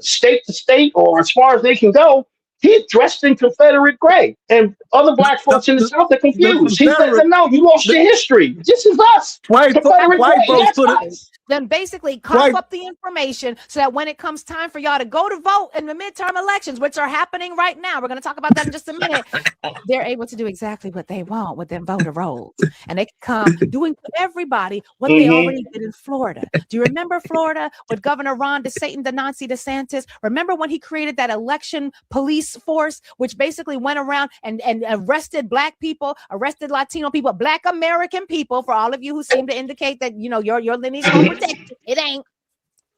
state to state or as far as they can go. He's dressed in Confederate gray. And other black folks in the South are confused. He said, no, you lost your history. This is us. White folks then basically cough Right. up the information so that when it comes time for y'all to go to vote in the midterm elections, which are happening right now, we're going to talk about that in just a minute, they're able to do exactly what they want with them voter rolls. And they can come doing to everybody what they already did in Florida. Do you remember Florida with Governor Ron DeSantis? Remember when he created that election police force, which basically went around and arrested Black people, arrested Latino people, Black American people, for all of you who seem to indicate that, you know, your lineage won't protect you. It ain't.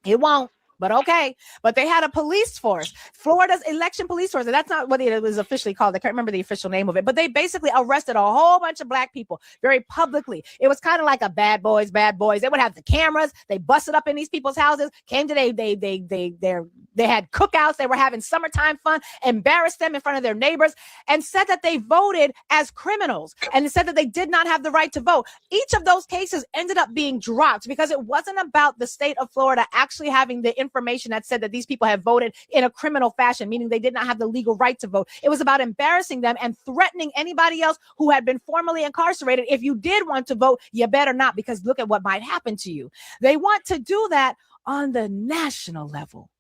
It won't. But okay. But they had a police force, Florida's election police force. And that's not what it was officially called. I can't remember the official name of it. But they basically arrested a whole bunch of Black people very publicly. It was kind of like a bad boys. They would have the cameras. They busted up in these people's houses. Came to they had cookouts. They were having summertime fun. Embarrassed them in front of their neighbors and said that they voted as criminals and said that they did not have the right to vote. Each of those cases ended up being dropped because it wasn't about the state of Florida actually having the information that said that these people have voted in a criminal fashion, meaning they did not have the legal right to vote. It was about embarrassing them and threatening anybody else who had been formerly incarcerated. If you did want to vote, you better not, because look at what might happen to you. They want to do that on the national level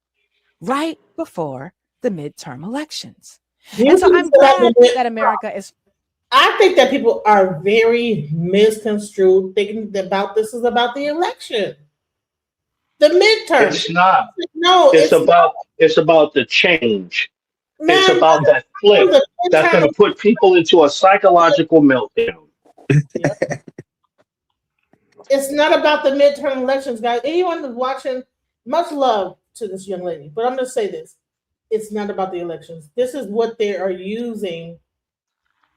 right before the midterm elections. And so I'm glad that America is. I think that people are very misconstrued thinking about this is about the election. The midterm. It's not. No, it's about the change. Man, it's about that flip that's going to put people into a psychological meltdown. It's not about the midterm elections, guys. Anyone who's watching, much love to this young lady, but I'm going to say this. It's not about the elections. This is what they are using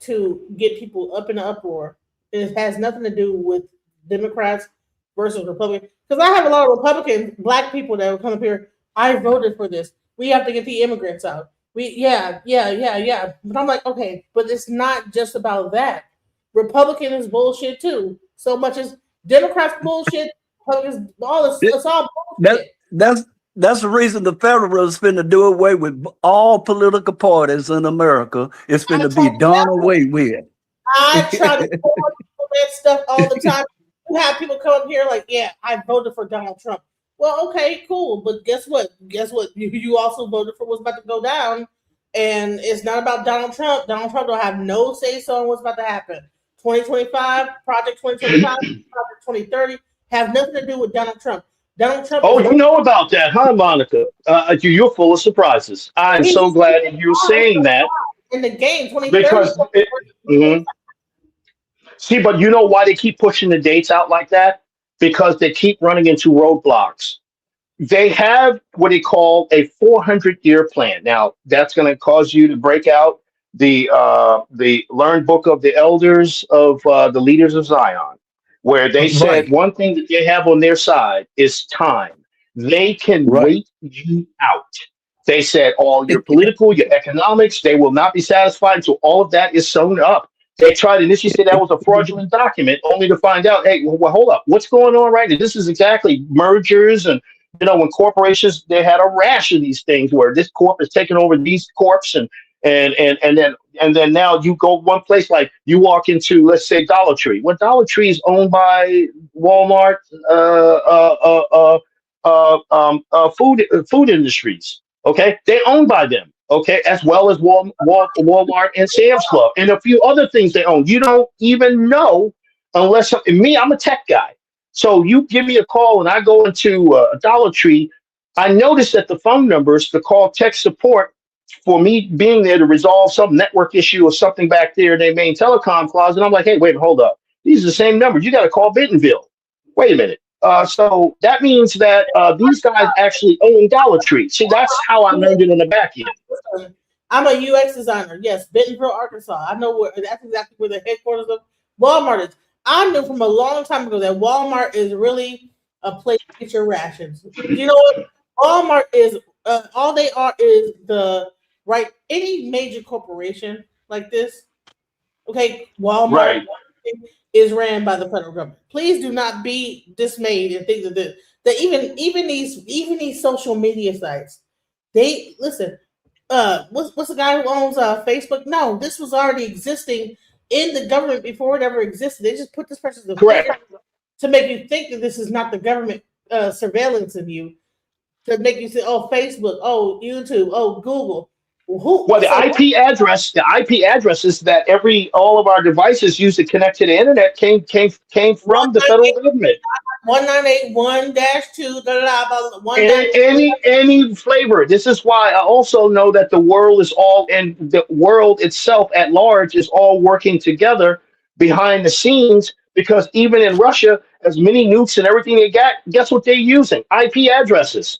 to get people up in an uproar. It has nothing to do with Democrats versus Republicans. Because I have a lot of Republican Black people that will come up here. I voted for this. We have to get the immigrants out. Yeah. But I'm like, okay, but it's not just about that. Republican is bullshit too. So much as Democrats bullshit, Republicans, all this, it's all bullshit. That's the reason the federalists finna to do away with all political parties in America. It's finna to be done away with. I try to tell that stuff all the time. You have people come up here like, yeah, I voted for Donald Trump. Well, okay, cool. But guess what? You also voted for what's about to go down. And it's not about Donald Trump. Donald Trump don't have no say-so on what's about to happen. 2025, Project 2025, Project 2030 have nothing to do with Donald Trump. Donald Trump. Oh, you know about that, huh, Monica? You're full of surprises. I'm so glad that you're saying that. In the game, 2030. Because see, but you know why they keep pushing the dates out like that? Because they keep running into roadblocks. They have what they call a 400-year plan. Now, that's going to cause you to break out the learned book of the elders of the leaders of Zion, where they said one thing that they have on their side is time. They can wait you out. They said all your political, your economics, they will not be satisfied until all of that is sewn up. They tried to initially say that was a fraudulent document, only to find out, hey, well, hold up, what's going on right now? This is exactly mergers, and when corporations, they had a rash of these things where this corp is taking over these corps, and then now you go one place, like you walk into, let's say, Dollar Tree. Well, Dollar Tree is owned by Walmart, food industries. Okay, they're owned by them. Okay, as well as Walmart and Sam's Club and a few other things they own. You don't even know unless I'm a tech guy. So you give me a call and I go into a Dollar Tree. I notice that the phone numbers to call tech support for me being there to resolve some network issue or something back there in their main telecom closet. I'm like, hey, wait, hold up. These are the same numbers. You got to call Bentonville. Wait a minute. So that means that these guys actually own Dollar Tree. See, that's how I learned it in the back end. I'm a UX designer. Yes, Bentonville, Arkansas. I know that's exactly where the headquarters of Walmart is. I knew from a long time ago that Walmart is really a place to get your rations. You know what? Walmart is all they are is any major corporation like this. Okay, Walmart is ran by the federal government. Please do not be dismayed and think that even these social media sites, they listen. What's the guy who owns Facebook? No, this was already existing in the government before it ever existed. They just put this person to make you think that this is not the government surveillance of you to make you say, "Oh, Facebook, oh, YouTube, oh, Google." Who? Well, the So IP addresses that all of our devices use to connect to the internet came from the federal government. 198.1-2 one Any flavor. This is why I also know that the world is all, and the world itself at large is all working together behind the scenes, because even in Russia, as many nukes and everything they got, guess what they're using? IP addresses.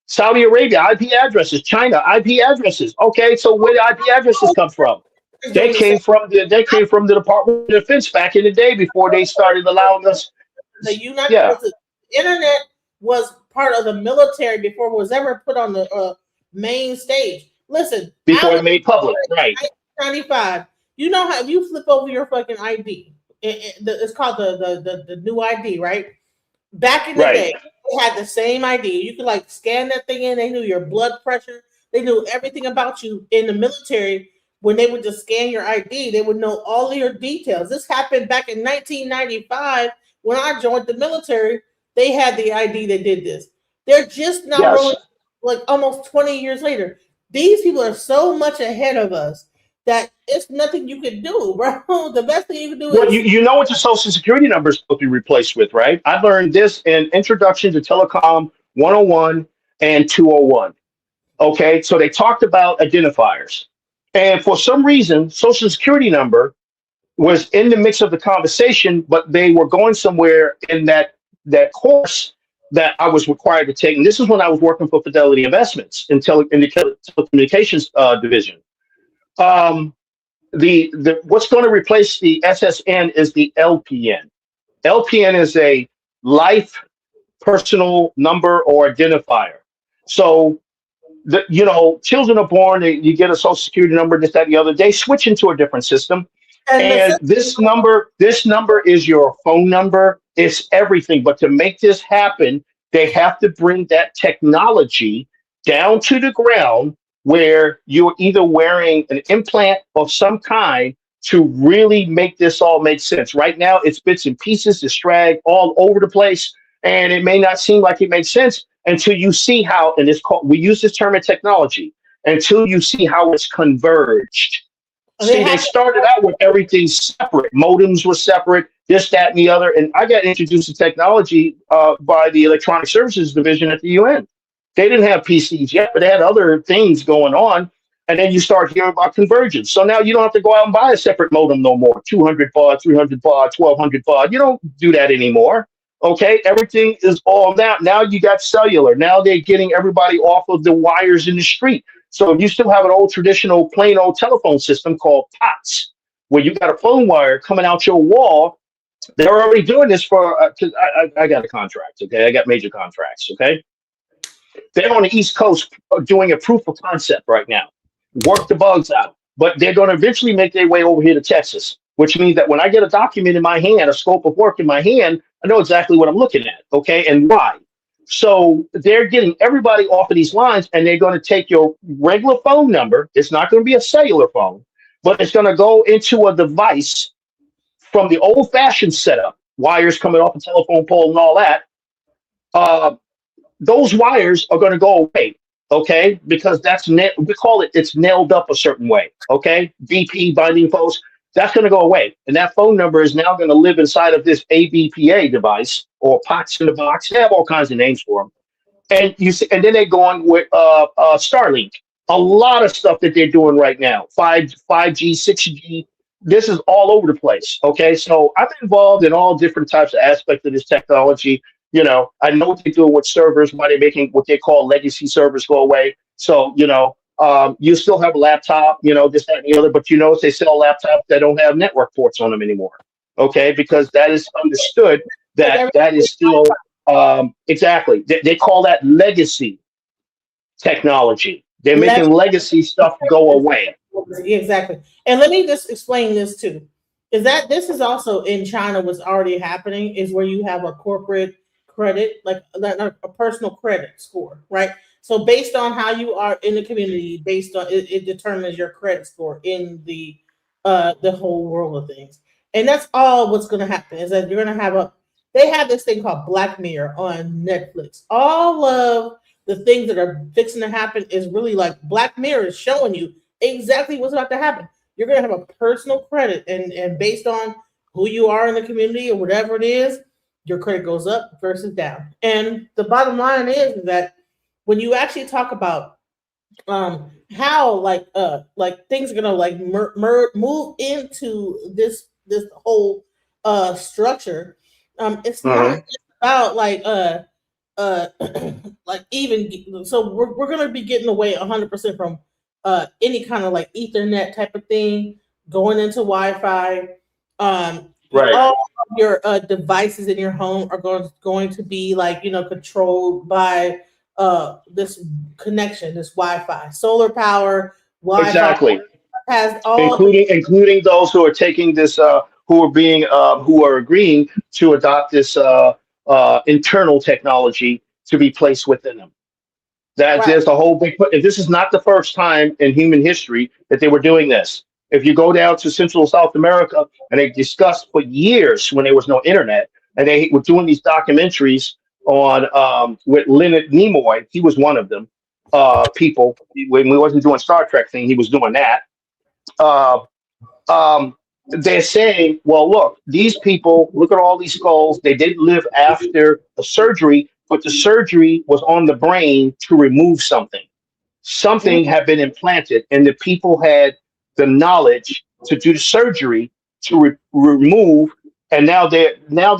Saudi Arabia, IP addresses. China, IP addresses. Okay, so where the IP addresses come from? They came from the Department of Defense back in the day before they started allowing us. the United Yeah, the internet was part of the military before it was ever put on the main stage. Listen, before out it made public, right? 1995, you know how if you flip over your fucking ID, it's called the new ID, right? Back in the Right. day, they had the same ID. You could like scan that thing in. They knew your blood pressure. They knew everything about you. In the military, when they would just scan your ID, they would know all of your details. This happened back in 1995 when I joined the military. They had the ID that did this. They're just now Yes. rolling, like almost 20 years later. These people are so much ahead of us that it's nothing you can do, bro. The best thing you can do Well, is you know what the social security number is supposed to be replaced with, right? I learned this in Introduction to Telecom 101 and 201. Okay, so they talked about identifiers. And for some reason, social security number was in the mix of the conversation, but they were going somewhere in that course that I was required to take. And this is when I was working for Fidelity Investments in the telecommunications division. The what's going to replace the SSN is the LPN. LPN is a life personal number or identifier. So children are born, you get a social security number, this, that, and the other. They switch into a different system. and the And this number is your phone number. It's everything. But to make this happen, they have to bring that technology down to the ground where you're either wearing an implant of some kind to really make this all make sense. Right now, it's bits and pieces, it's dragged all over the place, and it may not seem like it makes sense until you see how, and we use this term in technology, until you see how it's converged. See, they started out with everything separate. Modems were separate, this, that, and the other. And I got introduced to technology by the Electronic Services Division at the UN. They didn't have PCs yet, but they had other things going on. And then you start hearing about convergence. So now you don't have to go out and buy a separate modem no more. 200 baud, 300 baud, 1200 baud. You don't do that anymore. Okay, everything is all that. Now you got cellular. Now they're getting everybody off of the wires in the street. So if you still have an old traditional plain old telephone system called POTS, where you got a phone wire coming out your wall, they're already doing this for, because I got a contract, okay? I got major contracts, okay? They're on the East Coast doing a proof of concept right now. Work the bugs out. But they're going to eventually make their way over here to Texas, which means that when I get a document in my hand, a scope of work in my hand, I know exactly what I'm looking at, okay, and why. So they're getting everybody off of these lines, and they're going to take your regular phone number. It's not going to be a cellular phone, but it's going to go into a device from the old-fashioned setup, wires coming off a telephone pole and all that. Those wires are going to go away, okay, because we call it's nailed up a certain way, okay, BP, binding post. That's going to go away. And that phone number is now going to live inside of this ABPA device or POTS in the box. They have all kinds of names for them. And you see, and then they're going with Starlink. A lot of stuff that they're doing right now. 5G, 6G. This is all over the place. Okay. So I'm involved in all different types of aspects of this technology. I know what they're doing with servers, why they're making what they call legacy servers go away. So, you still have a laptop, this, that, and the other, but they sell laptops that don't have network ports on them anymore. Okay, because that is understood that is still exactly. They call that legacy technology. They're making legacy stuff go away. Exactly. And let me just explain this too. Is that this is also in China what's already happening is where you have a corporate credit, like a personal credit score, right? So based on how you are in the community, based on it determines your credit score in the whole world of things. And that's all what's going to happen is that you're going to have they have this thing called Black Mirror on Netflix. All of the things that are fixing to happen is really like Black Mirror is showing you exactly what's about to happen. You're going to have a personal credit, and based on who you are in the community or whatever it is, your credit goes up versus down. And the bottom line is that when you actually talk about how like things are gonna like move into this whole structure, it's not Mhm. just about like like even so we're gonna be getting away 100% from any kind of like Ethernet type of thing going into Wi-Fi. Right. All of your devices in your home are going to be like controlled by this connection, this Wi-Fi, solar power, Wi-Fi Exactly. has all the Including those who are taking this, who are agreeing to adopt this internal technology to be placed within them. That right. there's a whole big. And this is not the first time in human history that they were doing this. If you go down to Central and South America, and they discussed for years when there was no internet, and they were doing these documentaries on with Leonard Nimoy. He was one of them. People when we wasn't doing Star Trek thing, he was doing that. Uh, they're saying, well, look, these people, look at all these skulls. They did live after the surgery, but the surgery was on the brain to remove something. Something Mhm. had been implanted, and the people had the knowledge to do the surgery to remove. And now they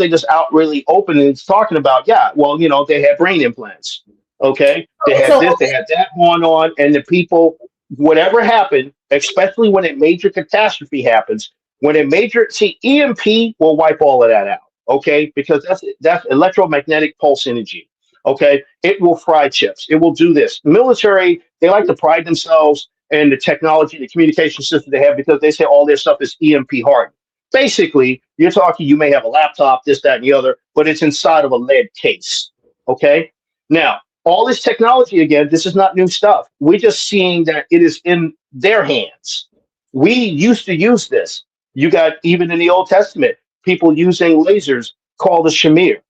just out really open and talking about, yeah, well, they had brain implants. Okay, they Okay, had so this, they had that going on, and the people, whatever happened, especially when a major catastrophe happens, when a major EMP will wipe all of that out. Okay, because that's electromagnetic pulse energy. Okay, it will fry chips. It will do this. Military, they like to pride themselves in the technology, the communication system they have, because they say all their stuff is EMP hardened. Basically, you're talking, you may have a laptop, this, that, and the other, but it's inside of a lead case. Okay. Now, all this technology, again, this is not new stuff. We're just seeing that it is in their hands. We used to use this. You got, even in the Old Testament, people using lasers called the shamir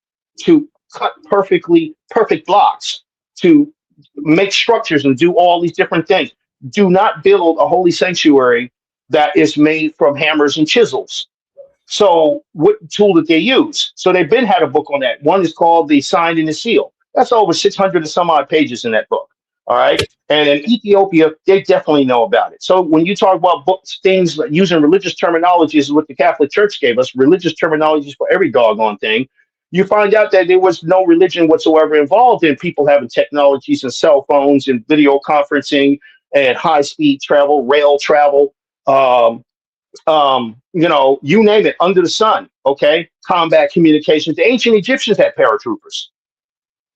to cut perfect blocks, to make structures and do all these different things. Do not build a holy sanctuary that is made from hammers and chisels. So what tool did they use? So they've been had a book on that. One is called The Sign and the Seal. That's over 600 and some odd pages in that book. All right. And in Ethiopia, they definitely know about it. So when you talk about books, things like using religious terminology is what the Catholic Church gave us, religious terminologies for every doggone thing. You find out that there was no religion whatsoever involved in people having technologies and cell phones and video conferencing and high speed travel, rail travel. You name it, under the sun. Okay, combat communications. The ancient Egyptians had paratroopers.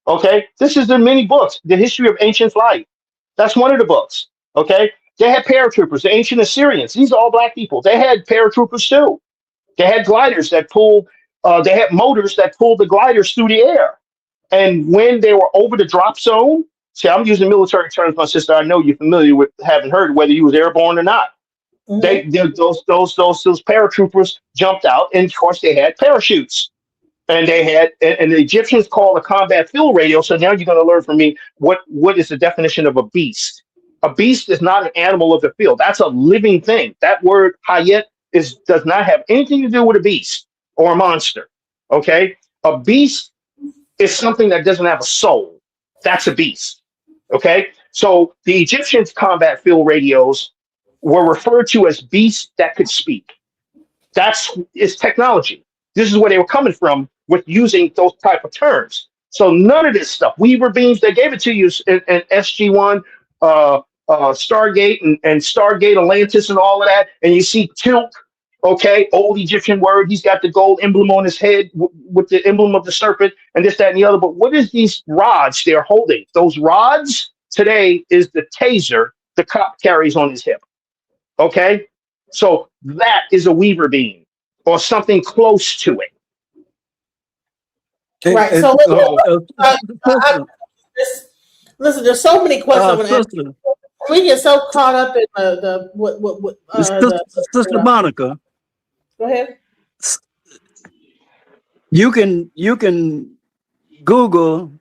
Okay, this is in many books. The history of ancient flight. That's one of the books. Okay, they had paratroopers. The ancient Assyrians. These are all black people. They had paratroopers too. They had gliders that pulled. They had motors that pulled the gliders through the air. And when they were over the drop zone, see, I'm using military terms, my sister. I know you're familiar with, having heard whether you was airborne or not. Mhm. Those paratroopers jumped out, and of course they had parachutes, and the Egyptians called a combat field radio. So now you're going to learn from me what is the definition of a beast. A beast is not an animal of the field. That's a living thing. That word hayet does not have anything to do with a beast or a monster. Okay, a beast is something that doesn't have a soul. That's a beast. Okay, so the Egyptians' combat field radios were referred to as beasts that could speak. That's its technology. This is where they were coming from with using those type of terms. So none of this stuff, Weaver beams, they gave it to you in SG-1, Stargate and Stargate Atlantis and all of that. And you see Tilk, okay, old Egyptian word. He's got the gold emblem on his head with the emblem of the serpent and this, that, and the other. But what is these rods they're holding? Those rods today is the taser the cop carries on his hip. Okay, so that is a Weaver beam or something close to it. Right. So listen, there's so many questions I want to ask. Sister, We get so caught up in the what Sister Monica, go ahead. You can Google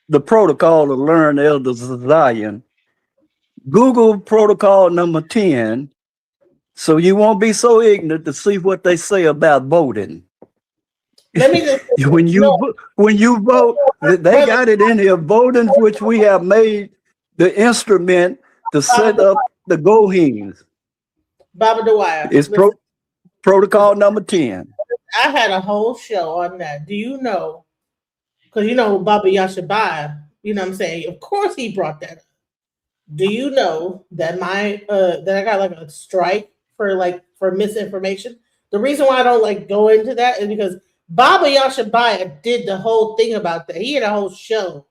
the protocol to learn Elders of Zion. Google protocol number 10, so you won't be so ignorant to see what they say about voting. Let me just when you vote, they got it in here. Voting, which we have made the instrument to set up the Gohens. Baba Dwyer. It's protocol number 10. I had a whole show on that. Do you know? Because you know Baba Yashabai, you know what I'm saying? Of course he brought that up. Do you know that that I got like a strike for misinformation? The reason why I don't like go into that is because Baba Yashabai did the whole thing about that. He had a whole show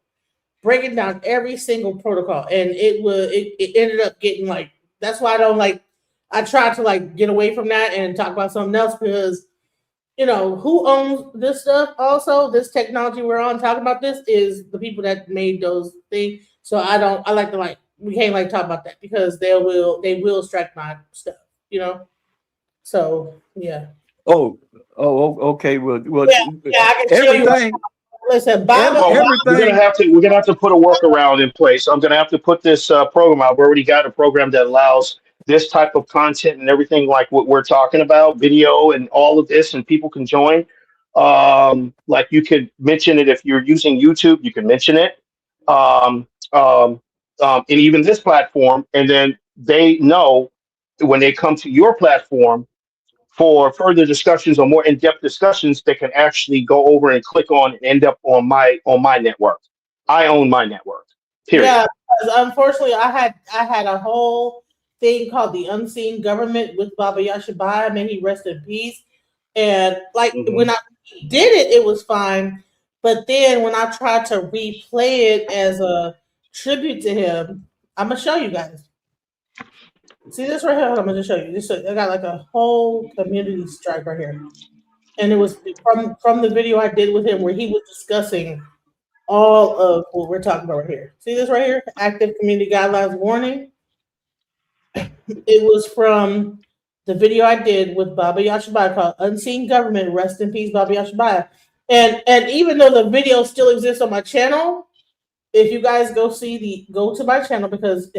breaking down every single protocol, and it ended up getting like, that's why I don't like. I try to like get away from that and talk about something else, because you know who owns this stuff. Also, this technology we're on talking about this is the people that made those things. So I like to like, we can't like talk about that because they will strike my stuff. You know. So yeah. Oh, okay. Well, yeah, I can show you. everything. Listen, Baba. Well, we're gonna have to put a workaround in place. I'm gonna have to put this program out. I've already got a program that allows this type of content and everything like what we're talking about, video and all of this, and people can join. Like you could mention it if you're using YouTube, you can mention it, and even this platform, and then they know when they come to your platform for further discussions or more in-depth discussions, they can actually go over and click on and end up on my network. I own my network. Period. Yeah, unfortunately, I had a whole thing called the Unseen Government with Baba Yashabai. May he rest in peace. And like when I did it, it was fine. But then when I tried to replay it as a tribute to him, I'm gonna show you guys. See this right here? I'm gonna just show you. I got like a whole community strike right here, and it was from the video I did with him where he was discussing all of what we're talking about right here. See this right here? Active community guidelines warning. It was from the video I did with Baba Yashabai called "Unseen Government." Rest in peace, Baba Yashabai. And even though the video still exists on my channel, if you guys go to my channel, because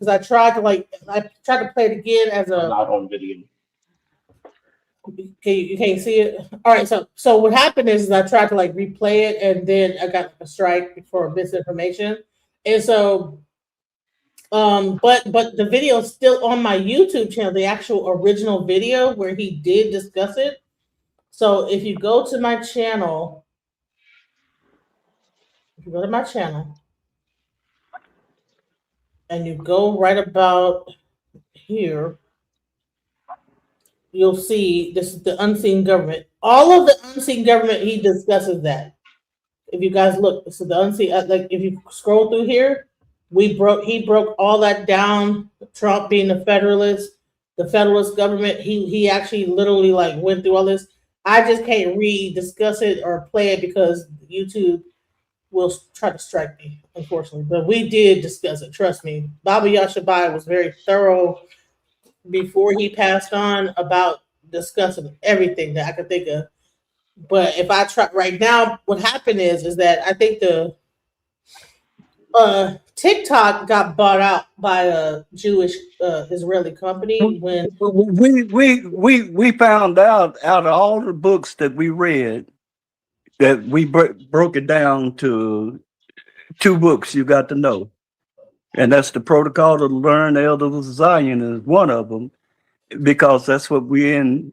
I tried to play it again as a not on video. You can't see it. All right, so what happened is I tried to like replay it, and then I got a strike for misinformation, and so but the video is still on my YouTube channel, the actual original video where he did discuss it. So if you go to my channel. If you go to my channel and you go right about here, you'll see this is the Unseen Government. All of the Unseen Government, he discusses that. If you guys look, this is the Unseen. Like if you scroll through here, he broke all that down. Trump being the Federalist government. He actually literally like went through all this. I just can't discuss it or play it because YouTube will try to strike me, unfortunately. But we did discuss it. Trust me. Baba Yashabai was very thorough before he passed on about discussing everything that I could think of. But if I try right now, what happened is that I think the TikTok got bought out by a Jewish Israeli company when we found out of all the books that we read that we broke it down to 2 books you got to know, and that's the Protocol to Learn Elders of Zion is one of them, because that's what we're in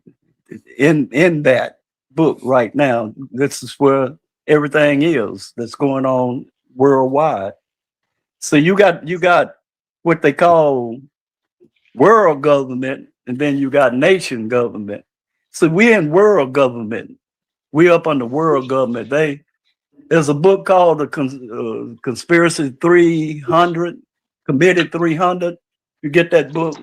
that book right now. This is where everything is that's going on worldwide. So you got what they call world government, and then you got nation government. So we're in world government. We up under world government. There's a book called the Conspiracy 300, Committed 300. You get that book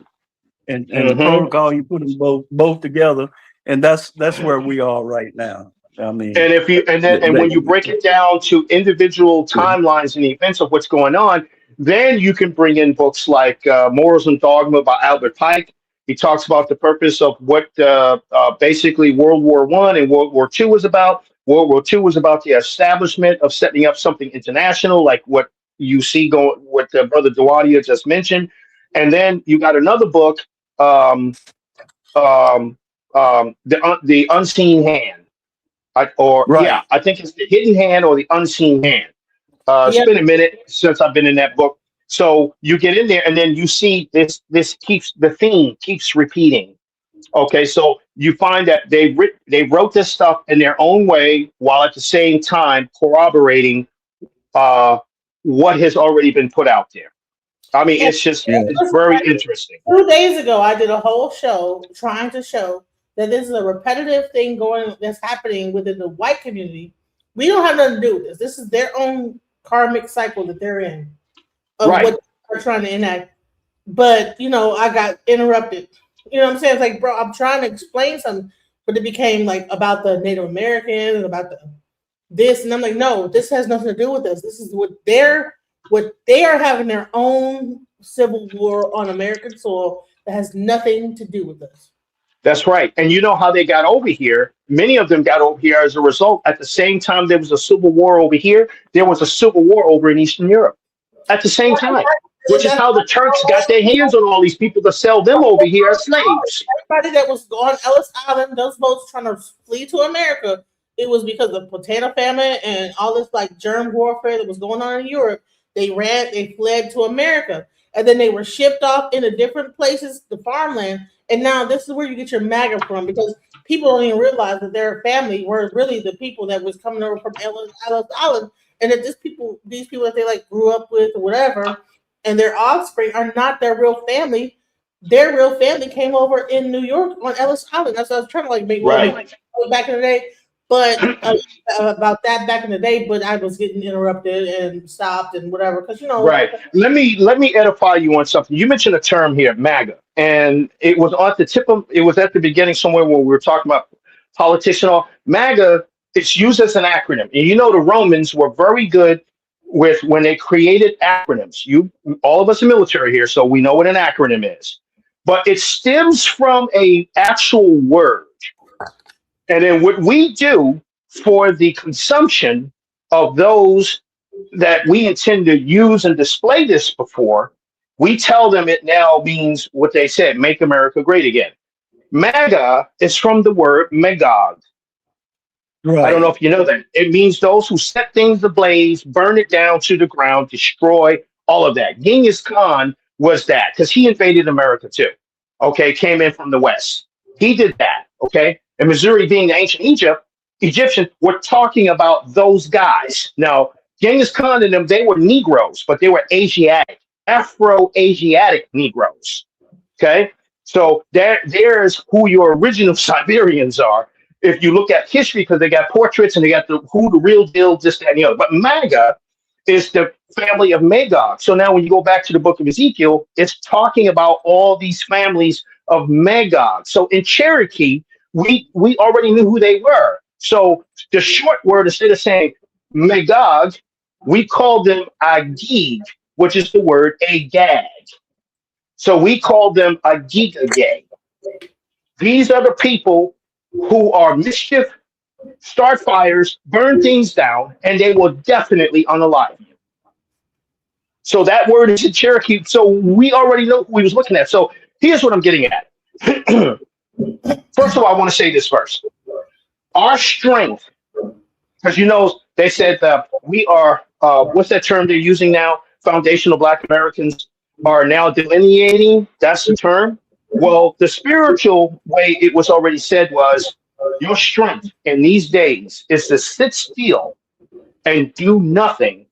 and the protocol. You put them both together, and that's where we are right now. I mean, and when you break it down to individual timelines and events of what's going on, then you can bring in books like Morals and Dogma by Albert Pike. He talks about the purpose of what basically World War I and World War II was about. World War II was about the establishment of setting up something international, like what you see going, what Brother Duadia just mentioned. And then you got another book, the Unseen Hand, Right. I think it's the Hidden Hand or the Unseen Hand. It's Yeah. been a minute since I've been in that book. So you get in there, and then you see this keeps the theme keeps repeating. Okay, so you find that they wrote this stuff in their own way while at the same time corroborating uh, what has already been put out there. I mean, Yeah. Yeah. it's very interesting. 2 days ago, I did a whole show trying to show that this is a repetitive thing that's happening within the white community. We don't have nothing to do with this. This is their own karmic cycle that they're in of Right. what they're trying to enact. But I got interrupted. You know what I'm saying? It's like, bro, I'm trying to explain something, but it became like about the Native Americans and about this, and I'm like, no, this has nothing to do with us. This is what they are having their own civil war on American soil that has nothing to do with us. That's right. And you know how they got over here? Many of them got over here as a result. At the same time there was a civil war over here, there was a civil war over in Eastern Europe at the same time, which is how the Turks got their hands on all these people to sell them over here as slaves. Everybody that was on Ellis Island, those boats trying to flee to America, it was because of potato famine and all this like germ warfare that was going on in Europe. They fled to America, and then they were shipped off into different places, the farmland. And now this is where you get your MAGA from, because people don't even realize that their family were really the people that was coming over from Ellis Island, and that these people that they like grew up with or whatever, and their offspring are not their real family. Their real family came over in New York on Ellis Island. That's what I was trying to like make back in the day. But about that back in the day, but I was getting interrupted and stopped and whatever because Right. Let me edify you on something. You mentioned a term here, MAGA, and it was at the beginning somewhere when we were talking about politics and all. MAGA, it's used as an acronym, and the Romans were very good with when they created acronyms. All of us are military here, so we know what an acronym is, but it stems from a actual word. And then what we do for the consumption of those that we intend to use and display this before, we tell them it now means what they said, make America great again. MAGA is from the word Magog. Right. I don't know if you know that. It means those who set things ablaze, burn it down to the ground, destroy, all of that. Genghis Khan was that because he invaded America too. Okay, came in from the West. He did that. Okay. And Missouri being the ancient Egyptian, we're talking about those guys. Now, Genghis Khan and them, they were Negroes, but they were Asiatic, Afro-Asiatic Negroes. Okay? So there's who your original Siberians are. If you look at history, because they got portraits and they got who the real deal, this, that, and the other. But MAGA is the family of Magog. So now when you go back to the book of Ezekiel, it's talking about all these families of Magog. So in Cherokee, we already knew who they were. So the short word, instead of saying Magog, we called them Agig, which is the word Agag. So we call them Agigagay. These are the people who are mischief, start fires, burn things down, and they will definitely unalive you. So that word is in Cherokee. So we already know who we was looking at. So here's what I'm getting at. First of all, I want to say this first. Our strength, because they said that we are, what's that term they're using now? Foundational Black Americans are now delineating. That's the term. Well, the spiritual way it was already said was your strength in these days is to sit still and do nothing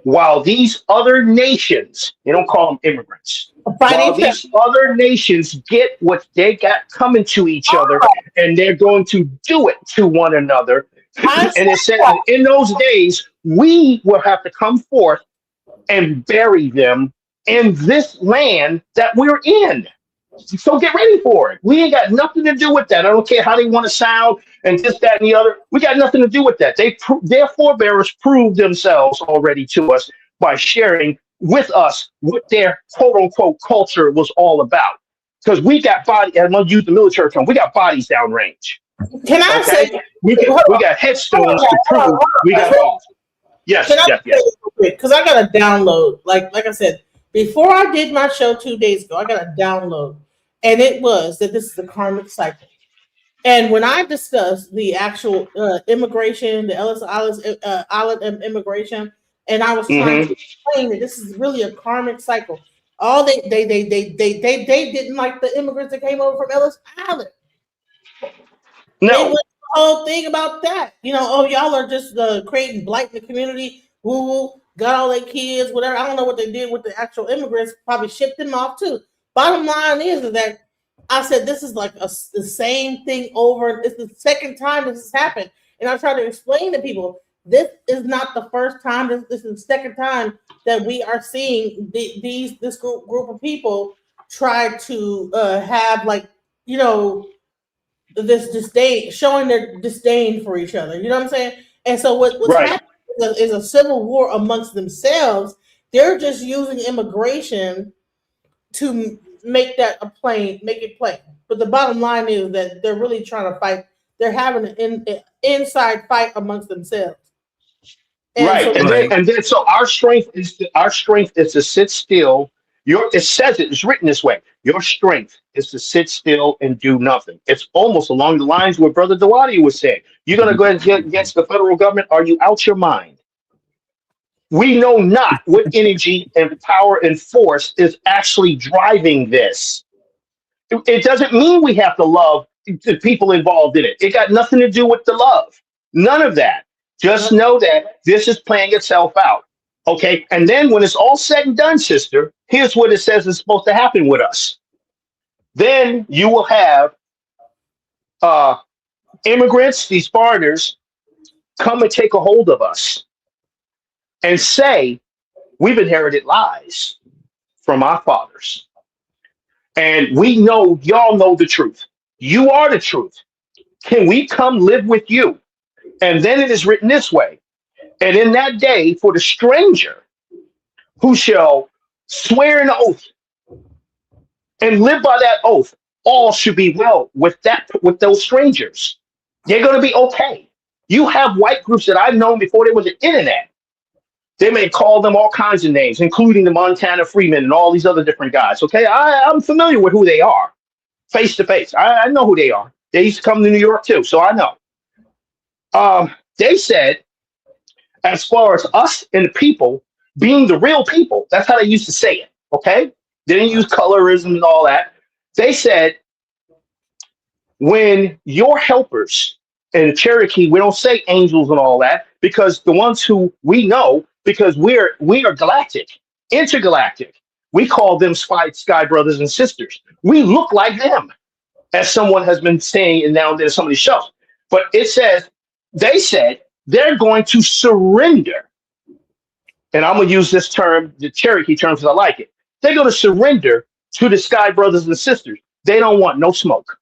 while these other nations, they don't call them immigrants, while these other nations get what they got coming to each other, and they're going to do it to one another. And it said in those days, we will have to come forth and bury them in this land that we're in. So get ready for it. We ain't got nothing to do with that. I don't care how they want to sound and this, that, and the other. We got nothing to do with that. Their forebears proved themselves already to us by sharing with us what their quote-unquote culture was all about. Because we got bodies, I'm going to use the military term, we got bodies downrange. Can I Okay, say? we got headstones to prove we got laws. Yes, Can I yes, say yes. real quick? Because I got a download. Like I said, before I did my show 2 days ago, I got a download, and it was that this is a karmic cycle. And when I discussed the actual immigration, the Ellis Island immigration, and I was trying Mm-hmm. to explain that this is really a karmic cycle. All they didn't like the immigrants that came over from Ellis Island. They No, went the whole thing about that. Oh, y'all are just creating blight in the community. Woo woo, got all their kids, whatever. I don't know what they did with the actual immigrants. Probably shipped them off too. Bottom line is that I said this is like the same thing over. It's the second time this has happened, and I try to explain to people this is not the first time. This is the second time that we are seeing this group of people try to have this disdain, showing their disdain for each other. You know what I'm saying? And so what's right, happening is a civil war amongst themselves. They're just using immigration to make it plain. But the bottom line is that they're really trying to fight. They're having an inside fight amongst themselves. And so right. And then so our strength is to sit still. It says it's written this way. Your strength is to sit still and do nothing. It's almost along the lines where Brother Dewadi was saying. You're gonna go against the federal government. Are you out your mind? We know not what energy and power and force is actually driving this. It doesn't mean we have to love the people involved in it. It got nothing to do with the love. None of that. Just know that this is playing itself out. Okay. And then when it's all said and done, sister, here's what it says is supposed to happen with us. Then you will have immigrants, these foreigners, come and take a hold of us and say, we've inherited lies from our fathers. And we know y'all know the truth. You are the truth. Can we come live with you? And then it is written this way. And in that day, for the stranger who shall swear an oath and live by that oath, all should be well with those strangers. They're going to be okay. You have white groups that I've known before there was an internet. They may call them all kinds of names, including the Montana Freemen and all these other different guys. Okay, I'm familiar with who they are, face to face. I know who they are. They used to come to New York too, so I know. They said, as far as us and the people being the real people, that's how they used to say it. Okay, they didn't use colorism and all that. They said, when your helpers in Cherokee, we don't say angels and all that because the ones who we know, because we are galactic, intergalactic. We call them sky brothers and sisters. We look like them, as someone has been saying and now and then in some of these shows. But it says, they said they're going to surrender. And I'm going to use this term, the Cherokee term, because I like it. They're going to surrender to the sky brothers and sisters. They don't want no smoke.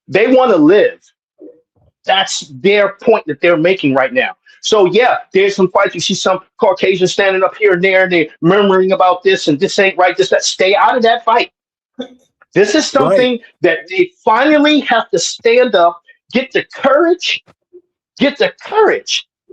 They want to live. That's their point that they're making right now. So yeah, there's some fights. You see some Caucasians standing up here and there, and they're murmuring about this and this ain't right, this, that. Stay out of that fight. This is something that they finally have to stand up, get the courage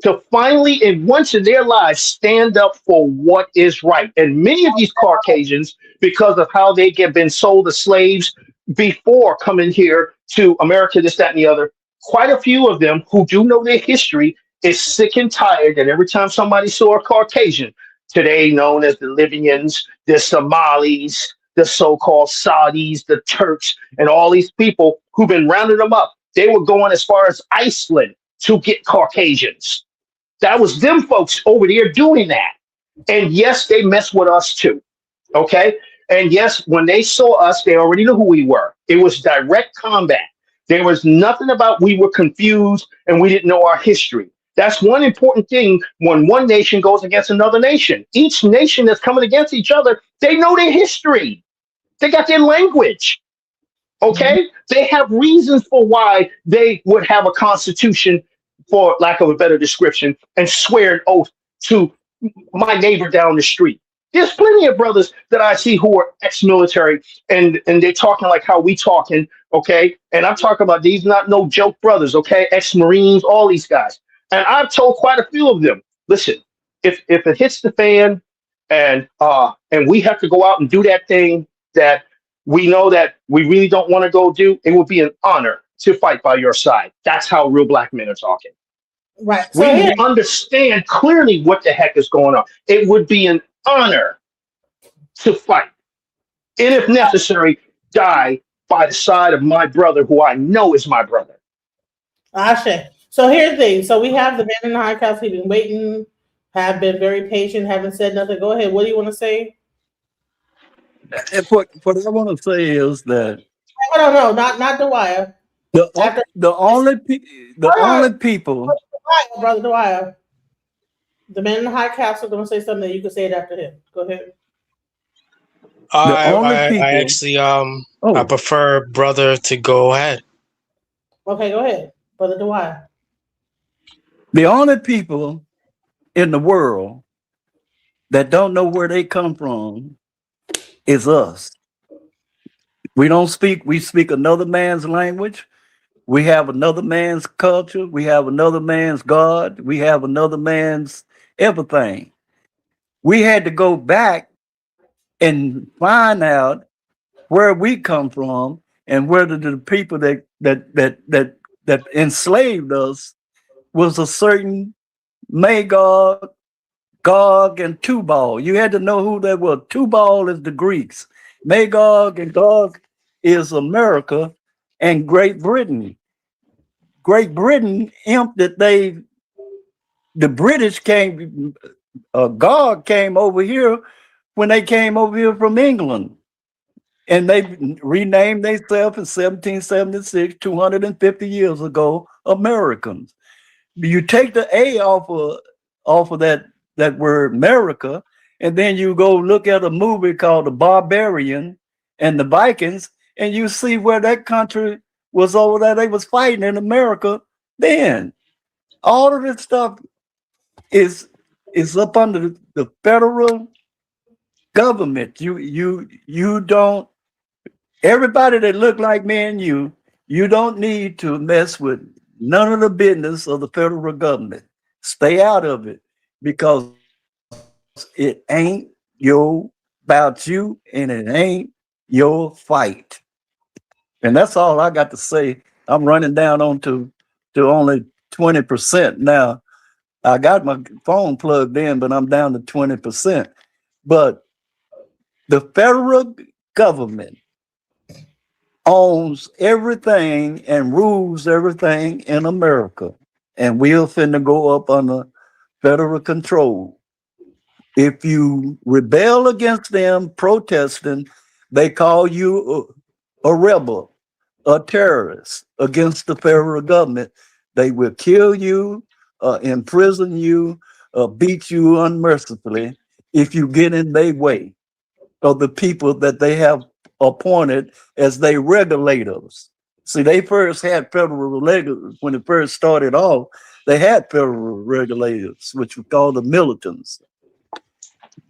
to finally, and once in their lives, stand up for what is right. And many of these Caucasians, because of how they get been sold as slaves before coming here to America, this, that, and the other, quite a few of them who do know their history is sick and tired that every time somebody saw a Caucasian, today known as the Libyans, the Somalis, the so-called Saudis, the Turks, and all these people who've been rounding them up, they were going as far as Iceland to get Caucasians. That was them folks over there doing that. And yes, they mess with us too. Okay? And yes, when they saw us, they already knew who we were. It was direct combat. There was nothing about we were confused and we didn't know our history. That's one important thing when one nation goes against another nation. Each nation that's coming against each other, they know their history. They got their language. Okay? They have reasons for why they would have a constitution, for lack of a better description, and swear an oath to my neighbor down the street. There's plenty of brothers that I see who are ex-military and they're talking like how we talking, okay? And I'm talking about these not no joke brothers, okay? Ex-Marines, all these guys. And I've told quite a few of them, listen, if it hits the fan and we have to go out and do that thing that we know that we really don't want to go do, it would be an honor to fight by your side. That's how real black men are talking. Right. So We here, understand clearly what the heck is going on. It would be an honor to fight, and if necessary, die by the side of my brother, who I know is my brother. Ashe. So here's the thing. So we have the man in the high castle. He's been waiting, have been very patient, haven't said nothing. Go ahead. What do you want to say? And what I want to say is that I don't know. Not the wire. After the only people. Brother Dwyer, the man in the high castle going to say something that you can say it after him. Go ahead. I actually I prefer brother to go ahead. Okay, go ahead, Brother Dwyer. The only people in the world that don't know where they come from is us. We speak another man's language. We have another man's culture. We have another man's God. We have another man's everything. We had to go back and find out where we come from and whether the people that enslaved us was a certain Magog, Gog, and Tubal. You had to know who they were. Tubal is the Greeks. Magog and Gog is America and Great Britain. Great Britain emptied the British came, Gog came over here when they came over here from England. And they renamed themselves in 1776, 250 years ago, Americans. You take the A off of that word America, and then you go look at a movie called The Barbarian and the Vikings, and you see where that country was over there. They was fighting in America then. All of this stuff is up under the federal government. You don't, everybody that look like me and you don't need to mess with none of the business of the federal government. Stay out of it because it ain't about you and it ain't your fight. And that's all I got to say. I'm running down to only 20% now. I got my phone plugged in, but I'm down to 20%. But the federal government owns everything and rules everything in America. And we're finna go up under federal control. If you rebel against them protesting, they call you a rebel, a terrorist against the federal government. They will kill you, imprison you, beat you unmercifully if you get in their way of the people that they have appointed as their regulators. See, they first had federal regulators when it first started off. They had federal regulators, which we call the militants.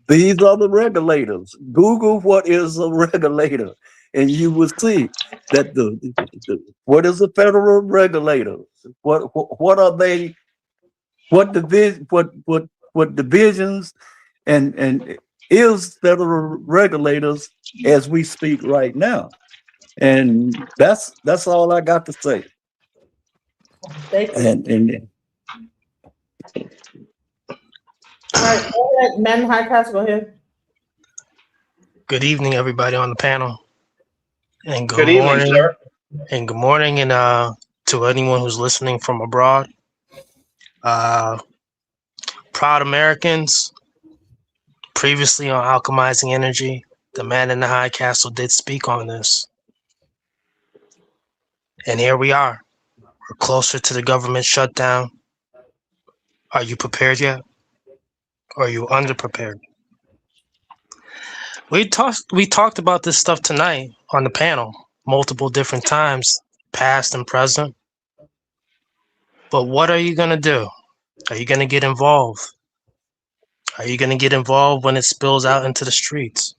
These are the regulators. Google what is a regulator, and you will see that what is a federal regulator? What are they? What divisions and is federal regulators as we speak right now? And that's all I got to say. Thank you. And all right, go ahead, man, high castle, go ahead. Good evening, everybody on the panel, and Good evening, sir. And good morning, and to anyone who's listening from abroad. Proud Americans. Previously on Alchemizing Energy, the man in the high castle did speak on this, and here we are. We're closer to the government shutdown. Are you prepared yet? Or are you underprepared? We talked about this stuff tonight on the panel multiple different times, past and present. But what are you going to do? Are you going to get involved? Are you going to get involved when it spills out into the streets?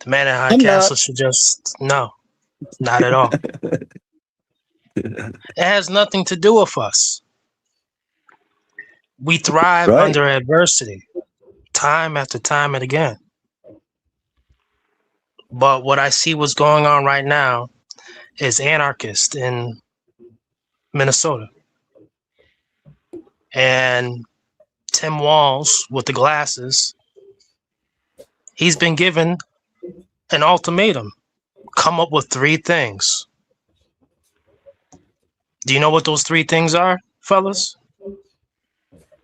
The man at High I'm not. Castle should just, no, not at all. It has nothing to do with us. We thrive Right. under adversity, time after time and again. But what I see what's going on right now is anarchist in Minnesota. And Tim Walz with the glasses, he's been given an ultimatum. Come up with 3 things. Do you know what those 3 things are, fellas?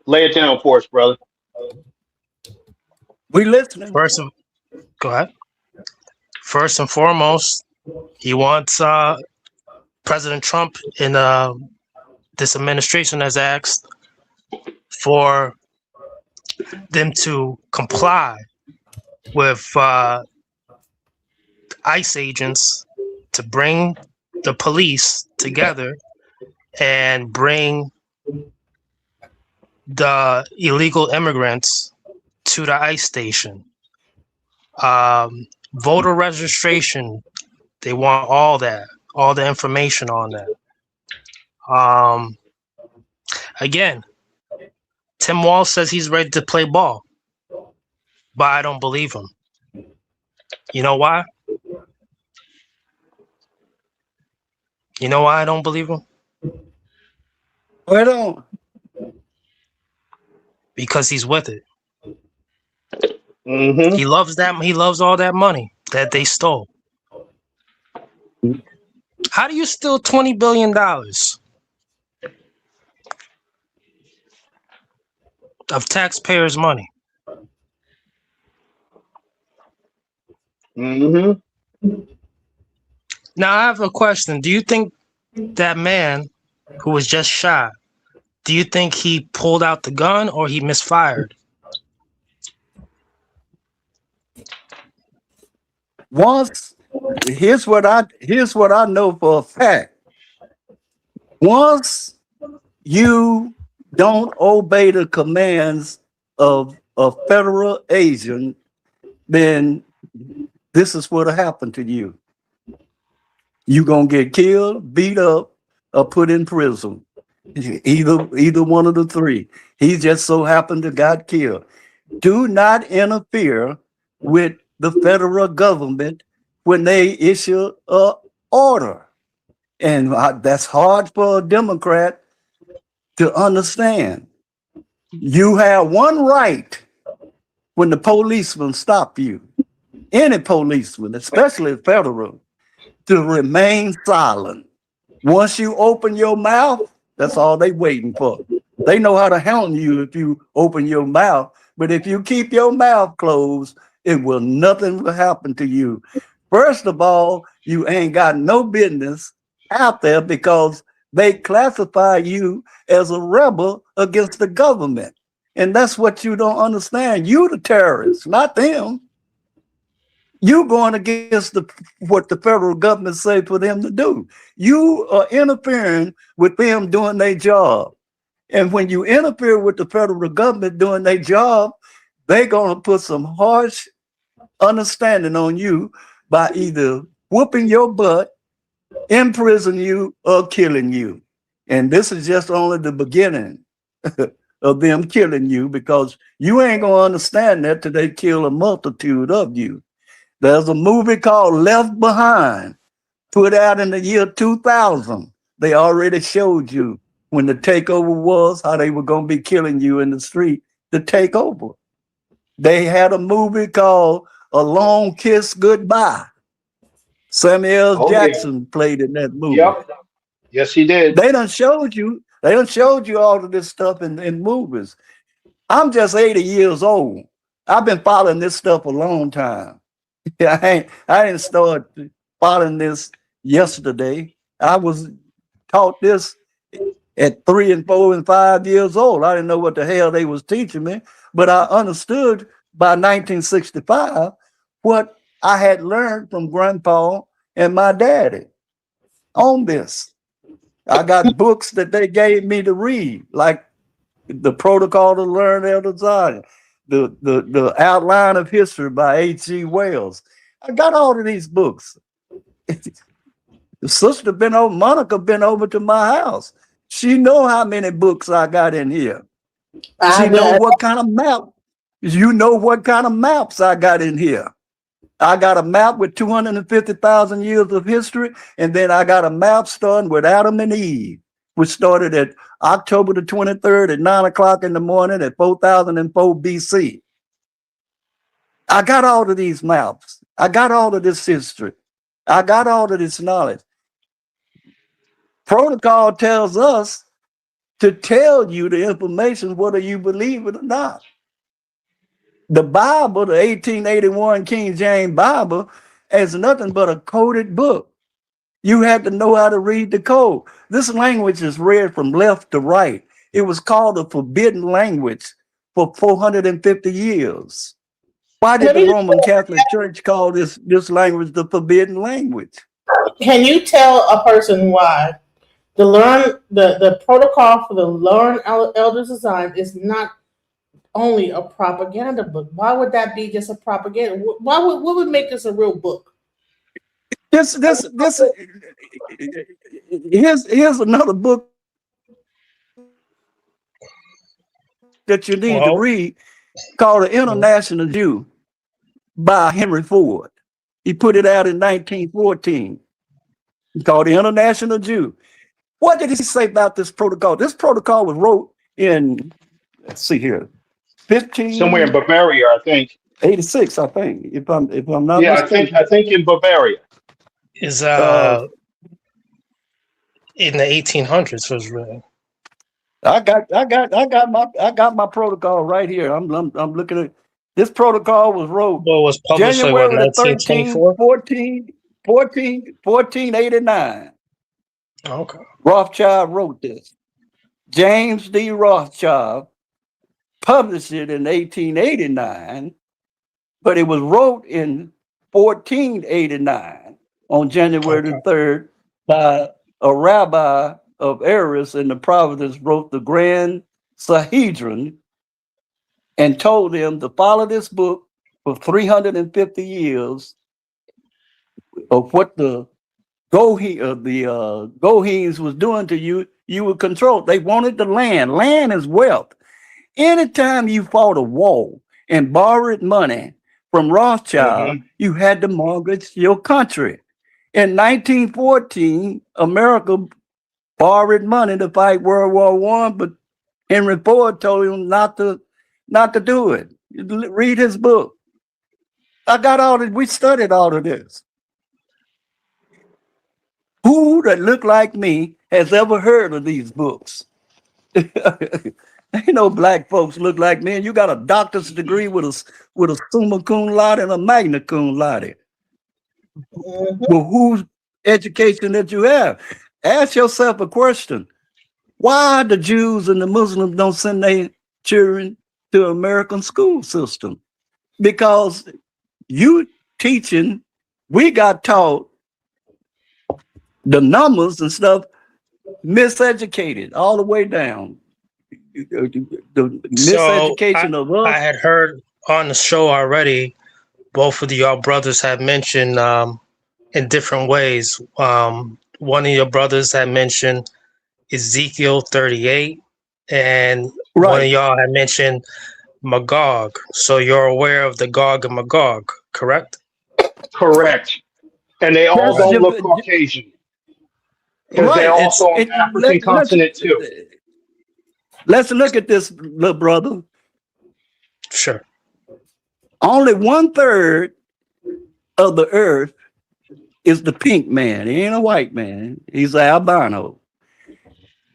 Lay it down for us, brother. We listening. Go ahead. First and foremost, he wants President Trump in this administration has asked for them to comply with ICE agents to bring the police together and bring the illegal immigrants to the ICE station. Voter registration, they want all that, all the information on that. Again, Tim Walz says he's ready to play ball, but I don't believe him. You know why? You know why I don't believe him? Why don't? Because he's with it. Mm-hmm. He loves that. He loves all that money that they stole. How do you steal $20 billion of taxpayers' money? Mm-hmm. Now I have a question. Do you think that man who was just shot, do you think he pulled out the gun or he misfired? Here's what I know for a fact. Once you don't obey the commands of a federal agent, then this is what'll happen to you. You're gonna get killed, beat up, or put in prison. Either one of the 3. He just so happened to got killed. Do not interfere with the federal government when they issue an order. And that's hard for a Democrat to understand. You have one right when the policeman stop you, any policeman, especially federal, to remain silent. Once you open your mouth, that's all they waiting for. They know how to handle you if you open your mouth, but if you keep your mouth closed, nothing will happen to you. First of all, you ain't got no business out there because they classify you as a rebel against the government. And that's what you don't understand. You the terrorists, not them. You going against what the federal government say for them to do. You are interfering with them doing their job. And when you interfere with the federal government doing their job, they're going to put some harsh understanding on you by either whooping your butt, imprison you, or killing you. And this is just only the beginning of them killing you, because you ain't going to understand that till they kill a multitude of you. There's a movie called Left Behind, put out in the year 2000. They already showed you when the takeover was, how they were going to be killing you in the street to take over. They had a movie called A Long Kiss Goodbye. Samuel L. Jackson played in that movie. Yep. Yes, he did. They done showed you all of this stuff in movies. I'm just 80 years old. I've been following this stuff a long time. I didn't start following this yesterday. I was taught this at 3 and 4 and 5 years old. I didn't know what the hell they was teaching me, but I understood by 1965 what I had learned from Grandpa and my daddy on this. I got books that they gave me to read, like The Protocol to Learn Elder Zion, the Outline of History by H.G. Wells. I got all of these books. The sister Monica been over to my house. She know how many books I got in here. She know what kind of map. You know what kind of maps I got in here. I got a map with 250,000 years of history, and then I got a map starting with Adam and Eve, which started at October the 23rd at 9 o'clock in the morning at 4004 BC. I got all of these maps. I got all of this history. I got all of this knowledge. Protocol tells us to tell you the information, whether you believe it or not. The Bible, the 1881 King James Bible, is nothing but a coded book. You had to know how to read the code. This language is read from left to right. It was called the forbidden language for 450 years. Why did the Roman Catholic Church call this language the forbidden language? Can you tell a person why the Protocol for the Learn Elder Design is not only a propaganda book? Why would that be just a propaganda? What would make this a real book? Here's another book that you need to read called The International Jew by Henry Ford. He put it out in 1914. It's called The International Jew. What did he say about this protocol? This protocol was wrote in, let's see here, 15 somewhere in Bavaria, I think. 86, I think. If I'm not mistaken. I think in Bavaria. Is in the 1800s was written. I got my protocol right here. I'm looking at this protocol was wrote. Well, it was published January like 1924? 1489. Okay. Rothschild wrote this. James D. Rothschild published it in 1889, but it was wrote in 1489 on January the 3rd by a rabbi of Eris in the province, wrote the Grand Sanhedrin and told them to follow this book for 350 years of what the Goheens was doing to you. You were controlled. They wanted the land. Land is wealth. Anytime you fought a war and borrowed money from Rothschild, you had to mortgage your country. In 1914, America borrowed money to fight World War I, but Henry Ford told him not to do it. Read his book. I got all of, we studied all of this. Who that look like me has ever heard of these books? Ain't no black folks look like me. And you got a doctor's degree with a summa cum laude and a magna cum laude. Well, whose education that you have? Ask yourself a question. Why the Jews and the Muslims don't send their children to American school system? Because you teaching, we got taught the numbers and stuff miseducated all the way down. The miseducation of us. I had heard on the show already, both of y'all brothers have mentioned in different ways. One of your brothers had mentioned Ezekiel 38, and one of y'all had mentioned Magog. So you're aware of the Gog and Magog, correct? Correct. And they all don't look Caucasian. Because they're also on the African continent too. Let's look at this, little brother. Sure. Only 1/3 of the earth is the pink man. He ain't a white man. He's an albino.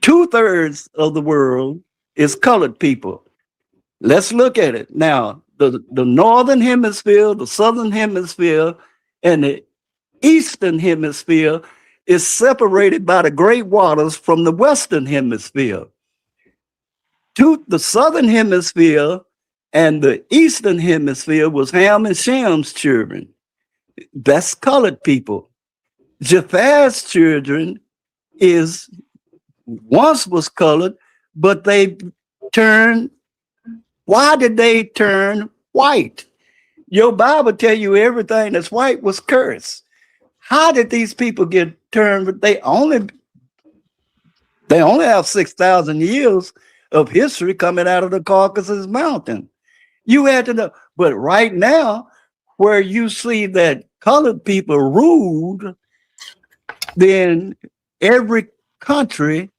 2/3 of the world is colored people. Let's look at it. Now, the northern hemisphere, the southern hemisphere, and the eastern hemisphere is separated by the great waters from the western hemisphere. To the southern hemisphere and the eastern hemisphere was Ham and Shem's children. That's colored people. Japheth's children once was colored, but they turn? Why did they turn white? Your Bible tell you everything that's white was cursed. How did these people get turned? They only have 6,000 years of history coming out of the Caucasus Mountain. You had to know. But right now, where you see that colored people ruled, then every country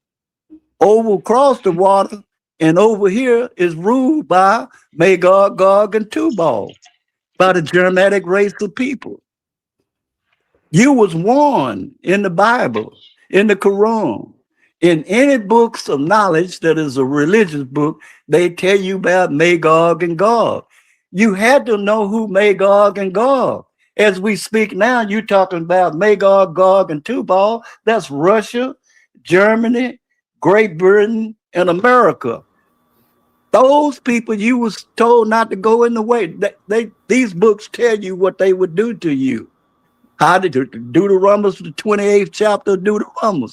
over across the water and over here is ruled by Magog, Gog, and Tubal, by the Germanic race of people. You was warned in the Bible, in the Quran, in any books of knowledge that is a religious book, they tell you about Magog and Gog. You had to know who Magog and Gog. As we speak now, you're talking about Magog, Gog, and Tubal. That's Russia, Germany, Great Britain, and America. Those people you was told not to go in the way. These books tell you what they would do to you. How did Deuteronomy, the 28th chapter of Deuteronomy,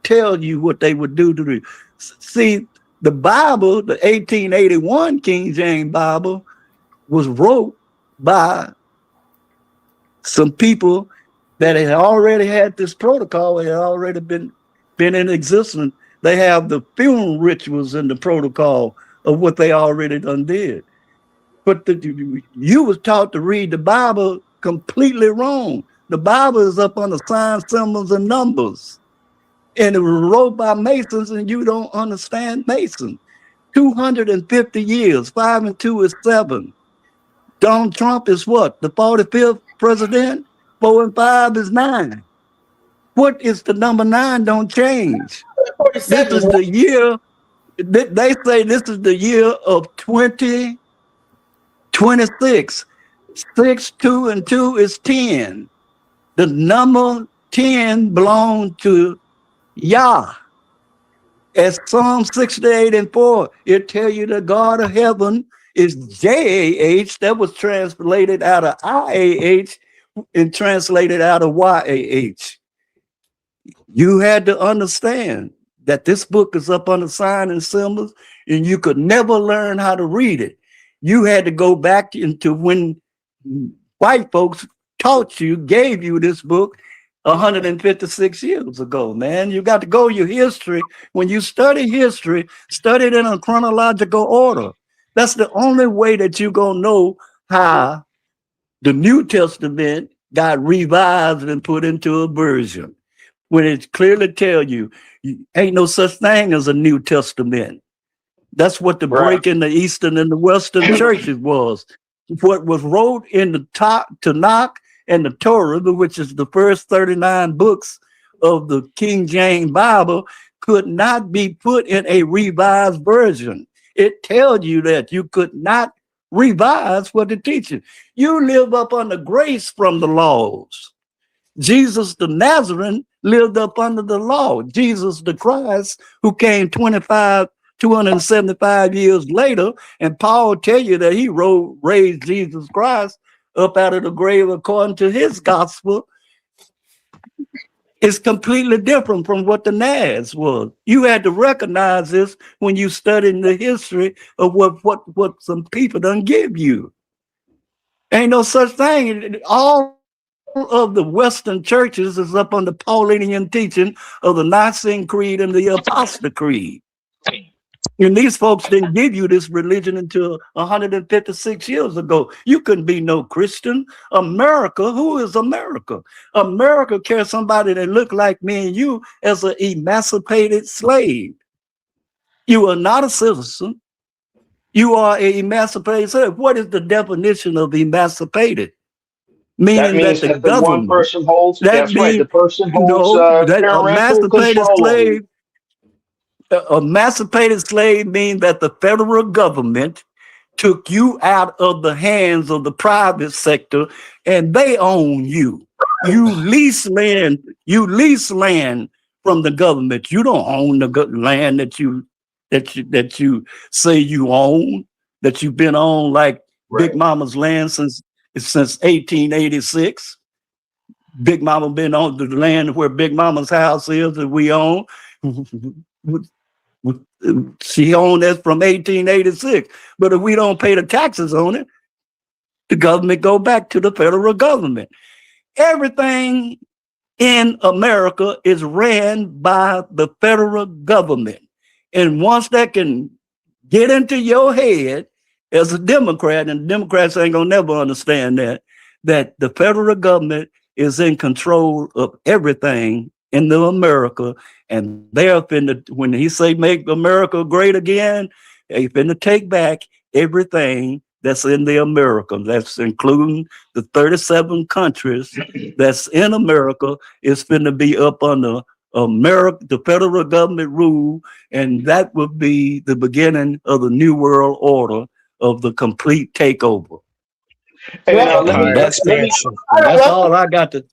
tell you what they would do to you? See, the Bible, the 1881 King James Bible, was wrote by some people that had already had this protocol. It had already been in existence. They have the funeral rituals in the protocol of what they already done did. But you was taught to read the Bible completely wrong. The Bible is up under signs, symbols, and numbers. And it was wrote by Masons, and you don't understand Mason. 250 years, 5 and 2 is 7. Donald Trump is what? The 45th president? 4 and 5 is 9. What is the number 9? Don't change. This is the year, they say this is the year of 2026. 6, 2, and 2 is 10. The number 10 belongs to Yah. As Psalm 68 and 4, it tell you the God of heaven is J-A-H. That was translated out of I-A-H and translated out of Y-A-H. You had to understand that this book is up under sign and symbols, and you could never learn how to read it. You had to go back into when white folks taught you, gave you this book 156 years ago, man. You got to go your history. When you study history, study it in a chronological order. That's the only way that you're going to know how the New Testament got revised and put into a version. When it clearly tell you, ain't no such thing as a New Testament. That's what the break in the Eastern and the Western churches was. What was wrote in the Tanakh and the Torah, which is the first 39 books of the King James Bible, could not be put in a revised version. It tells you that you could not revise what it teaches. You live up under grace from the laws. Jesus the Nazarene lived up under the law. Jesus the Christ, who came 275 years later, and Paul tell you that he raised Jesus Christ up out of the grave according to his gospel, is completely different from what the Naz was. You had to recognize this when you studying the history of what some people done give you. Ain't no such thing. All of the Western churches is up on the Paulinian teaching of the Nicene Creed and the Apostle Creed. And these folks didn't give you this religion until 156 years ago. You couldn't be no Christian. America, who is America? America cares somebody that look like me and you as an emancipated slave. You are not a citizen. You are an emancipated slave. What is the definition of emancipated? Meaning that means that the one person holds. That's right. The person holds parental emancipated control. slave. Emancipated slave means that the federal government took you out of the hands of the private sector and they own you. You lease land. You lease land from the government. You don't own the land that you say you own, that you've been on, like Big Mama's land since 1886. Big Mama been on the land where Big Mama's house is that we own. She owned that from 1886. But if we don't pay the taxes on it, the government go back to the federal government. Everything in America is ran by the federal government. And once that can get into your head as a Democrat, and Democrats ain't gonna never understand that the federal government is in control of everything in the America, and they're finna, when he say make America great again, they finna take back everything that's in the America. That's including the 37 countries that's in America is finna be up under America, the federal government rule, and that would be the beginning of the New World Order of the complete takeover. And That's all I got to.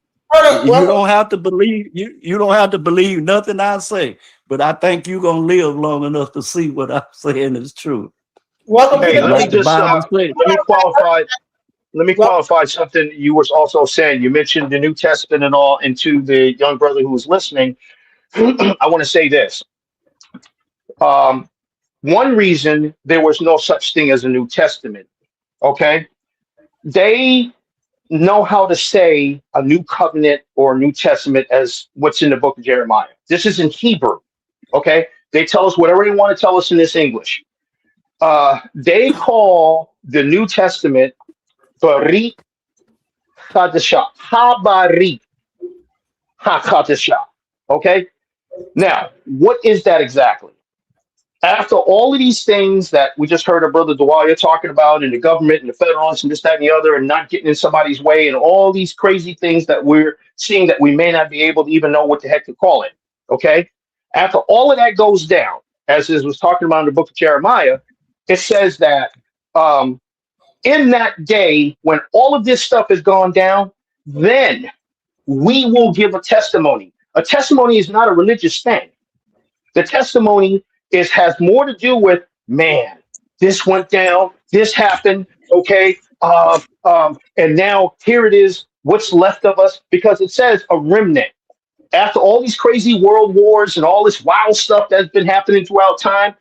You don't have to believe you don't have to believe nothing I say, but I think you're gonna live long enough to see what I'm saying is true. Welcome Hey, to the let me just let me qualify something you was also saying. You mentioned the New Testament and all, and to the young brother who was listening, I want to say this. One reason there was no such thing as a New Testament, okay? They know how to say a new covenant or a New Testament as what's in the book of Jeremiah. This is in Hebrew, okay? They tell us whatever they want to tell us in this English. They call the New Testament Barit Hadashah, Habarit HaKadashah, okay? Now, what is that exactly? After all of these things that we just heard our brother Dwyer talking about, and the government and the federalists and this, that, and the other, and not getting in somebody's way, and all these crazy things that we're seeing that we may not be able to even know what the heck to call it. Okay. After all of that goes down, as it was talking about in the book of Jeremiah, it says that in that day, when all of this stuff has gone down, then we will give a testimony. A testimony is not a religious thing. The testimony has more to do with, man, this went down, this happened, okay, and now here it is, what's left of us, because it says a remnant. After all these crazy world wars and all this wild stuff that's been happening throughout time,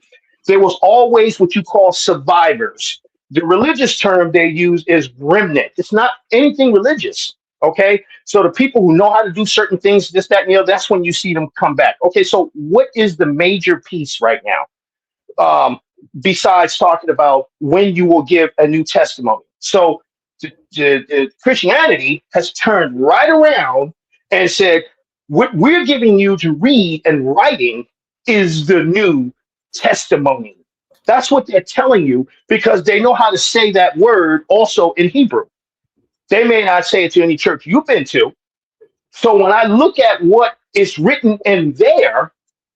there was always what you call survivors. The religious term they use is remnant. It's not anything religious. Okay, so the people who know how to do certain things, this, that, and the other, that's when you see them come back. Okay, so what is the major piece right now? Besides talking about when you will give a new testimony. So the Christianity has turned right around and said, what we're giving you to read and writing is the new testimony. That's what they're telling you, because they know how to say that word also in Hebrew. They may not say it to any church you've been to. So when I look at what is written in there,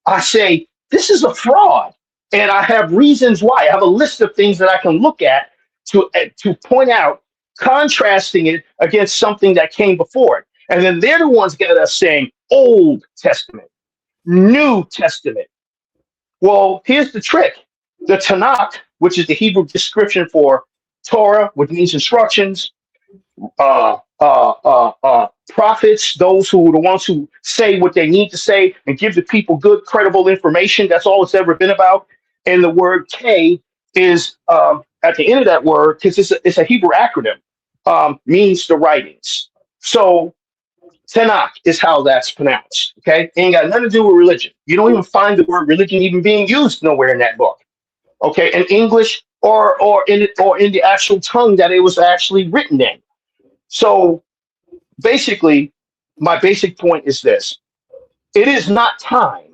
I say, this is a fraud. And I have reasons why. I have a list of things that I can look at to point out, contrasting it against something that came before it. And then they're the ones that are saying Old Testament, New Testament. Well, here's the trick. The Tanakh, which is the Hebrew description for Torah, which means instructions, prophets, those who are the ones who say what they need to say and give the people good, credible information. That's all it's ever been about. And the word K is at the end of that word, because it's a Hebrew acronym, means the writings. So Tanakh is how that's pronounced. Okay, ain't got nothing to do with religion. You don't even find the word religion even being used nowhere in that book. Okay, in English or in the actual tongue that it was actually written in. So basically, my basic point is this. It is not time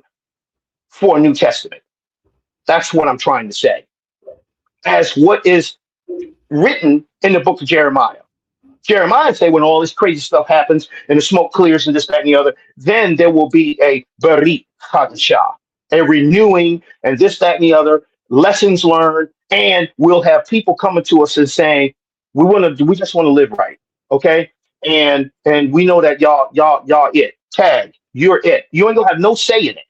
for a New Testament. That's what I'm trying to say. As what is written in the book of Jeremiah. Jeremiah say when all this crazy stuff happens and the smoke clears and this, that, and the other, then there will be a Barit Hadashah, a renewing and this, that, and the other, lessons learned, and we'll have people coming to us and saying, we just want to live right. Okay. And we know that y'all it. Tag, you're it. You ain't gonna have no say in it.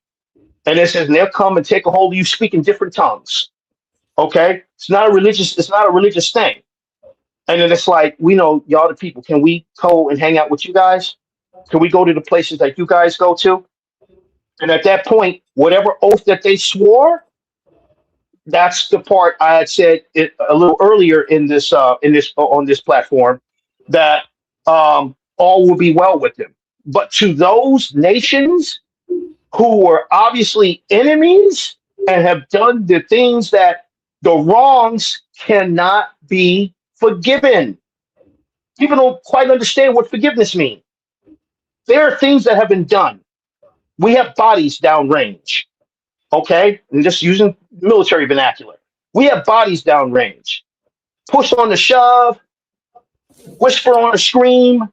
And it says, and they'll come and take a hold of you speaking different tongues. Okay. It's not a religious thing. And then it's like, we know y'all the people. Can we go and hang out with you guys? Can we go to the places that you guys go to? And at that point, whatever oath that they swore, that's the part I had said a little earlier in this on this platform that all will be well with them. But to those nations who were obviously enemies and have done the things that the wrongs cannot be forgiven. People don't quite understand what forgiveness means. There are things that have been done. We have bodies downrange. Okay, and just using military vernacular. We have bodies downrange. Push on the shove, whisper on the scream,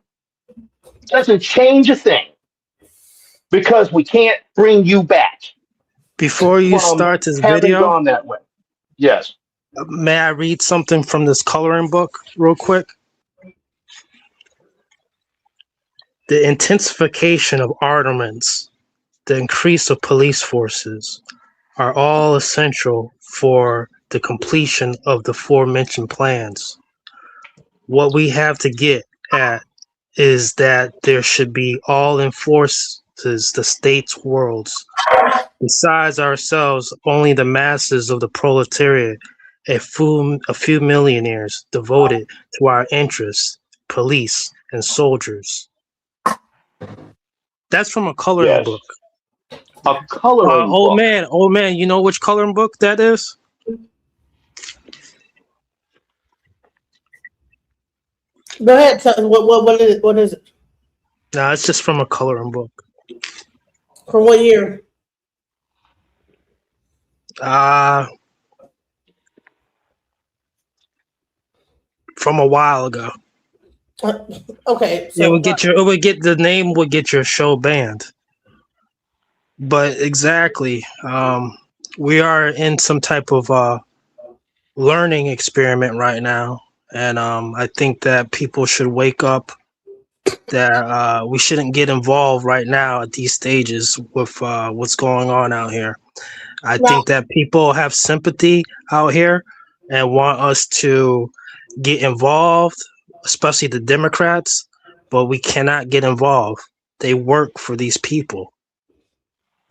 doesn't change a thing because we can't bring you back Before you from start this having video, gone that way. Yes. may I read something from this coloring book real quick? The intensification of armaments, the increase of police forces are all essential for the completion of the aforementioned plans. What we have to get at is that there should be all enforces the state's worlds. Besides ourselves, only the masses of the proletariat, a few millionaires devoted to our interests, police and soldiers. That's from a coloring Yes. book. A coloring Old book. man, you know which coloring book that is? Go ahead. Tell, what is it? No, it's just from a coloring book. From what year? From a while ago. Okay. So the name would get your show banned. But exactly, we are in some type of learning experiment right now, and I think that people should wake up. That we shouldn't get involved right now at these stages with what's going on out here. I think that people have sympathy out here and want us to get involved, especially the Democrats, but we cannot get involved. They work for these people.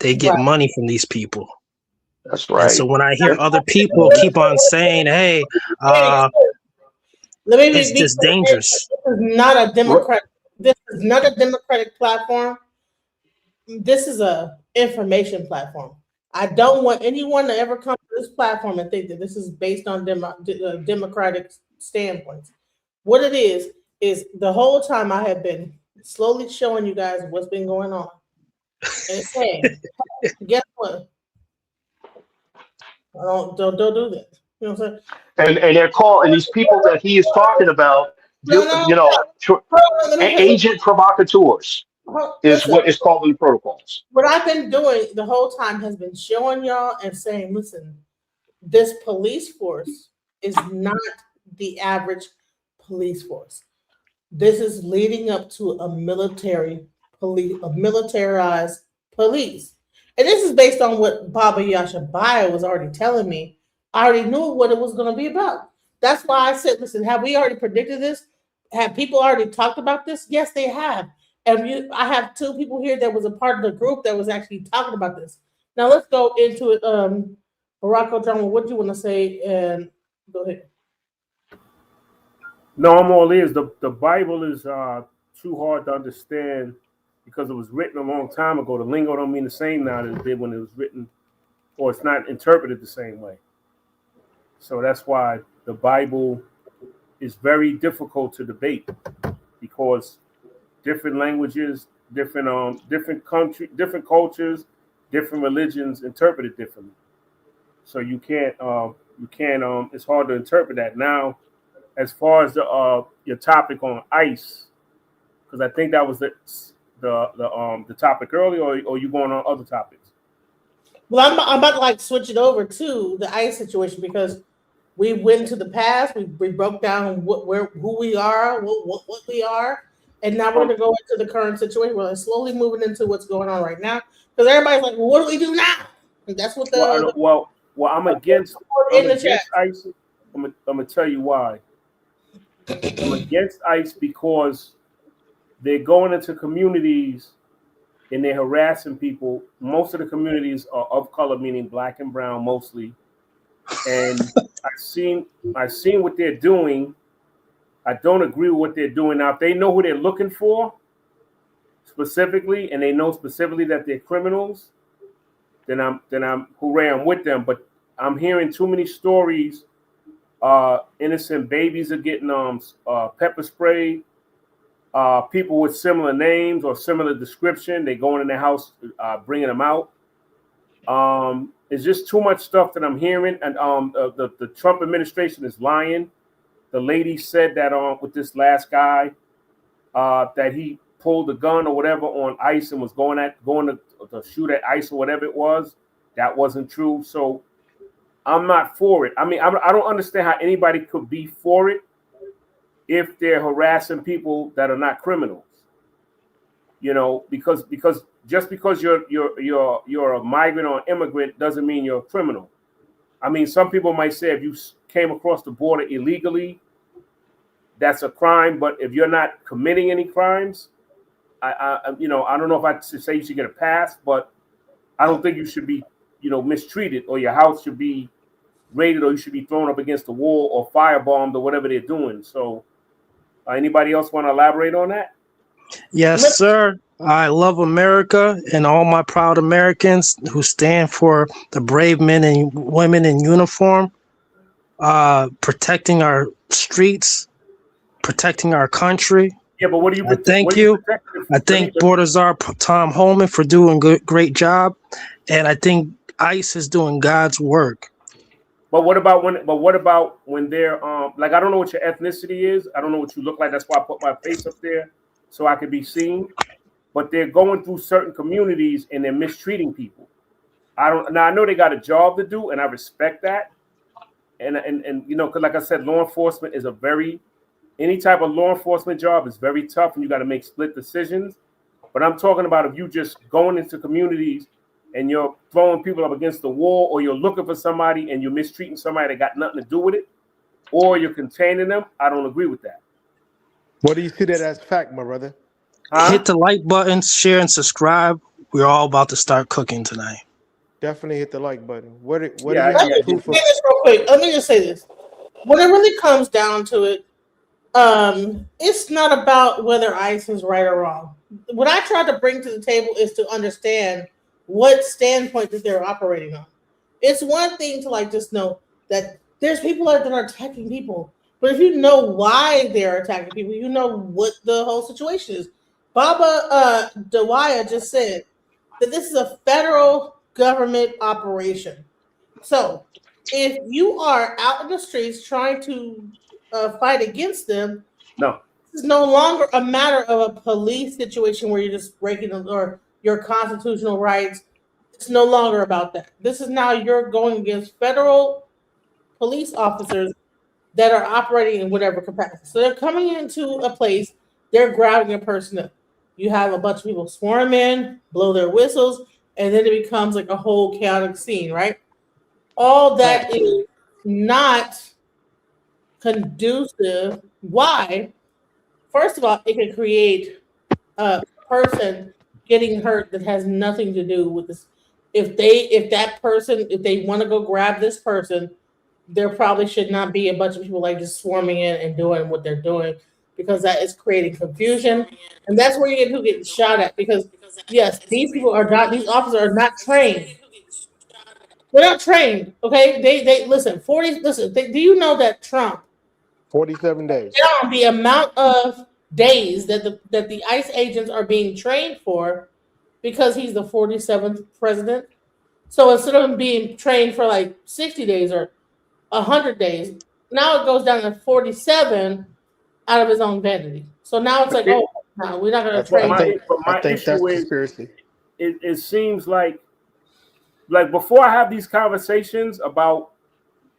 They get money from these people. That's right. And so when I hear other people keep on saying, hey, it's just dangerous. This is not a Democrat. This is not a Democratic platform. This is a information platform. I don't want anyone to ever come to this platform and think that this is based on Democratic standpoints. What it is the whole time I have been slowly showing you guys what's been going on. And saying, guess what? Don't do that. You know what I'm saying? And they're calling these people that he is talking about, agent provocateurs is what is called in the protocols. What I've been doing the whole time has been showing y'all and saying, listen, this police force is not the average police force. This is leading up to a militarized police. And this is based on what Baba Yashabaya was already telling me. I already knew what it was going to be about. That's why I said, listen, have we already predicted this? Have people already talked about this? Yes, they have. And I have two people here that was a part of the group that was actually talking about this. Now let's go into it. Barack Obama, what do you want to say? And go ahead. No, I'm all ears. The Bible is too hard to understand because it was written a long time ago. The lingo don't mean the same now that it did when it was written, or it's not interpreted the same way. So that's why the Bible is very difficult to debate, because different languages, different cultures, different religions interpret it differently. So you can't. It's hard to interpret that. Now, as far as your topic on ICE, because I think that was the topic earlier, or you going on other topics? Well, I'm about to like switch it over to the ICE situation, because we went to the past. We broke down who we are, what we are, and now we're going to go into the current situation. We're slowly moving into what's going on right now, because everybody's like, well, what do we do now? And that's what Well, I'm against ICE. I'm gonna tell you why. I'm against ICE because they're going into communities and they're harassing people. Most of the communities are of color, meaning black and brown mostly. And I've seen what they're doing. I don't agree with what they're doing. Now, if they know who they're looking for specifically, and they know specifically that they're criminals, then I'm hooray, I'm with them. But I'm hearing too many stories. Innocent babies are getting pepper sprayed. People with similar names or similar description, they going in their house, bringing them out. It's just too much stuff that I'm hearing, and the Trump administration is lying. The lady said that with this last guy that he pulled a gun or whatever on ICE and was going to shoot at ICE or whatever it was. That wasn't true. So I'm not for it. I mean, I don't understand how anybody could be for it if they're harassing people that are not criminals. You know, because just because you're a migrant or immigrant doesn't mean you're a criminal. I mean, some people might say if you came across the border illegally, that's a crime. But if you're not committing any crimes, I don't know if I should say you should get a pass, but I don't think you should be, mistreated, or your house should be raided, or you should be thrown up against the wall or firebombed or whatever they're doing. So, anybody else want to elaborate on that? Yes, sir. I love America and all my proud Americans who stand for the brave men and women in uniform, protecting our streets, protecting our country. Yeah, but what do you? Thank you. I thank Border Czar Tom Holman for doing great job, and I think ICE is doing God's work. But what about when they're like, I don't know what your ethnicity is. I don't know what you look like. That's why I put my face up there so I could be seen. But they're going through certain communities and they're mistreating people. I know they got a job to do, and I respect that. And because like I said, law enforcement is any type of law enforcement job is very tough, and you got to make split decisions. But I'm talking about if you just going into communities and you're throwing people up against the wall, or you're looking for somebody and you're mistreating somebody that got nothing to do with it, or you're containing them, I don't agree with that. What do you see that as fact, my brother? Hit the like button, share, and subscribe. We're all about to start cooking tonight. Definitely hit the like button. What do you Let have me proof of? say this real quick. Let me just say this. When it really comes down to it, it's not about whether ICE is right or wrong. What I try to bring to the table is to understand what standpoint that they're operating on. It's one thing to just know that there's people that are attacking people, but if you know why they're attacking people, you know what the whole situation is. Baba Dawaya just said that this is a federal government operation. So if you are out in the streets trying to fight against them, no, this is no longer a matter of a police situation where you're just breaking or your constitutional rights. It's no longer about that. This is now you're going against federal police officers that are operating in whatever capacity. So they're coming into a place, they're grabbing a person up. You have a bunch of people swarm in, blow their whistles, and then it becomes like a whole chaotic scene, right? All that is not conducive. Why? First of all, it can create a person getting hurt that has nothing to do with this. If they want to go grab this person, there probably should not be a bunch of people just swarming in and doing what they're doing, because that is creating confusion. And that's where you get who gets shot at, because yes, these officers are not trained. They're not trained. Okay. They listen, do you know that Trump 47 days. The amount of days that the ICE agents are being trained for, because he's the 47th president. So instead of him being trained for 60 days or 100 days, now it goes down to 47 out of his own vanity. So now it's no, we're not going to train. My issue is conspiracy. It seems like before I have these conversations about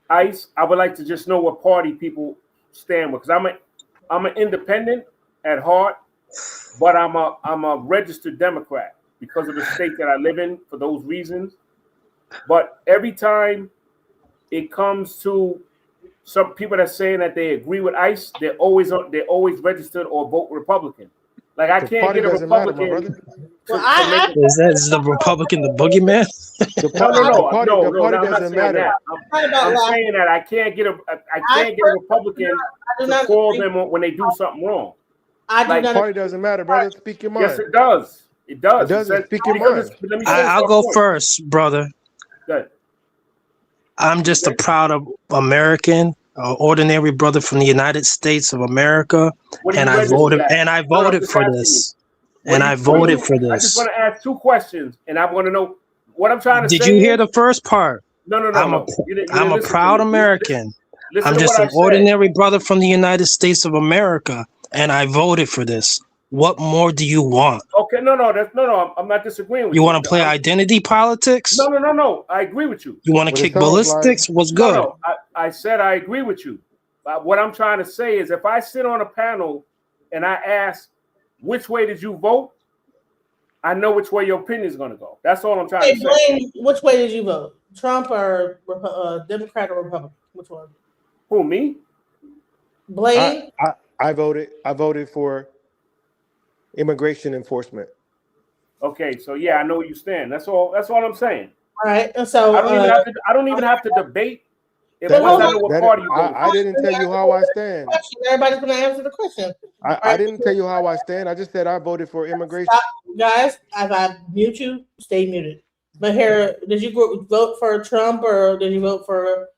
ICE, I would like to just know what party people stand with, because I'm an independent at heart, but I'm a registered Democrat because of the state that I live in for those reasons. But every time it comes to some people that are saying that they agree with ICE, they're always registered or vote Republican. Like I The can't party get a doesn't matter, my Republican brother. Well, to make it. Is the Republican the boogeyman? The No, party, the party, the no. party I'm not doesn't saying matter. that. not about I'm laughing. saying that I can't get a I Republican do to not call agree. them when they do something wrong. I do Like, The not party agree. doesn't matter, brother. Speak your yes, mind. it does. It does. It doesn't. says Speak your because mind. let me finish I'll my go point. first, brother. Good. I'm just a proud American, ordinary brother from the United States of America, What are and you I registered voted. at? And I No, I'm voted just for asking you. this. What And do I you- what do voted you- for I just this. want to ask 2 questions, and I want to know what I'm trying to Did say. you hear is- the first part? No. You didn't I'm a listen to proud me. American. Listen I'm to just what I an said. ordinary brother from the United States of America, and I voted for this. What more do you want? Okay, no. I'm not disagreeing with You you. want to play identity politics? No. I agree with you. You want to What it kick sounds ballistics? like- What's good? No. I said I agree with you. What I'm trying to say is, if I sit on a panel and I ask, which way did you vote? I know which way your opinion is going to go. That's all I'm trying Hey, to say. Blaine, which way did you vote? Trump or Democrat or Republican? Which one? Who, me? Blaine? I voted for immigration enforcement. Okay, so yeah, I know where you stand. That's all I'm saying. All right. And so I don't even have to debate if That once I doesn't- know what that- party you go to. I didn't tell you how I stand. Everybody's going to answer the question. I didn't tell you how I stand. I just said I voted for immigration. Stop, guys. If I mute you, stay muted. But here, did you vote for Trump or did you vote for?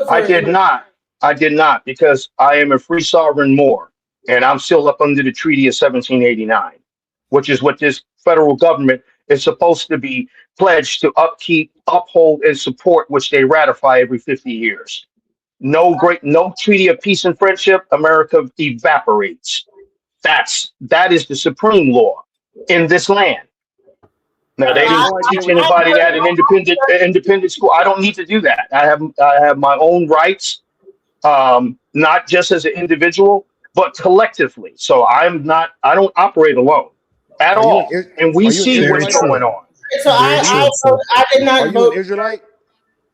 I did not. I did not, because I am a free sovereign Moor, and I'm still up under the Treaty of 1789, which is what this federal government is supposed to be pledged to upkeep, uphold, and support, which they ratify every 50 years. No treaty of peace and friendship, America evaporates. That is the supreme law in this land. Now, they didn't teach anybody that in independent school. I don't need to do that. I have my own rights, not just as an individual, but collectively. So I don't operate alone at all. And we see what's going on. So I did not vote. Are you an Israelite?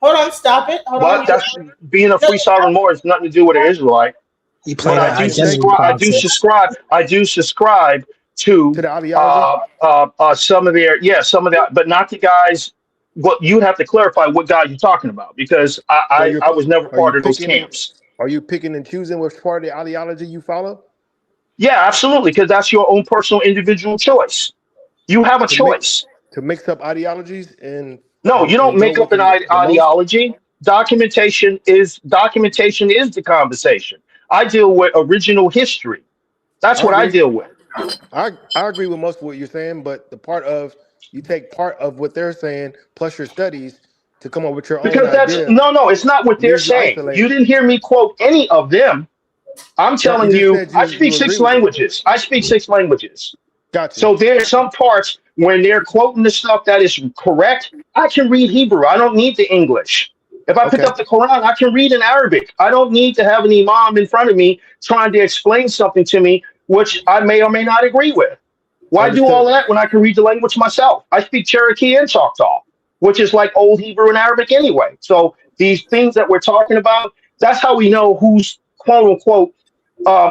Hold on, stop it. Hold on. But that's being a free sovereign Moor has nothing to do with an Israelite. You But I do subscribe to the ideology? some of their, but not the guys. Well, you have to clarify what guy you're talking about, because I was never part of those camps. Are you picking and choosing which part of the ideology you follow? Yeah, absolutely, because that's your own personal individual choice. You have a choice. To mix up ideologies and no, you don't make up an ideology. Documentation is the conversation. I deal with original history. That's what I deal with. I agree with most of what you're saying, but the part of you take part of what they're saying plus your studies to come up with your own idea. No, it's not what they're saying. You didn't hear me quote any of them. I'm telling you, I speak 6 languages. Gotcha. So there's some parts when they're quoting the stuff that is correct. I can read Hebrew. I don't need the English. If I pick up the Quran, I can read in Arabic. I don't need to have an imam in front of me trying to explain something to me, which I may or may not agree with. Why do all of that when I can read the language myself? I speak Cherokee and Choctaw, which is like Old Hebrew and Arabic anyway. So these things that we're talking about, that's how we know who's quote unquote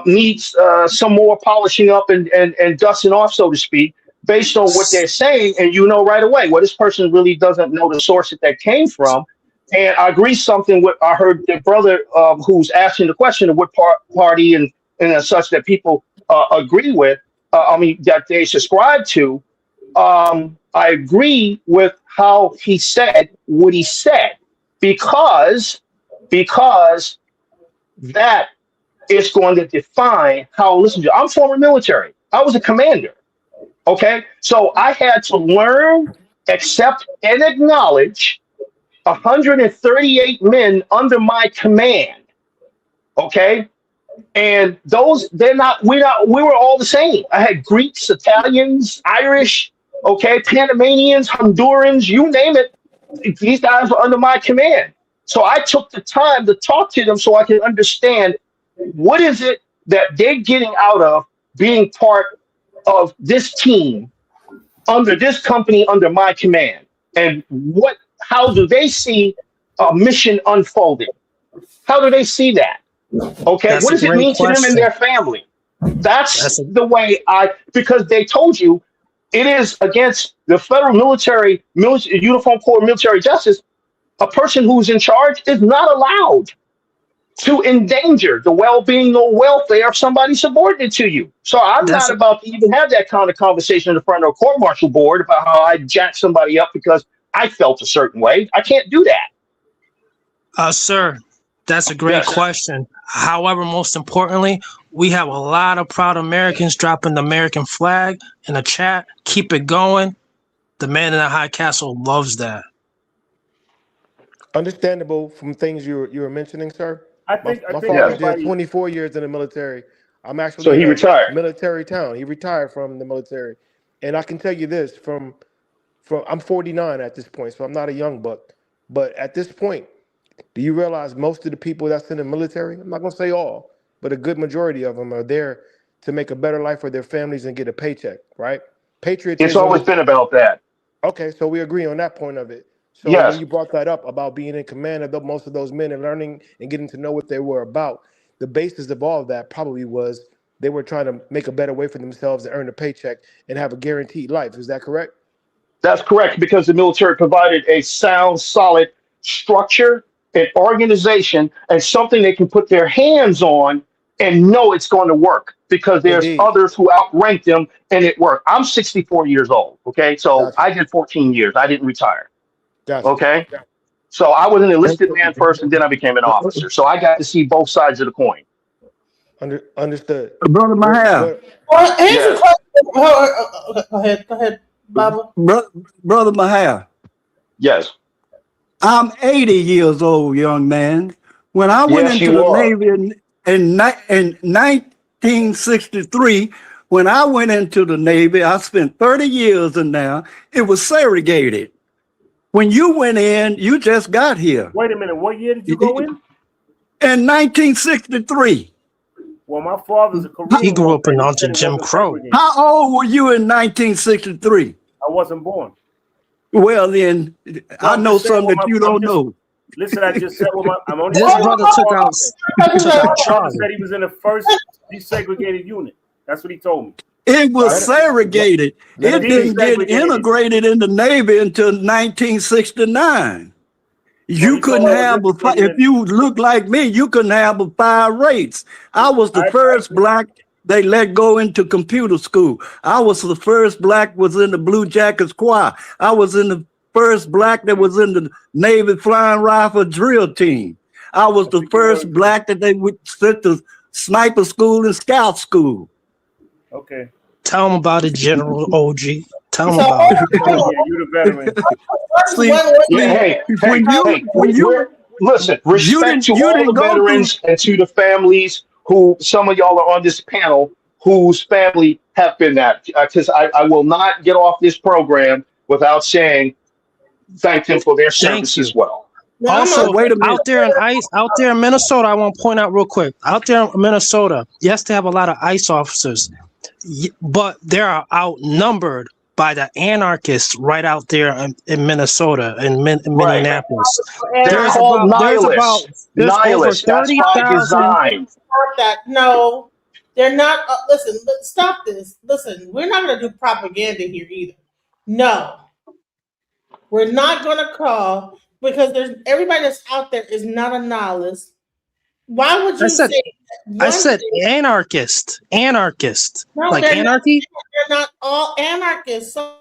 needs some more polishing up and dusting off, so to speak, based on what they're saying. And you know right away, well, this person really doesn't know the source that came from. And I agree something with, I heard the brother who's asking the question of what party and such that people agree with, that they subscribe to. I agree with how he said what he said, because that is going to define how, listen, I'm former military. I was a commander. Okay. So I had to learn, accept, and acknowledge 138 men under my command. Okay. And those, we were all the same. I had Greeks, Italians, Irish, okay, Panamanians, Hondurans, you name it. These guys were under my command. So I took the time to talk to them so I can understand what is it that they're getting out of being part of this team under this company under my command, and how do they see a mission unfolding? How do they see that? Okay, what does it mean to them and their family? That's the way because they told you it is against the federal military uniform corps military justice. A person who's in charge is not allowed to endanger the well-being or welfare of somebody subordinate to you. So I'm That's not about to even have that kind of conversation in front of a court-martial board about how I jacked somebody up because I felt a certain way. I can't do that. Sir, that's a great Yes. question. However, most importantly, we have a lot of proud Americans dropping the American flag in the chat. Keep it going. The man in the high castle loves that. Understandable from things you were mentioning, sir. I My think father everybody. did 24 years in the military. I'm So actually he in a retired. military town. He retired from the military, and I can tell you this: from I'm 49 at this point, so I'm not a young buck. But at this point, do you realize most of the people that's in the military? I'm not gonna say all, but a good majority of them are there to make a better life for their families and get a paycheck, right? It's always Patriotism. been about that. Okay, so we agree on that point of it. So when Yes. you brought that up about being in command of most of those men and learning and getting to know what they were about, the basis of all of that probably was they were trying to make a better way for themselves to earn a paycheck and have a guaranteed life. Is that correct? That's correct because the military provided a sound, solid structure, an organization, and something they can put their hands on and know it's going to work because there's Indeed. others who outrank them and it worked. I'm 64 years old. Okay. So Gotcha. I did 14 years. I didn't retire. Gotcha. Okay. So I was an enlisted man first and then I became an officer. So I got to see both sides of the coin. Understood. Brother Mahal, Well, here's Yes. a question. Go ahead, Baba. Brother Mahal, Yes. I'm 80 years old, young man. When I went Yes, into you the are. Navy in 1963, when I went into the Navy, I spent 30 years in there. It was segregated. When you went in, you just got here. Wait a minute. What year did you go in? In 1963. Well, my father's a Korean. He grew up warrior. in He said under it Jim wasn't Crow. segregated. How old were you in 1963? I wasn't born. Well, then, I I'm know just saying something what that you I'm don't just- know. Listen, I just said what I'm only. This brother took out My father Charlie. said he was in the first desegregated unit. That's what he told me. It was segregated. let It him didn't get Desegregated. integrated in the Navy until 1969. You he couldn't told me it have was if you look like me, you couldn't have a 5 rates. I was the first black they let go into computer school. I was the first black was in the Blue Jackets choir. I was in the first black that was in the Navy Flying Rifle drill team. I was the first black that they would send to sniper school and scout school. Okay. Tell him about it, General OG. Tell him So, about it. Yeah, you the veteran. See, Yeah, when you listen, respect to you all didn't the go veterans and to the families who some of y'all are on this panel whose family have been that. Because I will not get off this program without saying thank them for their service as well. Also, wait a minute. out there in Minnesota, I want to point out real quick. Out there in Minnesota, yes, they have a lot of ICE officers, but they are outnumbered by the anarchists right out there in Minnesota, in Minneapolis. They're called nihilists. Nihilists. That's by 30,000. design. No, they're not. Listen, stop this. Listen, we're not going to do propaganda here either. No, we're not going to call because there's everybody that's out there is not a nihilist. Why would you say? I said anarchist. Anarchist. No, like they're anarchy? They're not all anarchists. So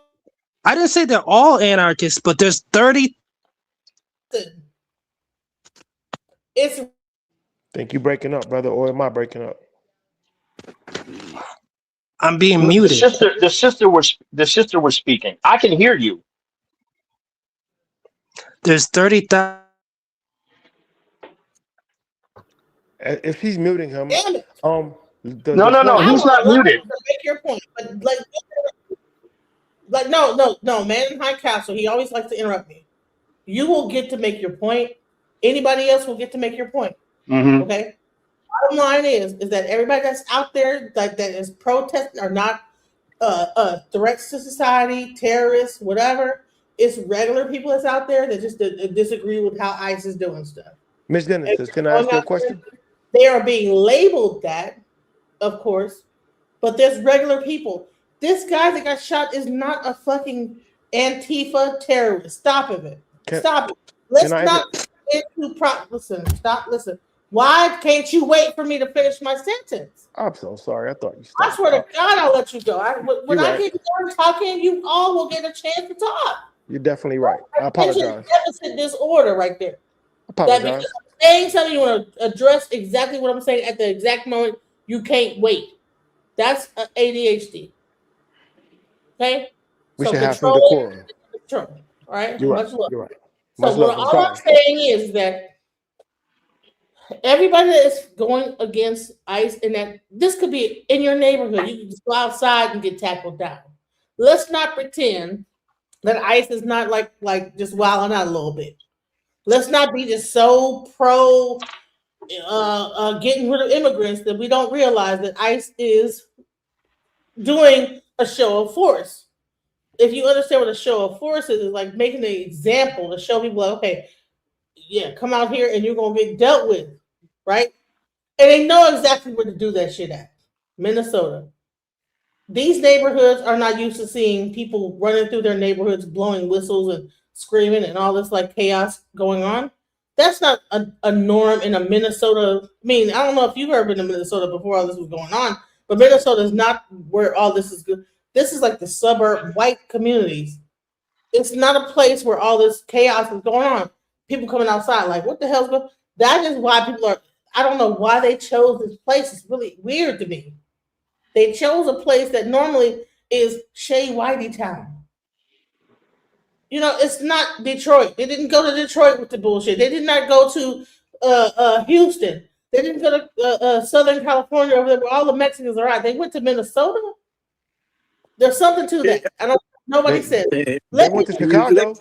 I didn't say they're all anarchists, but there's 30. it's Think you breaking up, brother, or am I breaking up? I'm being muted. The sister was speaking. I can hear you. There's 30,000. If he's muting him, No, he's not muted. Make your point, but no, man in high castle. He always likes to interrupt me. You will get to make your point. Anybody else will get to make your point. Mm-hmm. Okay. Bottom line is that everybody that's out there that is protesting are not threats to society, terrorists, whatever. It's regular people that's out there that just disagree with how ICE is doing stuff. Ms. Denounces, can I ask you a question? They are being labeled that, of course, but there's regular people. This guy that got shot is not a fucking Antifa terrorist. Stop it. Stop it. Let's not get into listen. Why can't you wait for me to finish my sentence? I'm so sorry. I thought you stopped. I swear to God, I'll let you go. When I right. get done talking, you all will get a chance to talk. You're definitely right. I apologize. Deficit disorder right there. Apologize. That because I'm saying something, you want to address exactly what I'm saying at the exact moment. You can't wait. That's ADHD. Okay? We should have some decorum. All right? You're Much right. love. You're right. So what all I'm saying is that everybody that is going against ICE, and that this could be in your neighborhood, you can just go outside and get tackled down. Let's not pretend that ICE is not like just wilding out a little bit. Let's not be just so pro getting rid of immigrants that we don't realize that ICE is doing a show of force. If you understand what a show of force is, it's like making an example to show people, like, okay, yeah, come out here and you're gonna get dealt with, right? And they know exactly where to do that shit at. Minnesota. These neighborhoods are not used to seeing people running through their neighborhoods, blowing whistles and screaming and all this like chaos going on. That's not a norm in a Minnesota. I mean, I don't know if you've ever been to Minnesota before all this was going on, but Minnesota is not where all this is good. This is like the suburb white communities. It's not a place where all this chaos is going on. People coming outside like, what the hell's going on? That is why people are, I don't know why they chose this place. It's really weird to me. They chose a place that normally is Shea Whitey town. You know, it's not Detroit. They didn't go to Detroit with the bullshit. They did not go to Houston. They didn't go to Southern California over there where all the Mexicans are at. They went to Minnesota. There's something to that. Nobody said. They went to Chicago.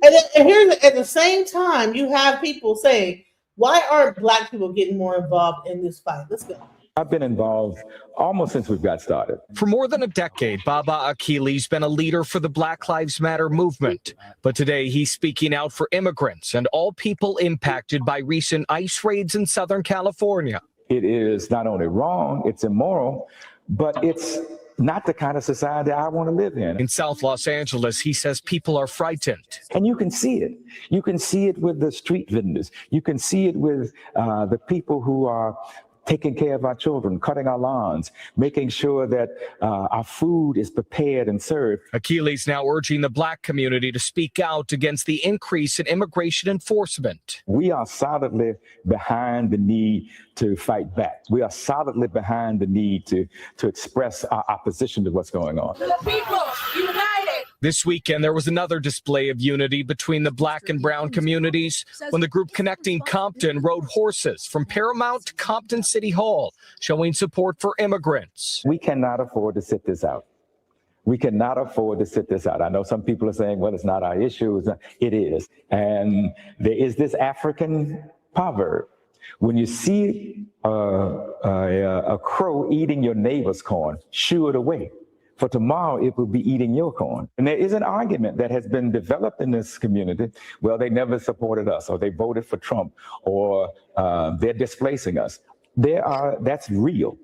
And here at the same time, you have people saying, why aren't Black people getting more involved in this fight? Let's go. I've been involved almost since we got started. For more than a decade, Baba Akili's been a leader for the Black Lives Matter movement. But today he's speaking out for immigrants and all people impacted by recent ICE raids in Southern California. It is not only wrong, it's immoral, but it's not the kind of society I want to live in. In South Los Angeles, he says people are frightened. And you can see it. You can see it with the street vendors. You can see it with the people who are taking care of our children, cutting our lawns, making sure that our food is prepared and served. Akili's now urging the Black community to speak out against the increase in immigration enforcement. We are solidly behind the need to fight back. We are solidly behind the need to express our opposition to what's going on. The people united. This weekend, there was another display of unity between the Black and brown communities when the group Connecting Compton rode horses from Paramount to Compton City Hall, showing support for immigrants. We cannot afford to sit this out. We cannot afford to sit this out. I know some people are saying, well, it's not our issue. It is. And there is this African proverb. When you see a crow eating your neighbor's corn, shoo it away. For tomorrow, it will be eating your corn. And there is an argument that has been developed in this community. Well, they never supported us, or they voted for Trump, or they're displacing us. That's real.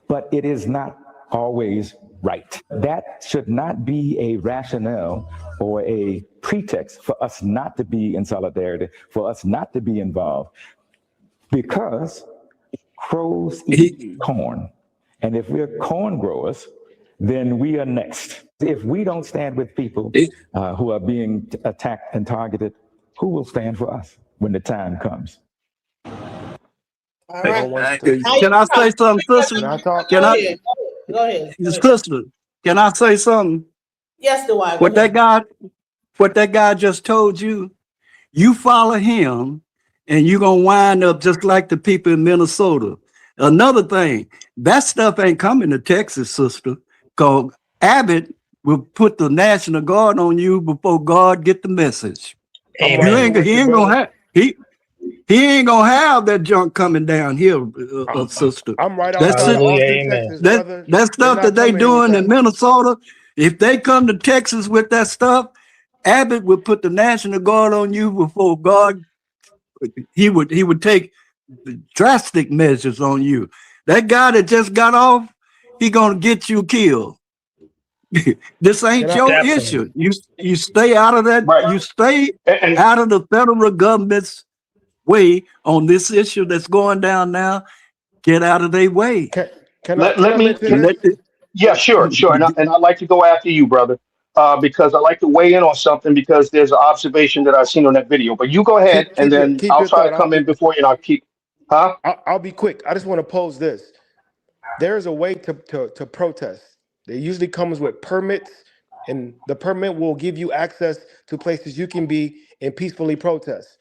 But it is not always right. That should not be a rationale or a pretext for us not to be in solidarity, for us not to be involved. Because crows eat corn. And if we're corn growers, then we are next. If we don't stand with people who are being attacked and targeted, who will stand for us when the time comes? All right. Can I say something, sister? Go ahead. Sister, can I say something? Yes, Dwight. What that guy just told you, you follow him, and you're gonna wind up just like the people in Minnesota. Another thing, that stuff ain't coming to Texas, sister, because Abbott will put the National Guard on you before God get the message. He ain't gonna have that junk coming down here, sister. I'm right That's Austin, Texas, that stuff that they doing in Minnesota. If they come to Texas with that stuff, Abbott would put the National Guard on you before God. He would take drastic measures on you. That guy that just got off, he gonna get you killed. This ain't your issue. You stay out of that. Right. You stay And out of the federal government's way on this issue that's going down now. Get out of their way. Can let I me. mention this? Yeah, sure. And I'd like to go after you, brother, because I like to weigh in on something because there's an observation that I've seen on that video. But you go ahead, and then Keep I'll your try to thought. come in before you. And I'll keep. Huh? I'll be quick. I just want to pose this. There's a way to protest. It usually comes with permits, and the permit will give you access to places you can be and peacefully protest.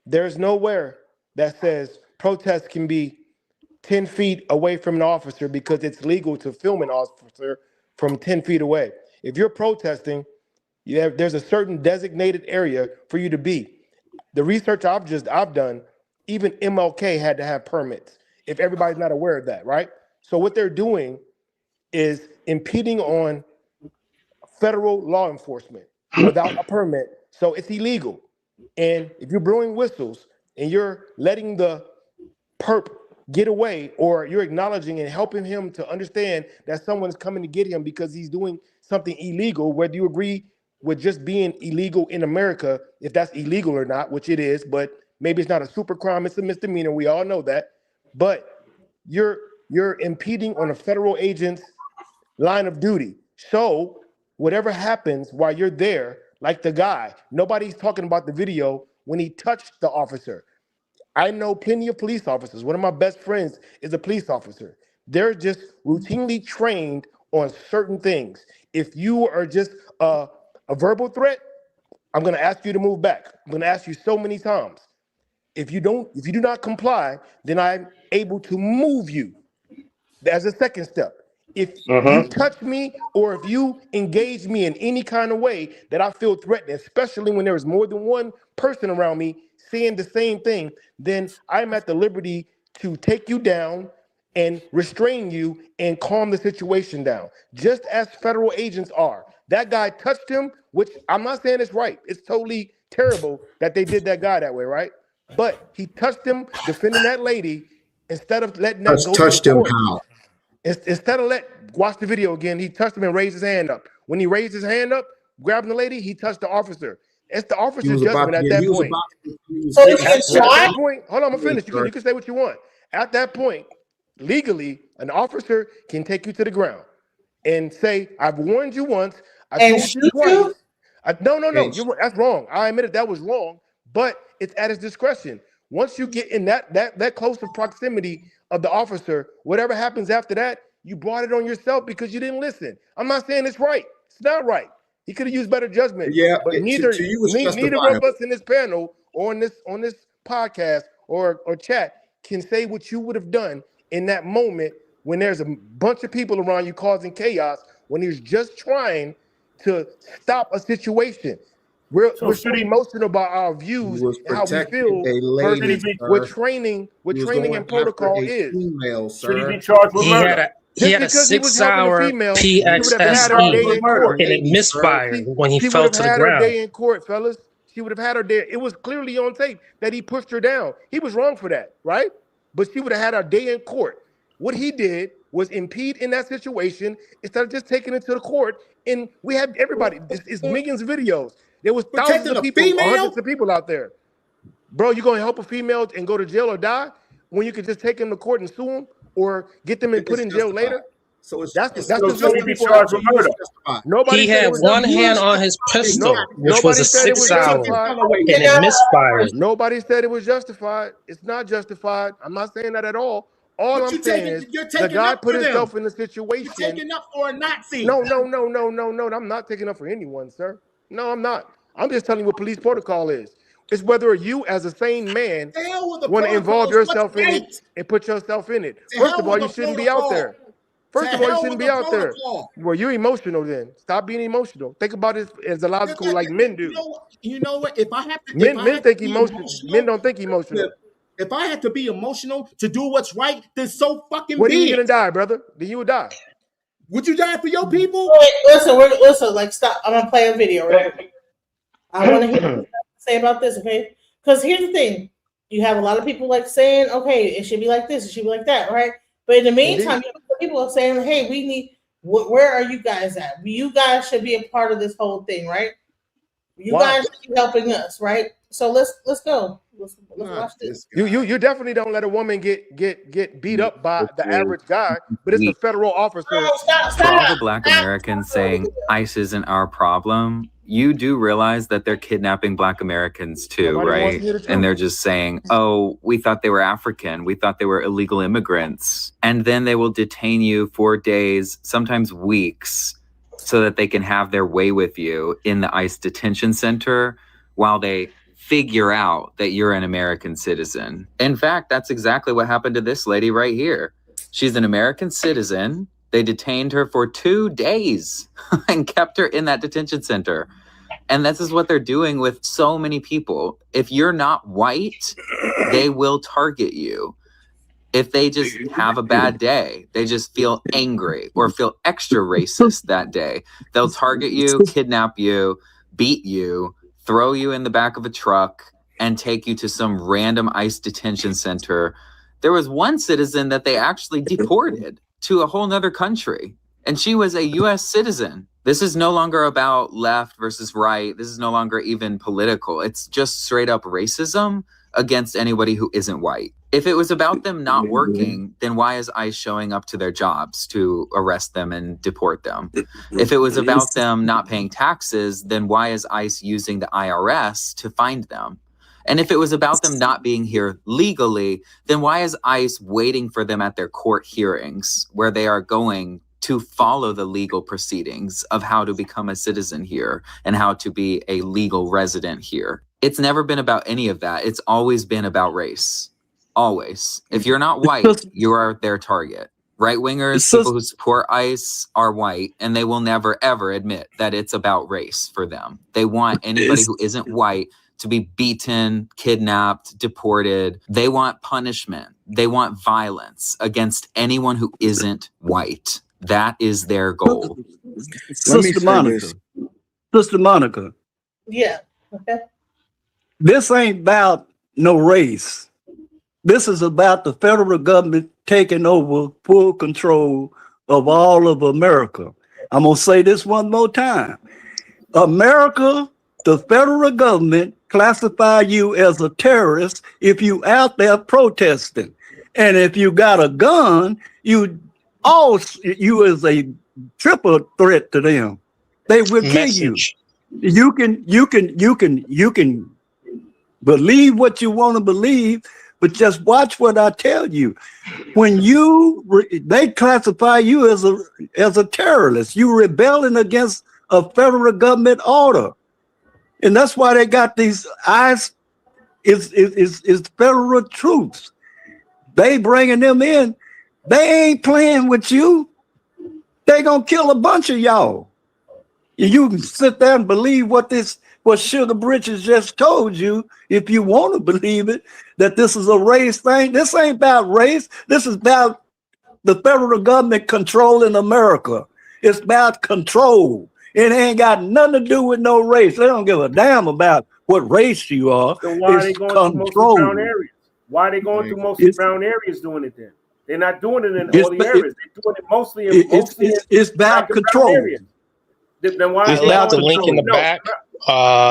There's nowhere that says protest can be 10 feet away from an officer because it's legal to film an officer from 10 feet away. If you're protesting, there's a certain designated area for you to be. The research I've done, even MLK had to have permits. If everybody's not aware of that, right? So what they're doing is impeding on federal law enforcement without a permit. So it's illegal. And if you're blowing whistles and you're letting the perp get away, or you're acknowledging and helping him to understand that someone's coming to get him because he's doing something illegal, whether you agree with just being illegal in America, if that's illegal or not, which it is, but maybe it's not a super crime, it's a misdemeanor. We all know that. But you're impeding on a federal agent's line of duty. So whatever happens while you're there, like the guy, nobody's talking about the video when he touched the officer. I know plenty of police officers. One of my best friends is a police officer. They're just routinely trained on certain things. If you are just a verbal threat, I'm going to ask you to move back. I'm going to ask you so many times. If you do not comply, then I'm able to move you. As a second step. If you touch me or if you engage me in any kind of way that I feel threatened, especially when there is more than one person around me saying the same thing, then I'm at the liberty to take you down and restrain you and calm the situation down, just as federal agents are. That guy touched him, which I'm not saying it's right. It's totally terrible that they did that guy that way, right? But he touched him, defending that lady, instead of letting that go to Touched the him court. how? Instead of watch the video again, he touched him and raised his hand up. When he raised his hand up, grabbing the lady, he touched the officer. It's the officer's judgment at that point. So if At it's right, that point, hold on, I'm finished. You can say what you want. At that point, legally, an officer can take you to the ground and say, "I've warned you once. I and told you shoot twice." you? No. That's wrong. I admit that was wrong, but it's at his discretion. Once you get in that close of proximity of the officer, whatever happens after that, you brought it on yourself because you didn't listen. I'm not saying it's right. It's not right. He could have used better judgment. Yeah, but to you it's neither of justifiable. us in this panel or on this podcast or chat can say what you would have done in that moment when there's a bunch of people around you causing chaos, when he's just trying to stop a situation. We're so emotional about our views and how we feel versus what training and protocol is. Should he be charged with murder? He had a 6-hour PXSE and it misfired when he fell to the She would have had her ground. day in court, fellas. She would have had her day. It was clearly on tape that he pushed her down. He was wrong for that, right? But she would have had her day in court. What he did was impede in that situation instead of just taking it to the court. And we have everybody. It's millions of videos. There was thousands of people, hundreds of people out there. Bro, you gonna help a female and go to jail or die when you could just take them to court and sue them or get them and put in jail later? So that's just what he be charged with murder. Nobody he said had it was one justified. hand on his pistol, which was a 6-hour, and It it misfired. Nobody said it was justified. It's not justified. I'm not saying that at all. All I'm saying is the guy put himself in the situation. You're taking up for a Nazi. No. I'm not taking up for anyone, sir. No, I'm not. I'm just telling you what police protocol is. It's whether you, as a sane man, want to involve yourself in it and put yourself in it. First of all, you shouldn't be out there. First of all, you shouldn't be out there. Well, you're emotional then. Stop being emotional. Think about it as a logical, like men do. You know what? If I have to, men think emotional. Men don't think emotional. If I had to be emotional to do what's right, then so fucking what are be you gonna it. die, brother? Then you would die. Would you die for your people? Wait, listen. Like, stop. I'm gonna play a video. Right? I want to hear what you have to say about this, okay? Because here's the thing: you have a lot of people like saying, "Okay, it should be like this, it should be like that," right? But in the meantime, you have to put people are saying, hey, we need, where are you guys at? You guys should be a part of this whole thing, right? You guys should be helping us, right? So let's go. Let's watch this. You definitely don't let a woman get beat up by the average guy, but it's a federal officer. For all the Black Americans saying ICE isn't our problem, you do realize that they're kidnapping Black Americans too, right? And they're just saying, oh, we thought they were African. We thought they were illegal immigrants. And then they will detain you for days, sometimes weeks, so that they can have their way with you in the ICE detention center while they figure out that you're an American citizen. In fact, that's exactly what happened to this lady right here. She's an American citizen. They detained her for 2 days and kept her in that detention center. And this is what they're doing with so many people. If you're not white, they will target you. If they just have a bad day, they just feel angry or feel extra racist that day, they'll target you, kidnap you, beat you, throw you in the back of a truck, and take you to some random ICE detention center. There was one citizen that they actually deported to a whole nother country, and she was a US citizen. This is no longer about left versus right. This is no longer even political. It's just straight up racism against anybody who isn't white. If it was about them not working, then why is ICE showing up to their jobs to arrest them and deport them? If it was about them not paying taxes, then why is ICE using the IRS to find them? And if it was about them not being here legally, then why is ICE waiting for them at their court hearings where they are going to follow the legal proceedings of how to become a citizen here and how to be a legal resident here? It's never been about any of that. It's always been about race. Always. If you're not white, you are their target. Right-wingers, people who support ICE are white, and they will never, ever admit that it's about race for them. They want anybody who isn't white to be beaten, kidnapped, deported. They want punishment. They want violence against anyone who isn't white. That is their goal. Sister Monica. Yeah. Okay. This ain't about no race. This is about the federal government taking over full control of all of America. I'm going to say this one more time. America, the federal government classify you as a terrorist if you out there protesting. And if you got a gun, you is a triple threat to them. They will kill you. You can believe what you want to believe, but just watch what I tell you. When they classify you as a terrorist, you rebelling against a federal government order, and that's why they got these ICE is federal troops. They bringing them in. They ain't playing with you. They gonna kill a bunch of y'all. You can sit there and believe what Sugar Britches just told you, if you want to believe it, that this is a race thing. This ain't about race. This is about the federal government controlling America. It's about control. It ain't got nothing to do with no race. They don't give a damn about what race you are. So why are they going through mostly brown areas? Why are they going through mostly brown areas doing it then? They're not doing it in all the areas. They're doing it mostly in it's about control. Then why There's the link in the back.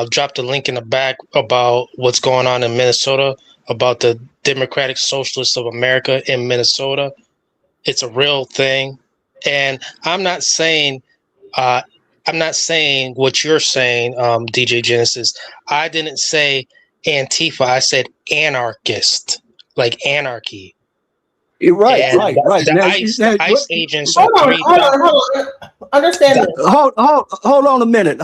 Drop the link in the back about what's going on in Minnesota, about the Democratic Socialists of America in Minnesota. It's a real thing. And I'm not saying what you're saying, DJ Genesis. I didn't say Antifa. I said anarchist, like anarchy. You're right, and right. The ICE agents. Hold on. Understand this. Hold on a minute.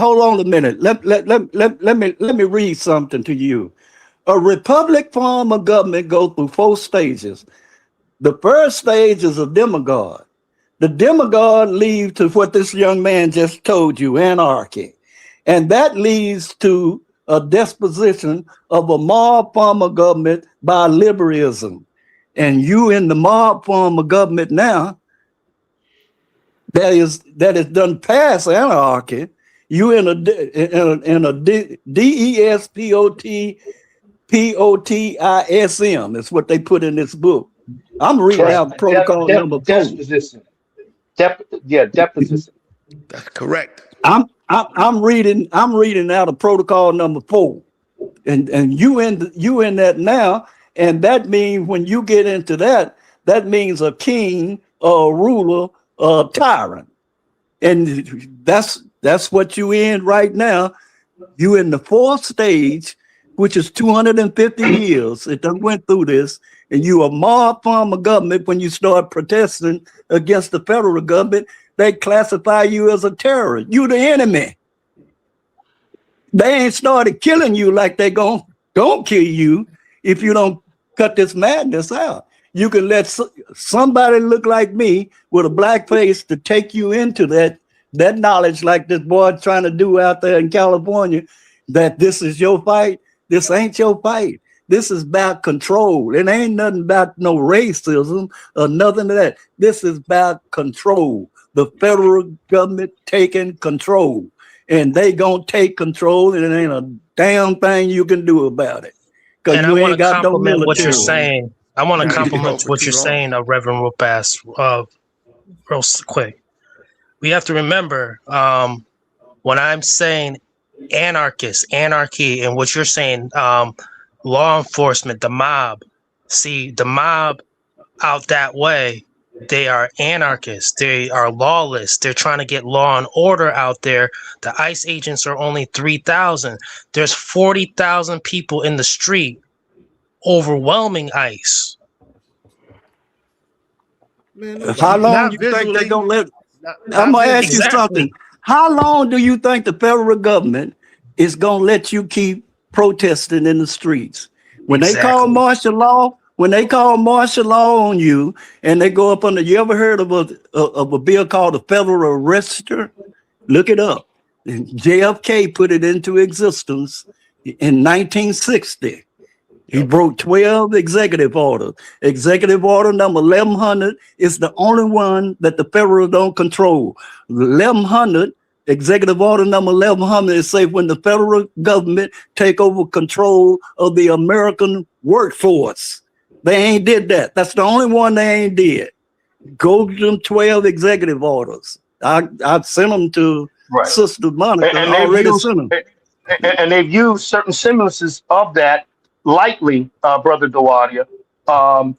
Let me read something to you. A republic form of government goes through 4 stages. The first stage is a demagogue. The demagogue leads to what this young man just told you, anarchy. And that leads to a disposition of a mob form of government by liberalism. And you in the mob form of government now, that is done past anarchy. You in a DESPOTISM. It's what they put in this book. I'm reading out protocol number 4. Deposition. That's correct. I'm reading out of protocol number 4, and you in that now, and that means when you get into that means a king, a ruler, a tyrant, and that's what you in right now. You in the 4th stage, which is 250 years. It done went through this, and you a mob form of government. When you start protesting against the federal government, they classify you as a terrorist. You the enemy. They ain't started killing you like they don't kill you if you don't cut this madness out. You can let somebody look like me with a black face to take you into that knowledge, like this boy trying to do out there in California, that this is your fight. This ain't your fight. This is about control. It ain't nothing about no racism or nothing of that. This is about control. The federal government taking control, and they gonna take control, and it ain't a damn thing you can do about it. Because you ain't got no military. What you're saying. I want to compliment what you're saying, Reverend Rupass, real quick. We have to remember, when I'm saying anarchist, anarchy, and what you're saying, law enforcement, the mob. See, the mob out that way, they are anarchists. They are lawless. They're trying to get law and order out there. The ICE agents are only 3,000. There's 40,000 people in the street overwhelming ICE. How long do you think they're going to let... I'm going to ask you something. How long do you think the federal government is going to let you keep protesting in the streets? When they call martial law, on you, and they go up under, you ever heard of a bill called the Federal Register? Look it up. And JFK put it into existence in 1960. He broke 12 executive orders. Executive order number 1100 is the only one that the federal don't control. 1100, executive order number 1100 is say when the federal government take over control of the American workforce. They ain't did that. That's the only one they ain't did. Go to them 12 executive orders. I've sent them to Sister Monica. And they've used certain semblances of that lightly, Brother Dawadia,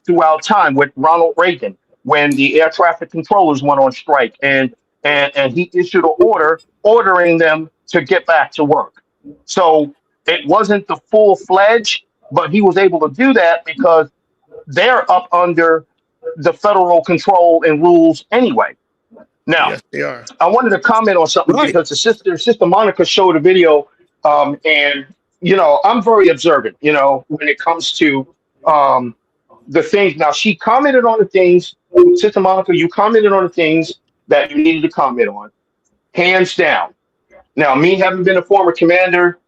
throughout time with Ronald Reagan, when the air traffic controllers went on strike, and he issued an order ordering them to get back to work. So it wasn't the full-fledged, but he was able to do that because they're up under the federal control and rules anyway. Now, yes, they are. I wanted to comment on something because Sister Monica showed a video, and I'm very observant, when it comes to the things. Now, she commented on the things, Sister Monica, you commented on the things that you needed to comment on, hands down. Now, me having been a former commander,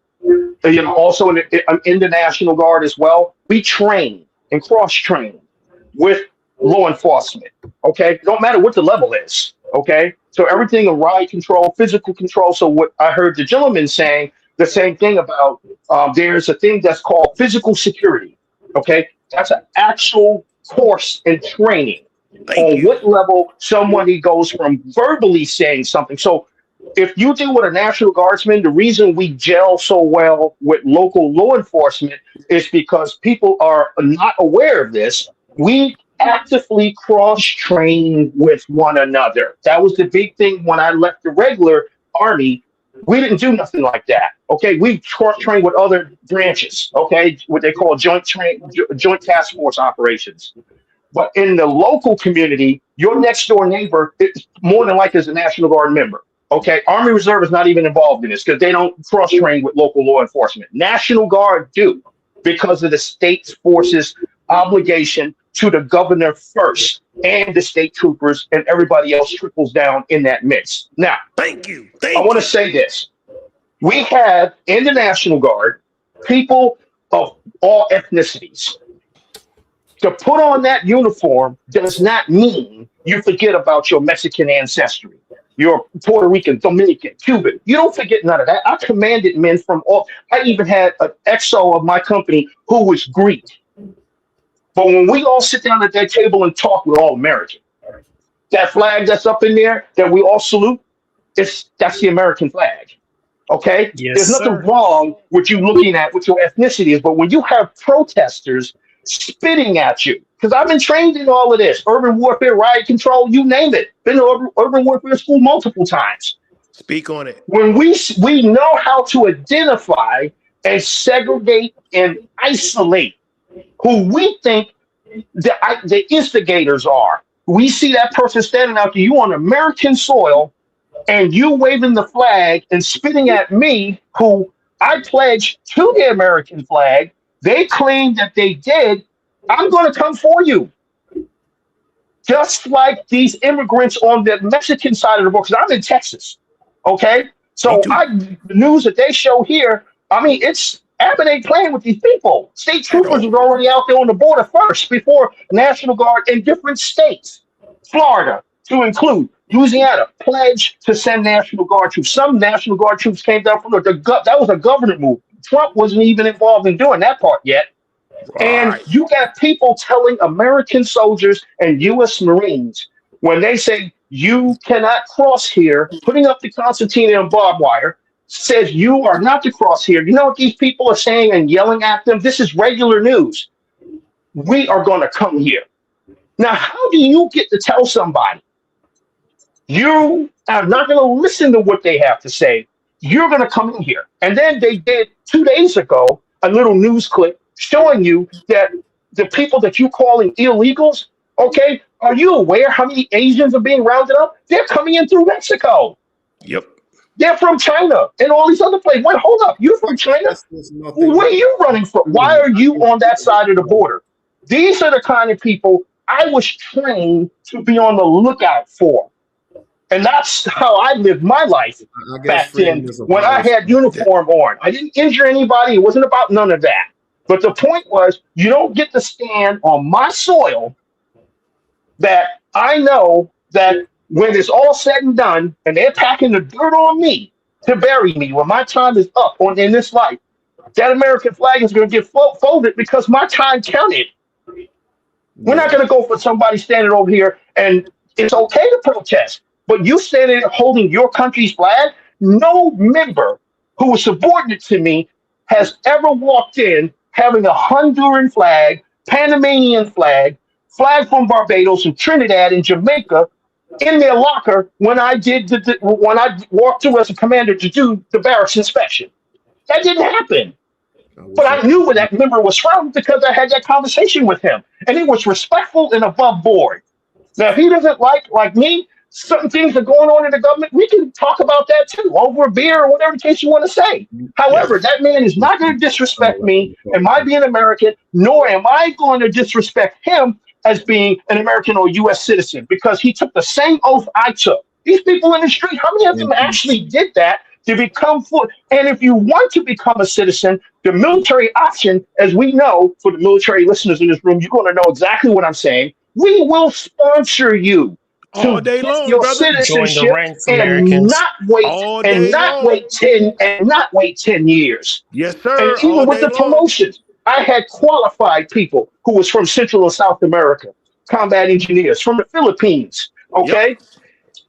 also in the National Guard as well, we train and cross-train with law enforcement, okay? Don't matter what the level is, okay? So everything in riot control, physical control. So what I heard the gentleman saying, the same thing about there's a thing that's called physical security, okay? That's an actual course and training on what level somebody goes from verbally saying something. So if you deal with a National Guardsman, the reason we gel so well with local law enforcement is because people are not aware of this. We actively cross-train with one another. That was the big thing when I left the regular Army. We didn't do nothing like that. Okay, we cross-train with other branches. Okay, what they call joint task force operations. But in the local community, your next door neighbor, it's more than likely is a National Guard member. Okay, Army Reserve is not even involved in this because they don't cross-train with local law enforcement. National Guard do because of the state's forces obligation to the governor first and the state troopers, and everybody else trickles down in that mix. Now, I want to say this. We have in the National Guard people of all ethnicities. To put on that uniform does not mean you forget about your Mexican ancestry. You're Puerto Rican, Dominican, Cuban. You don't forget none of that. I commanded men from all. I even had an XO of my company who was Greek. But when we all sit down at that table and talk, we're all American. That flag that's up in there that we all salute, that's the American flag. Okay? Yes, There's nothing sir. wrong with you looking at what your ethnicity is, but when you have protesters spitting at you, because I've been trained in all of this, urban warfare, riot control, you name it. Been to urban warfare school multiple times. Speak on it. When we know how to identify and segregate and isolate who we think the instigators are. We see that person standing out to you on American soil and you waving the flag and spitting at me, who I pledged to the American flag. They claim that they did. I'm going to come for you. Just like these immigrants on the Mexican side of the border, because I'm in Texas. Okay? So the news that they show here, I mean, it's Abbott ain't playing with these people. State troopers are already out there on the border first before National Guard in different states. Florida, to include Louisiana, pledged to send National Guard troops. Some National Guard troops came down from that was a government move. Trump wasn't even involved in doing that part yet. Right. And you got people telling American soldiers and U.S. Marines when they say you cannot cross here, putting up the concertina and barbed wire, says you are not to cross here. You know what these people are saying and yelling at them? This is regular news. We are going to come here. Now, how do you get to tell somebody you are not going to listen to what they have to say? You're going to come in here. And then they did 2 days ago a little news clip showing you that the people that you calling illegals, okay, are you aware how many Asians are being rounded up? They're coming in through Mexico. Yep. They're from China and all these other places. Wait, hold up. You're from China? Where are you running from? Why are you on that side of the border? These are the kind of people I was trained to be on the lookout for. And that's how I lived my life back then when I had uniform on. I didn't injure anybody. It wasn't about none of that. But the point was, you don't get to stand on my soil that I know that when it's all said and done and they're packing the dirt on me to bury me when my time is up in this life, that American flag is going to get folded because my time counted. We're not going to go for somebody standing over here, and it's okay to protest, but you standing there holding your country's flag. No member who was subordinate to me has ever walked in having a Honduran flag, Panamanian flag, flag from Barbados and Trinidad and Jamaica in their locker when I did when I walked through as a commander to do the barracks inspection. That didn't happen. But I knew where that member was from because I had that conversation with him. And he was respectful and above board. Now, if he doesn't like me, certain things are going on in the government, we can talk about that too, over a beer or whatever case you want to say. However, that man is not going to disrespect me and my being American, nor am I going to disrespect him as being an American or U.S. citizen because he took the same oath I took. These people in the street, how many of them actually did that to become full? And if you want to become a citizen, the military option, as we know, for the military listeners in this room, you're going to know exactly what I'm saying. We will sponsor you all day long, your brother. Citizenship and not wait 10 years. Yes, sir. And even with the promotions, I had qualified people who was from Central and South America, combat engineers from the Philippines. Okay. Yep.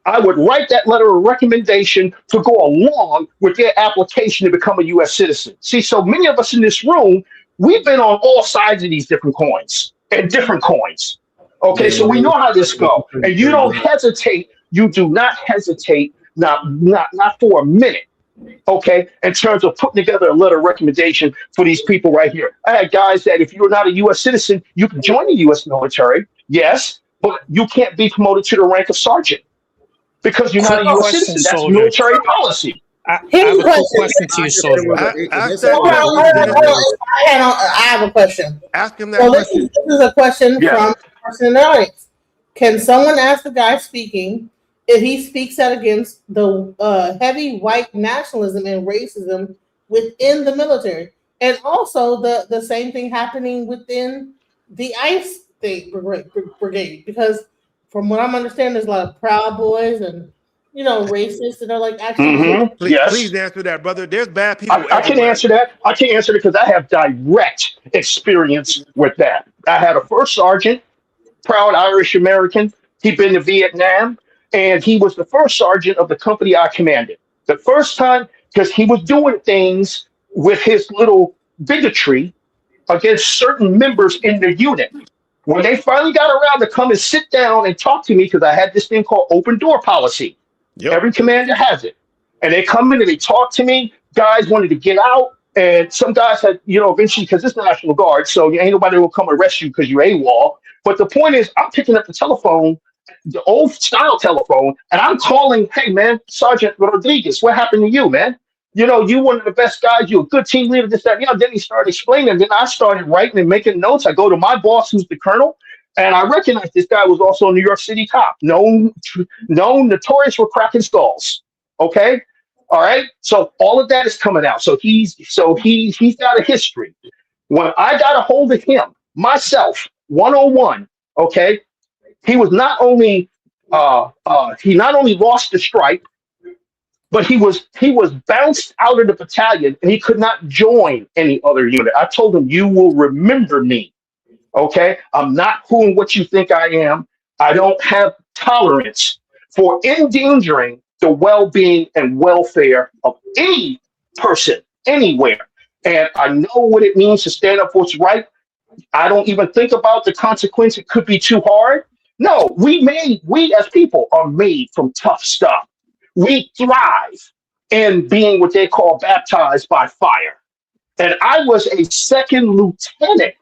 I would write that letter of recommendation to go along with their application to become a U.S. citizen. See, so many of us in this room, we've been on all sides of these different coins and different coins. Okay, so we know how this goes. And you don't hesitate. You do not hesitate, not for a minute, okay, in terms of putting together a letter of recommendation for these people right here. I had guys that if you're not a U.S. citizen, you can join the U.S. military, yes, but you can't be promoted to the rank of sergeant because you're not a U.S. citizen. That's military policy. I have a quick question to you, soldier. I have a question. Ask him that question. This is a question from a person in the audience. Can someone ask the guy speaking if he speaks out against the heavy white nationalism and racism within the military? And also the same thing happening within the ICE brigade? Because from what I'm understanding, there's a lot of Proud Boys and racists that are like actually. Please answer that, brother. There's bad people. I can answer that. I can answer it because I have direct experience with that. I had a first sergeant, proud Irish American, He'd been to Vietnam, and he was the first sergeant of the company I commanded. The first time, because he was doing things with his little bigotry against certain members in the unit. When they finally got around to come and sit down and talk to me, because I had this thing called open door policy. Every commander has it. And they come in and they talk to me. Guys wanted to get out. And some guys had, eventually, because it's National Guard, so ain't nobody will come arrest you because you're AWOL. But the point is, I'm picking up the telephone, the old style telephone, and I'm calling, hey, man, Sergeant Rodriguez, what happened to you, man? You one of the best guys. You're a good team leader, this, that. Then he started explaining. Then I started writing and making notes. I go to my boss, who's the colonel, and I recognize this guy was also a New York City cop, known notorious for cracking skulls. Okay, all right. So all of that is coming out. So he's got a history. When I got a hold of him myself, 101. Okay, he was not only he not only lost the stripe, but he was bounced out of the battalion and he could not join any other unit. I told him, you will remember me. Okay. I'm not who and what you think I am. I don't have tolerance for endangering the well-being and welfare of any person anywhere. And I know what it means to stand up for what's right. I don't even think about the consequence. It could be too hard. No, we as people are made from tough stuff. We thrive in being what they call baptized by fire. And I was a second lieutenant,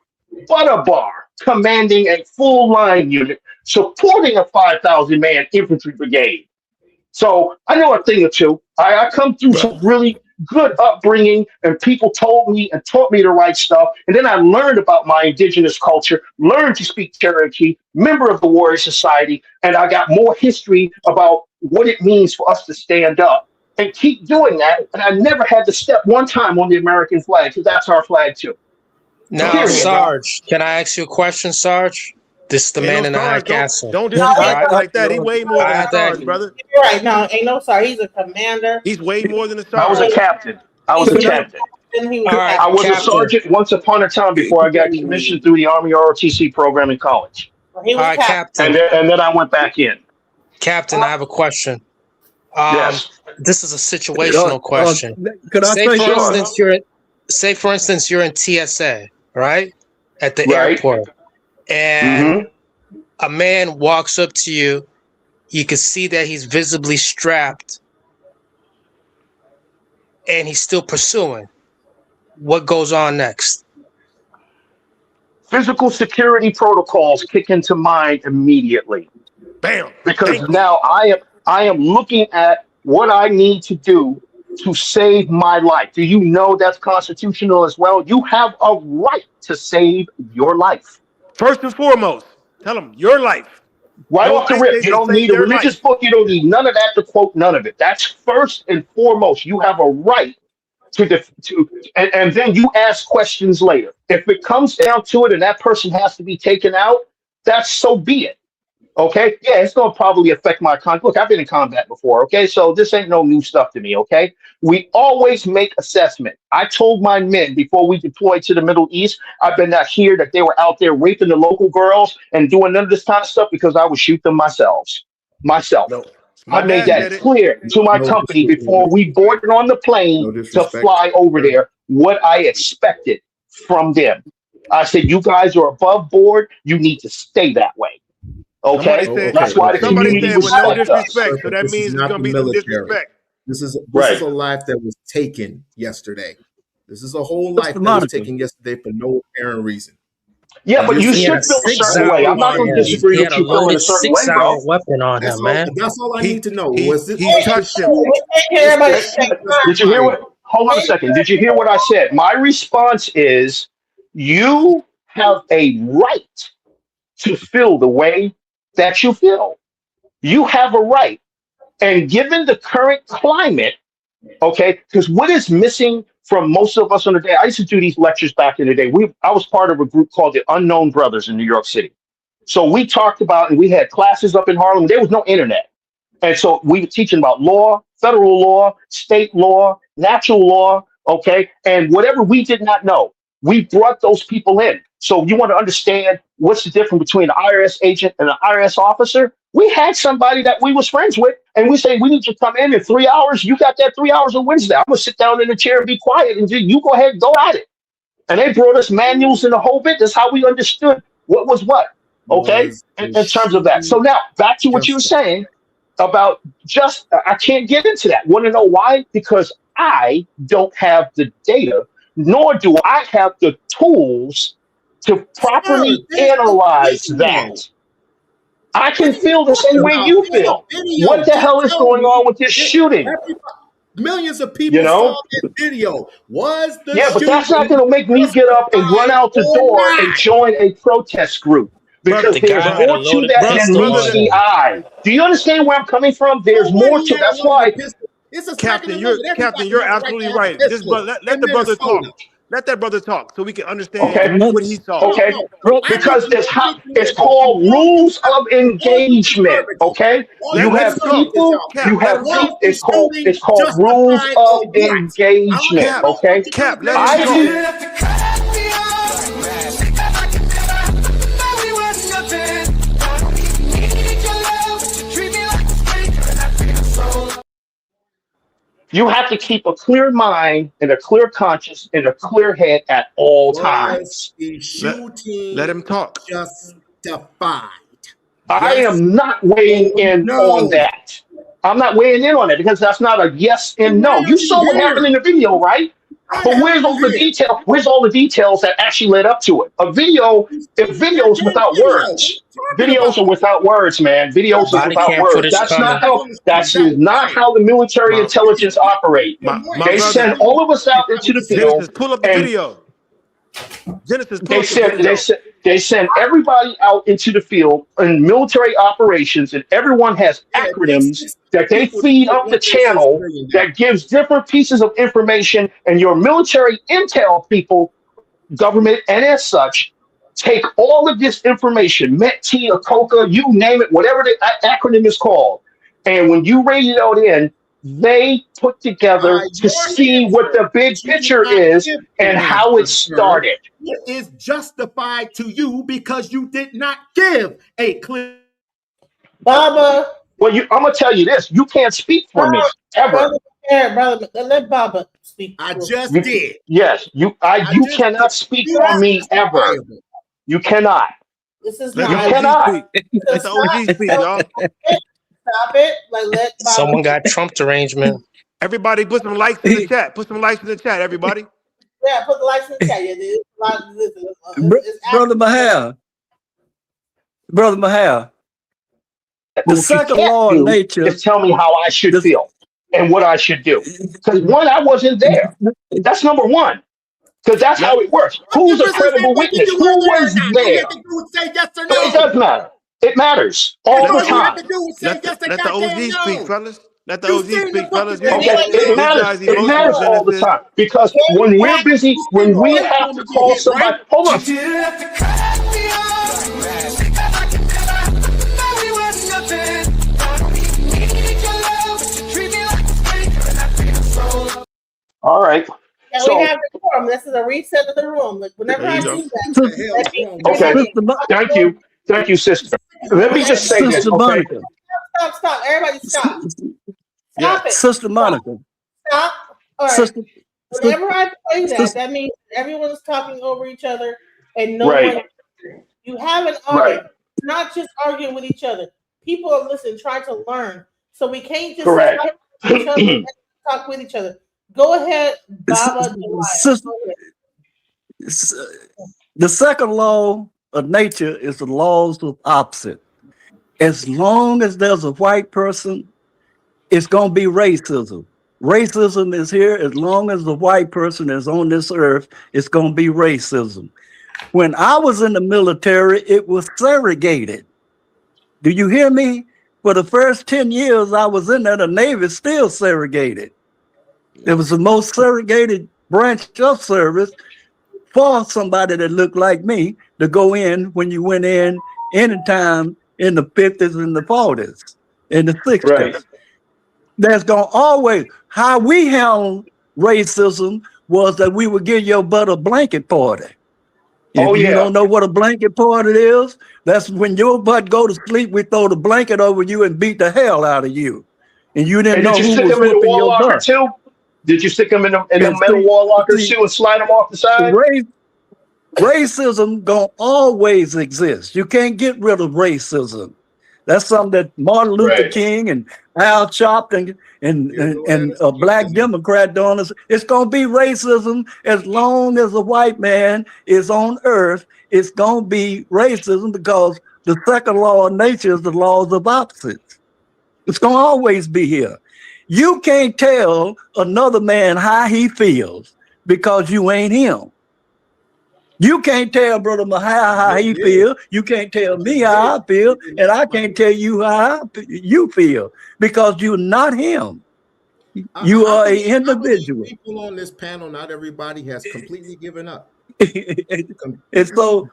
Butterbar, commanding a full line unit, supporting a 5,000-man infantry brigade. So I know a thing or two. I come through some really good upbringing, and people told me and taught me the right stuff. And then I learned about my indigenous culture, learned to speak Cherokee, member of the Warrior Society, and I got more history about what it means for us to stand up and keep doing that. And I never had to step one time on the American flag, because that's our flag too. Now, Period. Sarge, can I ask you a question, Sarge? This is the man in the high castle. Don't disrespect him like that. He way more than a sergeant, brother. You're right. No, ain't no sorry. He's a commander. He's way more than a sergeant. I was a captain. I was a captain. I was a sergeant once upon a time before I got commissioned through the Army ROTC program in college. All right, Captain. And then I went back in. Captain, I have a question. Yes. This is a situational question. Could I say, for instance, you're in TSA, right? At the airport. And a man walks up to you. You can see that he's visibly strapped. And he's still pursuing. What goes on next? Physical security protocols kick into mind immediately. Bam. Because now I am looking at what I need to do to save my life. Do you know that's constitutional as well? You have a right to save your life. First and foremost, tell them your life. Right off the rip. You don't need a religious book. You don't need none of that to quote none of it. That's first and foremost. You have a right and then you ask questions later. If it comes down to it and that person has to be taken out, that's so be it. Okay? Yeah, it's going to probably affect my Look, I've been in combat before, okay? So this ain't no new stuff to me, okay? We always make assessment. I told my men before we deployed to the Middle East, I've been not here that they were out there raping the local girls and doing none of this kind of stuff because I would shoot them myself. No. I made that clear to my company before we boarded on the plane to fly over there what I expected from them. I said, you guys are above board. You need to stay that way. Okay? That's why the community was no disrespect. So that means it's going to be some disrespect. This is a life that was taken yesterday. This is a whole life that was taken yesterday for no apparent reason. Yeah, but you should feel a certain way. I'm not going to disagree with you feeling a certain way, bro. Weapon on him, man. That's all I need to know. He touched him. Did you hear what? Hold on a second. Did you hear what I said? My response is, you have a right to feel the way that you feel. You have a right. And given the current climate, okay, because what is missing from most of us on the day, I used to do these lectures back in the day. I was part of a group called the Unknown Brothers in New York City. So we talked about, and we had classes up in Harlem. There was no internet. And so we were teaching about law, federal law, state law, natural law, okay? And whatever we did not know, we brought those people in. So you want to understand what's the difference between an IRS agent and an IRS officer? We had somebody that we was friends with, and we say we need to come in 3 hours. You got that 3 hours on Wednesday. I'm gonna sit down in the chair and be quiet, and you go ahead and go at it. And they brought us manuals and the whole bit. That's how we understood what was what. Okay, Was in terms of that. So now back to what you were saying about just. I can't get into that. Want to know why? Because I don't have the data, nor do I have the tools to properly there's no analyze video. that. I can What are you feel the same talking way about? you There's a feel. video. What the Just hell is tell going on me with this that shooting? millions of You people saw know? this video. Was the Yeah, but that's not shooting going to make me get up and run justified out the or door not? and join a protest group Brother, because The there's guy had a more to loaded that than pistol meets on the him. eye. Do you understand where I'm coming from? There's No way more he to. had a That's why. loaded pistol. It's a Second Captain, Amendment. you're Everybody has a right absolutely to have a right. This pistol brother, let in the brother talk. Minnesota. Let that brother talk so we can understand Okay. what he saw. Okay. I need Because to know it's anything that called was rules of all the engagement. conservatives. Okay. All You you Let him have talk. conservatives people. out Cap, there. You let have him Was talk. people. the shooting It's called rules justified of or what? I want engagement. to Cap, know Okay. Cap, let particularly him I talk. can. You have to keep a clear mind and a clear conscience and a clear head at all Was times. the Let shooting him talk. justified? I Yes am not weighing or in on no? that. I'm not weighing in on it because that's not a yes Then and why no. are You you saw what happened here? in the video, right? Why the But hell are where's you all the here? detail? Where's all the details that actually led up to it? A video, if The videos goddamn without video. What are you words. talking Videos about? are without words, man. Videos is Body without cam words. footage That's not coming. how that is not how the military My intelligence operate. my They brother, send all of us out into the Genesis, field pull up the and video. Genesis, pull they up the send they video. send they send everybody out into the field in military operations, and everyone has Yeah, it takes acronyms 6 that they people to feed put up the 1.6 channel million down. that gives different pieces of information, and your military intel people, government, and as such, take all of this information, MET-T or COCA, you name it, whatever the acronym is called, and when you radio it in, they put together to Your see what answer the big that you did picture not is give and an how it answer, sir. started. It is justified to you because you did not give a clear. Baba, Well, I'm gonna tell you this: you can't speak for me ever. brother, let Baba speak. I real just quick. You, did. yes, I you just did. cannot speak You for are me ever. justifiable. You cannot. This is Let You the not. OG cannot. speak. Let the OG speak, y'all. Stop it. Like let Baba. Someone got Trump derangement. Everybody put some likes in the chat. Put some likes in the chat, everybody. Yeah, put the lights in the chat. Yeah, it's a lot. It's Brother Mahal, Brother Mahal, the What you second can't law of do nature, is tell me how I should the, feel and what I should do. Because one, I wasn't there. That's number one. Because that's how it works. What Who's a difference is it credible whether witness? you were Who there or was not? All you there? have to do is say yes or So it no. does matter. It matters That's all the all you have time. to do is say yes or Let the goddamn OG speak, no. fellas. Let the You OG seen the speak, fucking fellas. Okay, video, it man. This matters. guy's It emotional, matters all the Genesis. time because when we're busy, You seen when the we white have to woman get call hit, right? somebody, hold on. All right. Yeah, we have the forum. This is a reset of the room. Like whenever There I you go. do that, let me bring Okay. it in. Thank you, sister. Let me just say this, Sister okay? Monica, Stop. Everybody stop. Yeah. Stop it. Sister Monica, Stop. All right. Sister, Whenever I play that, Sister, that means everyone is talking over each other and no Right. one. You have an Right. audience, not just arguing with each other. People are listening, trying to learn. So we can't just Correct. talk with each other and talk with each other. Go ahead, Baba. Sister, the second law of nature is the laws of opposite. As long as there's a white person, it's going to be racism. Racism is here. As long as the white person is on this earth, it's going to be racism. When I was in the military, it was segregated. Do you hear me? For the first 10 years I was in there, the Navy still segregated. It was the most segregated branch of service for somebody that looked like me to go in when you went in anytime in the 50s and the 40s, in the 60s. Right. There's going to always, how we handle racism was that we would give your butt a blanket party. Oh, If you yeah. don't know what a blanket party is, that's when your butt go to sleep, we throw the blanket over you and beat the hell out of you. And you didn't And did know you who stick was them in the whooping wall your locker butt. too? Did you stick them in the And metal wall lockers too and slide them off the side? Racism gonna always exist. You can't get rid of racism. That's something that Martin Luther Right. King and Al Sharpton and a black Democrat doing this. It's gonna be racism as long as a white man is on earth. It's gonna be racism because the second law of nature is the laws of opposites. It's gonna always be here. You can't tell another man how he feels because you ain't him. You can't tell Brother how he feel. You can't tell me how I feel, and I can't tell you how you feel because you're not him. You are an I believe individual. people on this panel, not everybody has completely given up. And so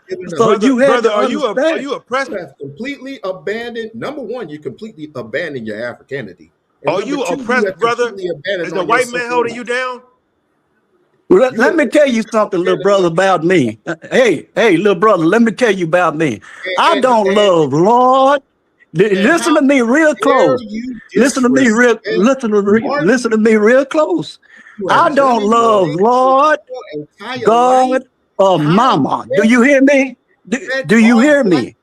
you had brother, to are you understand. oppressed? You have completely abandoned. Number one, you completely abandoned your Africanity. And Are number you two, you oppressed, have brother? completely abandoned Is the on your white man holding self-love. you down? Let me tell you something, little brother, about me. Hey, little brother, let me tell you about me. I don't love Lord. Listen to me real close. Listen to me real close. I don't love Lord, God, or Mama. Do you hear me? Do you hear me?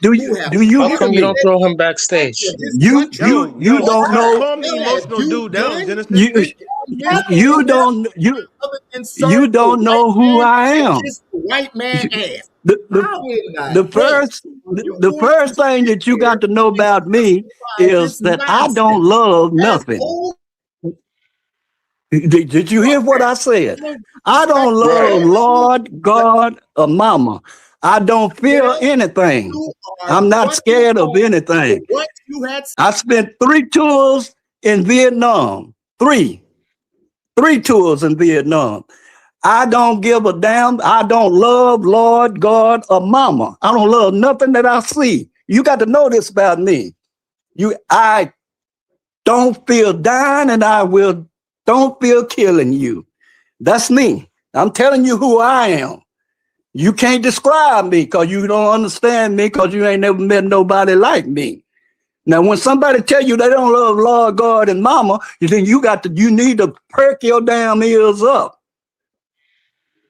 Do you How hear come you me? don't throw him backstage? You don't know. Calm the emotional dude down, Genesis. You don't know who I am. White man ass. The first thing that you got to know about me is that I don't love nothing. Did you hear what I said? I don't love Lord, God, or Mama. I don't fear anything. I'm not scared of anything. I spent 3 tours in Vietnam. Three tours in Vietnam. I don't give a damn. I don't love Lord, God, or Mama. I don't love nothing that I see. You got to know this about me. I don't feel dying, and don't feel killing you. That's me. I'm telling you who I am. You can't describe me because you don't understand me because you ain't never met nobody like me. Now, when somebody tell you they don't love Lord, God, and Mama, then you need to perk your damn ears up.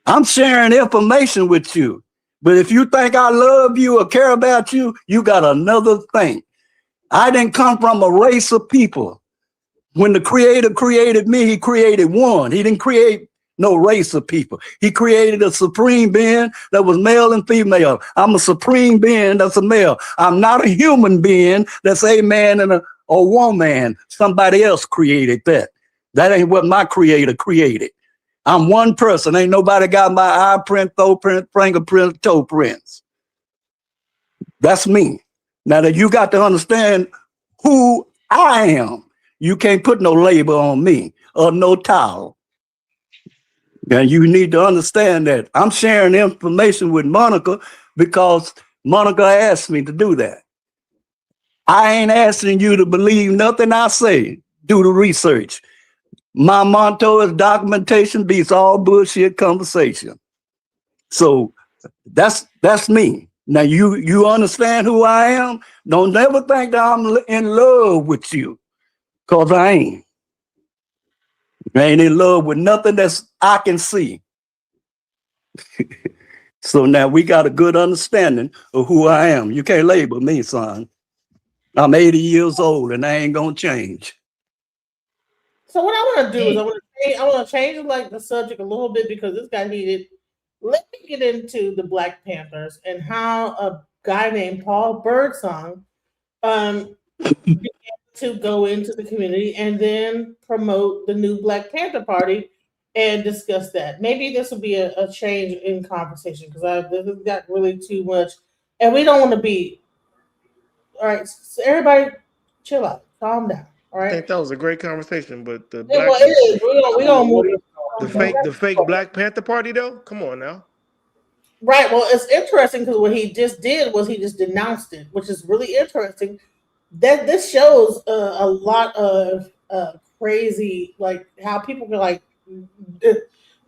I'm sharing information with you. But if you think I love you or care about you, you got another thing. I didn't come from a race of people. When the Creator created me, he created one. He didn't create no race of people. He created a supreme being that was male and female. I'm a supreme being that's a male. I'm not a human being that's a man and a woman. Somebody else created that. That ain't what my Creator created. I'm one person. Ain't nobody got my eye print, toe print, fingerprint, toe prints. That's me. Now that you got to understand who I am. You can't put no label on me or no title. Now you need to understand that. I'm sharing information with Monica because Monica asked me to do that. I ain't asking you to believe nothing I say. Do the research. My motto is documentation beats all bullshit conversation. So that's me. Now you understand who I am? Don't never think that I'm in love with you, because I ain't. I ain't in love with nothing that's I can see. So now we got a good understanding of who I am. You can't label me, son. I'm 80 years old and I ain't gonna change. So what I want to do is I want to change like the subject a little bit because this got heated. Let me get into the Black Panthers and how a guy named Paul Birdsong began to go into the community and then promote the new Black Panther Party and discuss that. Maybe this will be a change in conversation because this has got really too much, and we don't want to be. All right, so everybody, chill out, calm down. All I right. think that was a great conversation, but the Yeah, black, well, it is. We gonna move. the fake Black Panther Party though. Come on now. Right. Well, it's interesting because what he just did was he just denounced it, which is really interesting. That this shows a lot of crazy, like how people can like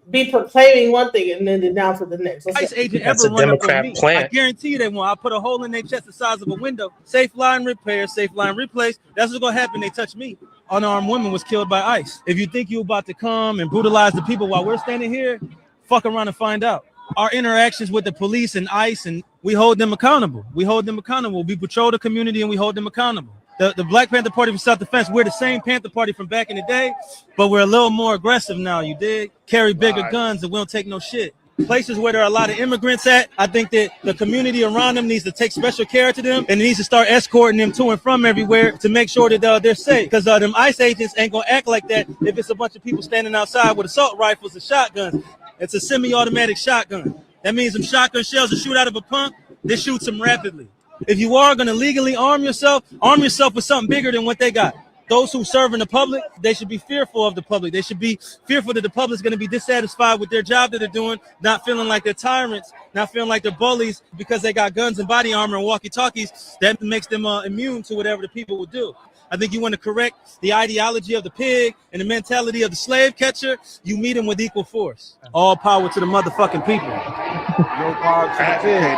be proclaiming one thing and then denouncing the next. ICE agent That's ever a run up on Democrat me. plant. I guarantee you they won't. I'll put a hole in their chest the size of a window. Safe line repair, safe line replace. That's what's gonna happen. They touch me. Unarmed woman was killed by ICE. If you think you're about to come and brutalize the people while we're standing here, fuck around and find out. Our interactions with the police and ICE, and we hold them accountable. We hold them accountable. We patrol the community and we hold them accountable. The Black Panther Party for Self-Defense, we're the same Panther Party from back in the day, but we're a little more aggressive now, you dig? Carry bigger guns and we don't take no shit. Places where there are a lot of immigrants at, I think that the community around them needs to take special care to them and needs to start escorting them to and from everywhere to make sure that they're safe. Because them ICE agents ain't gonna act like that if it's a bunch of people standing outside with assault rifles and shotguns. It's a semi-automatic shotgun. That means them shotgun shells that shoot out of a pump, they shoot them rapidly. If you are gonna legally arm yourself with something bigger than what they got. Those who serve in the public, they should be fearful of the public. They should be fearful that the public is going to be dissatisfied with their job that they're doing, not feeling like they're tyrants, not feeling like they're bullies because they got guns and body armor and walkie-talkies. That makes them immune to whatever the people will do. I think you want to correct the ideology of the pig and the mentality of the slave catcher. You meet them with equal force. All power to the motherfucking people. No power to the pig.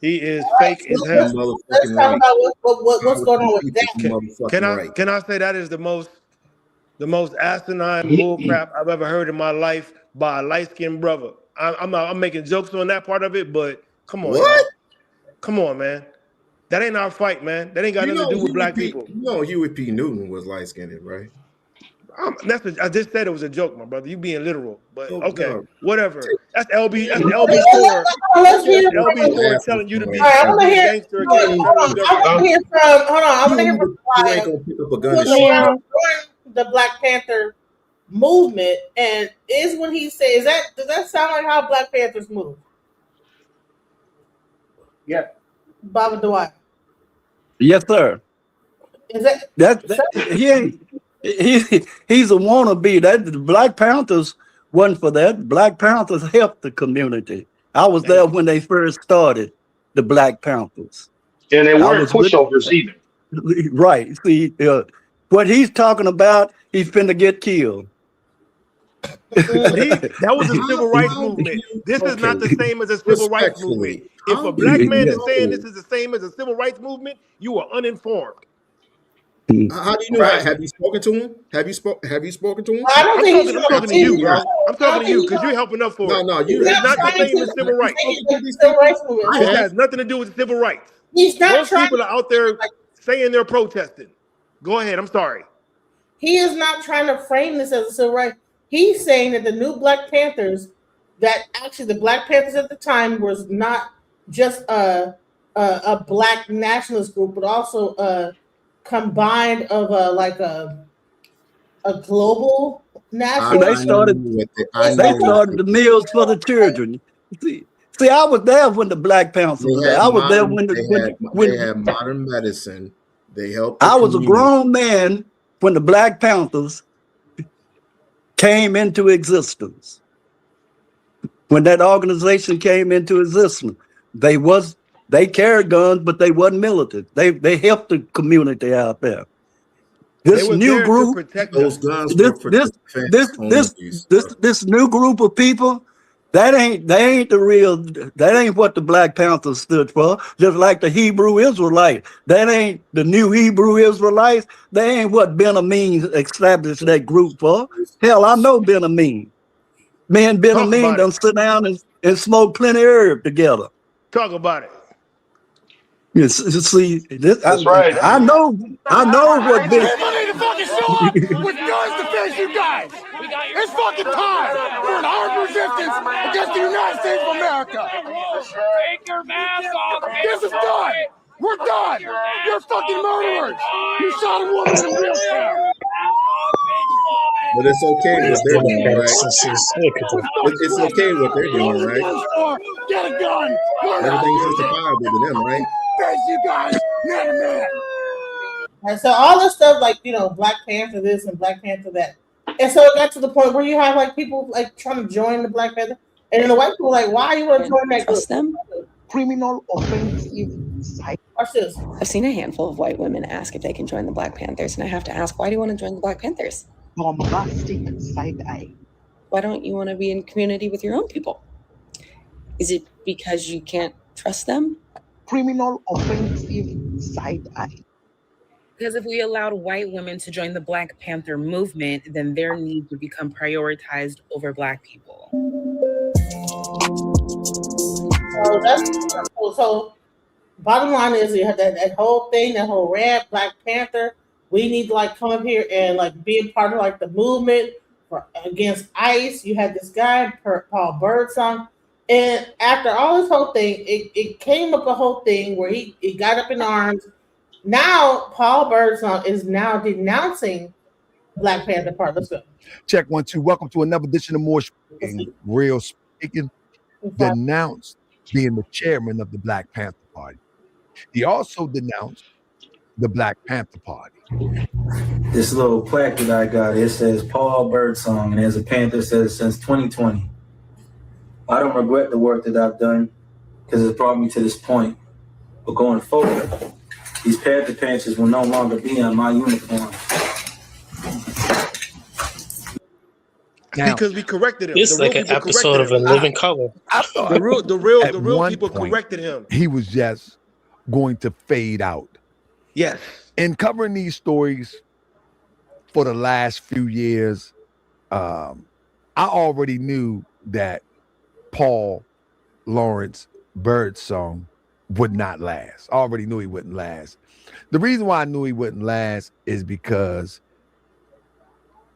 He is fake as hell. Let's talk about what's going on with that. Can I say that is the most asinine bull crap I've ever heard in my life by a light-skinned brother. I'm making jokes on that part of it, but come on, y'all. Come on, man. That ain't our fight, man. That ain't got nothing to do with black people. You know, Huey P. Newton was light-skinned, right? I just said it was a joke, my brother. You being literal, but okay, no. whatever. That's LB. That's LB4. That's LB4 telling you to be gangster again. I want to hear from. Hold on. I want to hear from ain't gonna pick up a gun and shoot. The Black Panther movement, and is what he says. Does that sound like how Black Panthers move? Yeah. Baba Dwight. Yes, sir. Is that he ain't? He's a wannabe. That the Black Panthers wasn't for that. Black Panthers helped the community. I was there when they first started the Black Panthers, and they weren't pushovers either. Right. See, what he's talking about, he's finna get killed. That was a civil rights movement. This is not the same as a civil rights movement. If a black man is saying this is the same as a civil rights movement, you are uninformed. How do you know that? Have you spoken to him? Have you spoken to him? I'm talking to you, bro. I'm talking to you because you're helping up for it. No, it's not the same as civil rights. It has nothing to do with civil rights. Those people are out there saying they're protesting. Go ahead. I'm sorry. He is not trying to frame this as a civil rights. He's saying that the new Black Panthers, that actually the Black Panthers at the time was not just a black nationalist group, but also combined of a global national. They started the meals for the children. See, I was there when the Black Panthers were there. I was there when they had modern medicine. They helped. I was a grown man when the Black Panthers came into existence. When that organization came into existence, they carried guns, but they wasn't militant. They helped the community out there. This new group, this new group of people, that ain't what the Black Panthers stood for. Just like the Hebrew Israelites, that ain't the new Hebrew Israelites. They ain't what Ben Amin established that group for. Hell, I know Ben Amin. Me and Ben Amin done sit down and smoke plenty of herb together. Talk about it. Yes, see, that's right. I know what Ben. Everybody to fucking show up with guns to face you guys. It's fucking time for an armed resistance against the United States of America. Take your mask off. This is done. We're done. You're fucking murderers. You shot a woman in a wheelchair. But it's okay what they're doing, right? It's okay what they're doing, right? Get a gun. Everything's justifiable to them, right? Face you guys, man to man. And so all this stuff, like, Black Panther this and Black Panther that. And so it got to the point where you have like people like trying to join the Black Panther, and then the white people like, why you want to join that group? Them? Criminal offensive side. I've seen a handful of white women ask if they can join the Black Panthers, and I have to ask, why do you want to join the Black Panthers? Bombastic side eye. why don't you want to be in community with your own people? Is it because you can't trust them? Criminal offensive side eye. Because if we allowed white women to join the Black Panther movement, then their needs would become prioritized over Black people. So bottom line is you had that whole thing, that whole rant, Black Panther. We need to like come up here and like be a part of like the movement for against ICE. You had this guy, Paul Birdsong. And after all this whole thing, it came up a whole thing where he got up in arms. Now Paul Birdsong is now denouncing Black Panther Party. Let's go. Check 1, 2. Welcome to another edition of More Speaking. Real Speaking denounced being the chairman of the Black Panther Party. He also denounced the Black Panther Party. This little plaque that I got, it says Paul Birdsong, and as a Panther says since 2020. I don't regret the work that I've done because it's brought me to this point. But going forward, these Panther patches will no longer be on my uniform. Now, because we corrected him. It's like an episode of A Living Color. The real people corrected him. He was just going to fade out. Yes. In covering these stories for the last few years, I already knew that Paul Lawrence Birdsong would not last. I already knew he wouldn't last. The reason why I knew he wouldn't last is because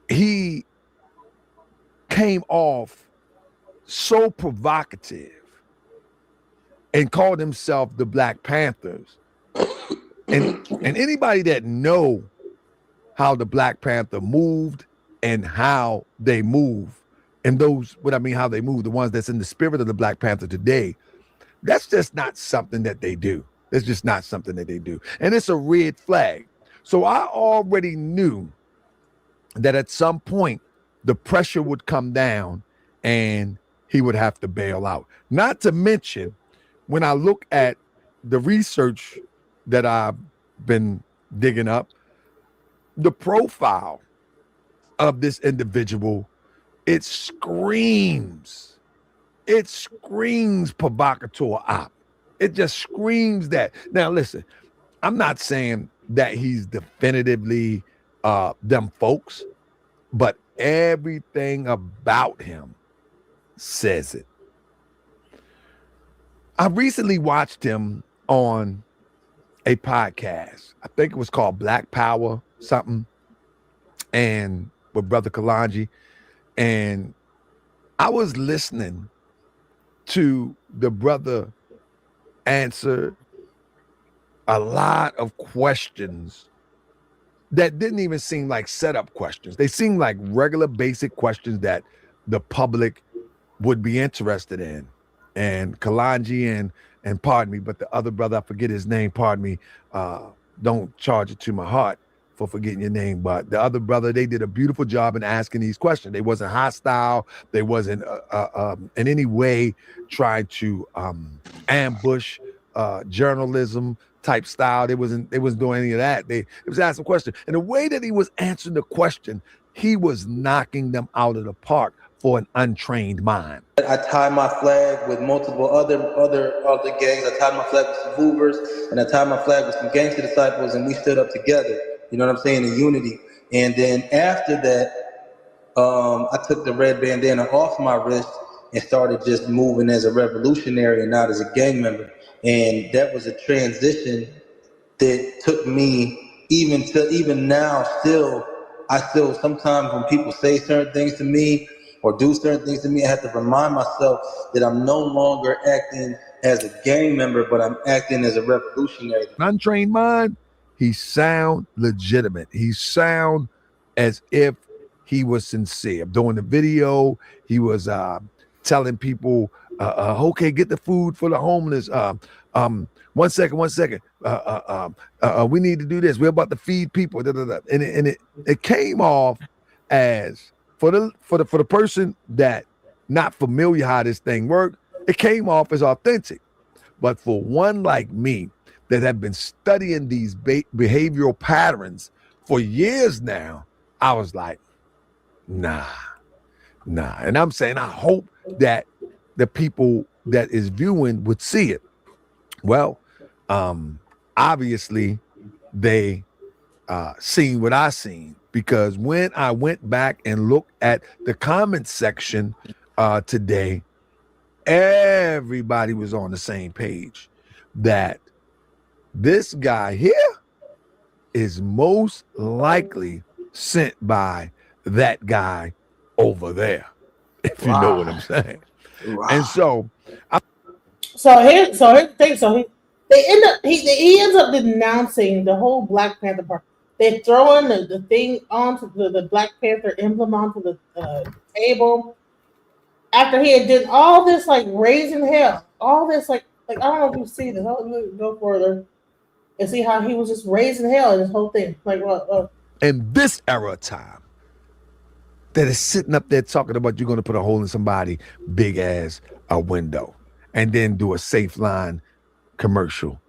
he came off so provocative and called himself the Black Panthers. And anybody that know how the Black Panther moved and how they move, and those, what I mean, how they move, the ones that's in the spirit of the Black Panther today, that's just not something that they do. It's just not something that they do. And it's a red flag. So I already knew that at some point the pressure would come down and he would have to bail out. Not to mention, when I look at the research that I've been digging up, the profile of this individual, it screams provocateur op. It just screams that. Now, listen, I'm not saying that he's definitively them folks, but everything about him says it. I recently watched him on a podcast. I think it was called Black Power something, and with Brother Kalanji. And I was listening to the brother answer a lot of questions that didn't even seem like setup questions. They seemed like regular basic questions that the public would be interested in. And Kalanji and pardon me, but the other brother, I forget his name, pardon me, don't charge it to my heart for forgetting your name, but the other brother, they did a beautiful job in asking these questions. They wasn't hostile. They wasn't in any way trying to ambush journalism type style. They wasn't doing any of that. They was asking questions. And the way that he was answering the question, he was knocking them out of the park for an untrained mind. I tied my flag with multiple other gangs. I tied my flag with some Hoovers, and I tied my flag with some gangster disciples, and we stood up together. You know what I'm saying? In unity. And then after that, I took the red bandana off my wrist and started just moving as a revolutionary and not as a gang member. And that was a transition that took me even now I still sometimes when people say certain things to me or do certain things to me, I have to remind myself that I'm no longer acting as a gang member, but I'm acting as a revolutionary. An untrained mind, he sound legitimate. He sound as if he was sincere. During the video, he was telling people, okay, get the food for the homeless. 1 second. We need to do this. We're about to feed people. And it came off as for the person that not familiar how this thing worked, it came off as authentic. But for one like me that have been studying these behavioral patterns for years now, I was like, nah, Nah. And I'm saying I hope that the people that is viewing would see it. Well, obviously they seen what I seen, because when I went back and looked at the comment section today, everybody was on the same page that this guy here is most likely sent by that guy over there, if you know what I'm saying. And so here's the thing. So he ends up denouncing the whole Black Panther part. They throwing the thing onto the Black Panther emblem onto the table after he had done all this like raising hell, all this like I don't know if you see this. I'll go further and see how he was just raising hell in this whole thing. Like what? In this era of time, that is sitting up there talking about you're going to put a hole in somebody big as a window and then do a Safe Line commercial.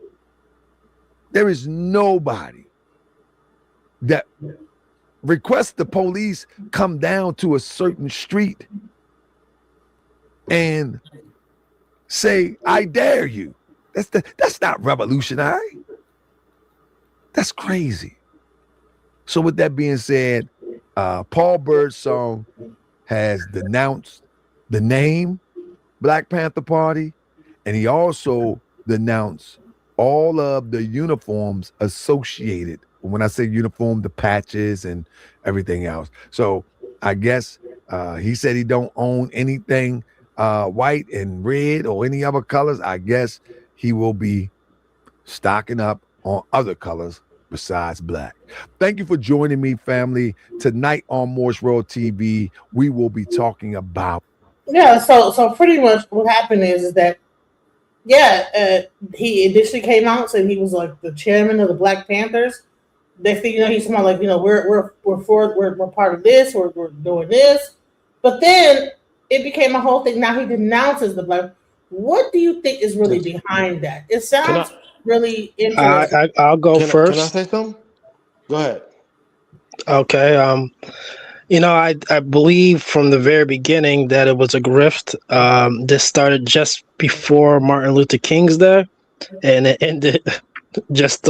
There is nobody that requests the police come down to a certain street and say, I dare you. That's not revolutionary. That's crazy. So with that being said, Paul Birdsong has denounced the name Black Panther Party, and he also denounced all of the uniforms associated. When I say uniform, the patches and everything else. So I guess he said he don't own anything white and red or any other colors. I guess he will be stocking up on other colors besides black. Thank you for joining me, family. Tonight on Morse World TV, we will be talking about. Yeah, so pretty much what happened is that, he initially came out saying he was like the chairman of the Black Panthers. They think, he's smart, like, we're part of this, we're doing this. But then it became a whole thing. Now he denounces the Black. What do you think is really behind that? It sounds really interesting. I'll go first. Can I say something? Go ahead. Okay. I believe from the very beginning that it was a grift. This started just before Martin Luther King's Day, and it ended just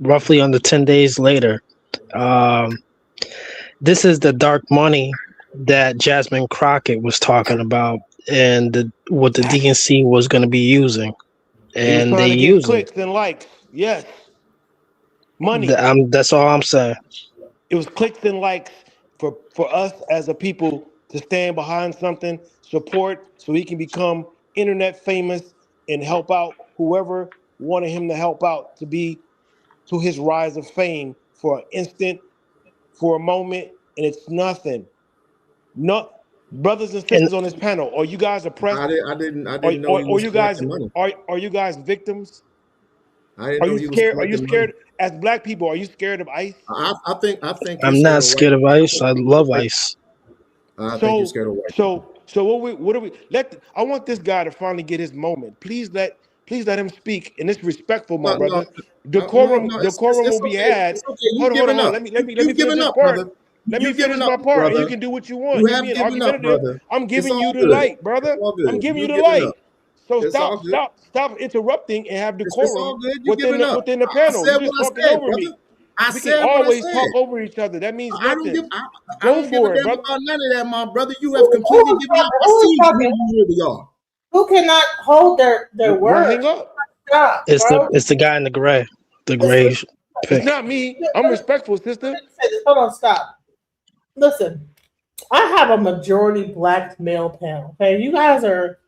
roughly under 10 days later. This is the dark money that Jasmine Crockett was talking about, and what the DNC was going to be using. And they use clicks and likes. Yes. Money. That's all I'm saying. It was clicks and likes for us as a people to stand behind something, support, so he can become internet famous and help out whoever wanted him to help out to his rise of fame for an instant, for a moment, and it's nothing. No, brothers and sisters on this panel, are you guys oppressed? I didn't know he was collecting money. Are you guys victims? I didn't know he was scared? Are collecting you scared? money. As black people, are you scared of ICE? I think I'm not scared of ICE. I love ICE. I think you're scared of white. So what do we let? I want this guy to finally get his moment. Please let him speak, and it's respectful, my brother. Decorum will be had. It's okay. Hold on. Let me finish this part. Let me finish my part, and you can do what you want. You have given up, brother. I'm giving you the light, brother. I'm giving you the light. So stop interrupting and have decorum within the panel. I said you just what talking I said, over brother. me. I We said can what always I said. talk over each other. That means I nothing. don't give a damn about none of that, my brother. You have completely given up. I see who you really are. Who cannot hold their word? Hang up. Stop, It's the guy in the gray. The gray. It's not me. I'm respectful, sister. Hold on, stop. Listen, I have a majority black male panel. Okay, you guys are.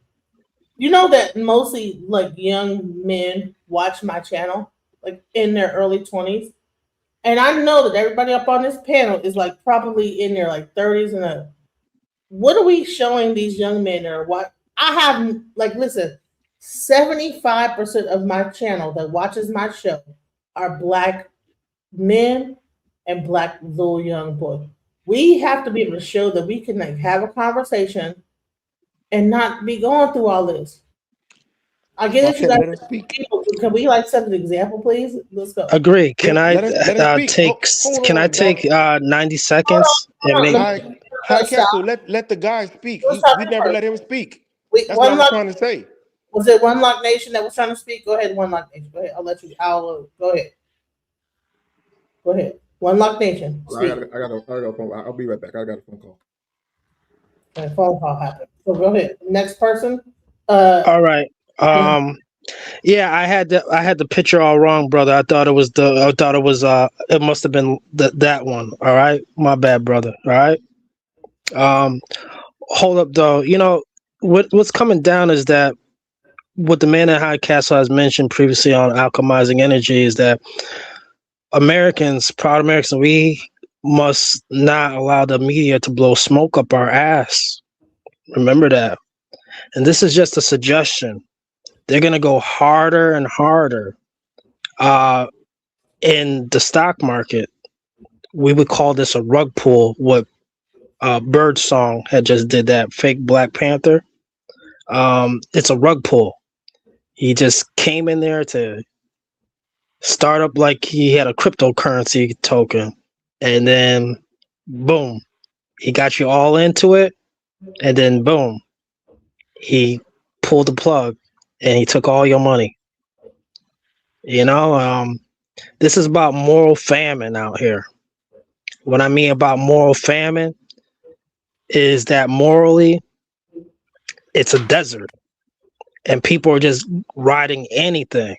You know that mostly like young men watch my channel, like in their early 20s. And I know that everybody up on this panel is like probably in their like 30s and up. What are we showing these young men or what? I have like, listen, 75% of my channel that watches my show are black men and black little young boys. We have to be able to show that we can like have a conversation and not be going through all this. I get it. You guys, can we like set an example, please? Let's go. Agree. Can I take 90 seconds and make? High Castle, Stop. let the guy speak. Who was We talking never first? let him speak. Wait, That's what I One was Lock. trying to say. Was it One Lock Nation that was trying to speak? Go ahead, One Lock Nation. Go ahead. I'll let you. Go ahead. Go ahead. One Lock Nation. Speak. I got a phone. I'll be right back. I got a phone call. A phone call happened. So go ahead. Next person. All right. Yeah, I had the picture all wrong, brother. I thought it was it must have been that one. All right. My bad, brother. All right. Hold up though. You know, what's coming down is that what the man at High Castle has mentioned previously on alchemizing energy is that proud Americans, we must not allow the media to blow smoke up our ass. Remember that. And this is just a suggestion. They're going to go harder and harder. In the stock market, we would call this a rug pull. What Birdsong had just did, that fake Black Panther. It's a rug pull. He just came in there to start up like he had a cryptocurrency token, and then boom, he got you all into it, and then boom, he pulled the plug and he took all your money. You know, this is about moral famine out here. What I mean about moral famine is that morally, it's a desert, and people are just riding anything.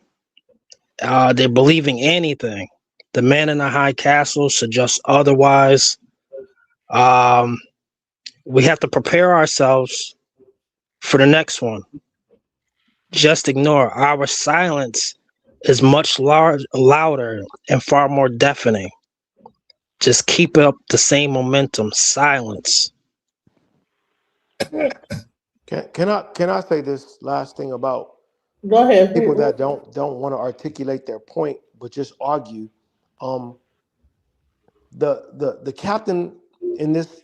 They're believing anything. The man in the high castle suggests otherwise. We have to prepare ourselves for the next one. Just ignore. Our silence is much louder and far more deafening. Just keep up the same momentum. Silence. Can I say this last thing about Go ahead. people that don't want to articulate their point but just argue? The captain in this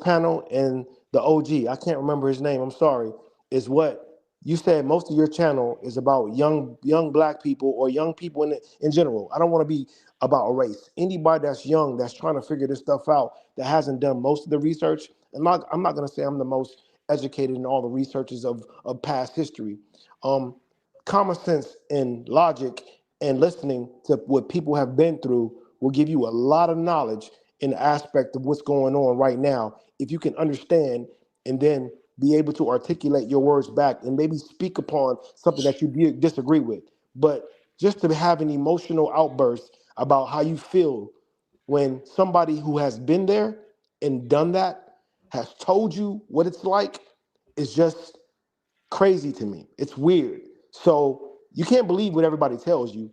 panel and the OG, I can't remember his name, I'm sorry, is what you said. Most of your channel is about young Black people or young people in general. I don't want to be about a race. Anybody that's young, that's trying to figure this stuff out, that hasn't done most of the research. I'm not going to say I'm the most educated in all the researches of past history. Common sense and logic and listening to what people have been through will give you a lot of knowledge in the aspect of what's going on right now. If you can understand and then be able to articulate your words back and maybe speak upon something that you disagree with. But just to have an emotional outburst about how you feel when somebody who has been there and done that has told you what it's like is just crazy to me. It's weird. So you can't believe what everybody tells you.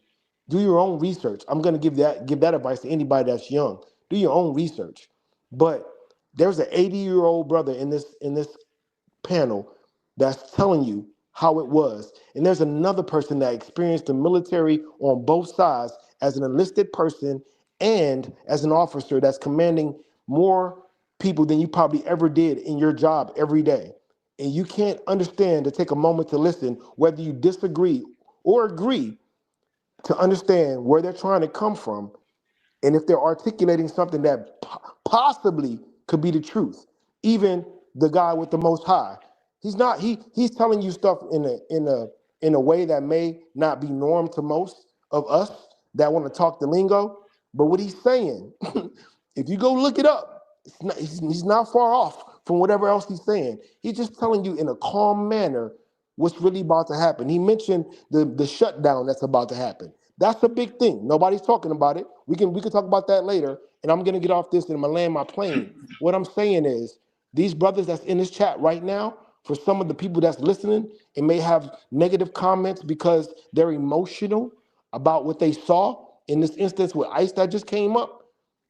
Do your own research. I'm going to give that advice to anybody that's young. Do your own research. But there's an 80-year-old brother in this panel that's telling you how it was. And there's another person that experienced the military on both sides as an enlisted person and as an officer that's commanding more people than you probably ever did in your job every day. And you can't understand to take a moment to listen, whether you disagree or agree, to understand where they're trying to come from, and if they're articulating something that possibly could be the truth. Even the guy with the Most High, he's telling you stuff in a way that may not be norm to most of us that want to talk the lingo. But what he's saying, if you go look it up, he's not far off from whatever else he's saying. He's just telling you in a calm manner what's really about to happen. He mentioned the shutdown that's about to happen. That's a big thing. Nobody's talking about it. We can talk about that later. And I'm gonna get off this and I'm gonna land my plane. What I'm saying is these brothers that's in this chat right now, for some of the people that's listening and may have negative comments because they're emotional about what they saw in this instance with ICE that just came up,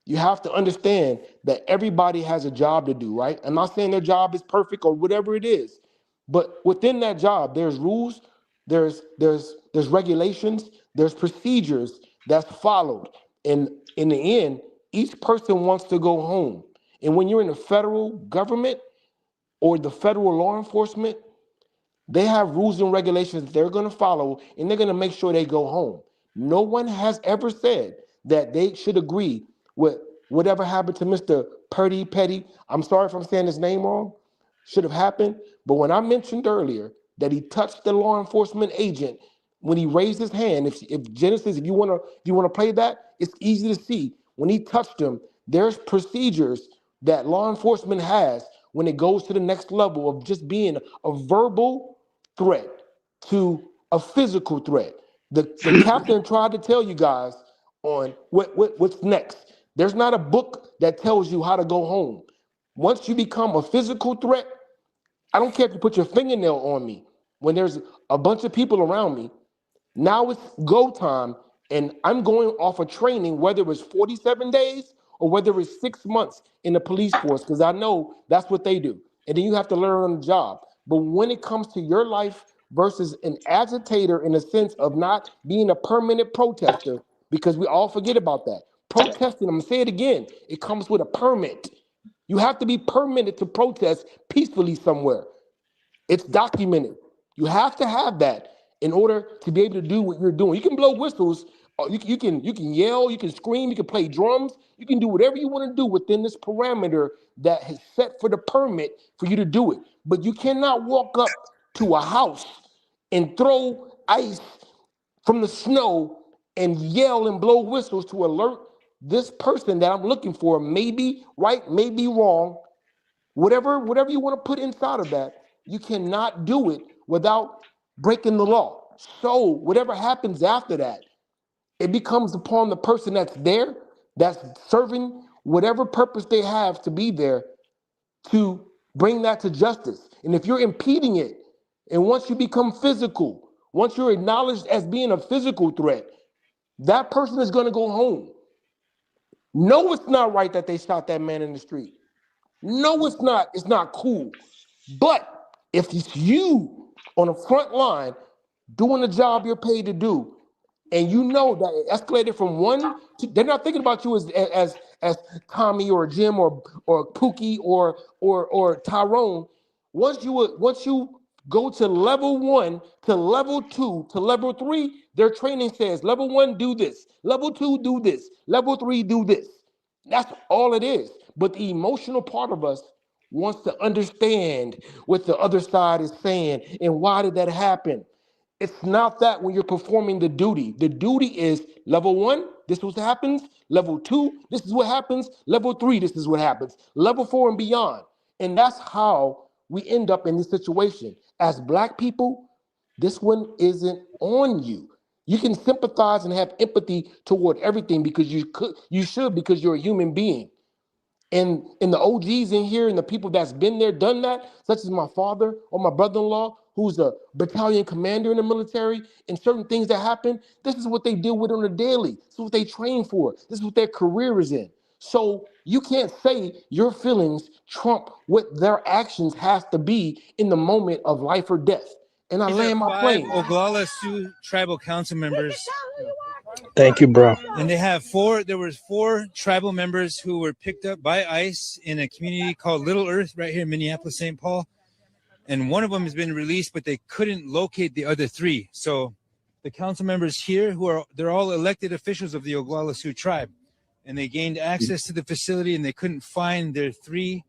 you have to understand that everybody has a job to do, right? I'm not saying their job is perfect or whatever it is, but within that job, there's rules, there's regulations, there's procedures that's followed. And in the end, each person wants to go home. And when you're in the federal government or the federal law enforcement, they have rules and regulations that they're going to follow, and they're going to make sure they go home. No one has ever said that they should agree with whatever happened to Mr. Petty, I'm sorry if I'm saying his name wrong, should have happened. But when I mentioned earlier that he touched the law enforcement agent when he raised his hand, if Genesis, if you want to play that, it's easy to see. When he touched him, there's procedures that law enforcement has when it goes to the next level of just being a verbal threat to a physical threat. The captain tried to tell you guys on what's next. There's not a book that tells you how to go home. Once you become a physical threat, I don't care if you put your fingernail on me. When there's a bunch of people around me, now it's go time, and I'm going off of training, whether it's 47 days or whether it's 6 months in the police force, because I know that's what they do. And then you have to learn on the job. But when it comes to your life versus an agitator in the sense of not being a permanent protester, because we all forget about that. Protesting, I'm gonna say it again, it comes with a permit. You have to be permitted to protest peacefully somewhere. It's documented. You have to have that in order to be able to do what you're doing. You can blow whistles, you can yell, you can scream, you can play drums, you can do whatever you want to do within this parameter that is set for the permit for you to do it. But you cannot walk up to a house and throw ice from the snow and yell and blow whistles to alert this person that I'm looking for, maybe right, maybe wrong, whatever you want to put inside of that. You cannot do it without breaking the law. So whatever happens after that, it becomes upon the person that's there, that's serving whatever purpose they have to be there, to bring that to justice. And if you're impeding it, and once you become physical, once you're acknowledged as being a physical threat, that person is going to go home. No, it's not right that they shot that man in the street. No, it's not. It's not cool. But if it's you on the front line doing the job you're paid to do, and you know that it escalated from one to, they're not thinking about you as Tommy or Jim or Pookie or Tyrone. Once you go to level 1 to level 2 to level 3, their training says level 1 do this, level 2 do this, level 3 do this. That's all it is. But the emotional part of us wants to understand what the other side is saying and why did that happen. It's not that when you're performing the duty. The duty is level 1, this is what happens. Level 2, this is what happens. Level 3, this is what happens. Level 4 and beyond. And that's how we end up in this situation. As Black people, this one isn't on you. You can sympathize and have empathy toward everything because you should because you're a human being. And the OGs in here and the people that's been there, done that, such as my father or my brother-in-law, who's a battalion commander in the military, and certain things that happen, this is what they deal with on a daily. This is what they train for. This is what their career is in. So you can't say your feelings trump what their actions have to be in the moment of life or death. And I land my plane. Oglala Sioux tribal council members. Thank you, bro. And there was 4 tribal members who were picked up by ICE in a community called Little Earth right here in Minneapolis, St. Paul. And one of them has been released, but they couldn't locate the other 3. So the council members here they're all elected officials of the Oglala Sioux tribe. And they gained access to the facility and they couldn't find their 3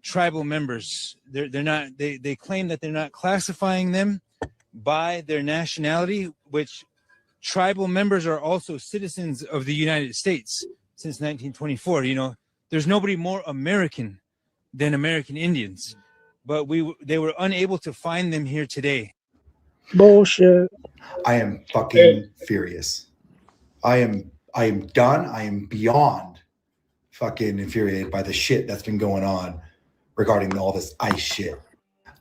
tribal members. They claim that they're not classifying them by their nationality, which tribal members are also citizens of the United States since 1924. You know, there's nobody more American than American Indians, but they were unable to find them here today. Bullshit. I am fucking furious. I am done. I am beyond fucking infuriated by the shit that's been going on regarding all this ICE shit.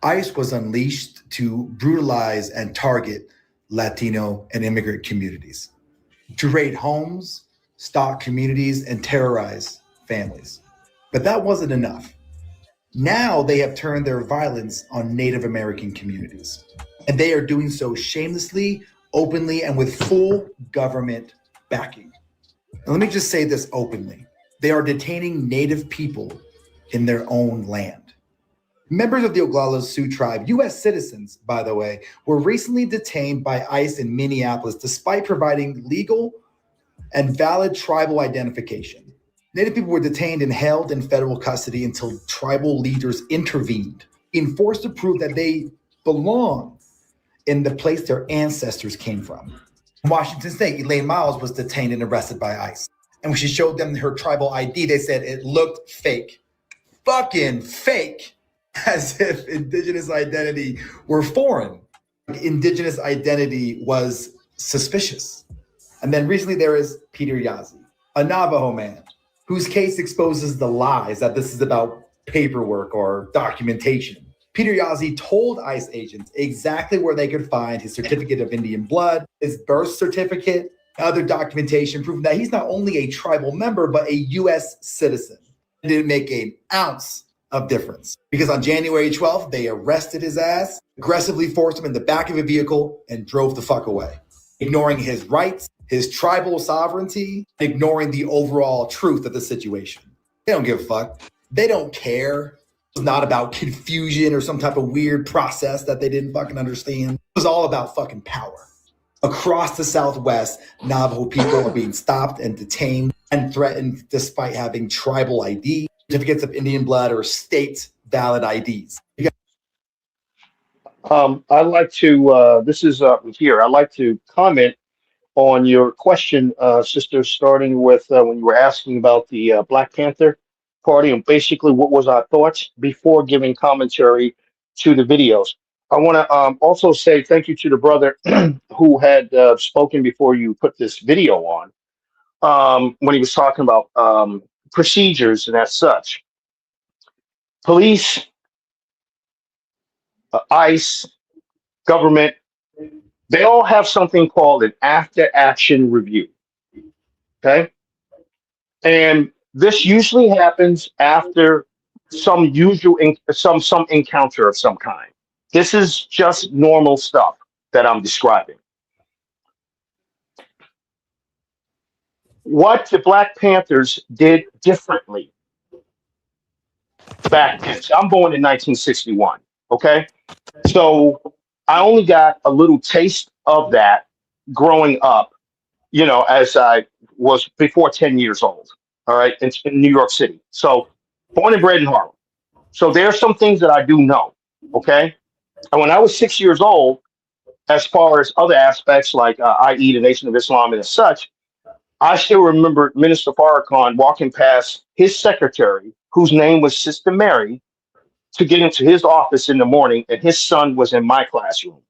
ICE was unleashed to brutalize and target Latino and immigrant communities, to raid homes, stalk communities, and terrorize families. But that wasn't enough. Now they have turned their violence on Native American communities, and they are doing so shamelessly, openly, and with full government backing. And let me just say this openly. They are detaining Native people in their own land. Members of the Oglala Sioux tribe, U.S. citizens, by the way, were recently detained by ICE in Minneapolis despite providing legal and valid tribal identification. Native people were detained and held in federal custody until tribal leaders intervened, being forced to prove that they belong in the place their ancestors came from. In Washington State, Elaine Miles was detained and arrested by ICE. And when she showed them her tribal ID, they said it looked fake. Fucking fake. As if indigenous identity were foreign. Indigenous identity was suspicious. And then recently there is Peter Yazzie, a Navajo man, whose case exposes the lies that this is about paperwork or documentation. Peter Yazzie told ICE agents exactly where they could find his certificate of Indian blood, his birth certificate, other documentation proving that he's not only a tribal member, but a U.S. citizen. It didn't make an ounce of difference because on January 12th, they arrested his ass, aggressively forced him in the back of a vehicle and drove the fuck away, ignoring his rights, his tribal sovereignty, ignoring the overall truth of the situation. They don't give a fuck. They don't care. It's not about confusion or some type of weird process that they didn't fucking understand. It was all about fucking power. Across the Southwest, Navajo people are being stopped and detained and threatened despite having tribal ID, certificates of Indian blood, or state valid IDs. I'd like to, this is here, I'd like to comment on your question, sister, starting with when you were asking about the Black Panther Party and basically what was our thoughts before giving commentary to the videos. I want to also say thank you to the brother who had spoken before you put this video on when he was talking about procedures and as such. Police, ICE, government, they all have something called an after action review. Okay. And this usually happens after some encounter of some kind. This is just normal stuff that I'm describing. What the Black Panthers did differently back then. So I'm born in 1961. Okay. So I only got a little taste of that growing up, you know, as I was before 10 years old. All right. In New York City. So born and bred in Harlem. So there are some things that I do know. Okay. And when I was 6 years old, as far as other aspects like i.e. the Nation of Islam and as such, I still remember Minister Farrakhan walking past his secretary, whose name was Sister Mary, to get into his office in the morning, and his son was in my classroom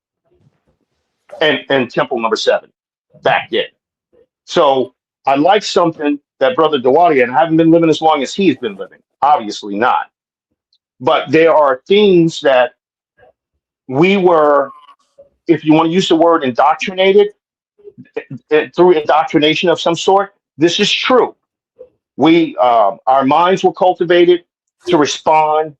and Temple number 7 back then. So I like something that Brother Dewadi, and I haven't been living as long as he's been living, obviously not. But there are things that we were, if you want to use the word indoctrinated, through indoctrination of some sort, this is true. We, our minds were cultivated to respond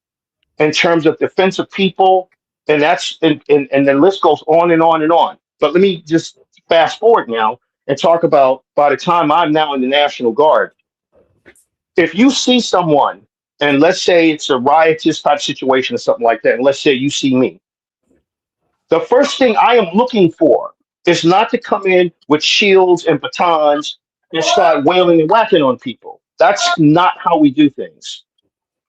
in terms of defense of people, and that's and the list goes on and on and on. But let me just fast forward now and talk about, by the time I'm now in the National Guard, if you see someone, and let's say it's a riotous type situation or something like that, and let's say you see me, the first thing I am looking for is not to come in with shields and batons and start wailing and whacking on people. That's not how we do things.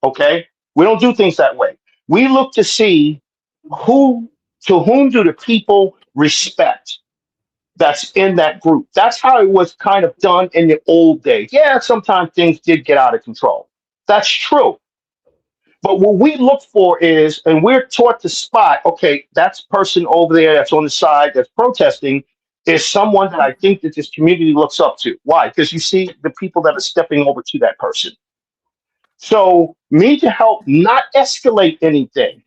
Okay? We don't do things that way. We look to see whom do the people respect that's in that group. That's how it was kind of done in the old days. Yeah, sometimes things did get out of control. That's true. But what we look for is, and we're taught to spot, okay, that person over there that's on the side that's protesting is someone that I think that this community looks up to. Why? Because you see the people that are stepping over to that person. So me to help not escalate anything,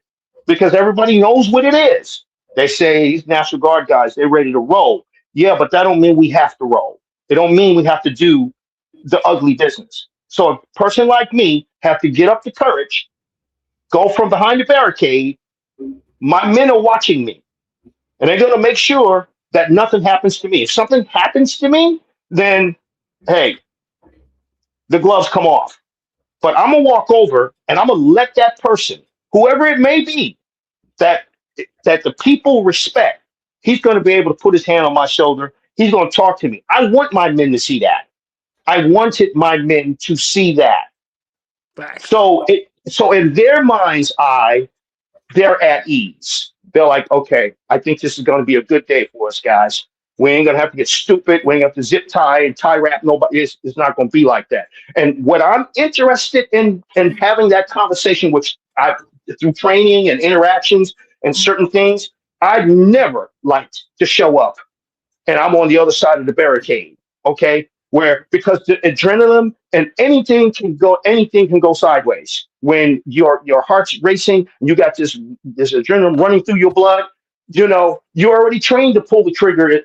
because everybody knows what it is. They say these National Guard guys, they're ready to roll. Yeah, but that don't mean we have to roll. It don't mean we have to do the ugly business. So a person like me have to get up the courage, go from behind the barricade. My men are watching me, and they're going to make sure that nothing happens to me. If something happens to me, then, hey, the gloves come off. But I'm going to walk over, and I'm going to let that person, whoever it may be, that the people respect, he's going to be able to put his hand on my shoulder. He's going to talk to me. I want my men to see that. I wanted my men to see that. Facts. So in their mind's eye, they're at ease. They're like, okay, I think this is going to be a good day for us, guys. We ain't going to have to get stupid. We ain't going to have to zip tie and tie wrap. Nobody. It's not going to be like that. And what I'm interested in having that conversation, which I through training and interactions and certain things, I'd never liked to show up and I'm on the other side of the barricade. Okay, where because the adrenaline and anything can go sideways when your heart's racing and you got this adrenaline running through your blood. You know, you're already trained to pull the trigger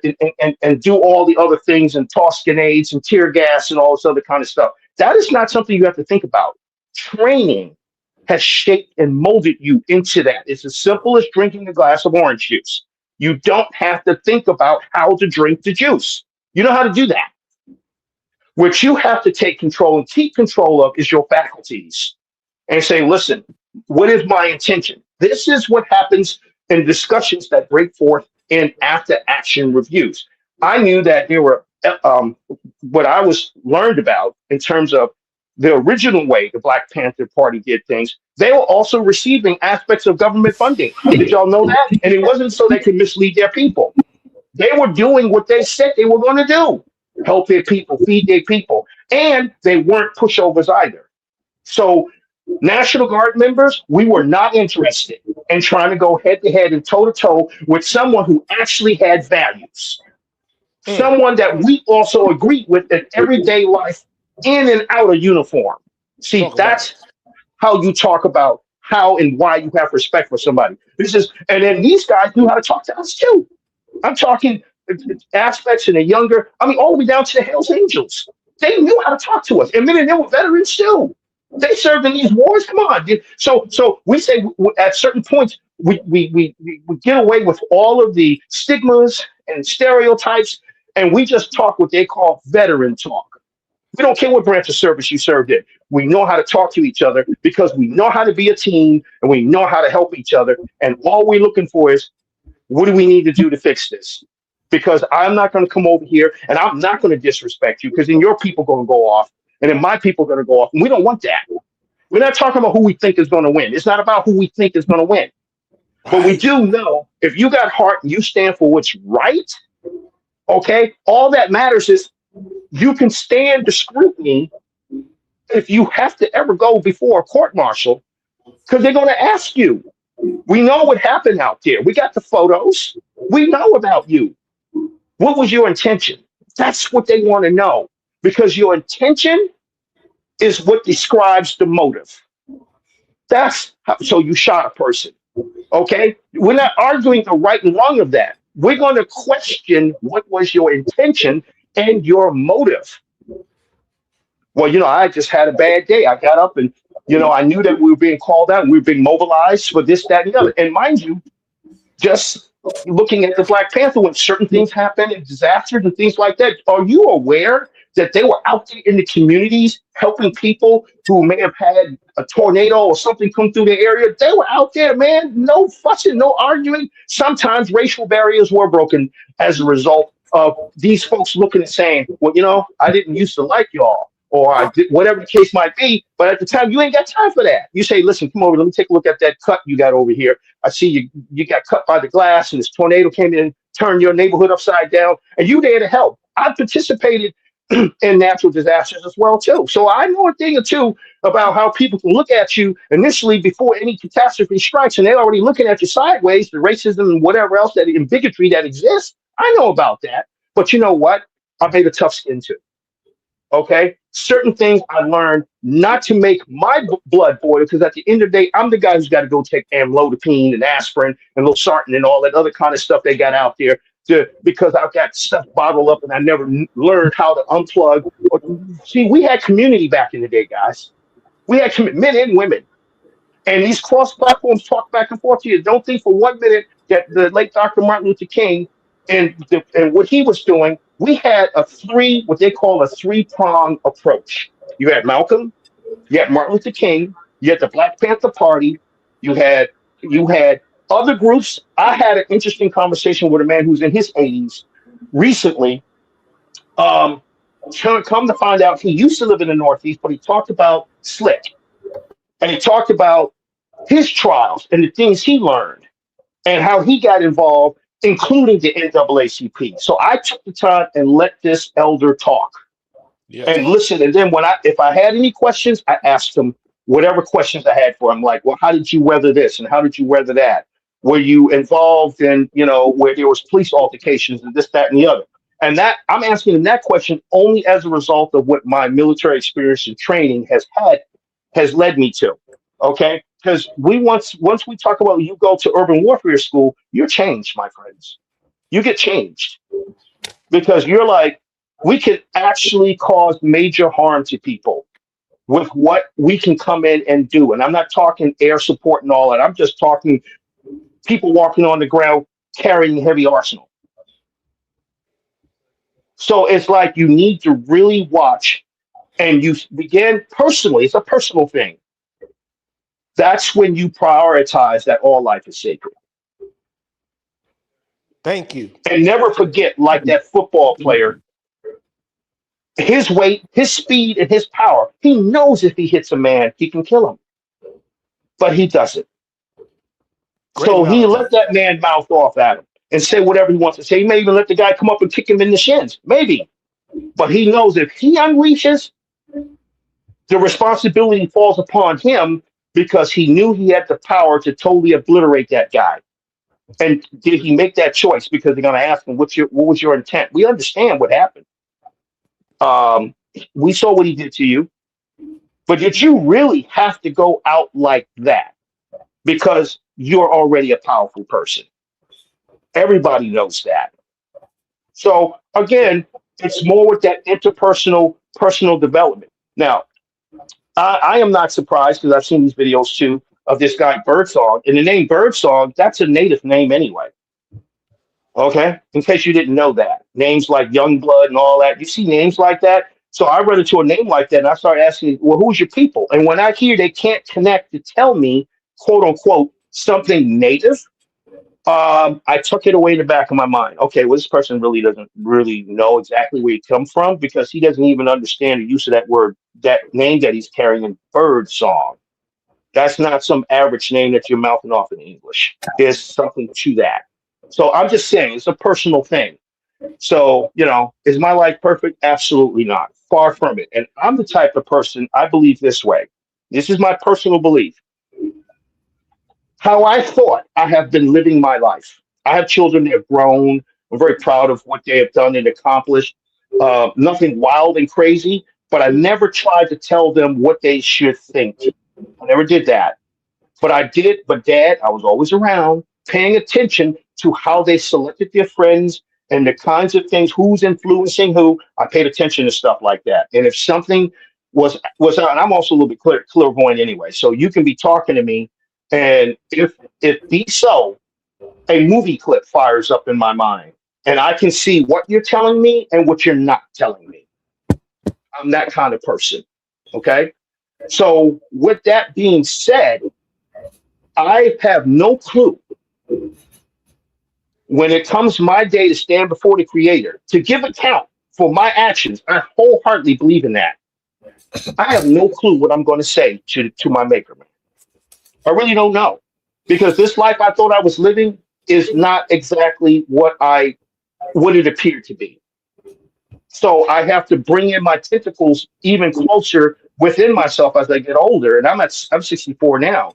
and do all the other things and toss grenades and tear gas and all this other kind of stuff. That is not something you have to think about. Training has shaped and molded you into that. It's as simple as drinking a glass of orange juice. You don't have to think about how to drink the juice. You know how to do that. What you have to take control and keep control of is your faculties and say, listen, what is my intention? This is what happens in discussions that break forth in after action reviews. I knew that there were what I was learned about in terms of the original way the Black Panther Party did things. They were also receiving aspects of government funding. Did y'all know that? And it wasn't so they could mislead their people. They were doing what they said they were going to do. Help their people, feed their people. And they weren't pushovers either. So National Guard members, we were not interested in trying to go head to head and toe to toe with someone who actually had values. Someone that we also agreed with in everyday life in and out of uniform. See, that's how you talk about how and why you have respect for somebody. And then these guys knew how to talk to us too. I'm talking aspects in the younger, all the way down to the Hells Angels. They knew how to talk to us. And then they were veterans too. They served in these wars. Come on. So we say at certain points, we get away with all of the stigmas and stereotypes, and we just talk what they call veteran talk. We don't care what branch of service you served in. We know how to talk to each other because we know how to be a team and we know how to help each other. And all we're looking for is, what do we need to do to fix this? Because I'm not going to come over here and I'm not going to disrespect you because then your people are going to go off and then my people are going to go off. And we don't want that. We're not talking about who we think is going to win. It's not about who we think is going to win. But we do know if you got heart and you stand for what's right, okay, all that matters is you can stand the scrutiny if you have to ever go before a court martial because they're going to ask you. We know what happened out there. We got the photos. We know about you. What was your intention? That's what they want to know because your intention is what describes the motive. So you shot a person. Okay? We're not arguing the right and wrong of that. We're going to question what was your intention and your motive. Well, I just had a bad day. I got up and, I knew that we were being called out and we were being mobilized for this, that, and the other. And mind you, just looking at the Black Panther, when certain things happen and disasters and things like that, are you aware that they were out there in the communities helping people who may have had a tornado or something come through the area? They were out there, man. No fussing, no arguing. Sometimes racial barriers were broken as a result of these folks looking and saying, well, I didn't used to like y'all. Or I did, whatever the case might be, but at the time you ain't got time for that. You say, listen, come over, let me take a look at that cut you got over here. I see you got cut by the glass and this tornado came in and turned your neighborhood upside down, and you there to help. I participated in natural disasters as well too. So I know a thing or two about how people can look at you initially before any catastrophe strikes, and they're already looking at you sideways, the racism and whatever else and bigotry that exists. I know about that. But you know what? I made a tough skin too. Okay, certain things I learned not to make my blood boil because at the end of the day, I'm the guy who's got to go take amlodipine and aspirin and losartan and all that other kind of stuff they got out there because I've got stuff bottled up and I never learned how to unplug. See, we had community back in the day, guys. We had men and women. And these cross platforms talk back and forth to you. Don't think for 1 minute that the late Dr. Martin Luther King and what he was doing, we had what they call a three-prong approach. You had Malcolm, you had Martin Luther King, you had the Black Panther Party, you had other groups. I had an interesting conversation with a man who's in his 80s recently, Come to find out, he used to live in the Northeast, but he talked about Slick, and he talked about his trials and the things he learned and how he got involved, including the NAACP. So I took the time and let this elder talk and listen. And then if I had any questions, I asked him whatever questions I had for him. Like, well, how did you weather this? And how did you weather that? Were you involved in, where there was police altercations and this, that, and the other? And that I'm asking him that question only as a result of what my military experience and training has led me to. Okay. Because once we talk about you go to urban warfare school, you're changed, my friends. You get changed because you're like, we can actually cause major harm to people with what we can come in and do. And I'm not talking air support and all that. I'm just talking people walking on the ground carrying heavy arsenal. So it's like you need to really watch, and you begin personally. It's a personal thing. That's when you prioritize that all life is sacred. Thank you. And never forget, like that football player, his weight, his speed, and his power. He knows if he hits a man, he can kill him. But he doesn't. So he let that man mouth off at him and say whatever he wants to say. He may even let the guy come up and kick him in the shins. Maybe. But he knows if he unleashes, the responsibility falls upon him because he knew he had the power to totally obliterate that guy. And did he make that choice? Because they're going to ask him, what was your intent? We understand what happened. We saw what he did to you. But did you really have to go out like that? Because you're already a powerful person. Everybody knows that. So again, it's more with that personal development. Now, I am not surprised because I've seen these videos too of this guy Birdsong. And the name Birdsong, that's a native name anyway. Okay? In case you didn't know that. Names like Youngblood and all that. You see names like that. So I run into a name like that and I started asking, well, who's your people? And when I hear they can't connect to tell me, quote unquote, something native, I took it away in the back of my mind. Okay, well, this person really doesn't really know exactly where he come from because he doesn't even understand the use of that word, that name that he's carrying in Birdsong. That's not some average name that you're mouthing off in English. There's something to that. So I'm just saying it's a personal thing. So, is my life perfect? Absolutely not. Far from it. And I'm the type of person, I believe this way. This is my personal belief. How I thought I have been living my life. I have children that have grown. I'm very proud of what they have done and accomplished. Nothing wild and crazy, but I never tried to tell them what they should think. I never did that. But I did, but Dad, I was always around, paying attention to how they selected their friends and the kinds of things, who's influencing who. I paid attention to stuff like that. And if something was and I'm also a little bit clairvoyant anyway, so you can be talking to me, and if be so, a movie clip fires up in my mind, and I can see what you're telling me and what you're not telling me. I'm that kind of person. Okay? So with that being said, I have no clue when it comes my day to stand before the Creator, to give account for my actions. I wholeheartedly believe in that. I have no clue what I'm going to say to my Maker, man. I really don't know. Because this life I thought I was living is not exactly what it appeared to be. So I have to bring in my tentacles even closer within myself as I get older. And I'm 64 now.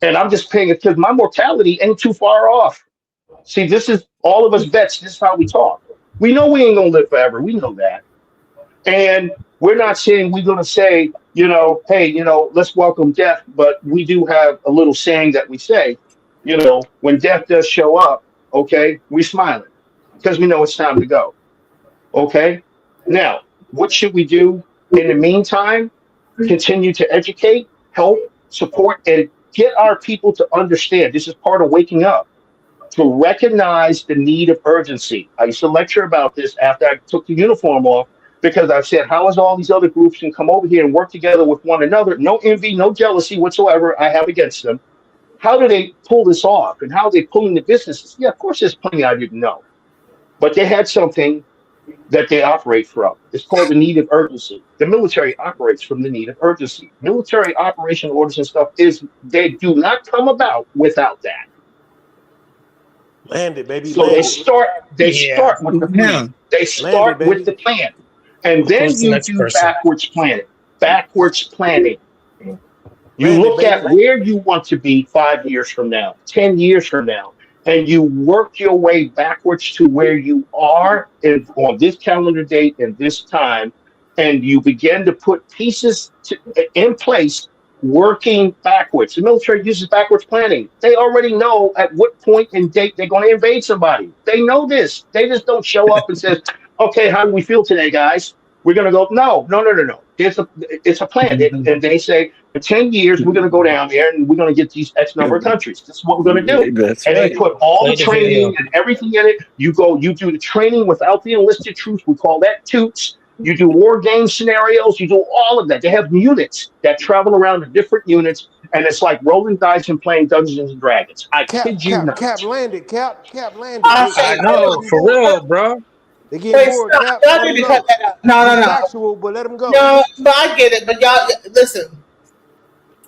And I'm just paying attention. My mortality ain't too far off. See, this is all of us vets. This is how we talk. We know we ain't going to live forever. We know that. And we're not saying we're going to say, hey, let's welcome death. But we do have a little saying that we say, when death does show up, okay, we smiling because we know it's time to go. Okay. Now, what should we do in the meantime? Continue to educate, help, support, and get our people to understand. This is part of waking up, to recognize the need of urgency. I used to lecture about this after I took the uniform off because I said, how is all these other groups can come over here and work together with one another? No envy, no jealousy whatsoever I have against them. How do they pull this off? And how are they pulling the businesses? Yeah, of course, there's plenty I didn't know. But they had something that they operate from. It's called the need of urgency. The military operates from the need of urgency. Military operation orders and stuff they do not come about without that. Land it, baby. So Land it. they start with the Yeah. plan. They Land it, start with baby. the plan. And then Who's the you next do person? backwards planning. Backwards planning. You Land it, look at baby. where you want to be 5 years from now, 10 years from now, and you work your way backwards to where you are on this calendar date and this time, and you begin to put pieces in place, working backwards. The military uses backwards planning. They already know at what point and date they're going to invade somebody. They know this. They just don't show up and say, okay, how do we feel today, guys? We're going to go, no. It's a plan. And they say, for 10 years, we're going to go down there and we're going to get these X number of countries. This is what we're going to do. That's And right. they put all Play the the video. training and everything in it. You do the training without the enlisted troops. We call that toots. You do war game scenarios. You do all of that. They have units that travel around to different units. And it's like rolling dice and playing Dungeons and Dragons. I kid you not. Cap, land it. Cap, land it. I know, for real, bro. They getting bored, stop. Cap. Y'all Let need them to go. cut that out. No. Factual, but let them go. No, but I get it. But y'all, listen.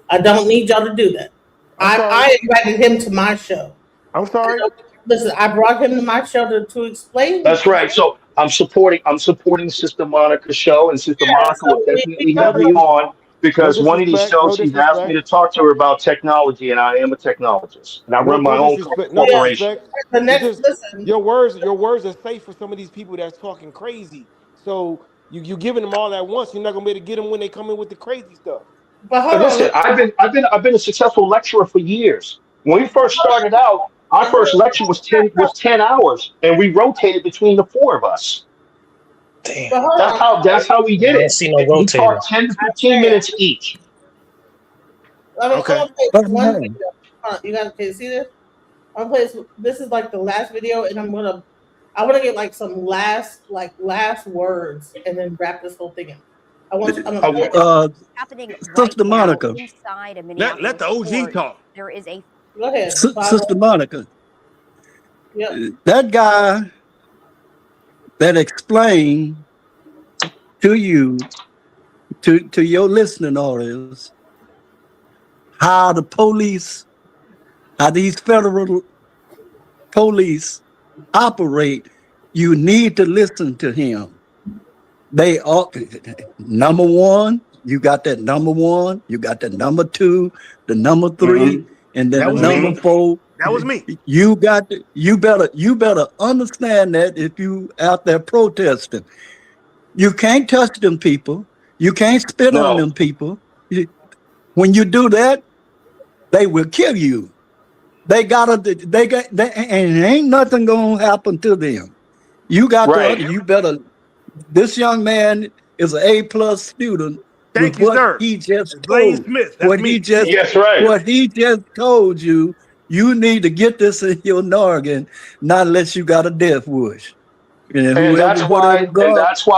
I don't need y'all to do that. I invited him to my show. I'm sorry. Listen, I brought him to my show to explain. That's right. So I'm supporting Sister Monica's show, and Sister Monica will definitely have me on because one of these shows she's asked me to talk to her about technology, and I am a technologist, and I run my own corporation. Your words are safe for some of these people that's talking crazy. So you giving them all at once. You're not gonna be able to get them when they come in with the crazy stuff. But listen, I've been a successful lecturer for years. When we first started out, our first lecture was 10 hours, and we rotated between the four of us. Damn. That's how we did I it. don't see no We rotating. taught 10 to 15 minutes each. Okay. One video. You guys can see this. I'm gonna play this is like the last video, and I want to get like some last words, and then wrap this whole thing in. Happening Sister Monica. inside a Let the OG talk. There is a Go ahead. Sister Monica. Yeah. That guy that explained to you, to your listening audience, how these federal police operate, you need to listen to him. They are number one. You got that number one. You got the number two, the number three, and then the number four. That was me. You better understand that if you out there protesting, you can't touch them people. You can't spit on them people. When you do that, they will kill you. And ain't nothing gonna happen to them. You got to. This young man is an A+ student. Thank you, sir. He just Blaine told, Smith. That's me. What he just told you, you need to get this in your noggin, not unless you got a death wish. And that's why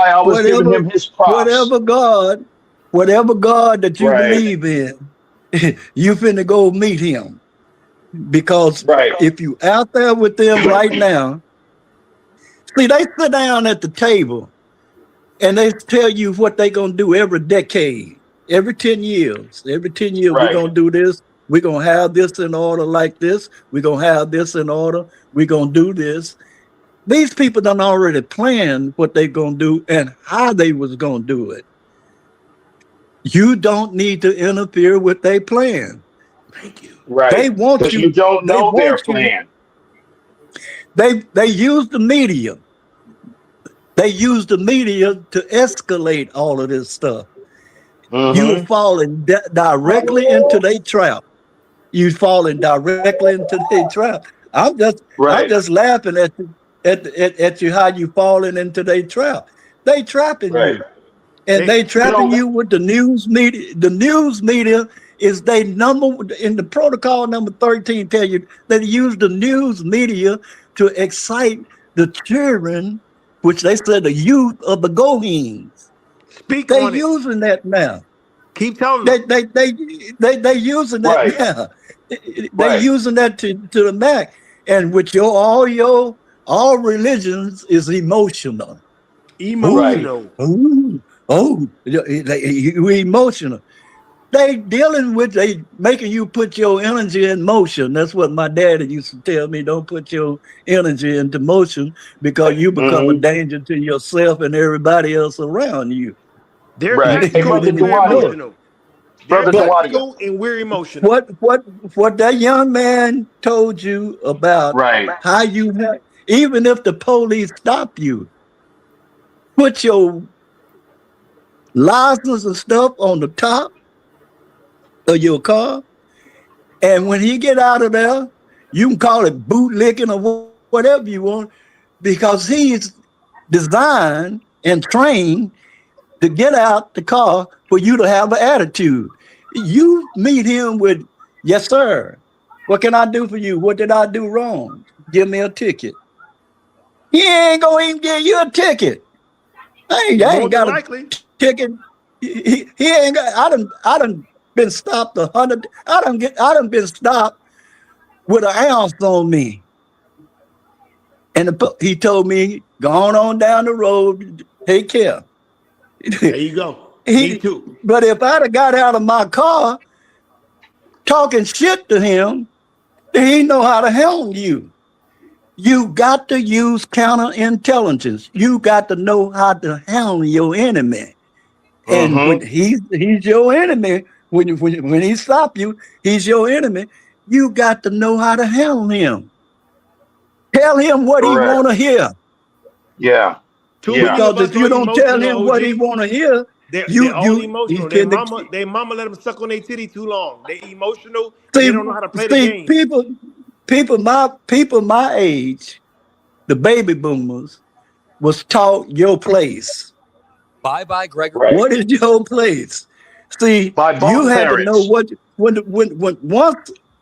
I was giving him his props. Whatever God that you believe in, you finna go meet him. Because if you out there with them right now, see, they sit down at the table and they tell you what they gonna do every decade, every 10 years. Every 10 years, we're gonna do this. We're gonna have this in order like this. We're gonna have this in order. We're gonna do this. These people done already planned what they gonna do and how they was gonna do it. You don't need to interfere with their plan. Thank you. Right. They want Because you. you don't know their plan. They use the media. They use the media to escalate all of this stuff. You falling directly into their trap. You falling directly into their trap. I'm just laughing at you how you falling into their trap. They trapping you. And they trapping you with the news media. The news media is they number in the protocol number 13 tell you they use the news media to excite the children, which they said the youth of the Gohens. They using that now. Keep telling them. They using that now. They using that to the max. And with all religions is emotional. Emotional. You emotional. They dealing with, they making you put your energy in motion. That's what my daddy used to tell me. Don't put your energy into motion because you become a danger to yourself and everybody else around you. They're Right. Hey, tactical brother and we're Dawadia. emotional. They're Brother Dawadia. tactical and we're emotional. What that young man told you about Right. how you have, even if the police stop you, put your license and stuff on the top of your car, and when he get out of there, you can call it bootlicking or whatever you want, because he's designed and trained to get out the car for you to have an attitude. You meet him with, yes, sir. What can I do for you? What did I do wrong? Give me a ticket. He ain't gonna even give you a ticket. I ain't got a ticket. He ain't got. I done been stopped 100. I done been stopped with an ounce on me, and he told me, "Go on down the road. Take care." There you go. Me too. But if I'd have got out of my car talking shit to him, he know how to handle you. You got to use counterintelligence. You got to know how to handle your enemy. And when he's your enemy, when he stop you, he's your enemy. You got to know how to handle him. Tell him what he want to hear. Yeah. Because if you don't tell him what he want to hear, they're all emotional. Their mama let them suck on their titty too long. They're emotional. And they don't know how to play the game. People my age, the baby boomers, was taught your place. Bye, Gregory. What is your place? See, you had to know what when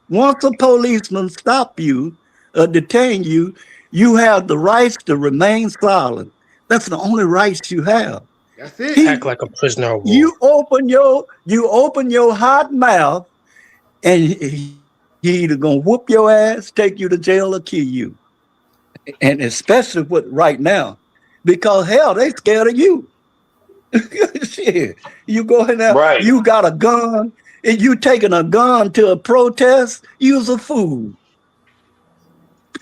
once a policeman stop you or detain you, you have the rights to remain silent. That's the only rights you have. That's it. Act like a prisoner of war. You open your hot mouth, and he either gonna whoop your ass, take you to jail, or kill you. And especially with right now, because hell, they scared of you. Shit, you go in there, you got a gun, and you taking a gun to a protest, you's a fool.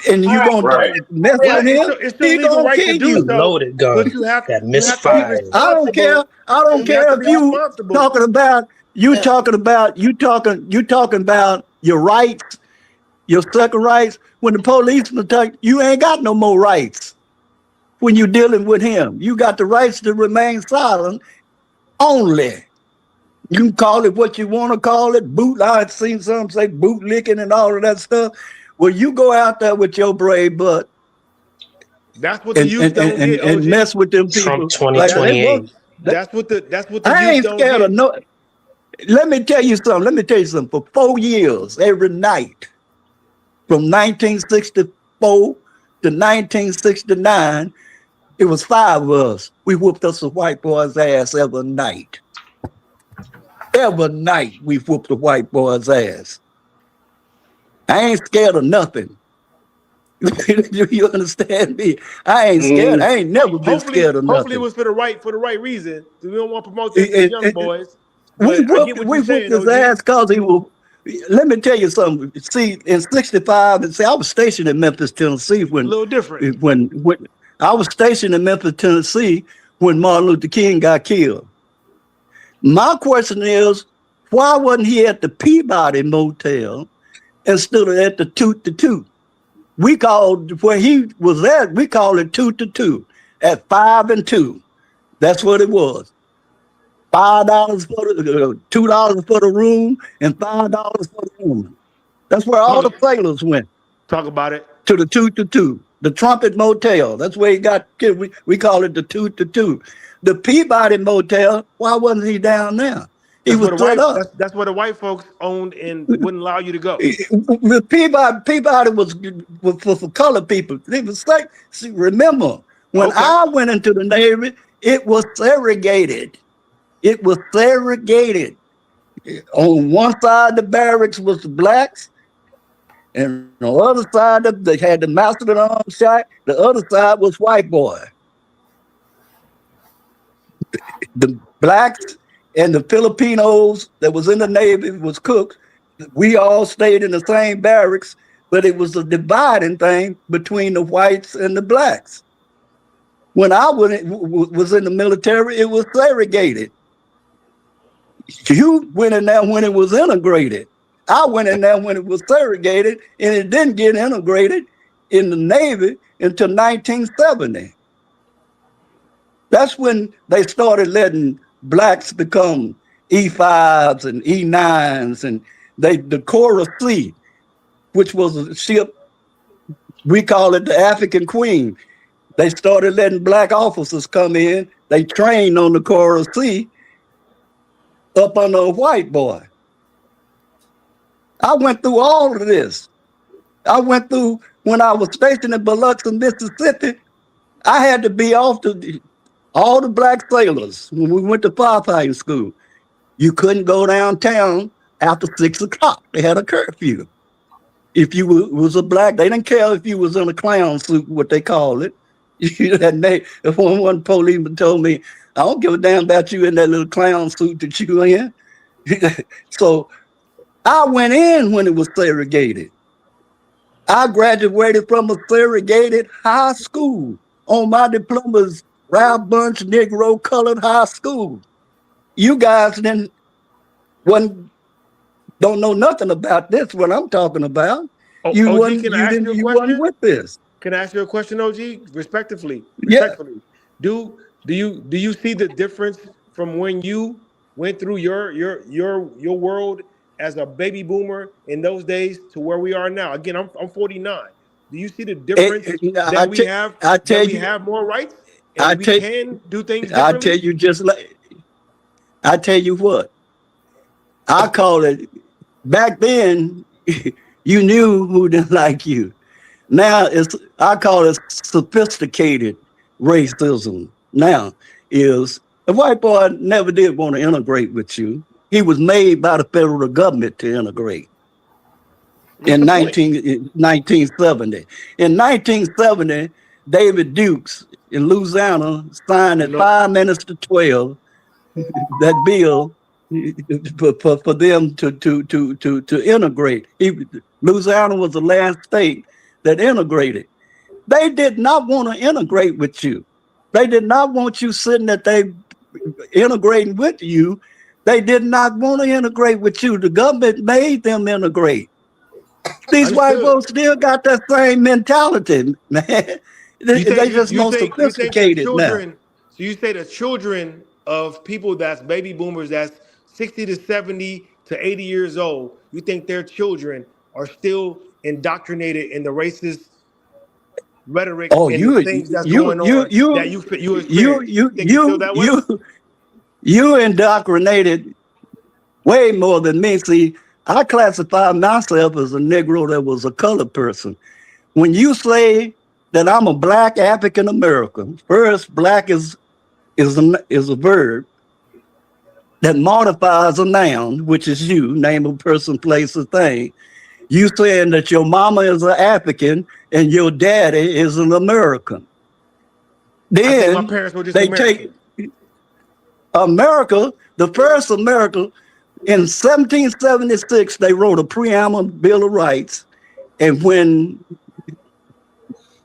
And you gonna mess with him, it's still he legal gonna right kill to do you. so. Loaded gun But you have that to misfired. I don't care if you talking about your rights, your second rights. When the policeman talk, you ain't got no more rights. When you're dealing with him, you got the rights to remain silent only. You can call it what you want to call it. I've seen some say bootlicking and all of that stuff. Well, you go out there with your brave butt. That's what the youth don't get. And mess with them people. Trump 2028. That's what the I youth ain't don't scared get. of no. Let me tell you something. For 4 years, every night, from 1964 to 1969, it was 5 of us. We whooped us a white boy's ass every night. Every night we whooped a white boy's ass. I ain't scared of nothing. Do you understand me? I ain't scared. I ain't never been scared of nothing. Hopefully it was for the right reason. We don't want to promote this to young boys. We whooped his ass because he was. Let me tell you something. See, in '65, and see, I was stationed in Memphis, Tennessee when a little different. When I was stationed in Memphis, Tennessee, when Martin Luther King got killed. My question is, why wasn't he at the Peabody Motel instead of at the Toot to Toot? We called where he was at, we called it Toot to Toot at 5 and 2. That's what it was. $5 for the $2 for the room and $5 for the woman. That's where all the sailors went. Talk about it. To the Toot to Toot, the Trumpet Motel. That's where he got killed. We call it the Toot to Toot. The Peabody Motel, why wasn't he down there? He was set up. That's where the white folks owned and wouldn't allow you to go. The Peabody was for colored people. It was like, see, remember, when I went into the Navy, it was segregated. It was segregated. On one side of the barracks was the blacks, and on the other side, they had the master of the arms shot. The other side was white boy. the blacks and the Filipinos that was in the Navy was cooked. We all stayed in the same barracks, but it was a dividing thing between the whites and the blacks. When I was in the military, it was segregated. You went in there when it was integrated. I went in there when it was segregated, and it didn't get integrated in the Navy until 1970. That's when they started letting blacks become E5s and E9s, and the Cora C, which was a ship, we call it the African Queen. They started letting black officers come in. They trained on the Cora C up under a white boy. I went through all of this. I went through, when I was stationed in Biloxi, Mississippi, I had to be off all the black sailors when we went to firefighting school. You couldn't go downtown after 6 o'clock. They had a curfew. If you was a black, they didn't care if you was in a clown suit, what they call it. If one policeman told me, I don't give a damn about you in that little clown suit that you in. So I went in when it was segregated. I graduated from a segregated high school. On my diplomas, Ralph Bunch Negro Colored High School. You guys don't know nothing about this, what I'm talking about. You wasn't with this. Can I ask you a question, OG? Respectfully. Yeah. Do you see the difference from when you went through your world as a baby boomer in those days to where we are now? Again, I'm 49. Do you see the difference that we have more rights and we can do things differently? I tell you what. I call it, back then, you knew who didn't like you. Now I call it sophisticated racism. Now is the white boy never did want to integrate with you. He was made by the federal government to integrate. In 1970. In 1970, David Dukes in Louisiana signed at 5 minutes to 12 that bill for them to integrate. Louisiana was the last state that integrated. They did not want to integrate with you. They did not want you sitting at they integrating with you. They did not want to integrate with you. The government made them integrate. These white folks still got that same mentality, man. They just more sophisticated now. So you say the children of people that's baby boomers, that's 60 to 70 to 80 years old, you think their children are still indoctrinated in the racist rhetoric the things that's going on that you experience? You indoctrinated way more than me. See, I classify myself as a Negro that was a colored person. When you say that I'm a black African American, first, black is a verb that modifies a noun, which is you, name a person, place, or thing. You saying that your mama is an African and your daddy is an American. Then my parents were just they American. take America, the first America, in 1776, they wrote a preamble Bill of Rights. And when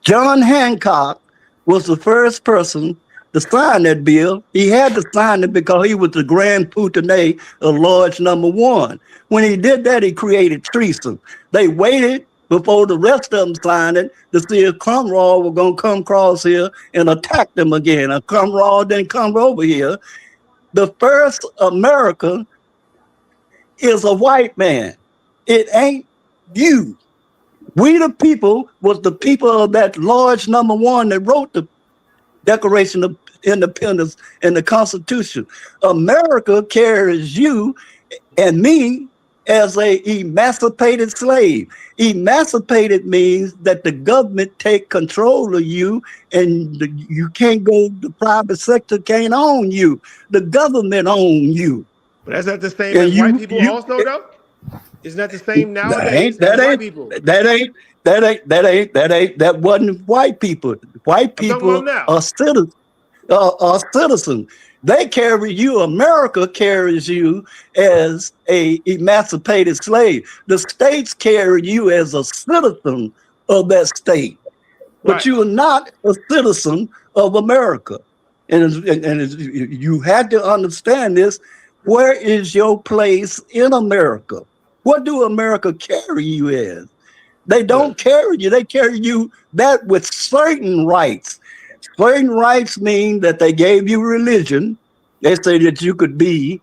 John Hancock was the first person to sign that bill, he had to sign it because he was the grand putinate of Lodge Number 1. When he did that, he created treason. They waited before the rest of them signed it to see if Cromwell were going to come across here and attack them again. And Cromwell didn't come over here. The first America is a white man. It ain't you. We the people was the people of that Lodge Number 1 that wrote the Declaration of Independence and the Constitution. America carries you and me as a emancipated slave. Emancipated means that the government take control of you and you can't go, the private sector can't own you. The government owns you. But that's not the same as white people also, though? Isn't that the same nowadays as white people? That wasn't white people. White people are citizens. They carry you. America carries you as a emancipated slave. The states carry you as a citizen of that state, but Right. you are not a citizen of America. And you had to understand this. Where is your place in America? What do America carry you as? They don't carry you. They carry you that with certain rights. Certain rights mean that they gave you religion. They say that you could be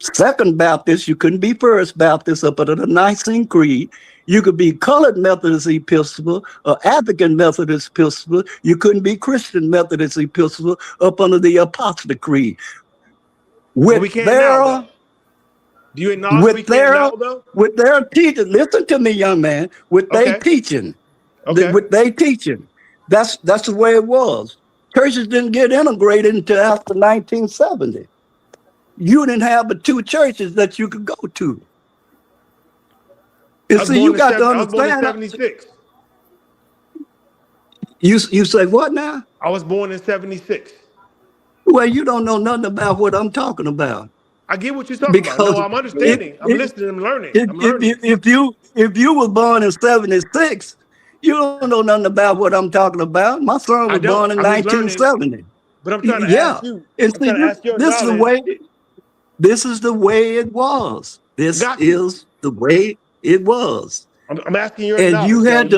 Second Baptist, you couldn't be First Baptist up under the Nicene Creed. You could be colored Methodist Episcopal or African Methodist Episcopal. You couldn't be Christian Methodist Episcopal up under the Apostolic Creed. But we can't now, though. Do you acknowledge we can't now, though? With their teaching, listen to me, young man. With their teaching, with their teaching, that's the way it was. Churches didn't get integrated until after 1970. You didn't have but two churches that you could go to. And see, you got to understand. I was born in 76. You say what now? I was born in 76. Well, you don't know nothing about what I'm talking about. I get what you're talking about. No, I'm understanding. I'm listening. I'm learning. If you were born in 76, you don't know nothing about what I'm talking about. My son was born in 1970. But I'm trying to ask you. And see, this is the way it was. This is the way it was. I'm asking your and you had to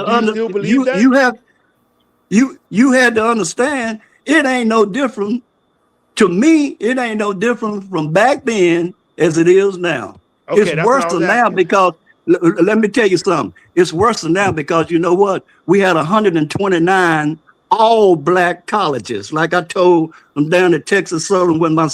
you had to understand it ain't no different. To me, it ain't no different from back then as it is now. Okay, it's worse than now because let me tell you something. It's worse than now because you know what? We had 129 all black colleges. Like I told them down at Texas Southern when my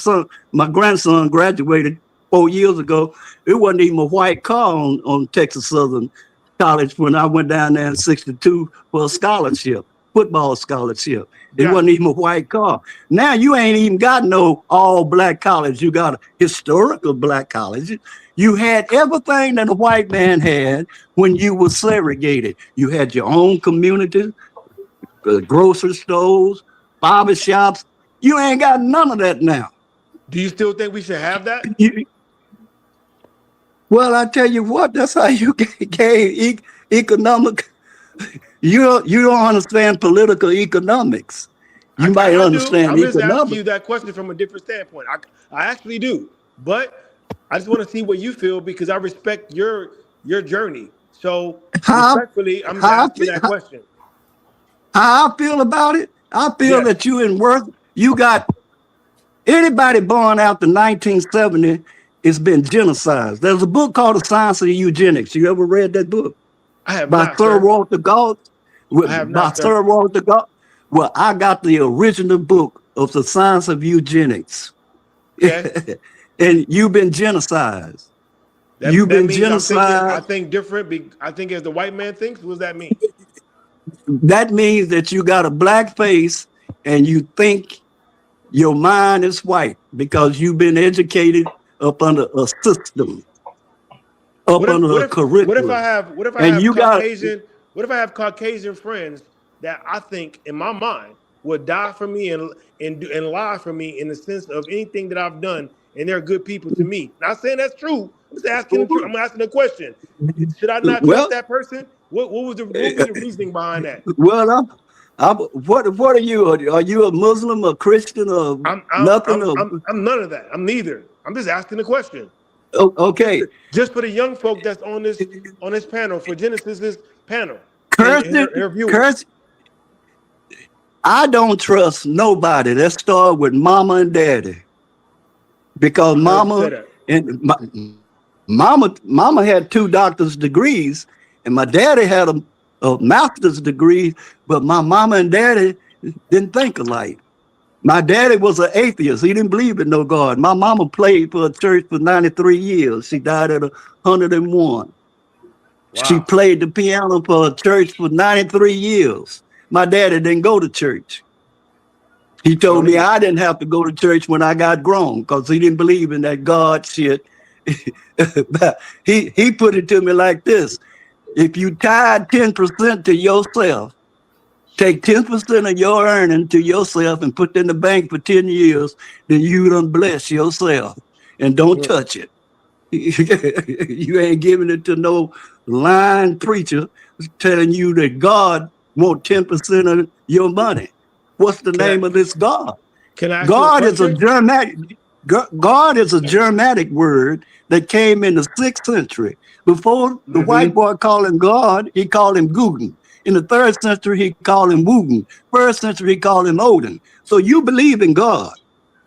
grandson graduated 4 years ago, it wasn't even a white car on Texas Southern College when I went down there in 62 for a scholarship, football scholarship. It wasn't even a white car. Now you ain't even got no all black college. You got a historical black college. You had everything that a white man had when you were segregated. You had your own community, grocery stores, barber shops. You ain't got none of that now. Do you still think we should have that? Well, I tell you what, that's how you gain economic. You don't understand political economics. You might understand economics. I'm just asking you that question from a different standpoint. I actually do, but I just want to see what you feel because I respect your journey. So respectfully, I'm asking that question. How I feel about it? I feel that you got anybody born after 1970 has been genocided. There's a book called The Science of Eugenics. You ever read that book? I have by not, Sir Walter Galt. Sir Walter Galt. Well, I got the original book of The Science of Eugenics. Okay. And you've been genocided. You've been genocided. I think different. I think as the white man thinks, what does that mean? That means that you got a black face and you think your mind is white because you've been educated up under a system, under a curriculum. What if I have Caucasian friends that I think in my mind would die for me and lie for me in the sense of anything that I've done, and they're good people to me? Not saying that's true. I'm asking a question. Should I not trust that person? What was the reasoning behind that? Well, what are you? Are you a Muslim, a Christian, or nothing? I'm none of that. I'm neither. I'm just asking a question. Okay. Just for the young folk that's on this panel, for Genesis's panel. I don't trust nobody. Let's start with mama and daddy. Because mama had 2 doctor's degrees, and my daddy had a master's degree, but my mama and daddy didn't think alike. My daddy was an atheist. He didn't believe in no God. My mama played for a church for 93 years. She died at 101. Wow. She played the piano for a church for 93 years. My daddy didn't go to church. He told me I didn't have to go to church when I got grown because he didn't believe in that God shit. He put it to me like this. If you tied 10% to yourself, take 10% of your earning to yourself and put it in the bank for 10 years, then you done bless yourself and don't touch it. You ain't giving it to no lying preacher telling you that God want 10% of your money. What's the name of this God? Can I ask you a God is a question? God is a Germanic word that came in the 6th century. Before the white boy called him God, he called him Guten. In the 3rd century, he called him Wooten. 1st century, he called him Odin. So you believe in God.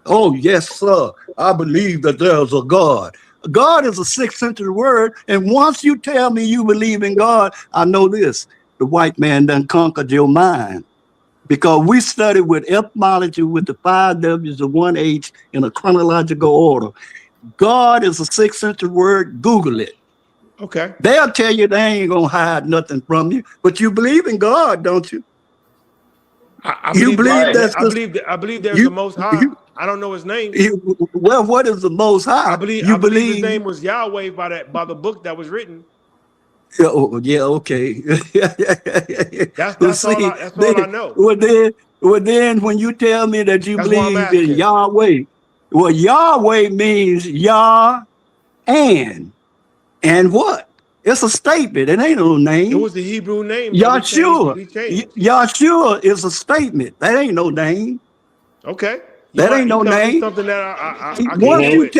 Oh, yes, sir. I believe that there's a God. God is a 6th century word. And once you tell me you believe in God, I know this. The white man done conquered your mind. Because we studied with etymology with the 5 W's and 1 H in a chronological order. God is a 6th century word. Google it. Okay. They'll tell you they ain't going to hide nothing from you. But you believe in God, don't you? I You believe that's I believe there's a Most High. I don't know his name. Well, what is the Most High? I believe his name was Yahweh by the book that was written. Yeah, okay. That's all I know. Well, then, when you tell me that you That's why I'm believe in asking. Yahweh, well, Yahweh means Yah and what? It's a statement. It ain't no name. It was the Hebrew name Yahshua. we changed. Yahshua is a statement. That ain't no name. Okay. That ain't You no telling me name. something that I can Once go you with.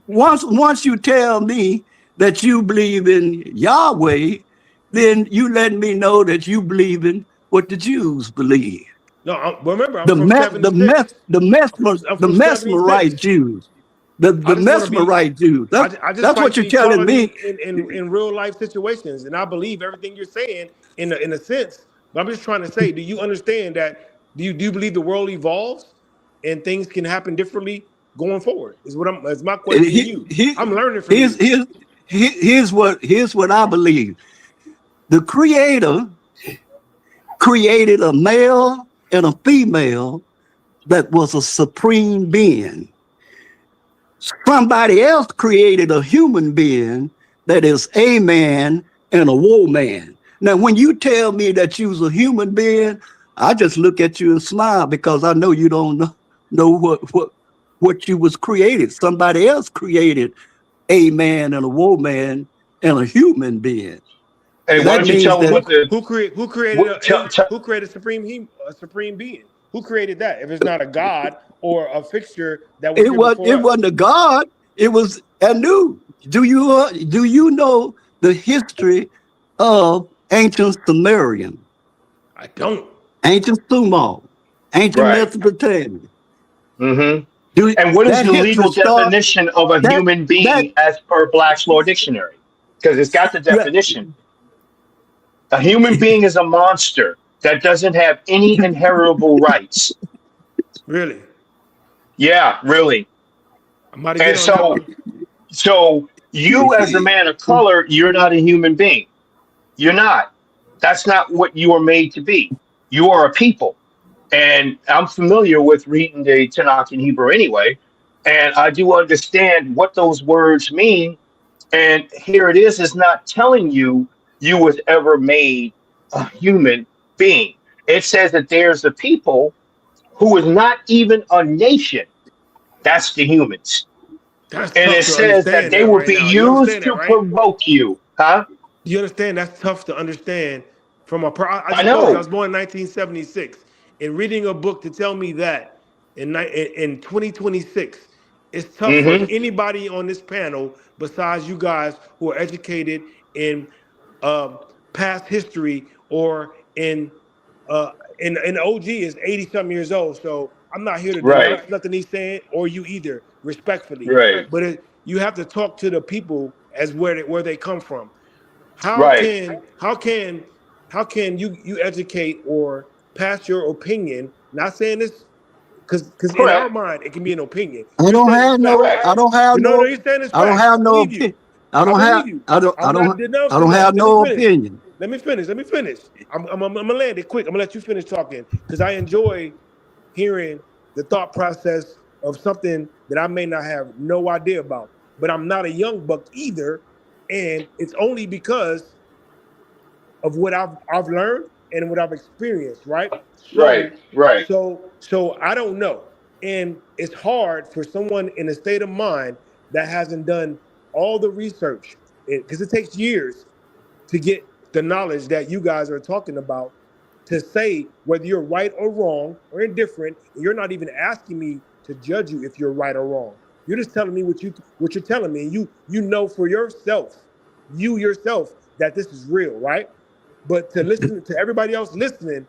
once you tell me that you believe in Yahweh, then you let me know that you believe in what the Jews believe. No, remember, I'm from 76. The I'm from 76. Mesmerite Jews. The I just want to be. Mesmerite Jews. I just That's fight what you're the telling me. equality in real life situations, and I believe everything you're saying in a sense. But I'm just trying to say, do you understand that? Do you believe the world evolves and things can happen differently going forward? Is my question to you. I'm learning from you. Here's what I believe. The Creator created a male and a female that was a supreme being. Somebody else created a human being that is a man and a woman. Now, when you tell me that you's a human being, I just look at you and smile because I know you don't know what you was created. Somebody else created a man and a woman and a human being. Hey, why That don't you means tell them that what the Who created supreme being? Who created that? If it's not a god or a fixture that was here before it us. wasn't a god. It was Anu. Do you know the history of ancient Sumerian, I don't. ancient Sumer, ancient right. Mesopotamia? Mm-hmm. Do And what is that the history legal start? definition of a That human that being as per Black's Law Dictionary? Because it's got the that definition. A human being is a monster that doesn't have any inheritable rights. Really? Yeah, really. I'm about to get And on that so, one. so you as a man of color, you're not a human being. You're not. That's not what you are made to be. You are a people. And I'm familiar with reading the Tanakh in Hebrew anyway. And I do understand what those words mean. And here it is not telling you you was ever made a human being. It says that there's a people who is not even a nation. That's the humans. That's And tough it to says that understand they that will right be now. You used understand that, to right? provoke you. Huh? Do you understand? That's tough to understand. I I just told you I know. was born in 1976, and reading a book to tell me that in 2026, it's tough for Mm-hmm. anybody on this panel besides you guys who are educated in past history or in OG is 80 something years old. So I'm not here to Right. denounce nothing he's saying or you either, respectfully. Right. But you have to talk to the people as where they come from. How Right. can how can how can you educate or pass your opinion? Not saying this because in our Correct. mind it can be an opinion. I You're don't saying it's have facts, no Correct. right? I don't have No, no you're saying it's I don't facts. have I no believe you. opinion. I I don't have believe you. I don't I I'm not don't I denouncing don't that. have Let me no finish. opinion. Let me finish. Let me finish. I'm gonna land it quick. I'm gonna let you finish talking because I enjoy hearing the thought process of something that I may not have no idea about. But I'm not a young buck either, and it's only because of what I've learned and what I've experienced, right? Right. Right. So I don't know. And it's hard for someone in a state of mind that hasn't done all the research, because it takes years to get the knowledge that you guys are talking about, to say whether you're right or wrong or indifferent. And you're not even asking me to judge you if you're right or wrong. You're just telling me what you're telling me. And you know for yourself, that this is real, right? But to listen to everybody else listening,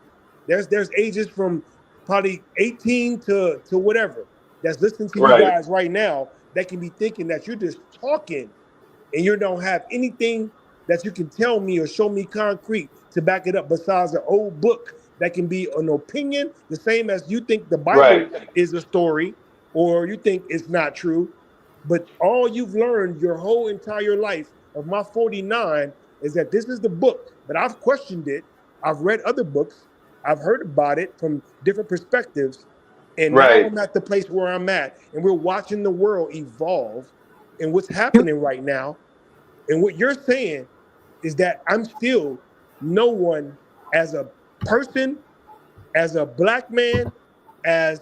there's ages from probably 18 to whatever that's listening to you Right. guys right now that can be thinking that you're just talking and you don't have anything that you can tell me or show me concrete to back it up besides an old book that can be an opinion, the same as you think the Bible Right. is a story or you think it's not true. But all you've learned your whole entire life of my 49 is that this is the book. But I've questioned it. I've read other books. I've heard about it from different perspectives. And now Right. I'm at the place where I'm at, and we're watching the world evolve. And what's happening right now, and what you're saying is that I'm still no one as a person, as a black man, as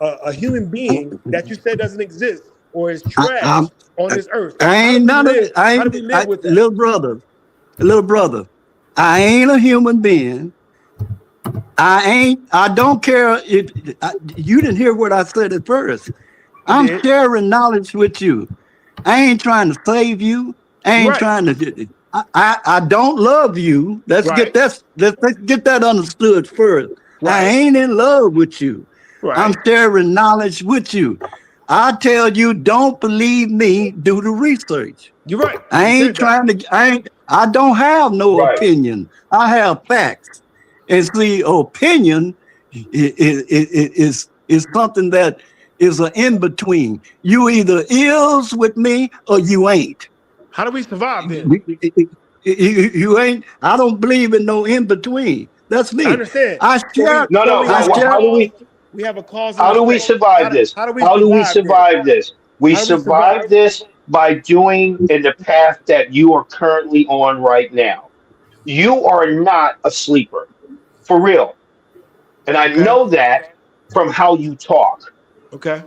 a human being that you said doesn't exist or is trash on this earth. I How ain't do we none of live? it. I How do ain't, we live with that? little brother. I ain't a human being. I don't care if you didn't hear what I said at first. I'm sharing knowledge with you. I ain't trying to save you. I ain't trying to. I don't love you. Let's get that understood first. I ain't in love with you. I'm sharing knowledge with you. I tell you, don't believe me, do the research. You're right. I ain't trying to, I don't have no opinion. I have facts. And see, opinion is something that is an in-between. You either is with me or you ain't. How do we survive then? You ain't, I don't believe in no in-between. That's me. I understand. I share. How do we? We have a cause and How do we effect. survive this? How do we How do we survive then? survive this? We How do we survive? survive this by doing in the path that you are currently on right now. You are not a sleeper, for real. And I know that from how you talk. Okay.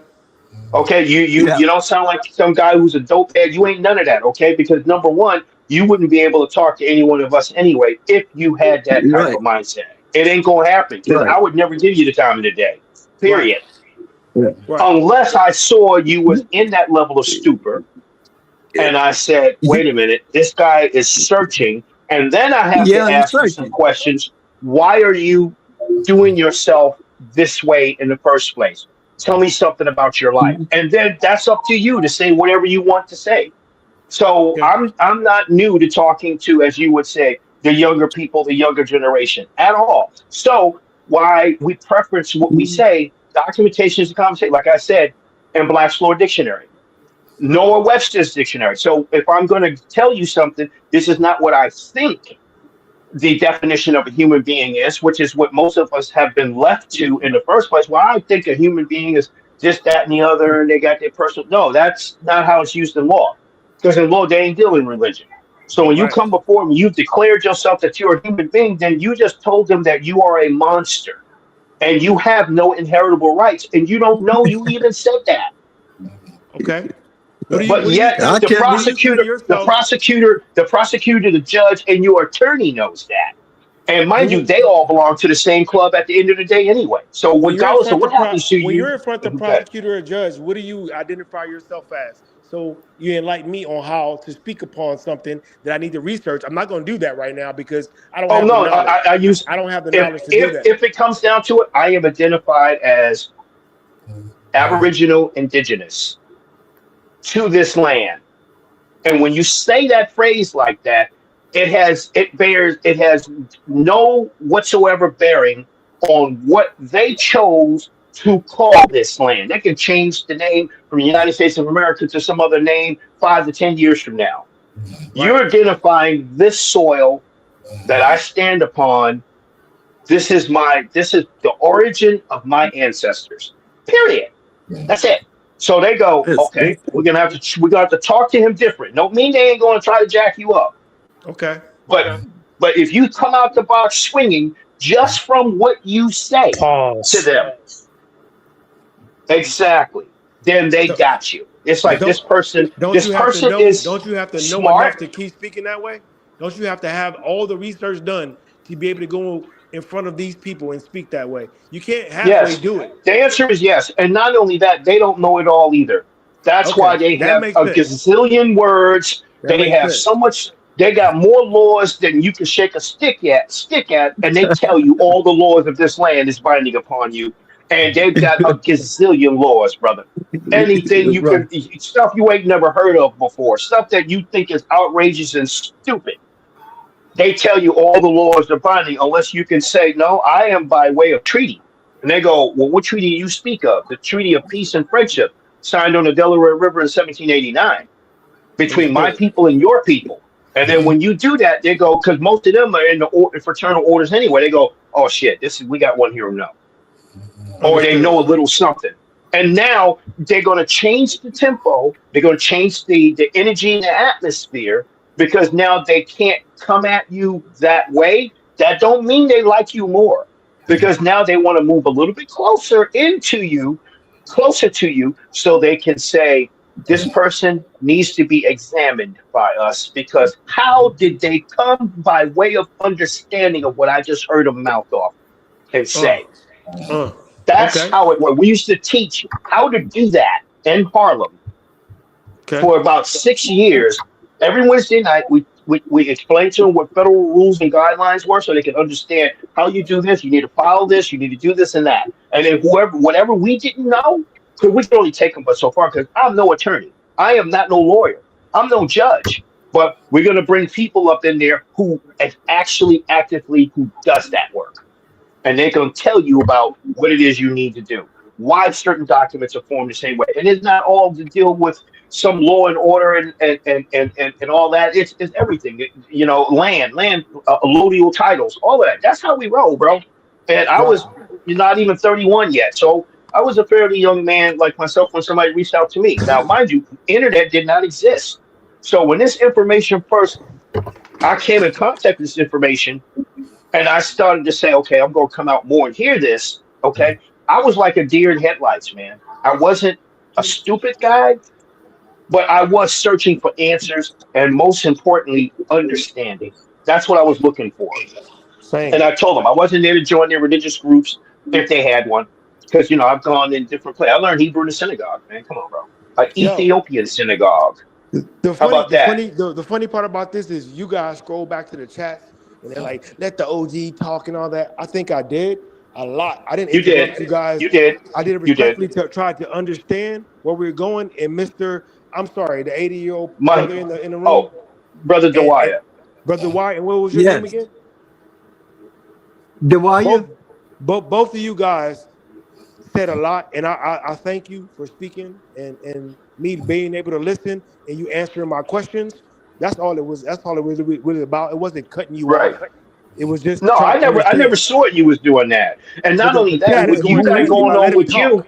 Okay, you don't sound like some guy who's a dope head. You ain't none of that, okay? Because number one, you wouldn't be able to talk to any one of us anyway if you had that type of mindset. It ain't gonna happen because I would never give you the time of the day. Period. Unless I saw you was in that level of stupor, and I said, "Wait a minute, this guy is searching," and then I have to ask you some questions. Why are you doing yourself this way in the first place? Tell me something about your life, and then that's up to you to say whatever you want to say. So I'm not new to talking to, as you would say, the younger people, the younger generation at all. So why we preference what we say, documentation is a conversation, like I said, in Black's Law Dictionary, Noah Webster's dictionary. So if I'm going to tell you something, this is not what I think the definition of a human being is, which is what most of us have been left to in the first place. Well, I think a human being is this, that, and the other, and they got their personal. No, that's not how it's used in law. Because in law, they ain't dealing religion. So when you come before them, you've declared yourself that you're a human being, then you just told them that you are a monster and you have no inheritable rights, and you don't know you even said that. Okay. But yet the prosecutor, the judge, and your attorney knows that. And mind you, they all belong to the same club at the end of the day anyway. So regardless of what happens to you, when you're in front of the prosecutor or judge, what do you identify yourself as? So you enlighten me on how to speak upon something that I need to research. I'm not going to do that right now because I don't have the knowledge. I don't have the knowledge to do that. If it comes down to it, I am identified as Aboriginal Indigenous to this land. And when you say that phrase like that, it has no whatsoever bearing on what they chose to call this land. They can change the name from the United States of America to some other name 5 to 10 years from now. You're identifying this soil that I stand upon. This is the origin of my ancestors. Period. That's it. So they go, okay, we're gonna have to talk to him different. Don't mean they ain't gonna try to jack you up. Okay. But if you come out the box swinging, just from what you say to Pause. them. Exactly. Then they So, got you. It's but like this person don't you have to know? is Don't you have to know enough smart. to keep speaking that way? Don't you have to have all the research done to be able to go in front of these people and speak that way? You can't halfway Yes. do it. The answer is yes. And not only that, they don't know it all either. That's why Okay, they that have makes a sense. gazillion words. That They makes have sense. so much, they got more laws than you can shake a stick at, and they tell you all the laws of this land is binding upon you. And they've got a gazillion laws, brother. Anything you Right. can, stuff you ain't never heard of before, stuff that you think is outrageous and stupid. They tell you all the laws are binding unless you can say, no, I am by way of treaty. And they go, well, what treaty do you speak of? The Treaty of Peace and Friendship signed on the Delaware River in 1789 between my Understood. people and your people. And then when you do that, they go, because most of them are in the fraternal orders anyway. They go, oh shit, we got one here now, or they Understood. know a little something. And now they're going to change the tempo. They're going to change the energy in the atmosphere because now they can't come at you that way. That don't mean they like you more because now they want to move a little bit closer to you, so they can say, this person needs to be examined by us because how did they come by way of understanding of what I just heard them mouth off and Uh, say? uh. That's Okay. how it worked. We used to teach how to do that in Harlem Okay. for about 6 years. Every Wednesday night, we explained to them what federal rules and guidelines were so they can understand how you do this. You need to follow this. You need to do this and that. And then whatever we didn't know, because we can only take them but so far because I'm no attorney. I am not no lawyer. I'm no judge. But we're going to bring people up in there who is actually actively who does that work, and they're going to tell you about what it is you need to do, why certain documents are formed the same way. And it's not all to deal with some law and order and all that. It's everything. Land, allodial titles, all of that. That's how we roll, bro. And I was Wow. not even 31 yet. So I was a fairly young man like myself when somebody reached out to me. Now, mind you, internet did not exist. So when this information first, I came in contact with this information, and I started to say, okay, I'm going to come out more and hear this. Okay. I was like a deer in headlights, man. I wasn't a stupid guy, but I was searching for answers and most importantly, understanding. That's what I was looking for. Same. And I told them I wasn't there to join their religious groups if they had one. Because, I've gone in different places. I learned Hebrew in the synagogue, man. Come on, bro. An Yo, Ethiopian synagogue. the How funny, about the that? funny, the funny part about this is you guys scroll back to the chats and they're like, let the OG talk and all that. I think I did a lot. I didn't You did. interrupt you guys. You did. I did it You did. respectfully to try to understand where we are going. And I'm sorry, the 80-year-old My, brother in the room, oh, Brother and Dwyer. Brother Wyatt. And what was your name Yes. again? Dewaya? Both of you guys said a lot, and I thank you for speaking and me being able to listen and you answering my questions. That's all it was. That's all it was really about. It wasn't cutting you Right. off. It was just No, trying to I never understand. saw it. You was doing that, and So not only the that, chat is what you going got crazy going about on let him with you, talk.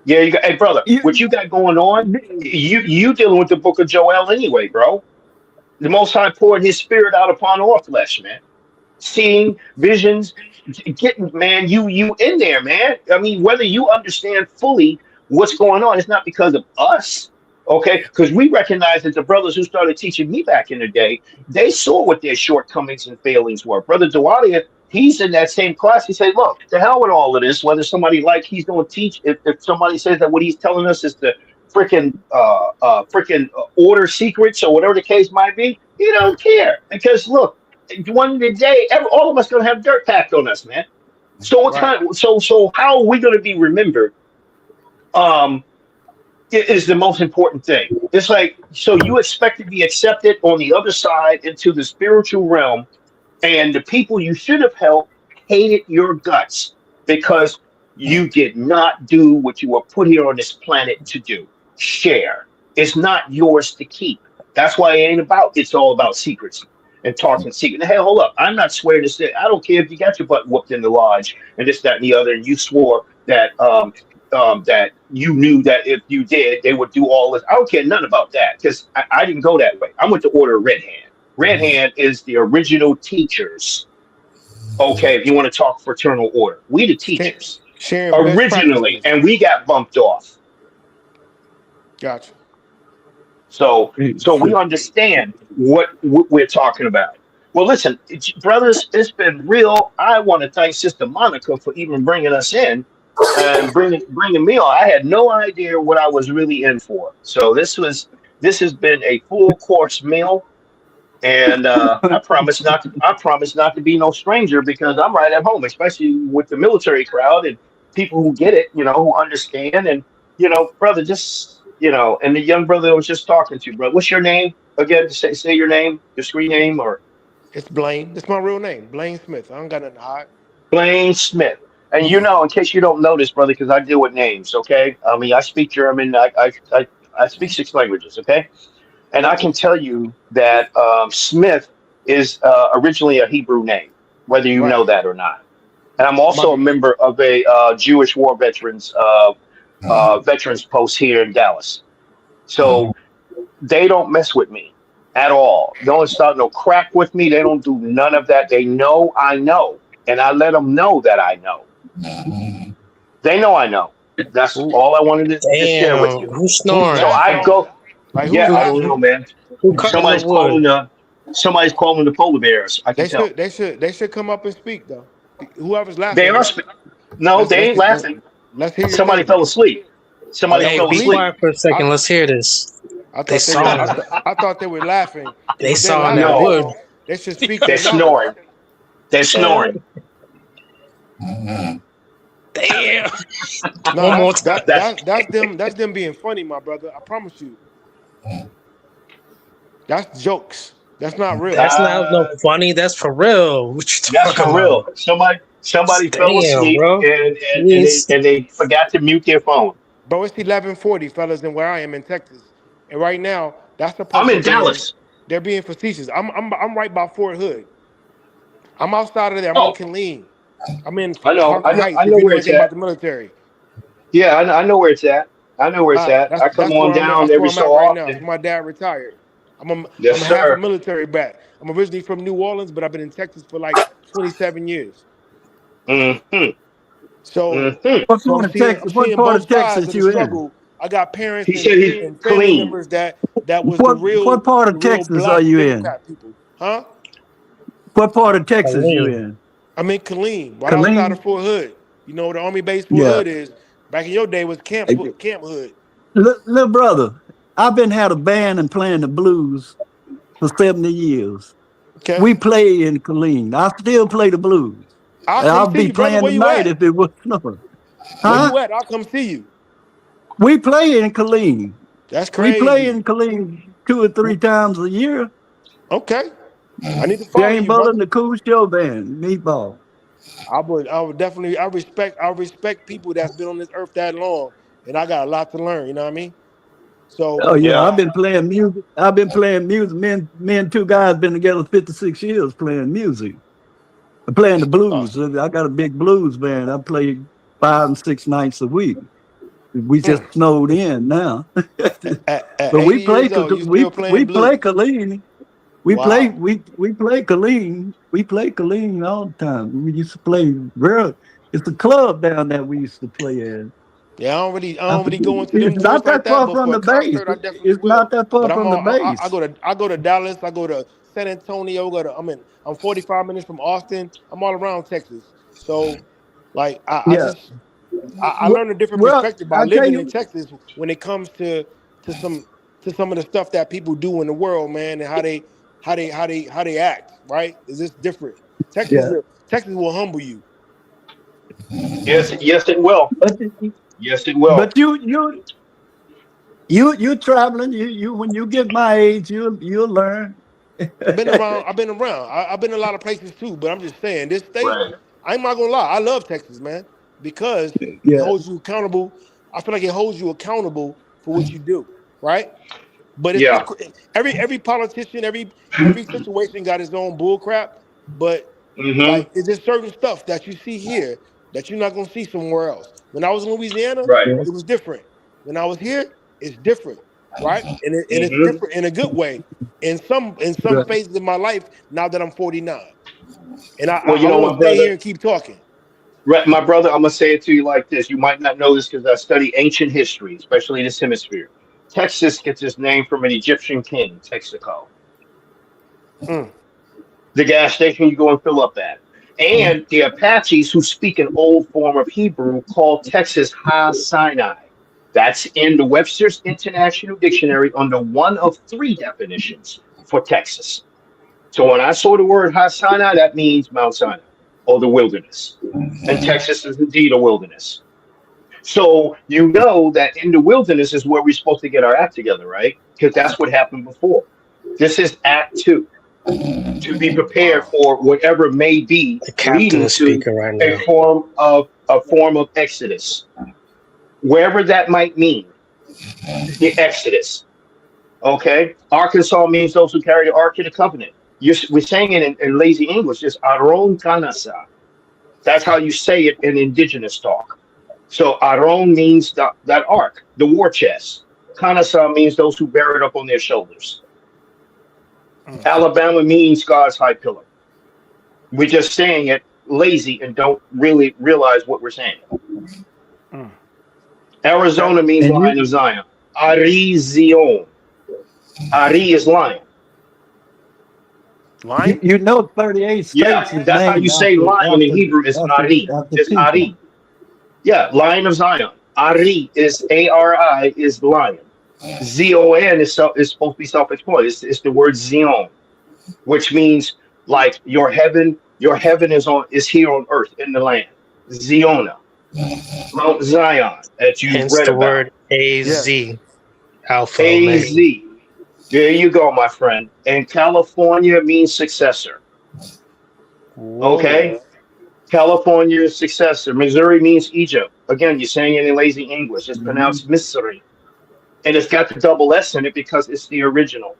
yeah, hey brother, what you got going on, you dealing with the Book of Joel anyway, bro. The Most High poured His Spirit out upon all flesh, man. Seeing visions, getting, man, you in there, man. I mean, whether you understand fully what's going on, it's not because of us, okay? Because we recognize that the brothers who started teaching me back in the day, they saw what their shortcomings and failings were. Brother Dwalia, he's in that same class. He said, look, the hell with all of this, whether somebody like he's going to teach, if somebody says that what he's telling us is the freaking order secrets or whatever the case might be, he don't care. Because look, one of the day, all of us gonna have dirt packed on us, man. So what Right. kind? So how are we gonna be remembered? Um, is the most important thing. It's like, so you expect to be accepted on the other side into the spiritual realm, and the people you should have helped hated your guts because you did not do what you were put here on this planet to do. Share. It's not yours to keep. That's why it ain't about, it's all about secrecy and talking secret. Hey, hold up. I'm not swearing to say, I don't care if you got your butt whooped in the lodge and this, that, and the other, and you swore that you knew that if you did, they would do all this. I don't care nothing about that because I didn't go that way. I went to order Red Hand. Red Hand is the original teachers Okay, if you want to talk fraternal order, we the teachers Sharing best originally, practices. and we got bumped off. Gotcha. So we understand what we're talking about. Well, listen, brothers, it's been real. I want to thank Sister Monica for even bringing us in and bringing me on. I had no idea what I was really in for. So this has been a full course meal. And I promise not to be no stranger because I'm right at home, especially with the military crowd and people who get it, who understand. And brother, just and the young brother I was just talking to, bro. What's your name again? Say your name, your screen name, or It's Blaine. It's my real name, Blaine Smith. I don't got nothing to hide. Blaine Smith. And in case you don't know this, brother, because I deal with names. Okay, I mean, I speak German. I speak 6 languages. Okay. And I can tell you that Smith is originally a Hebrew name, whether you know that or not. And I'm also a member of a Jewish war veterans post here in Dallas. So they don't mess with me at all. They don't start no crap with me. They don't do none of that. They know I know, and I let them know that I know. They know I know. That's all I wanted to share with you. Who's snoring? So I go. Like, Yeah, I don't know, man. Who cutting the wood? Somebody's calling the polar bears. I can tell. They should come up and speak though. Whoever's laughing. They are. No, they ain't laughing. Let's hear your Somebody thing. fell asleep. Somebody fell Be asleep. quiet for a second. Let's hear this. I thought they were laughing. They If saw they're that laughing, wood. They should speak. They're their knowledge. snoring. They're snoring. Damn. No, that's them being funny, my brother. I promise you. That's jokes. That's not real. That's not no funny. That's for real. What you That's talking for real. about? Somebody fell Damn, asleep bro. and they forgot to mute their phone. Bro, it's 11:40, fellas, and where I am in Texas, and right now that's the I'm in person Dallas. they're being facetious. I'm right by Fort Hood. I'm outside of there. I'm in Oh, Killeen. I'm in I know Harker Heights. If you know where it's anything about at. the military, Yeah, I know where it's at. I know where it's at. I come that's on where I'm at. down That's where every I'm so at right now. So often. my dad retired. I'm Yes, half a sir. military brat. I'm originally from New Orleans, but I've been in Texas for like 27 years. Mm-hmm. So, Mm-hmm. What so part of Texas? I'm What seeing part both of sides Texas of the you in? struggle. I got parents He said he's and family clean. members that was the What part of real Texas are black you in? Democrat people, huh? What part of Texas you Killeen. in? I'm in Killeen, right outside of Killeen? Fort Hood. You know where the Army base Fort Yeah. Hood is. Back in your day was Camp Hood. Little brother, I've been had a band and playing the blues for 70 years. Okay. We play in Killeen. I still play the blues. I'll And come I'll see be you, brother. playing Where you tonight at? if it was snowing. Where Huh? you at? I'll come see you. We play in Killeen. That's We play crazy. in Killeen 2 or 3 times a year. Okay. I need to follow Jane you, brother. Bullen, the Cool Show Band, Meatball. I would definitely. I respect people that's been on this earth that long, and I got a lot to learn. You know what I mean? So Oh yeah, I've been playing music. Me and 2 guys been together 56 years playing music. I'm playing the blues. I got a big blues band. I play 5 and 6 nights a week. We just snowed in now. at But 80 years old, you still playing play blues? Killeen. We play Killeen. We play Killeen all the time. We used to play it's a club down there we used to play in. Yeah, I don't really go into them It's not joints like that that, far but from for a the base. concert, I definitely It's will. not that far But from the base. I go to Dallas, I go to San Antonio, I'm 45 minutes from Austin. I'm all around Texas. So like Yeah. I learned a different Well, perspective by I tell living in you, Texas when it comes to some of the stuff that people do in the world, man, and how they act, right? Is this different? yeah. Texas will humble you. Yes, it will. Yes, it will. But you traveling. You when you get my age, you'll learn. I've been around. I've been a lot of places too, but I'm just saying this state. Right. I'm not gonna lie. I love Texas, man, because it Yeah. holds you accountable. I feel like it holds you accountable for what you do, right? But it's Yeah. every politician, every situation got its own bull crap. But Mm-hmm. like, it's just certain stuff that you see here that you're not gonna see somewhere else. When I was in Louisiana, Right. it was different. When I was here, it's different, right? And it's Mm-hmm. different in a good way. In some Right. phases of my life, now that I'm 49. And I Well, you know, want my to stay brother, here and keep talking. right, my brother, I'm gonna say it to you like this. You might not know this because I study ancient history, especially this hemisphere. Texas gets its name from an Egyptian king, Texaco, Mm. the gas station you go and fill up at. And the Apaches, who speak an old form of Hebrew, call Texas Ha Sinai. That's in the Webster's International Dictionary under one of three definitions for Texas. So when I saw the word Ha Sinai, that means Mount Sinai or the wilderness. And Texas is indeed a wilderness. So you know that in the wilderness is where we're supposed to get our act together, right? Because that's what happened before. This is Act Two, to be prepared for whatever may be The captain leading is to speaking right a now. form of exodus, wherever that might mean. The exodus. Okay, Arkansas means those who carry the Ark of the Covenant. We're saying it in lazy English. It's Aron Kanasa. That's how you say it in indigenous talk. So Aron means that ark, the war chest. Kanasa means those who bear it up on their shoulders. Alabama means God's high pillar. We're just saying it lazy and don't really realize what we're saying. Mm. Arizona means And Lion of Zion. Ari Zion. Ari is lion. Lion? you know 38 Yeah, states is that's how you named say lion in Hebrew. It's Ari. after It's people. Ari. Yeah, Lion of Zion. Ari is Ari is lion. Zon is supposed to be self-explanatory. It's the word Zion, which means like your heaven is here on earth in the land. Ziona, Mount Zion that you've Hence read the about. word AZ, Yes. Alpha AZ. Omega. There you go, my friend. And California means successor. Whoa. Okay? California is successor. Missouri means Egypt. Again, you're saying it in lazy English. It's pronounced Missouri. And it's got the double S in it because it's the original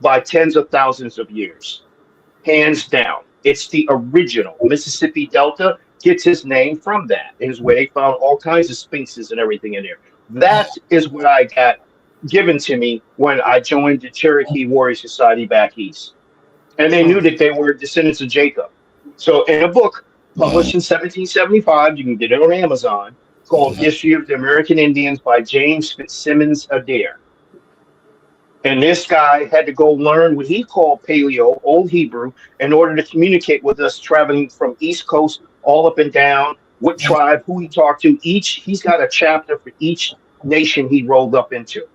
by tens of thousands of years. Hands down. It's the original. Mississippi Delta gets his name from that. It is where they found all kinds of sphinxes and everything in there. That is what I got given to me when I joined the Cherokee Warrior Society back east. And they knew Mm. that they were descendants of Jacob. So in a book published in 1775, you can get it on Amazon, called History of the American Indians by James Fitzsimmons Adair. And this guy had to go learn what he called Paleo, Old Hebrew, in order to communicate with us traveling from East Coast all up and down, what tribe, who he talked to. He's got a chapter for each nation he rolled up into.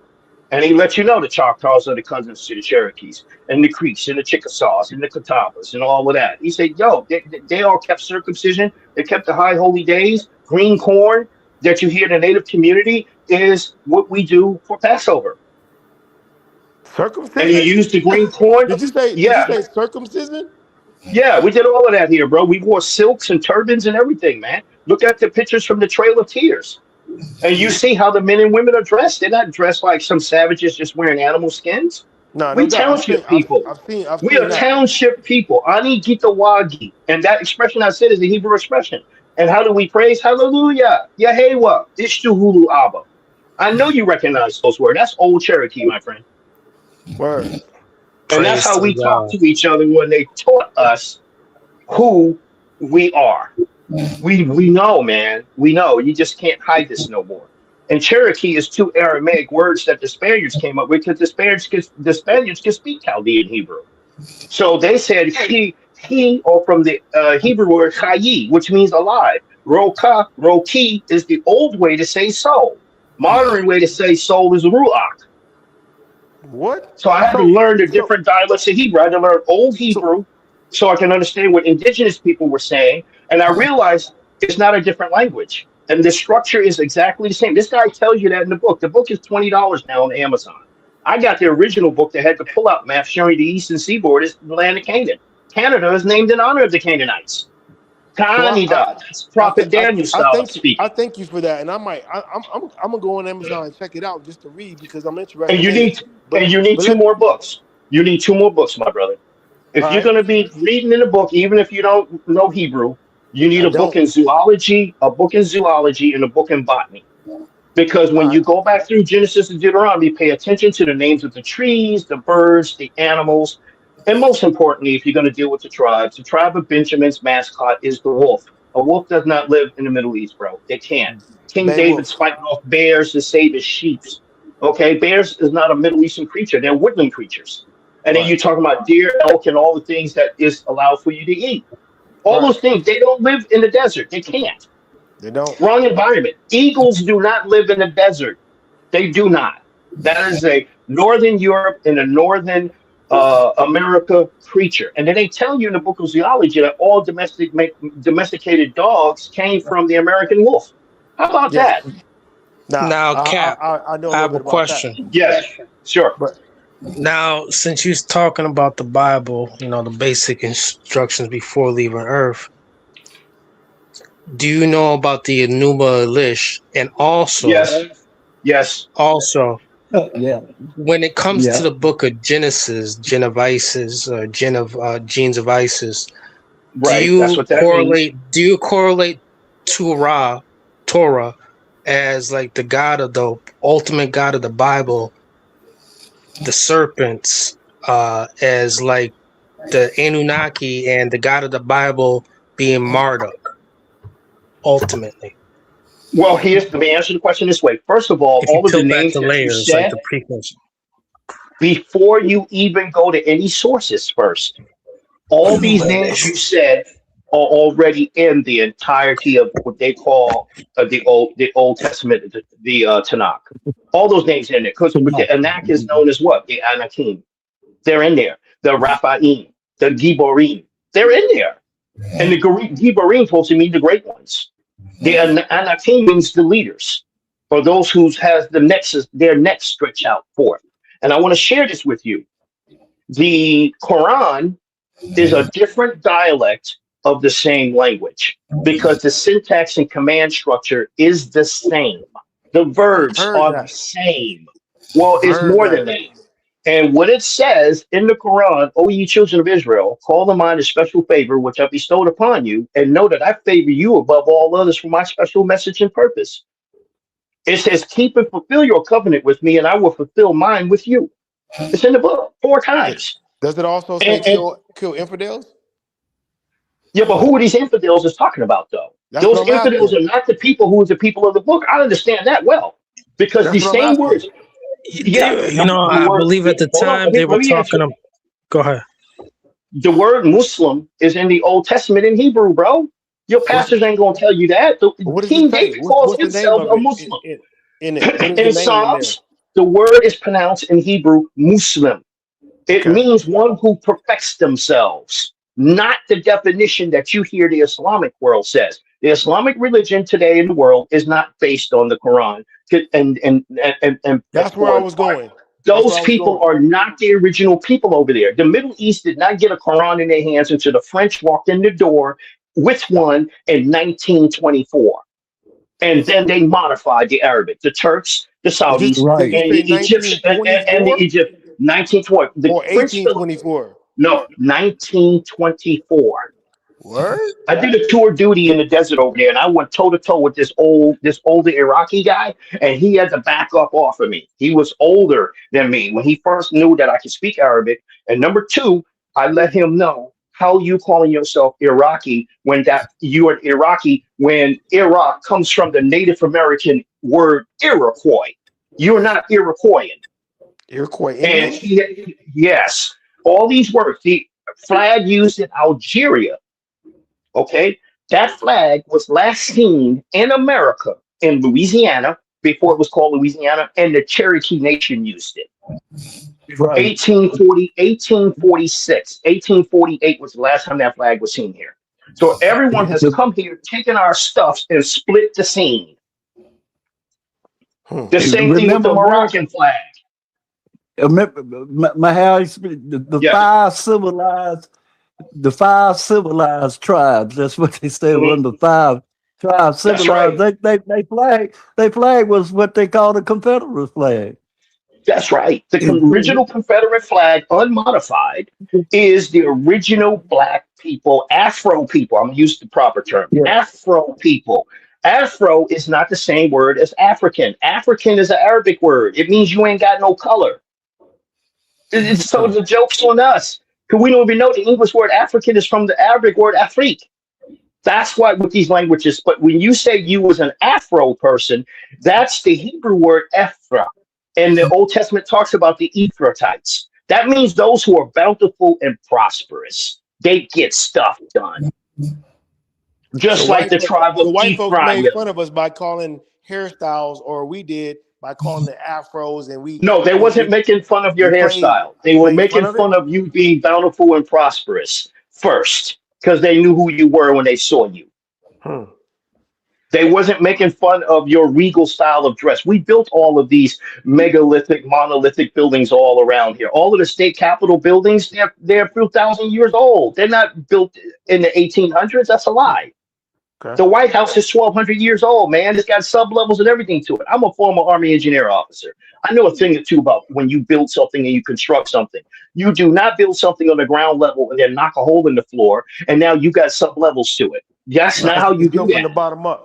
And he let you know the Choctaws are the cousins to the Cherokees and the Creeks and the Chickasaws and the Catawbas and all of that. He said, yo, they all kept circumcision. They kept the high holy days. Green corn that you hear in the native community is what we do for Passover. And you Circumcision? use the green corn. Did you Yeah, say circumcision? yeah, we did all of that here, bro. We wore silks and turbans and everything, man. Look at the pictures from the Trail of Tears. And you see how the men and women are dressed. They're not dressed like some savages just wearing animal skins. No, no We doubt. township people. I've We seen are that. township people. Ani gita wagi. And that expression I said is the Hebrew expression. And how do we praise? Hallelujah. Yehovah. Ishtuhulu Abba. I know you recognize those words. That's old Cherokee, my friend. Word. And that's Praise how to we talk God. to each other when they taught us who we are. We know, man. We know. You just can't hide this no more. And Cherokee is two Aramaic words that the Spaniards came up with because the Spaniards can speak Chaldean Hebrew. So they said or from the Hebrew word chayi, which means alive. Roki is the old way to say soul. Modern way to say soul is ruach. What? So I had to learn the different dialects of Hebrew. I had to learn Old Hebrew so I can understand what indigenous people were saying. And I realized it's not a different language. And the structure is exactly the same. This guy tells you that in the book. The book is $20 now on Amazon. I got the original book that had the pull-out map showing the eastern seaboard is the land of Canaan. Canada is named in honor of the Canaanites. So Kaanida, that's Prophet Daniel style of I speaking. thank you for that, and I'm gonna go on Amazon and check it out just to read because I'm And interested you in it. need and you need But two let more books. You need two more books, my brother. If all you're right. going to be reading in a book, even if you don't know Hebrew, you need I a book don't. in zoology, and a book in botany. Because All when right. you go back through Genesis and Deuteronomy, pay attention to the names of the trees, the birds, the animals, And most importantly, if you're going to deal with the tribe of Benjamin's mascot is the wolf. A wolf does not live in the Middle East, bro. They can't. King David Beowulf. fighting off bears to save his sheep. Okay, bears is not a Middle Eastern creature. They're woodland creatures. And then Right. you're talking about deer, elk, and all the things that is allowed for you to eat. All Right. those things, they don't live in the desert. They can't. They don't. Wrong environment. Eagles do not live in the desert. They do not. That is a Northern Europe and a Northern America creature. And then they tell you in the book of zoology that all domesticated dogs came from the American wolf. How about Yes. that? Now, Cap, I know a I little have bit a about question. that. Yes, sure. But Now, since you're talking about the Bible, you know, the basic instructions before leaving Earth, do you know about the Enuma Elish? And also, yes. Also, yeah. when it comes Yeah. to the book of Genesis, Gen of Isis, or Genes of Isis, Right, that's what that means. Do you correlate Torah as like the God of the ultimate God of the Bible, the serpents, as like the Anunnaki and the God of the Bible being Marduk, ultimately? Well, let me answer the question this way. First of all, If you all of the peel back names the that you layers, like said, the prequels. before you even go to any sources first, all these names you said are already in the entirety of what they call the Old Testament, the Tanakh. All those names in there, because the Anak is known as what? The Anakim. They're in there. The Raphaim, the Giborim, they're in there. And the Giborim supposed to mean the great ones. The Anakim means the leaders, or those who has the nexus, their necks stretch out forth. And I want to share this with you. The Quran is a different dialect of the same language because the syntax and command structure is the same. The verbs heard are that. the same. Well, it's Heard more that. than that. And what it says in the Quran, O ye children of Israel, call to mind a special favor which I bestowed upon you, and know that I favor you above all others for my special message and purpose. It says, keep and fulfill your covenant with me, and I will fulfill mine with you. It's in the book 4 times. Does it also say And kill infidels? yeah, but who are these infidels is talking about, though? That's Those what I'm infidels asking. are not the people who are the people of the book. I understand that well. Because That's these what I'm same asking. words, You know, the I word, believe at the hold on, time they let were me answer. talking. Go ahead. The word Muslim is in the Old Testament in Hebrew, bro. Your pastors ain't going to tell you that. What does King it say? David calls What's the name himself of a it Muslim. in it? What is the In name in there? Psalms, the word is pronounced in Hebrew Muslim. It Okay. means one who perfects themselves, not the definition that you hear the Islamic world says. The Islamic religion today in the world is not based on the Quran. And That's where I was going. those people are not the original people over there. The Middle East did not get a Quran in their hands until the French walked in the door with one in 1924. And then they modified the Arabic, the Turks, the Saudis, Did you and say the Egyptians, and the 1924 Egypt 1920. The or Prince Philip, 1824? no, 1924. Word? I did a tour duty in the desert over there, and I went toe to toe with this older Iraqi guy, and he had to back up off of me. He was older than me when he first knew that I could speak Arabic. And number two, I let him know how you calling yourself Iraqi when that you are Iraqi when Iraq comes from the Native American word Iroquois. You're not Iroquoian. Iroquois And Indians? yes, all these words. The flag used in Algeria. Okay, that flag was last seen in America in Louisiana before it was called Louisiana, and the Cherokee Nation used it. Right. 1840, 1846, 1848 was the last time that flag was seen here. So everyone has come here, taken our stuff, and split the scene. The same thing with the Moroccan flag. The five civilized tribes. That's what they say. One of the five tribes civilized. Right. They flag was what they call the Confederate flag. That's right. The original Confederate flag, unmodified, is the original black people, Afro people. I'm going to use the proper term. Yeah. Afro people. Afro is not the same word as African. African is an Arabic word. It means you ain't got no color. So the joke's on us. Because we don't even know the English word African is from the Arabic word Afrique. That's why with these languages. But when you say you was an Afro person, that's the Hebrew word Ephra. And the Old Testament talks about the Ephrathites. That means those who are bountiful and prosperous. They get stuff done. Just like the tribe of white folks Ephraim. made fun of us by calling hairstyles, or we did by calling the afros, and No, they wasn't making fun of your hairstyle. They were making fun of you being bountiful and prosperous first, because they knew who you were when they saw you. They wasn't making fun of your regal style of dress. We built all of these megalithic, monolithic buildings all around here. All of the state capitol buildings, they're a few thousand years old. They're not built in the 1800s. That's a lie. The White House is 1,200 years old, man. It's got sub-levels and everything to it. I'm a former Army engineer officer. I know a thing or two about when you build something and you construct something. You do not build something on the ground level and then knock a hole in the floor, and now you got sub-levels to it. That's not how you do that. From the bottom up.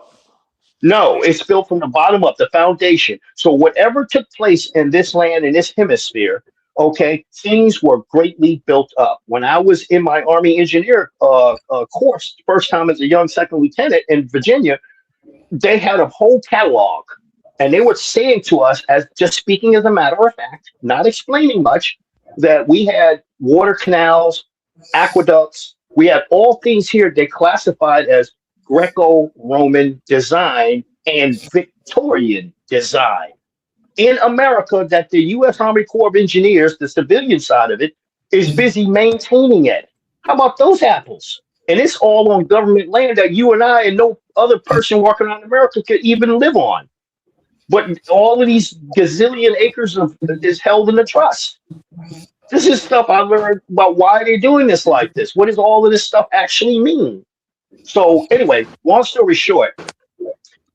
No, it's built from the bottom up, the foundation. So whatever took place in this land, in this hemisphere, okay, things were greatly built up. When I was in my Army engineer course, first time as a young second lieutenant in Virginia, they had a whole catalog, and they were saying to us, as just speaking as a matter of fact, not explaining much, that we had water canals, aqueducts. We had all things here they classified as Greco-Roman design and Victorian design in America, that the U.S. Army Corps of Engineers, the civilian side of it, is busy maintaining it. How about those apples? And it's all on government land that you and I and no other person walking around America could even live on. But all of these gazillion acres is held in a trust. This is stuff I learned about why they're doing this like this. What does all of this stuff actually mean? So anyway, long story short,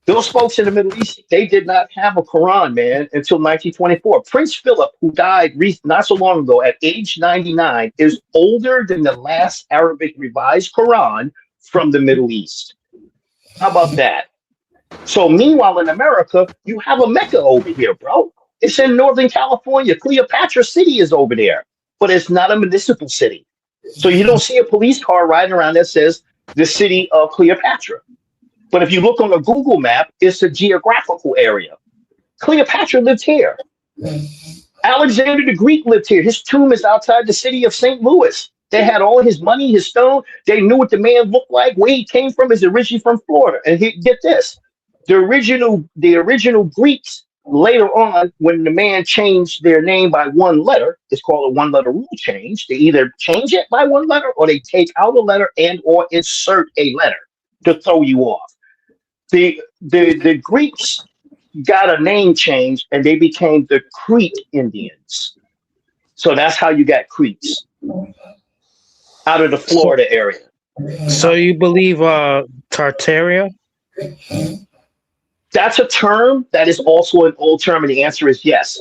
those folks in the Middle East, they did not have a Quran, man, until 1924. Prince Philip, who died not so long ago at age 99, is older than the last Arabic revised Quran from the Middle East. How about that? So meanwhile, in America, you have a Mecca over here, bro. It's in Northern California. Cleopatra City is over there, but it's not a municipal city. So you don't see a police car riding around that says the city of Cleopatra. But if you look on a Google map, it's a geographical area. Cleopatra lived here. Alexander the Greek lived here. His tomb is outside the city of St. Louis. They had all his money, his stone. They knew what the man looked like, where he came from. Is originally from Florida. And get this, the original Greeks later on, when the man changed their name by one letter, it's called a one-letter rule change. They either change it by one letter, or they take out a letter and or insert a letter to throw you off. The Greeks got a name change, and they became the Crete Indians. So that's how you got Cretes out of the Florida area. So you believe Tartaria? That's a term that is also an old term, and the answer is yes.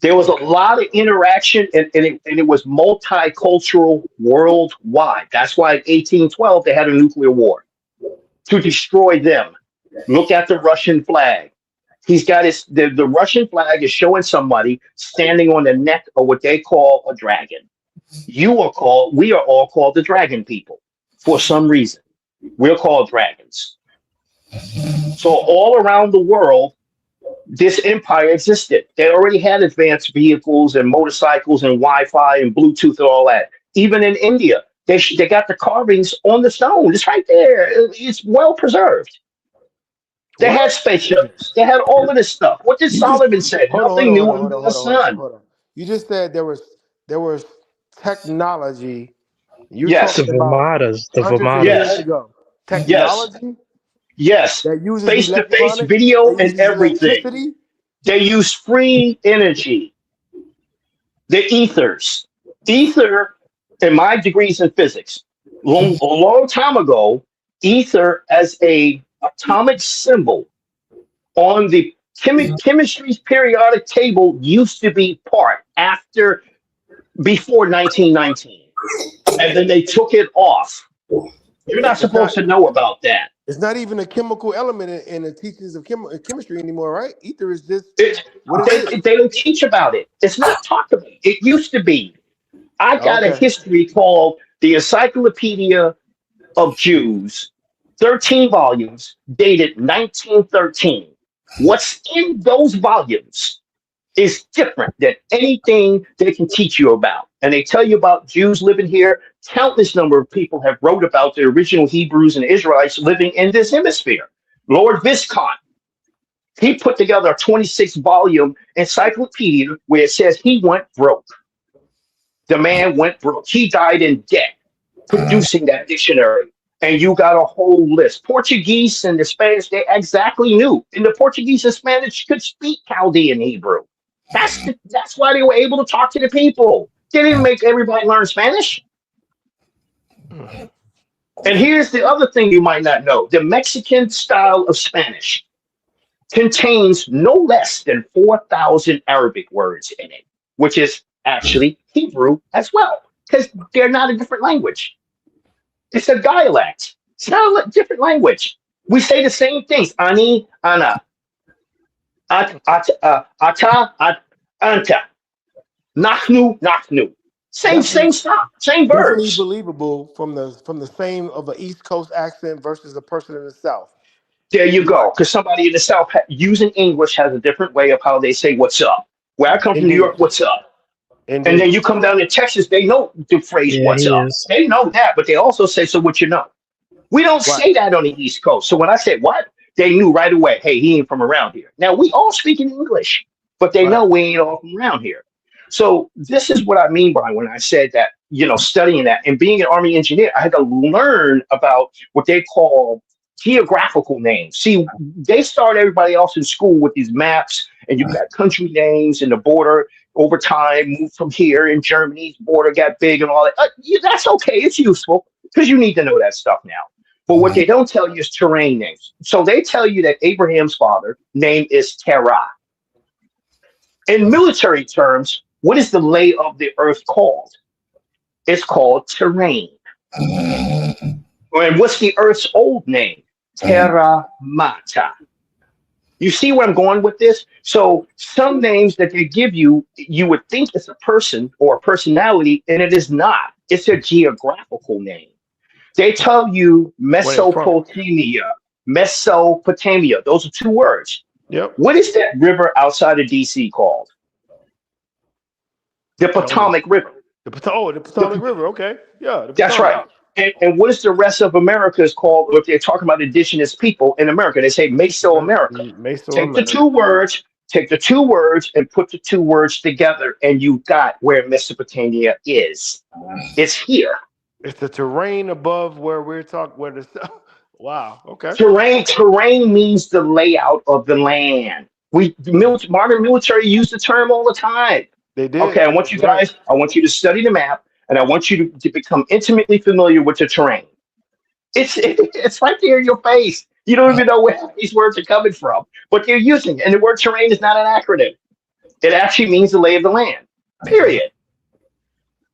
There was a lot of interaction, and it was multicultural worldwide. That's why in 1812 they had a nuclear war to destroy them. Look at the Russian flag. He's got the Russian flag is showing somebody standing on the neck of what they call a dragon. We are all called the dragon people for some reason. We're called dragons. So all around the world, this empire existed. They already had advanced vehicles and motorcycles and Wi-Fi and Bluetooth and all that. Even in India, they got the carvings on the stone. It's right there. It's well preserved. They had spaceships. They had all of this stuff. What did Solomon say? Nothing new under the sun. You just said there was technology. Yes. The Vamadas. The Vamadas. Yes. Technology. Yes. Face-to-face video and everything. They use free energy. The ethers. Ether, in my degrees in physics, a long time ago, ether as a atomic symbol on the chemistry's periodic table used to be before 1919, and then they took it off. You're not supposed to know about that. It's not even a chemical element in the teachings of chemistry anymore, right? Ether is just they don't teach about it. It's not talked about. It used to be. I got a Okay. history called the Encyclopedia of Jews, 13 volumes, dated 1913. What's in those volumes is different than anything they can teach you about. And they tell you about Jews living here. Countless number of people have wrote about the original Hebrews and Israelites living in this hemisphere. Lord Viscount, he put together a 26-volume encyclopedia where it says he went broke. The man went broke. He died in debt producing that dictionary. And you got a whole list. Portuguese and the Spanish, they exactly knew. And the Portuguese and Spanish could speak Chaldean Hebrew. That's why they were able to talk to the people. They didn't make everybody learn Spanish. And here's the other thing you might not know. The Mexican style of Spanish contains no less than 4,000 Arabic words in it, which is actually Hebrew as well, because they're not a different language. It's a dialect. It's not a different language. We say the same things. Ani, ana. Ata, anta. Nachnu, nachnu. Same stuff. Same Definitely verbs. believable from the same of an East Coast accent versus a person in the South. There you go. Because somebody in the South using English has a different way of how they say what's up. Where I come from New Indeed. York, what's up? And Indeed. then you come down to Texas, they know the phrase Yeah, what's he up. is. They know that, but they also say, so what you know? We don't Right. say that on the East Coast. So when I said what, they knew right away, hey, he ain't from around here. Now we all speak in English, but they know we ain't all from around here. So this is what I mean by when I said that, studying that and being an Army engineer, I had to learn about what they call geographical names. See, they start everybody else in school with these maps, and you got country names and the border over time moved from here in Germany's border got big and all that. That's okay. It's useful because you need to know that stuff now. But what they don't tell you is terrain names. So they tell you that Abraham's father name is Terah. In military terms, what is the lay of the earth called? It's called terrain. And what's the earth's old name? Terra Mata. You see where I'm going with this? So some names that they give you, you would think it's a person or a personality, and it is not. It's a geographical name. They tell you Mesopotamia. Mesopotamia. Those are two words. Yep. What is that river outside of DC called? The Potomac River. The Potomac River. Okay. Yeah. That's right. And what is the rest of America is called? If they're talking about indigenous people in America, they say Mesoamerica. Take the two words and put the two words together, and you got where Mesopotamia is. It's here. It's the terrain above where we're talking. Where the wow. Okay. Terrain means the layout of the land. Modern military use the term all the time. They did. Okay, I want you guys. I want you to study the map, and I want you to become intimately familiar with the terrain. It's right there in your face. You don't even know where these words are coming from, but they're using it. And the word terrain is not an acronym. It actually means the lay of the land. Period.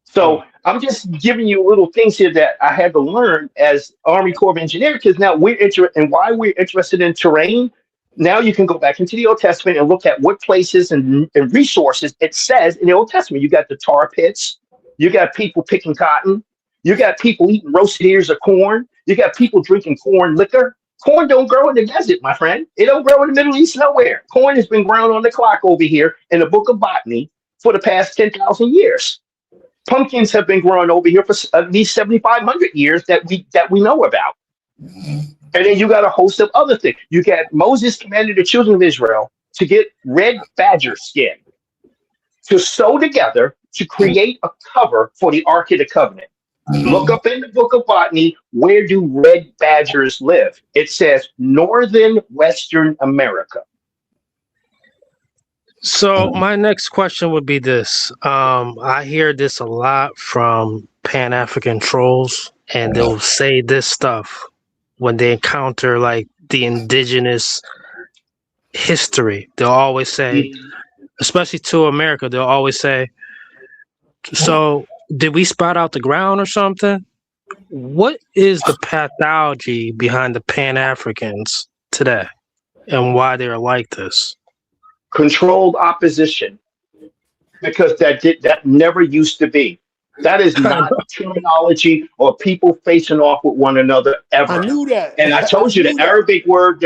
So I'm just giving you little things here that I had to learn as Army Corps of Engineers, because now we're interested in why we're interested in terrain. Now you can go back into the Old Testament and look at what places and resources it says in the Old Testament. You got the tar pits. You got people picking cotton. You got people eating roasted ears of corn. You got people drinking corn liquor. Corn don't grow in the desert, my friend. It don't grow in the Middle East nowhere. Corn has been grown on the clock over here in the book of botany for the past 10,000 years. Pumpkins have been growing over here for at least 7,500 years that we know about. And then you got a host of other things. You got Moses commanded the children of Israel to get red badger skin to sew together to create a cover for the Ark of the Covenant. Look up in the book of botany, where do red badgers live? It says northern Western America. So my next question would be this. I hear this a lot from Pan-African trolls, and they'll say this stuff when they encounter like the indigenous history. They'll always say, especially to America, they'll always say, so did we sprout out the ground or something? What is the pathology behind the Pan-Africans today and why they're like this? Controlled opposition, because that never used to be. That is not terminology or people facing off with one another ever. I knew that. And I told you the Arabic word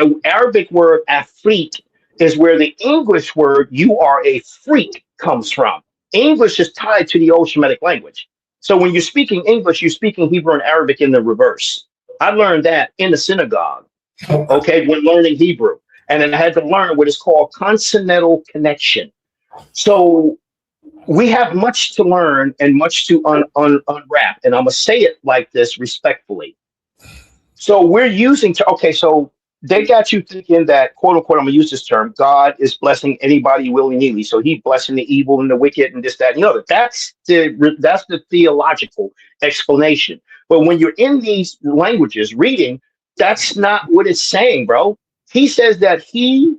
Afrik is where the English word you are a freak comes from. English is tied to the old Semitic language. So when you're speaking English, you're speaking Hebrew and Arabic in the reverse. I learned that in the synagogue, okay, when learning Hebrew. And then I had to learn what is called consonantal connection. So we have much to learn and much to unwrap. And I'm going to say it like this respectfully. So we're using, so they got you thinking that, quote unquote, I'm going to use this term, God is blessing anybody willy-nilly. So he's blessing the evil and the wicked and this, that, and the other. That's the theological explanation. But when you're in these languages reading, that's not what it's saying, bro. He says that he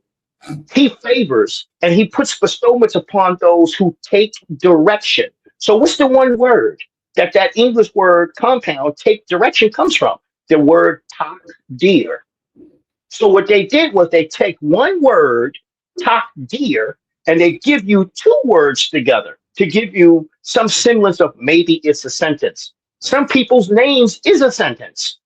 favors and he puts bestowments upon those who take direction. So what's the one word that English word compound take direction comes from? The word takdir. So what they did was they take one word, takdir, and they give you two words together to give you some semblance of maybe it's a sentence. Some people's names is a sentence.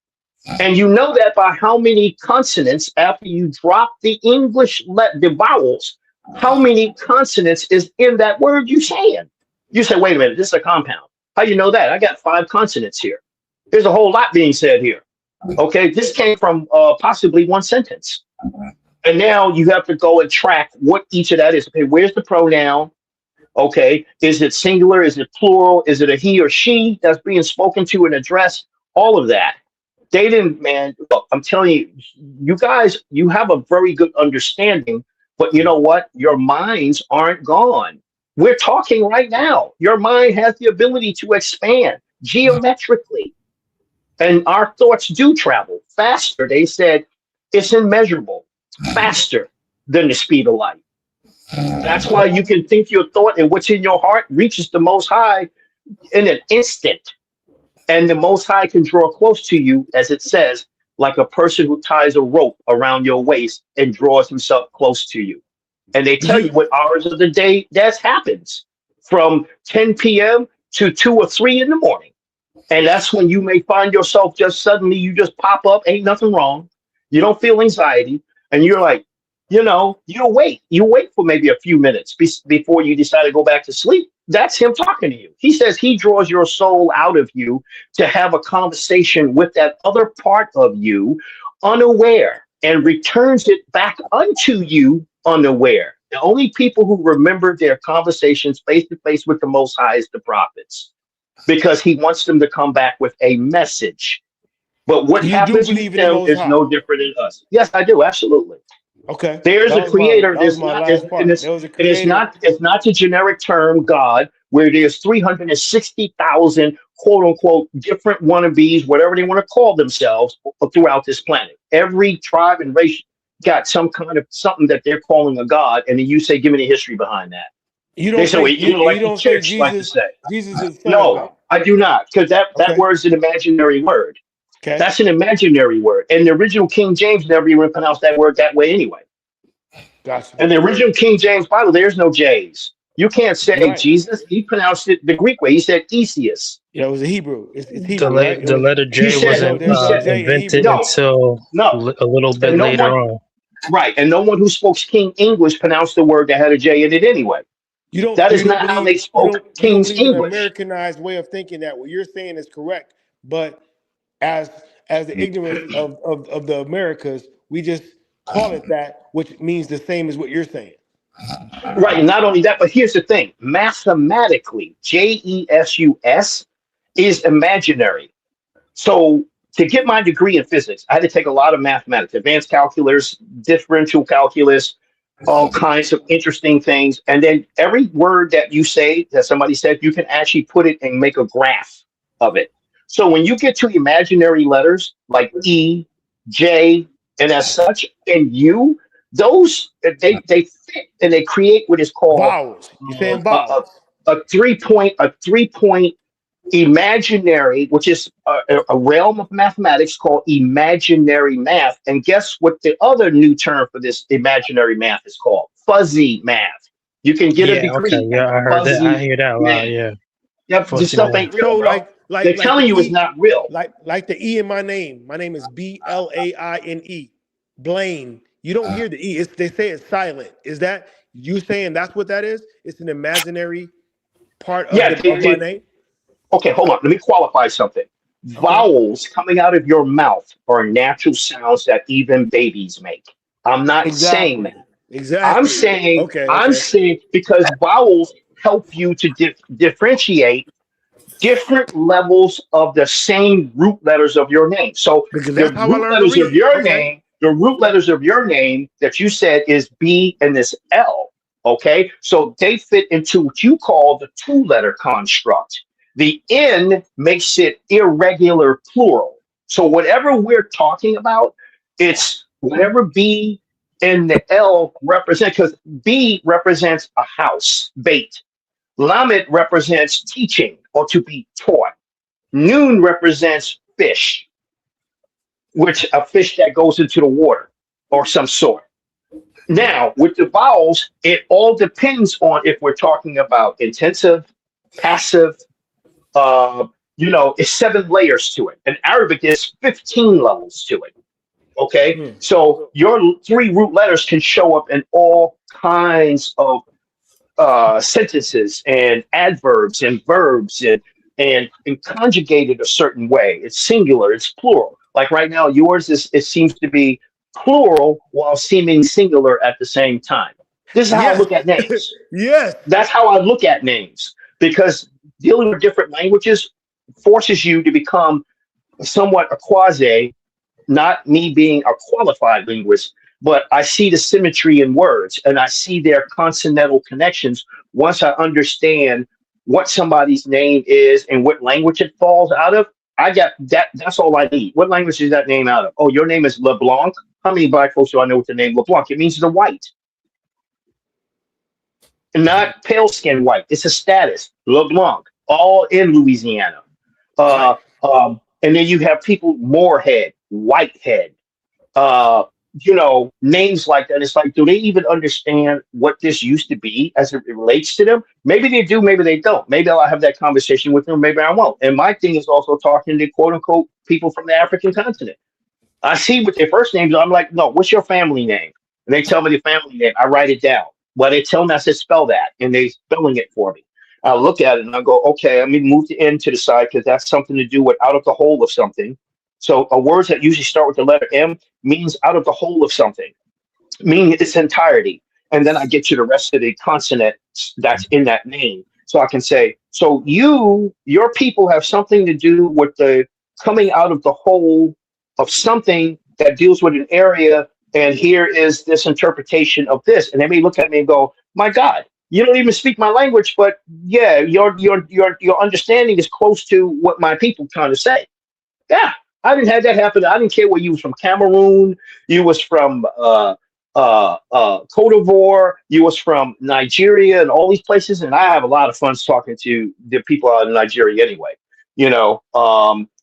And you know that by how many consonants, after you drop the English, the vowels, how many consonants is in that word you saying? You say, wait a minute, this is a compound. How you know that? I got 5 consonants here. There's a whole lot being said here. Okay, this came from possibly one sentence. And now you have to go and track what each of that is. Okay, where's the pronoun? Okay, is it singular? Is it plural? Is it a he or she that's being spoken to and addressed? All of that. They didn't, man. Look, I'm telling you, you guys, you have a very good understanding, but you know what? Your minds aren't gone. We're talking right now. Your mind has the ability to expand geometrically. And our thoughts do travel faster. They said it's immeasurable, faster than the speed of light. That's why you can think your thought and what's in your heart reaches the Most High in an instant. And the Most High can draw close to you, as it says, like a person who ties a rope around your waist and draws himself close to you. And they tell you what hours of the day that happens, from 10 p.m. to 2 or 3 in the morning. And that's when you may find yourself just suddenly, you just pop up, ain't nothing wrong. You don't feel anxiety. And you're like, you wait for maybe a few minutes before you decide to go back to sleep. That's him talking to you. He says he draws your soul out of you to have a conversation with that other part of you unaware and returns it back unto you unaware. The only people who remember their conversations face to face with the Most High is the prophets, because he wants them to come back with a message. But what happens with them is no different than us. Yes, I do. Absolutely. Okay. There's a creator. It's not the generic term God, where there's 360,000 quote unquote different wannabes, whatever they want to call themselves, throughout this planet. Every tribe and race got some kind of something that they're calling a God, and then you say, "Give me the history behind that." You don't say Jesus like to say. Jesus is no, I do not, because that word is an imaginary word. Okay. That's an imaginary word. And the original King James never even pronounced that word that way anyway. Gotcha. And the original King James Bible, there's no J's. You can't say Jesus. He pronounced it the Greek way. He said Theseus. Yeah, it was a Hebrew. It's Hebrew, right? The letter J wasn't invented until a little bit later on. Right. And no one who spoke King English pronounced the word that had a J in it anyway. That is not how they spoke King's English. An Americanized way of thinking that what you're saying is correct, but as the ignorance of the Americas, we just call it that, which means the same as what you're saying. Right. And not only that, but here's the thing. Mathematically, JESUS is imaginary. So to get my degree in physics, I had to take a lot of mathematics, advanced calculus, differential calculus, all kinds of interesting things. And then every word that you say, that somebody said, you can actually put it and make a graph of it. So when you get to imaginary letters like E, J, and as such, and U, those they fit and they create what is called vowels. You're saying vowels. A 3-point imaginary, which is a realm of mathematics called imaginary math. And guess what the other new term for this imaginary math is called? Fuzzy math. You can get a degree. Okay. Yeah, I heard that. I hear that a lot. Yeah. Yep, this stuff ain't real, So bro. They're like telling the you it's E, not real. like the E in my name. My name is Blaine. Blaine. You don't hear the E. They say it's silent. Is that you saying that's what that is? It's an imaginary part of Yeah, the of my name. okay, hold on. Let me qualify something. Okay. Vowels coming out of your mouth are natural sounds that even babies make. I'm not saying that. Exactly. Exactly. Okay. I'm Okay. saying because vowels help you to differentiate different levels of the same root letters of your name. So Because the that's how I root learned to letters of read. your Okay. name, the root letters of your name that you said is B and this L. Okay. So they fit into what you call the two-letter construct. The N makes it irregular plural. So whatever we're talking about, it's whatever B and the L represent, because B represents a house, bait. Lamed represents teaching or to be taught. Noon represents fish, which a fish that goes into the water or some sort. Now, with the vowels, it all depends on if we're talking about intensive, passive, it's 7 layers to it. In Arabic, there's 15 levels to it. Okay. So your 3 root letters can show up in all kinds of sentences and adverbs and verbs and conjugated a certain way. It's singular, it's plural. Like right now, yours is it seems to be plural while seeming singular at the same time. This is how I Yes. look at names. Yes. That's how I look at names because dealing with different languages forces you to become somewhat a quasi, not me being a qualified linguist, but I see the symmetry in words and I see their consonantal connections once I understand what somebody's name is and what language it falls out of. I got that. That's all I need. What language is that name out of? Oh, your name is LeBlanc. How many black folks do I know with the name LeBlanc? It means the white, not pale skin white. It's a status. LeBlanc, all in Louisiana. And then you have people Moorhead, Whitehead, uh, names like that. It's like, do they even understand what this used to be as it relates to them? Maybe they do, maybe they don't. Maybe I'll have that conversation with them, maybe I won't. And my thing is also talking to quote unquote people from the African continent. I see what their first names are. I'm like, no, what's your family name? And they tell me the family name. I write it down. Well, they tell me, I said, spell that. And they spelling it for me. I look at it and I go, okay, let me move the N to the side because that's something to do with out of the whole of something. So a words that usually start with the letter M means out of the whole of something, meaning its entirety. And then I get you the rest of the consonants that's in that name. So I can say, so your people have something to do with the coming out of the whole of something that deals with an area. And here is this interpretation of this. And they may look at me and go, my God, you don't even speak my language, but yeah, your understanding is close to what my people trying to say. Yeah, I didn't have that happen. I didn't care where you was from Cameroon, you was from Cote d'Ivoire, you was from Nigeria, and all these places. And I have a lot of fun talking to the people out in Nigeria anyway.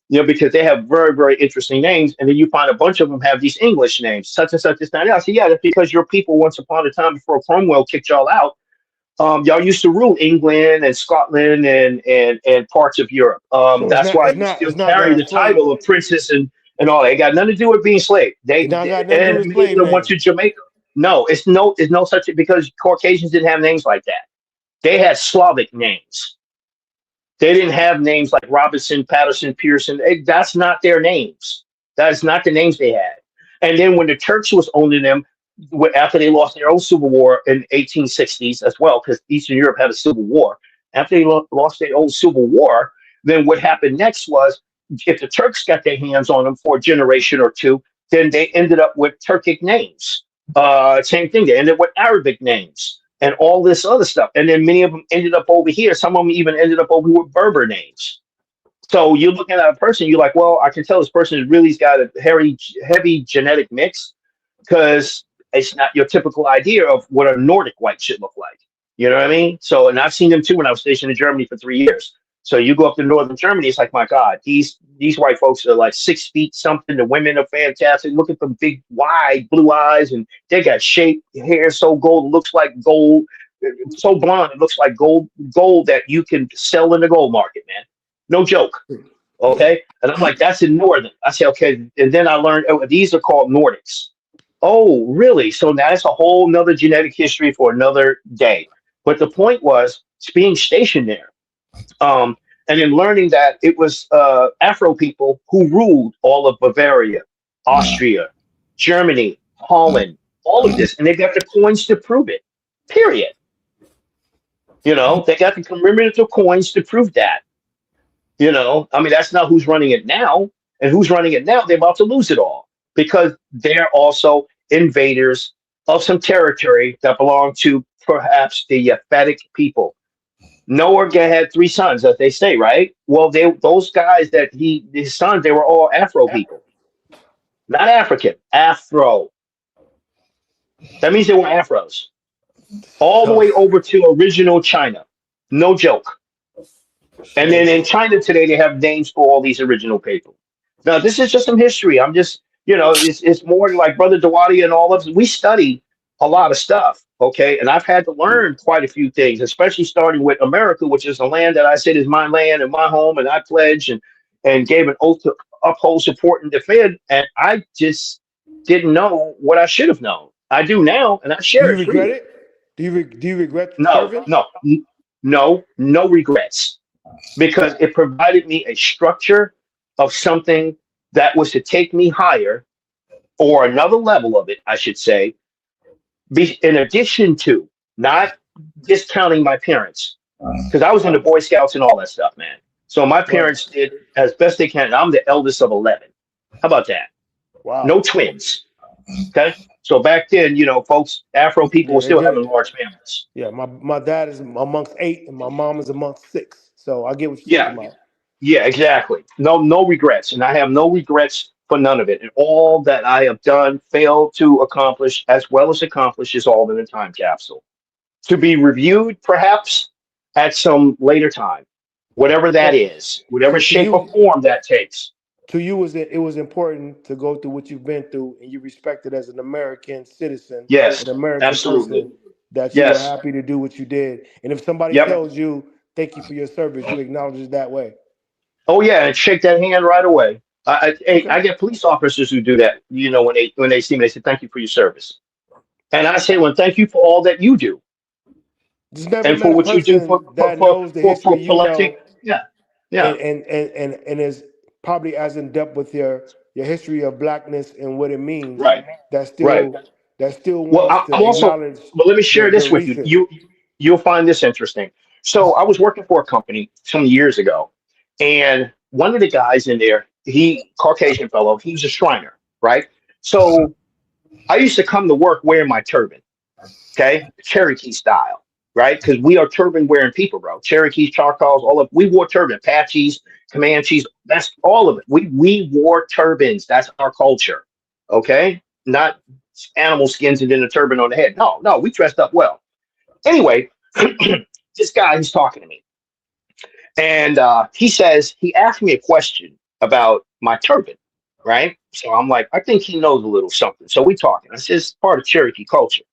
Because they have very, very interesting names, and then you find a bunch of them have these English names, such and such, this, that, and that. I said, yeah, that's because your people once upon a time before Cromwell kicked y'all out. Y'all used to rule England and Scotland and parts of Europe. So That's why you still it's not carry the slave. title of princess and all that. It got nothing to do with being slave. It not got nothing to do And with many of slave them went name. to Jamaica. No, it's no such because Caucasians didn't have names like that. They had Slavic names. They didn't have names like Robinson, Patterson, Pearson. That's not their names. That is not the names they had. And then when the Turks was owning them, after they lost their own civil war in 1860s as well, because Eastern Europe had a civil war. After they lost their own civil war, then what happened next was if the Turks got their hands on them for a generation or two, then they ended up with Turkic names. Same thing. They ended up with Arabic names and all this other stuff. And then many of them ended up over here. Some of them even ended up over with Berber names. So you're looking at a person, you're like, well, I can tell this person has really got a heavy genetic mix because it's not your typical idea of what a Nordic white should look like. You know what I mean? So, and I've seen them too when I was stationed in Germany for 3 years. So you go up to northern Germany, it's like, my God, these white folks are like 6 feet something. The women are fantastic. Look at them big, wide blue eyes, and they got shape, hair so gold, looks like gold. so blonde it looks like gold that you can sell in the gold market, man. No joke. Okay, and I'm like, that's in Northern. I say, okay, and then I learned these are called Nordics. Oh, really? So now that's a whole nother genetic history for another day. But the point was being stationed there, and then learning that it was Afro people who ruled all of Bavaria, Austria, Germany, Holland, all of this, and they got the coins to prove it. Period. They got the commemorative coins to prove that. I mean, that's not who's running it now. And who's running it now, they're about to lose it all because they're also invaders of some territory that belong to perhaps the Yaphetic people. Noah had 3 sons, as they say, right? Well, those guys his sons, they were all Afro people, not African, Afro. That means they were Afros, all the way over to original China. No joke. And then in China today, they have names for all these original people. Now, this is just some history. I'm just, it's more like Brother Dawadi and all of us. We study a lot of stuff, okay? And I've had to learn quite a few things, especially starting with America, which is a land that I said is my land and my home, and I pledged and gave an oath to uphold, support, and defend. And I just didn't know what I should have known. I do now, and I Do share you it regret freely. it? Do you regret No, serving? no regrets. Because it provided me a structure of something that was to take me higher or another level of it, I should say, in addition to not discounting my parents, because I was in the Boy Scouts and all that stuff, man. So my parents did as best they can. I'm the eldest of 11. How about that? Wow. No twins. Okay. So back then, folks, Afro people Yeah, were they still did. having large families. Yeah, my dad is amongst 8 and my mom is amongst 6. So I get what you're Yeah. talking about. Yeah, exactly. No regrets. And I have no regrets for none of it. And all that I have done, failed to accomplish, as well as accomplish, is all in a time capsule. To be reviewed, perhaps, at some later time. Whatever that So, is, whatever so to shape or you, form that takes. it was important to go through what you've been through, and you respect it as an American citizen, Yes, an American absolutely. person, that you were Yes. happy to do what you did. And if somebody Yep. tells you thank you for your service, you acknowledge it that way. Oh yeah, and shake that hand right away. Okay. I get police officers who do that. When they see me, they say thank you for your service, and I say, well, thank you for all that you do, Just never and met for a what you do person that knows the for history you collecting. know, Yeah, yeah, and is probably as in depth with your history of blackness and what it means, right, that right. still Well, wants to I'm also. acknowledge But let me share the this with you. recent. You'll find this interesting. So I was working for a company some years ago, and one of the guys in there, Caucasian fellow, he was a Shriner, right? So I used to come to work wearing my turban, okay, Cherokee style, right? Because we are turban wearing people, bro. Cherokees, Choctaws, all of we wore turban, Apaches, Comanches, that's all of it. We wore turbans. That's our culture, okay? Not animal skins and then a turban on the head. No, we dressed up well. Anyway, this guy, he's talking to me, and he asked me a question about my turban, right? So I'm like, I think he knows a little something. So we talking. I said, it's part of Cherokee culture.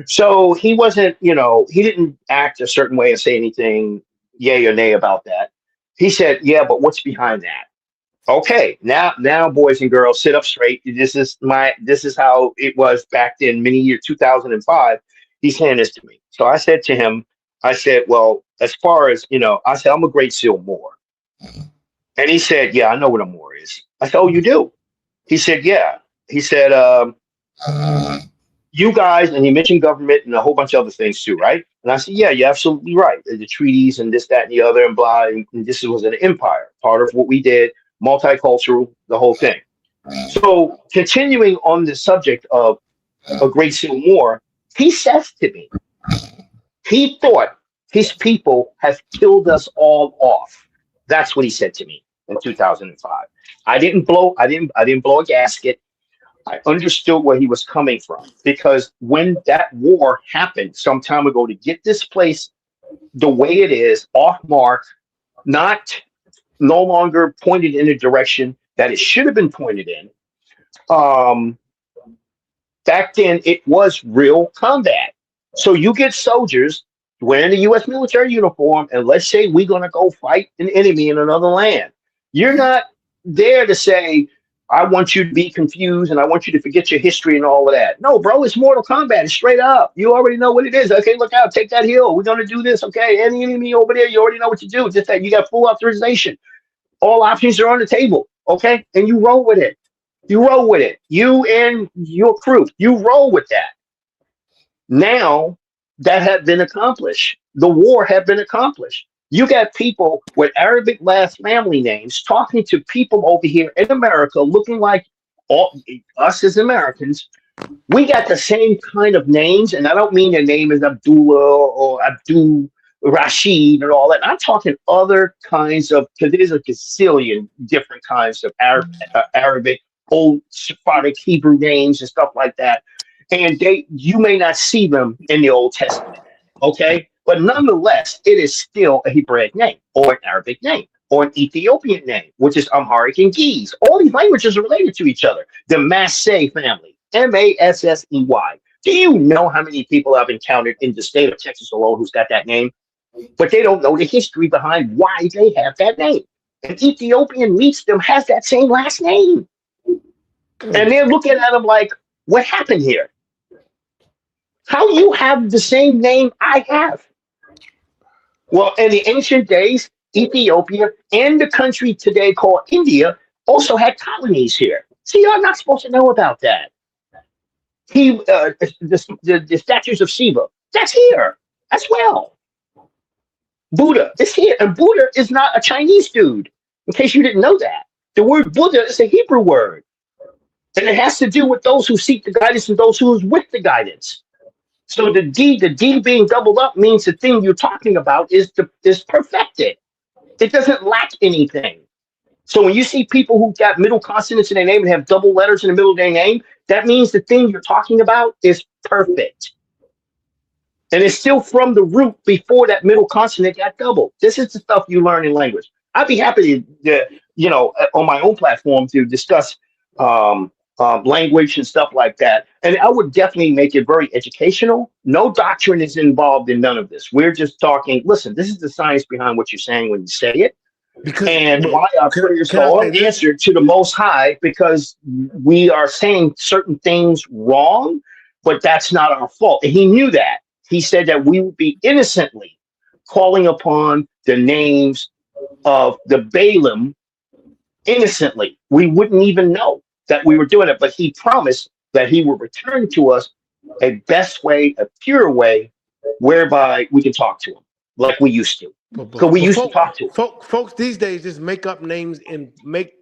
So he wasn't, he didn't act a certain way and say anything yay or nay about that. He said, yeah, but what's behind that? Okay, now, boys and girls, sit up straight. This is how it was back then, many years, 2005. He's saying this to me. So I said to him, I said, well, as far as I said, I'm a Great Seal Moor, and he said, yeah, I know what a Moor is. I said, oh, you do? He said, yeah. He said, you guys, and he mentioned government and a whole bunch of other things too, right? And I said, yeah, you're absolutely right. The treaties and this, that, and the other, and blah. And this was an empire, part of what we did, multicultural, the whole thing. So continuing on the subject of a Great Seal Moor, he says to me, he thought his people have killed us all off. That's what he said to me in 2005. I didn't blow a gasket. I understood where he was coming from, because when that war happened some time ago, to get this place the way it is, off mark, no longer pointed in a direction that it should have been pointed in. Back then it was real combat. So you get soldiers wearing a U.S. military uniform, and let's say we're going to go fight an enemy in another land. You're not there to say, I want you to be confused and I want you to forget your history and all of that. No, bro, it's Mortal Kombat. It's straight up. You already know what it is. Okay, look out. Take that hill. We're going to do this. Okay, any enemy over there, you already know what to do. Just that you got full authorization. All options are on the table. Okay, and you roll with it. You roll with it. You and your crew, you roll with that. Now that had been accomplished. The war had been accomplished. You got people with Arabic last family names talking to people over here in America looking like us as Americans. We got the same kind of names, and I don't mean their name is Abdullah or Abdul Rashid and all that. I'm talking other kinds of, because there's a gazillion different kinds of Arabic, old Sephardic Hebrew names and stuff like that. And you may not see them in the Old Testament, okay? But nonetheless, it is still a Hebraic name or an Arabic name or an Ethiopian name, which is Amharic and Ge'ez. All these languages are related to each other. The Massey family, Massey. Do you know how many people I've encountered in the state of Texas alone who's got that name? But they don't know the history behind why they have that name. An Ethiopian meets them, has that same last name. And they're looking at them like, what happened here? How you have the same name I have? Well, in the ancient days, Ethiopia and the country today called India also had colonies here. See, you're not supposed to know about that. The statues of Shiva, that's here as well. Buddha is here, and Buddha is not a Chinese dude, in case you didn't know that. The word Buddha is a Hebrew word, and it has to do with those who seek the guidance and those who is with the guidance. So the D being doubled up means the thing you're talking about is perfected. It doesn't lack anything. So when you see people who got middle consonants in their name and have double letters in the middle of their name, that means the thing you're talking about is perfect. And it's still from the root before that middle consonant got doubled. This is the stuff you learn in language. I'd be happy to, on my own platform to discuss language and stuff like that. And I would definitely make it very educational. No doctrine is involved in none of this. We're just talking, listen, this is the science behind what you're saying when you say it. Why our prayers go unanswered to the Most High, because we are saying certain things wrong, but that's not our fault. And he knew that. He said that we would be innocently calling upon the names of the Balaam innocently. We wouldn't even know that we were doing it, but he promised that he would return to us a best way, a pure way, whereby we can talk to him like we used to. Because we used to talk to him. Folks these days just make up names and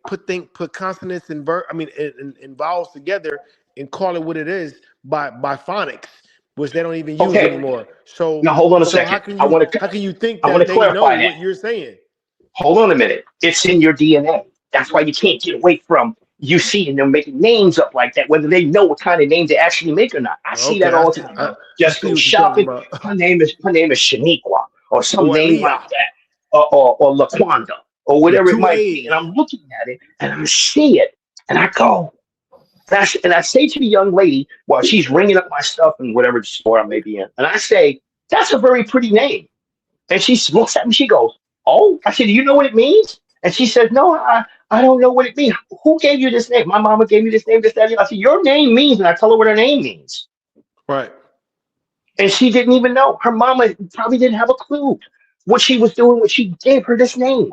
put consonants and and vowels together and call it what it is by phonics, which they don't even use anymore. So now hold on a second. How can you think that they know what you're saying? Hold on a minute. It's in your DNA. That's why you can't get away from you seeing them making names up like that, whether they know what kind of names they actually make or not. I see that all the time. Just go shopping. Her name is Shaniqua or some name like that, or Laquanda or whatever it might be. And I'm looking at it and I see it and I go, and I say to the young lady while she's ringing up my stuff in whatever store I may be in, and I say, "That's a very pretty name." And she looks at me. She goes, "Oh," I said, "Do you know what it means?" And she said, "No, I don't know what it means." "Who gave you this name?" "My mama gave me this name, this, that." I said, "Your name means," and I tell her what her name means. Right. And she didn't even know. Her mama probably didn't have a clue what she was doing when she gave her this name.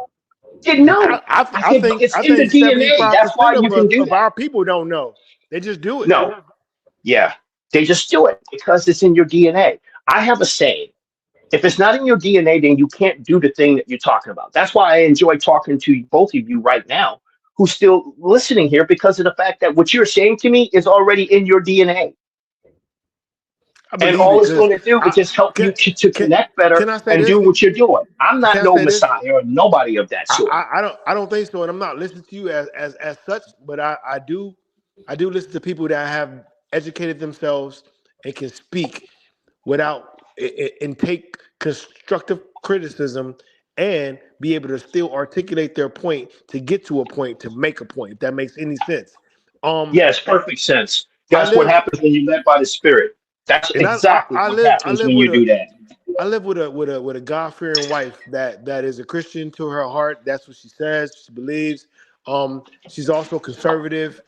Didn't know. I think it's in the DNA. That's why you can do that. Our people don't know. They just do it. No. Yeah. They just do it because it's in your DNA. I have a saying. If it's not in your DNA, then you can't do the thing that you're talking about. That's why I enjoy talking to both of you right now who's still listening here, because of the fact that what you're saying to me is already in your DNA. And all it's going to do is just help you to connect better and do what you're doing. I'm not no Messiah or nobody of that sort. I don't think so, and I'm not listening to you as such, but I do listen to people that have educated themselves and can speak without and take constructive criticism and be able to still articulate their point to get to a point, to make a point, if that makes any sense. Yes, perfect sense. That's what happens when you're led by the Spirit. That's exactly what happens when you do that. I live with a God-fearing wife that is a Christian to her heart. That's what she says. She believes. She's also conservative.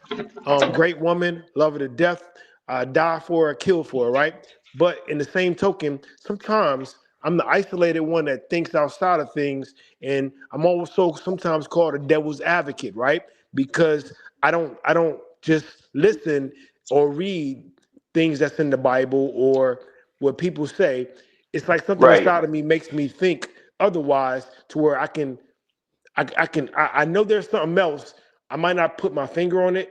Great woman, love her to death. Die for her, kill for her, right? But in the same token, sometimes I'm the isolated one that thinks outside of things, and I'm also sometimes called a devil's advocate, right? Because I don't just listen or read things that's in the Bible or what people say. It's like something Right. inside of me makes me think otherwise, to where I know there's something else. I might not put my finger on it.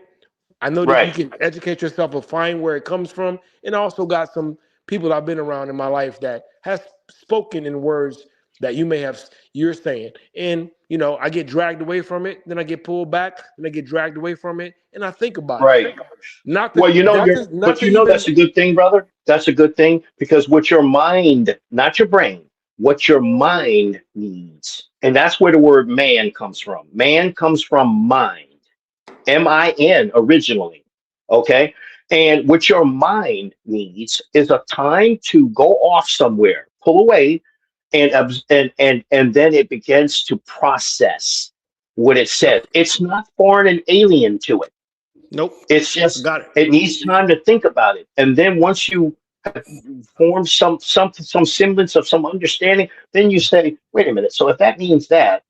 I know that you Right. can educate yourself and find where it comes from. And I also got some people I've been around in my life that has spoken in words that you're saying. And I get dragged away from it, then I get pulled back, then I get dragged away from it, and I think about it. Right. Not Well, to not to not but to that's even a good thing, brother. That's a good thing because what your mind, not your brain, what your mind needs, and that's where the word man comes from. Man comes from mind, MIN originally. Okay. And what your mind needs is a time to go off somewhere, pull away, and then it begins to process what it says. It's not foreign and alien to it. nope. It's I just got it. it needs time to think about it, and then once you have formed some semblance of some understanding, then you say, "Wait a minute. So if that means that,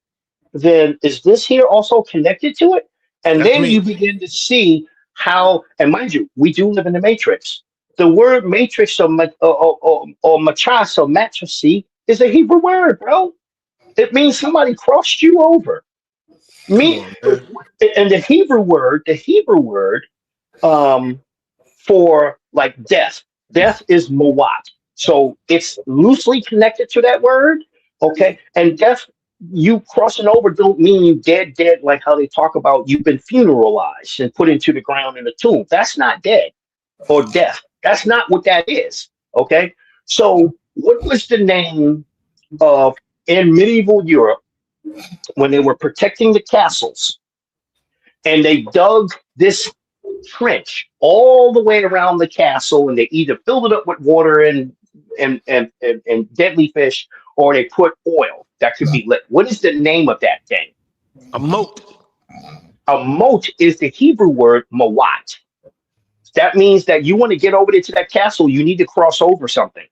then is this here also connected to it?" And That's then you me. begin to see how. And mind you, we do live in the matrix. The word matrix or matras or matrixy is a Hebrew word, bro. It means somebody crossed you over. Come Me on, man. and the Hebrew word um, for like death. Death is mawat. So it's loosely connected to that word. Okay. And death, you crossing over don't mean you dead, like how they talk about you've been funeralized and put into the ground in a tomb. That's not dead or death. That's not what that is. Okay. So what was the name of in medieval Europe when they were protecting the castles and they dug this trench all the way around the castle, and they either filled it up with water and deadly fish, or they put oil that could be lit. What is the name of that thing? A moat. A moat is the Hebrew word mawat. That means that you want to get over there to that castle, you need to cross over something.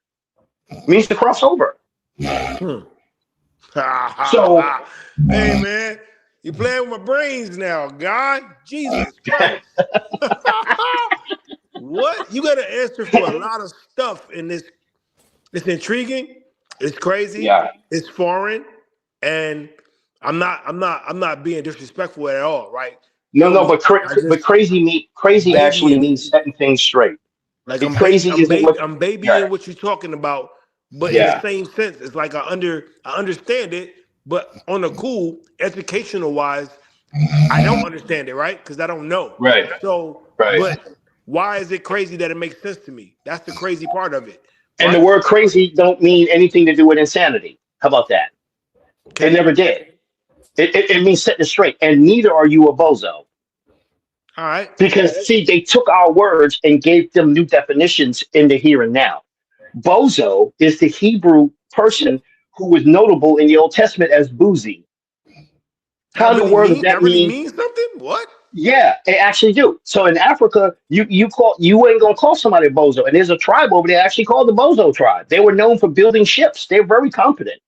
It means to cross over. Hmm. So Hey, man, you playing with my brains now, God. Jesus Christ. What? You got an answer for a lot of stuff in this. It's intriguing. It's crazy. yeah, It's foreign, and I'm not being disrespectful at all. Right? Feel no, me? but I but just crazy actually babying it. means setting things straight. Like The crazy isn't what. I'm Yeah, babying what you're talking about, but in the yeah, same sense, it's like I understand it, but on a cool educational wise, I don't understand it, right? Because I don't know. right, So, right. but why is it crazy that it makes sense to me? That's the crazy part of it, And the right? word crazy don't mean anything to do with insanity. How about that? It Okay. never did. It means setting it straight. And neither are you a bozo. All right. Because, see, they took our words and gave them new definitions in the here and now. Bozo is the Hebrew person who was notable in the Old Testament as boozy. How in the world does That that really mean? means something? What? Yeah, they actually do. So in Africa, you ain't gonna call somebody a bozo. And there's a tribe over there actually called the Bozo tribe. They were known for building ships. They're very competent.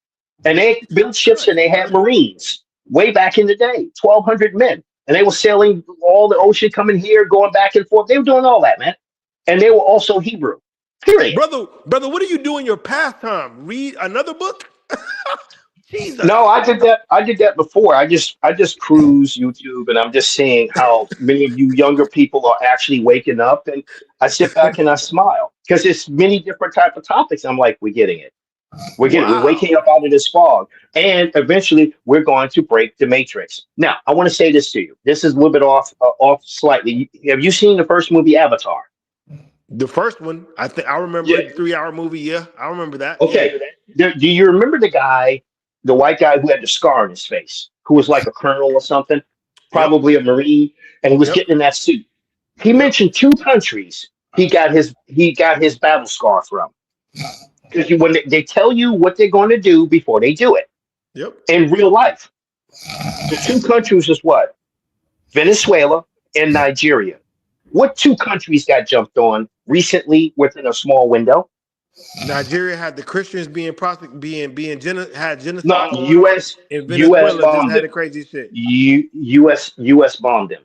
And they built ships and they had marines way back in the day, 1,200 men. And they were sailing all the ocean, coming here, going back and forth. They were doing all that, man. And they were also Hebrew. Period. Brother, what do you do in your pastime? Read another book? Jesus. No, I did that. I did that before. I just cruise YouTube, and I'm just seeing how many of you younger people are actually waking up, and I sit back and I smile because it's many different type of topics. I'm like, we're getting it. We're Wow. waking up out of this fog, and eventually we're going to break the matrix. Now, I want to say this to you. This is a little bit off slightly. Have you seen the first movie Avatar? The first one, I think I remember Yeah. it, 3 hour movie. Yeah, I remember that. Yeah. Okay. Do you remember the guy, the white guy who had the scar on his face, who was like a colonel or something, Yep. probably a Marine, and he was Yep. getting in that suit? He Yep. mentioned two countries he got his battle scar from. Because when they tell you what they're going to do before they do it. Yep. In real life, the two countries is what? Venezuela and Nigeria. What two countries got jumped on recently within a small window? Nigeria had the Christians being had No, genocide going on, U.S. and U.S. Venezuela just bombed had them. the crazy shit. U.S. bombed them.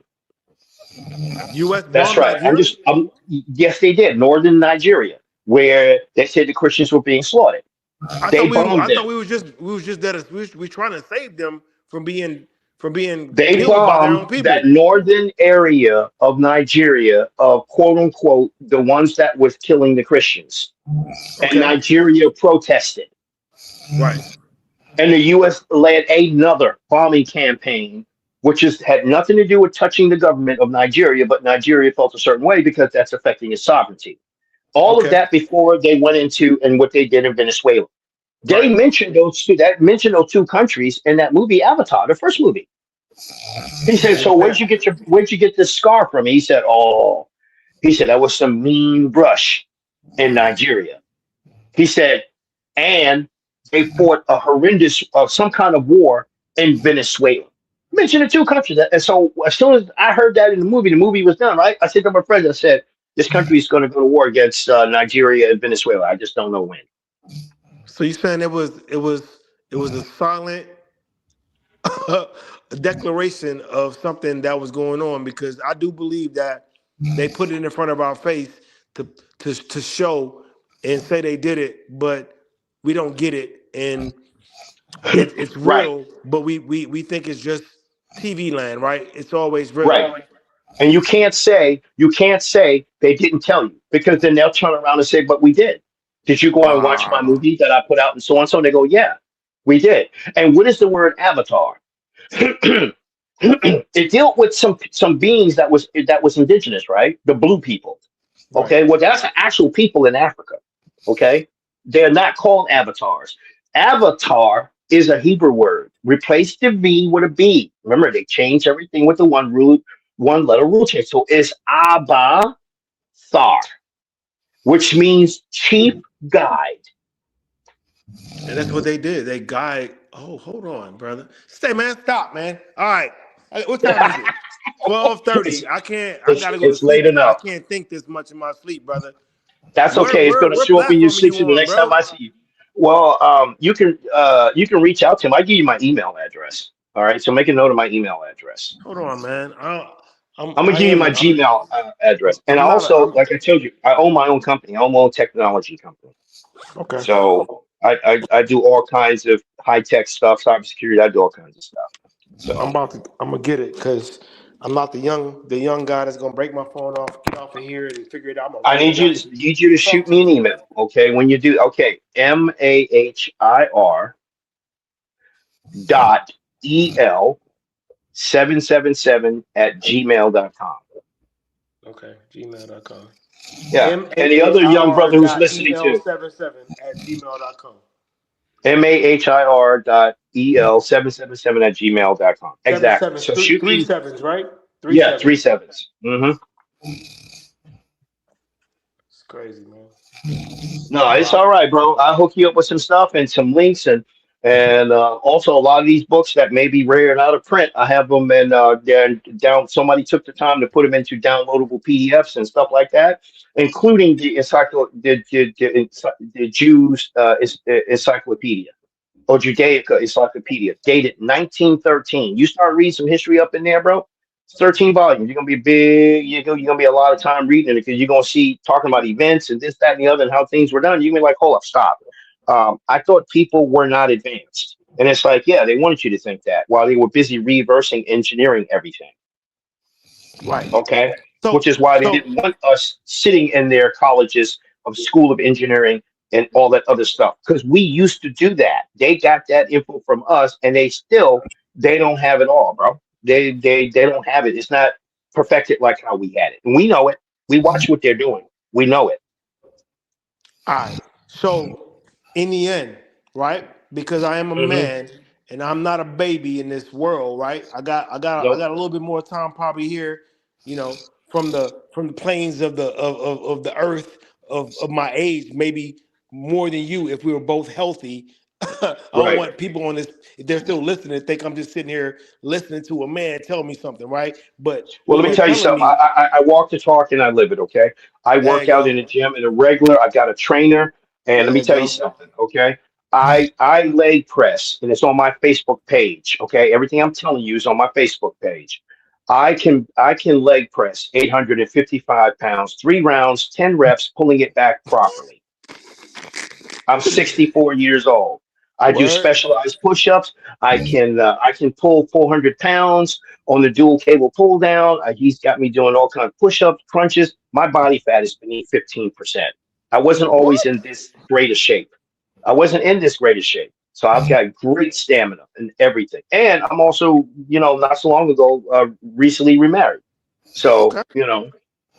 U.S. That's bombed right. Nigeria. Yes, they did. Northern Nigeria, where they said the Christians were being slaughtered. They bombed I thought them. we was just that we trying to save them from being They killed by their own bombed people. that northern area of Nigeria of quote unquote the ones that was killing the Christians. And Okay. Nigeria protested. Right. And the US led another bombing campaign, which had nothing to do with touching the government of Nigeria, but Nigeria felt a certain way because that's affecting its sovereignty. All of Okay. that before they went into and what they did in Venezuela. They Right. mentioned those two countries in that movie Avatar, the first movie. He said, "So where'd you get this scar from?" He said, "Oh, he said that was some mean brush in Nigeria." He said, and they fought a horrendous some kind of war in Venezuela. Mentioned the two countries, and so as soon as I heard that in the movie was done. Right, I said to my friends, I said, "This country is going to go to war against Nigeria and Venezuela. I just don't know when." So you saying it was a silent declaration of something that was going on, because I do believe that they put it in front of our face to to show and say they did it, but we don't get it, and it's Right, real, but we think it's just TV land, right? It's always real. right. And you can't say they didn't tell you because then they'll turn around and say, "But we did. Did you go and watch my Ah, movie that I put out and so on?" So and they go, "Yeah, we did." And what is the word avatar? It dealt with some beings that was indigenous, right? The blue people. right. Okay, well that's an actual people in Africa. Okay, they're not called avatars. Avatar is a Hebrew word. Replace the V with a B. Remember, they changed everything with the one letter rule change. So it's Abba Thar, which means chief guide. And that's what they did. They guide. Oh, hold on, brother. Stay, man. Stop, man. All right. What time is it? 12:30. it's, I can't. I it's gotta go to it's late sleep. I enough. can't think this much in my sleep, brother. That's okay. It's going to Where show up in your platform are sleep you the on, next time bro? I see you. Well, you can reach out to him. I give you my email address. All right. So make a note of my email address. Hold on, man. I'm gonna I give you my am. Gmail address, and I I'm not. also, like I told you, I own my own company. I own my own technology company. Okay. So I do all kinds of high tech stuff, cybersecurity. I do all kinds of stuff. So I'm gonna get it, because I'm not the young guy that's gonna break my phone off, get off of here and figure it out. I'm gonna I write it down. need you to Talk shoot to me an me. email, okay? When you do, okay, MAHIR dot EL777 at gmail.com. Okay. Gmail.com. Yeah. And the other young MAHIR brother who's dot listening to EL77 at gmail.com. MAHIR.EL777 at gmail.com. Seven Exactly. sevens, So shoot three me, sevens, right? Three yeah, three sevens. sevens. Mm-hmm. It's crazy, man. No, it's Wow. all right, bro. I'll hook you up with some stuff and some links and also a lot of these books that may be rare and out of print. I have them and they're down. Somebody took the time to put them into downloadable PDFs and stuff like that, including the Jews encyclopedia or Judaica encyclopedia, dated 1913. You start reading some history up in there, bro. It's 13 volumes. You're gonna be big. You're gonna be a lot of time reading it because you're gonna see talking about events and this, that, and the other, and how things were done. You're gonna be like, hold up, stop. I thought people were not advanced, and it's like, yeah, they wanted you to think that while they were busy reversing engineering everything. Right. Okay, which So is why they so didn't want us sitting in their colleges of School of Engineering and all that other stuff because we used to do that. They got that info from us, and they don't have it all, bro. They don't have it. It's not perfected like how we had it, and we know it. We watch what they're doing. We know it. all right. So in the end, right? Because I am a Hmm. man and I'm not a baby in this world, right? I Nope. got a little bit more time probably here, from the plains of the earth of my age, maybe more than you if we were both healthy. I don't want people on this, if they're still listening, to think I'm just sitting here listening to a man tell me something, right? But Well, what let me you're tell you telling something. me, I walk the talk and I live it. Okay. I there work you out in go. the gym in a regular. I've got a trainer, and let There me you tell you go. something. Okay. I leg press, and it's on my Facebook page. Okay. Everything I'm telling you is on my Facebook page. I can leg press 855 pounds, 3 rounds, 10 reps, pulling it back properly. I'm 64 years old. I do Word. specialized push-ups. I can pull 400 pounds on the dual cable pull down. He's got me doing all kinds of push-ups, crunches. My body fat is beneath 15%. I wasn't always What? in this great a shape. I wasn't in this great a shape. So I've got great stamina and everything. And I'm also, not so long ago, recently remarried. So, Okay.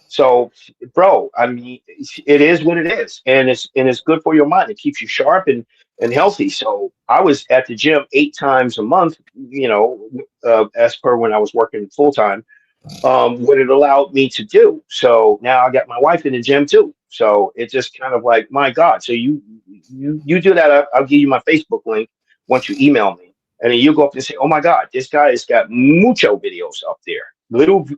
so, bro, I mean, it is what it is, and it's good for your mind. It keeps you sharp and healthy. So I was at the gym 8 times a month, as per when I was working full time, what it allowed me to do. So now I got my wife in the gym too. So it's just kind of like, my God. So you do that. I'll give you my Facebook link once you email me, and then you go up and say, oh my God, this guy has got mucho videos up there.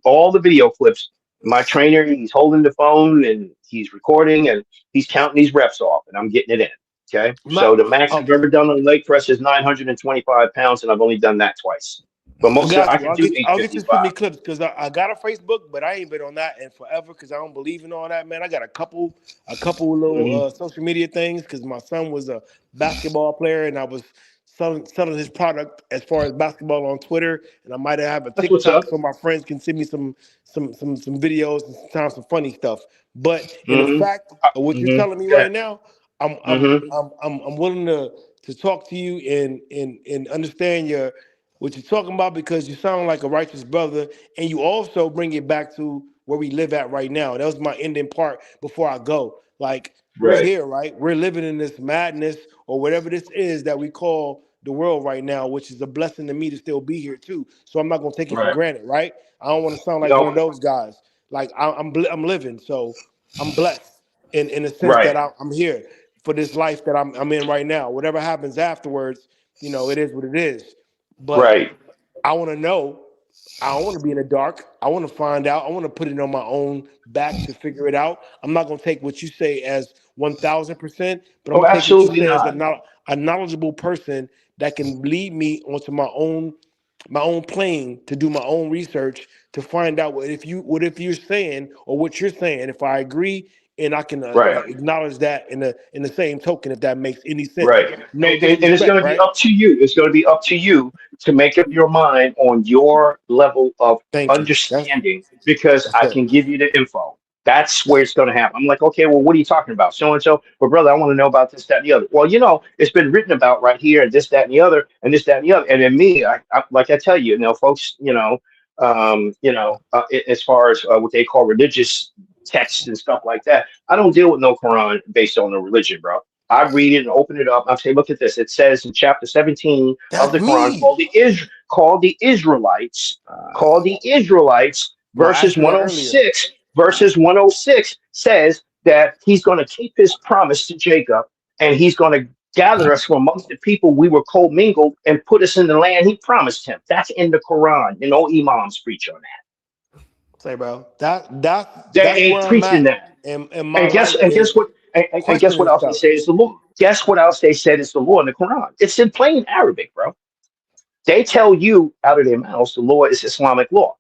All the video clips. My trainer, he's holding the phone and he's recording and he's counting these reps off, and I'm getting it in. Okay. My, So the max I've oh, ever done on leg press is 925 pounds, and I've only done that twice. But I most of I got you. can do I'll get you to 855. send me clips because I got a Facebook, but I ain't been on that in forever because I don't believe in all that, man. I got a couple little Hmm. social media things because my son was a basketball player and I was selling his product as far as basketball on Twitter, and I might have a That's what's TikTok up. so my friends can send me some videos and sometimes some funny stuff. But in the Hmm. fact of what you're Hmm. telling me Yeah. right now, I'm I'm Hmm. I'm I'm willing to talk to you and understand what you're talking about because you sound like a righteous brother, and you also bring it back to where we live at right now. That was my ending part before I go. Like we're Right. here, right? We're living in this madness or whatever this is that we call the world right now, which is a blessing to me to still be here too. So I'm not gonna take it for Right. granted, right? I don't want to sound like one of No. those guys. Like I'm living, so I'm blessed in the sense Right. that I'm here for this life that I'm in right now. Whatever happens afterwards, it is what it is. But Right. I want to know. I don't want to be in the dark. I want to find out. I want to put it on my own back to figure it out. I'm not going to take what you say as 1,000%, but I'm Oh, going to take what you absolutely say as not. a knowledgeable person that can lead me onto my own plane to do my own research to find out what if you're saying or what you're saying. If I agree and I can Right. acknowledge that in the same token, if that makes any sense. Right. No And it's going disrespect, to be right? up to you. It's going to be up to you to make up your mind on your level of Thank you. understanding because That's I it. can give you the info. That's where it's going to happen. I'm like, okay, well, what are you talking about? So and so. Well, brother, I want to know about this, that, and the other. Well, it's been written about right here, and this, that, and the other, and this, that, and the other. And then me, like I tell you, folks, as far as what they call religious texts and stuff like that, I don't deal with no Quran based on no religion, bro. I read it and open it up. I say, look at this. It says in chapter 17 of That's the Quran, me. called the Israelites, Well, I verses asked you that earlier. 106, verses 106 says that he's going to keep his promise to Jacob, and he's going to gather us from amongst the people we were co-mingled and put us in the land he promised him. That's in the Quran. Imams preach on that. Say, bro, that's They ain't where I'm preaching at that. in my And guess life and guess is what? And guess what questioning else they stuff. say is the law? Guess what else they said is the law in the Quran? It's in plain Arabic, bro. They tell you out of their mouths the law is Islamic law.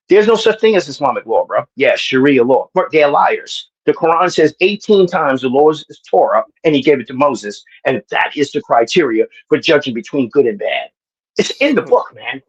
There's no such thing as Islamic law, bro. Yeah, Sharia law. But they're liars. The Quran says 18 times the law is Torah, and he gave it to Moses, and that is the criteria for judging between good and bad. It's in the book, man.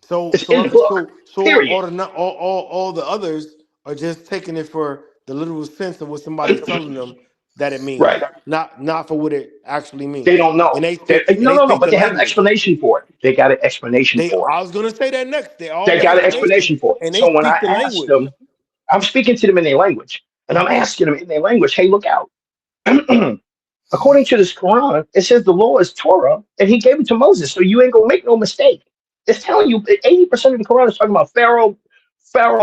So It's in the so book. so so Period. all the others are just taking it for the literal sense of what somebody's telling them that it means, Right. not for what it actually They means. don't And know. they speak and No, they no, no. speak But the they have an language. explanation for it. They got an explanation They for it. I was gonna say that next. They all They got got an explanations explanation for it. and they So when I speak the asked language. them, I'm speaking to them in their language, and I'm asking them in their language, hey, look out. According to this Quran, it says the law is Torah, and he gave it to Moses, so you ain't gonna make no mistake. It's telling you 80% of the Quran is talking about Pharaoh,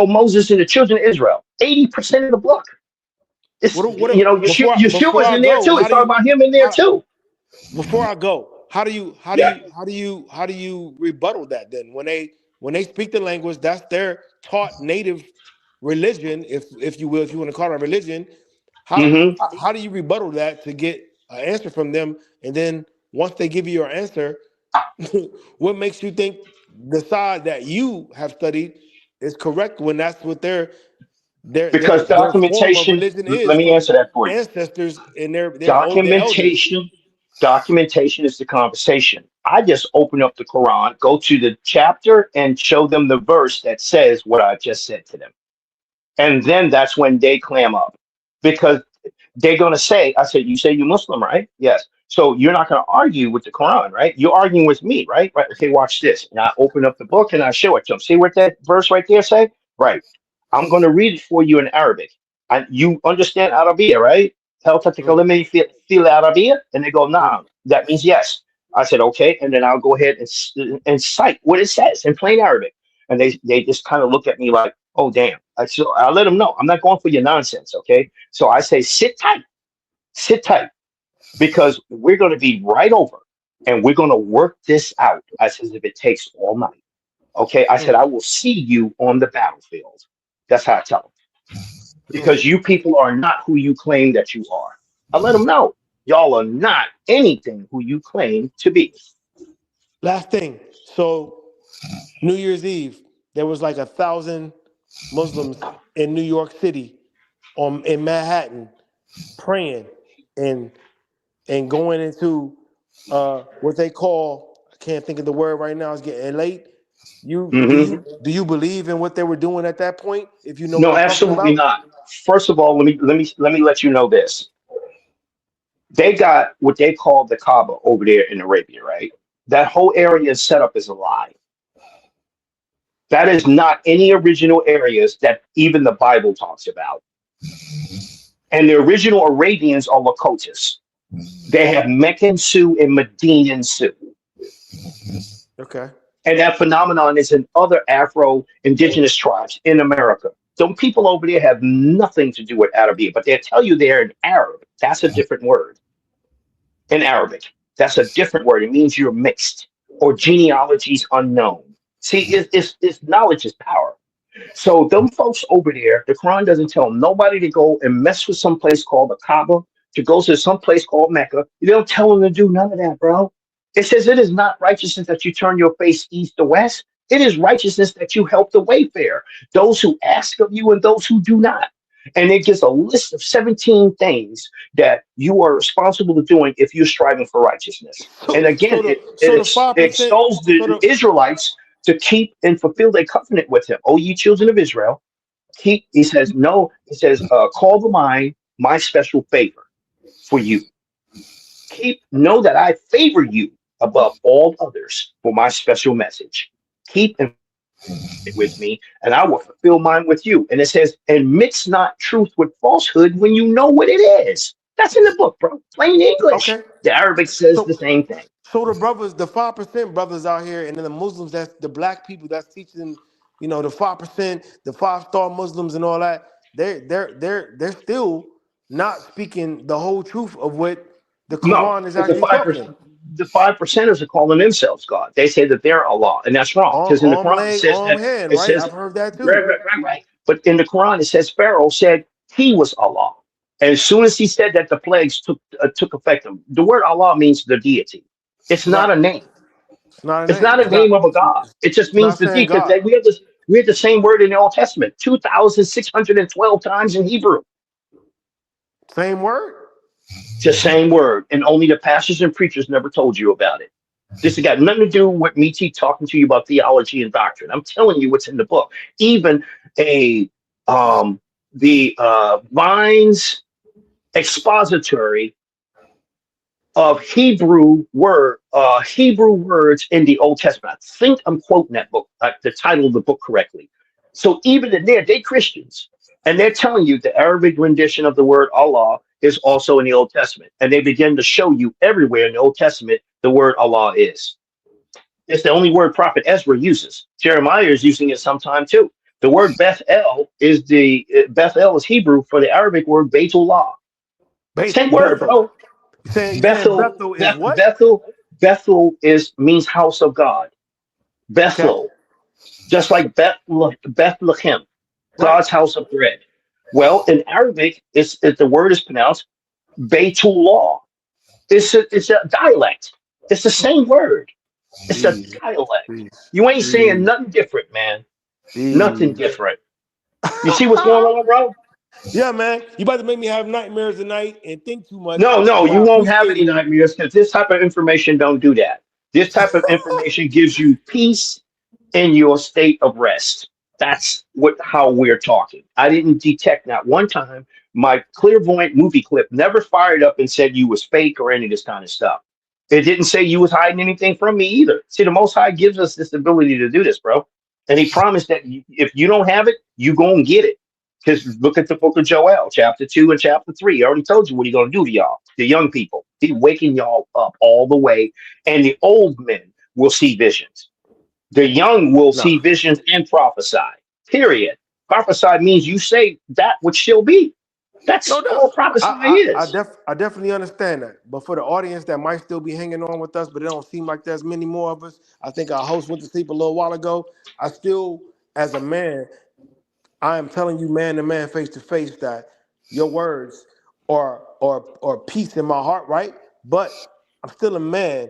Moses, and the children of Israel. 80% of the book. Before Yeshua's I in there go, too. It's talking about him in there too. Before I go, how do you rebuttal that then? When they speak the language, that's their taught native religion, if you will, if you want to call it a religion. How do you rebuttal that to get an answer from them? And then once they give you your answer, what makes you think the side that you have studied is correct when that's what their Because form of documentation, religion let is me from answer that for you. ancestors and their elders? Documentation is the conversation. I just open up the Quran, go to the chapter, and show them the verse that says what I just said to them. And then that's when they clam up. Because they're going to say, I said, you say you're Muslim, right? Yes. So you're not going to argue with the Quran, right? You're arguing with me, right? Right. Okay, watch this. And I open up the book and I show it to them. See what that verse right there say? Right. I'm going to read it for you in Arabic. You understand Arabiya, right? Hal tatakalimi fil Arabiya? And they go, nah, that means yes. I said, okay. And then I'll go ahead and cite what it says in plain Arabic. And they just kind of look at me like, oh, damn. So I let them know I'm not going for your nonsense. Okay. So I say, sit tight, because we're going to be right over and we're going to work this out. I said, if it takes all night. Okay. I said, I will see you on the battlefield. That's how I tell them. Because you people are not who you claim that you are. I let them know y'all are not anything who you claim to be. Last thing. So New Year's Eve, there was like 1,000 Muslims in New York City, in Manhattan, praying and going into what they call, I can't think of the word right now, it's getting late. Do you believe in what they were doing at that point? If you know what No, I'm talking absolutely about? not. First of all, let me let you know this. They got what they call the Kaaba over there in Arabia, right? That whole area is set up as a lie. That is not any original areas that even the Bible talks about. And the original Arabians are Lakotis. They have Meccan Sioux and Medinan Sioux. Okay. And that phenomenon is in other Afro-Indigenous tribes in America. Some people over there have nothing to do with Arabic, but they tell you they're in Arab. That's a different word. In Arabic, that's a different word. It means you're mixed or genealogies unknown. See, it's knowledge is power. So them folks over there, the Quran doesn't tell nobody to go and mess with some place called the Kaaba, to go to some place called Mecca. They don't tell them to do none of that, bro. It says it is not righteousness that you turn your face east or west. It is righteousness that you help the wayfarer, those who ask of you and those who do not. And it gives a list of 17 things that you are responsible for doing if you're striving for righteousness. And again, it extols the Israelites to keep and fulfill their covenant with him. O ye children of Israel, keep, he says, no, he says, call to mind my special favor for you. Know that I favor you above all others for my special message. Keep and with me, and I will fulfill mine with you. And it says, and mix not truth with falsehood when you know what it is. That's in the book, bro. Plain English. Okay. The Arabic says the same thing. So the brothers, the 5% brothers out here, and then the Muslims, that's the black people that's teaching, the 5%, the 5-star Muslims and all that. They're still not speaking the whole truth of what the No, Quran is because actually talking. the 5%ers are calling themselves God. They say that they're Allah, and that's wrong. Because in the Arm, Quran it leg, says arm, that hand, it right? says I've heard that too. right. But in the Quran it says Pharaoh said he was Allah, and as soon as he said that, the plagues took effect. The word Allah means the deity. It's not a name. It's not a It's name. not a name of a god. It just It's means not the saying deity. God. Because we have the same word in the Old Testament 2,612 times in Hebrew. Same word? The same word, and only the pastors and preachers never told you about it. This has got nothing to do with me talking to you about theology and doctrine. I'm telling you what's in the book. Even the Vine's expository of Hebrew words in the Old Testament. I think I'm quoting that book, the title of the book correctly. So even in there, they Christians, and they're telling you the Arabic rendition of the word Allah is also in the Old Testament, and they begin to show you everywhere in the Old Testament the word Allah is. It's the only word Prophet Ezra uses. Jeremiah is using it sometime too. The word Bethel is Bethel is Hebrew for the Arabic word Beitullah. Same word, Bethel. bro. You saying Bethel, Bethel is what? Bethel means house of God. Okay. Bethel, just like Bethlehem, Right. God's house of bread. Well, in Arabic, the word is pronounced Beitullah. It's a dialect. It's the same word. It's a Jeez. dialect. Jeez. You ain't saying Jeez. nothing different, man. Nothing Jeez. different. You see what's going on, bro? Yeah, man. You about to make me have nightmares tonight and think too much. No, But you I won't have appreciate any it. nightmares because this type of information don't do that. This type of information gives you peace in your state of rest. That's how we're talking. I didn't detect not one time my clairvoyant movie clip never fired up and said you was fake or any of this kind of stuff. It didn't say you was hiding anything from me either. See, the Most High gives us this ability to do this, bro. And he promised that if you don't have it, you go and get it. Because look at the book of Joel, chapter 2 and chapter 3. He already told you what he's going to do to y'all, the young people. He's waking y'all up all the way. And the old men will see visions. The young will No. see visions and prophesy. Period. Prophesy means you say that which shall be. That's No doubt. all prophecy is. I definitely understand that. But for the audience that might still be hanging on with us, but it don't seem like there's many more of us. I think our host went to sleep a little while ago. I still, as a man, I am telling you, man to man, face to face, that your words are peace in my heart, right? But I'm still a man,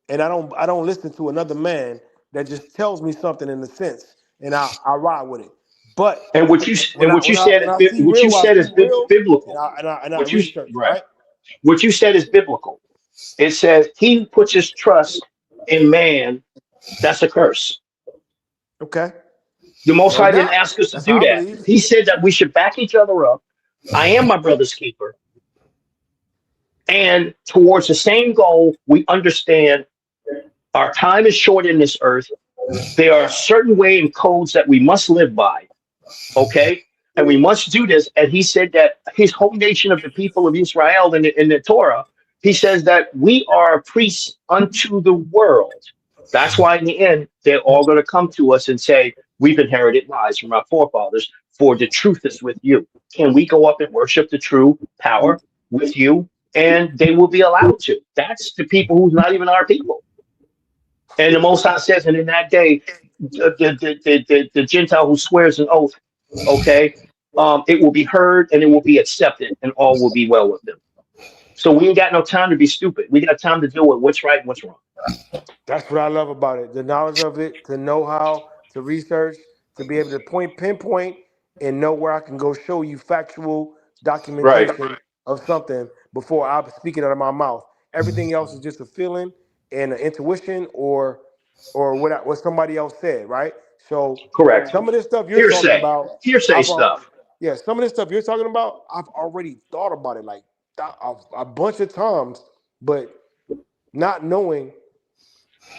and I don't listen to another man that just tells me something in a sense, and I ride with it. But And what you when what you said I is see real, I see real, biblical. and I What you research, right. right? What you said is biblical. It says he who puts his trust in man, that's a curse. Okay. The Most No High didn't doubt. ask us to That's do how I that. believe. He said that we should back each other up. I am my brother's keeper. And towards the same goal, we understand our time is short in this earth. There are certain way and codes that we must live by. Okay? And we must do this. And he said that his whole nation of the people of Israel in the Torah, he says that we are priests unto the world. That's why in the end, they're all going to come to us and say, we've inherited lies from our forefathers, for the truth is with you. Can we go up and worship the true power with you? And they will be allowed to. That's the people who's not even our people. And the Most High says, and in that day, the Gentile who swears an oath, okay, it will be heard and it will be accepted, and all will be well with them. So we ain't got no time to be stupid. We got time to deal with what's right and what's wrong. That's what I love about it. The knowledge of it, to know how to research, to be able to pinpoint, and know where I can go show you factual Right. documentation of something before I speak it out of my mouth. Everything else is just a feeling and an intuition or what somebody else said, right? So Correct. some of this stuff you're talking Hearsay. about, Hearsay stuff. yeah, some of this stuff you're talking about, I've already thought about it like a bunch of times, but not knowing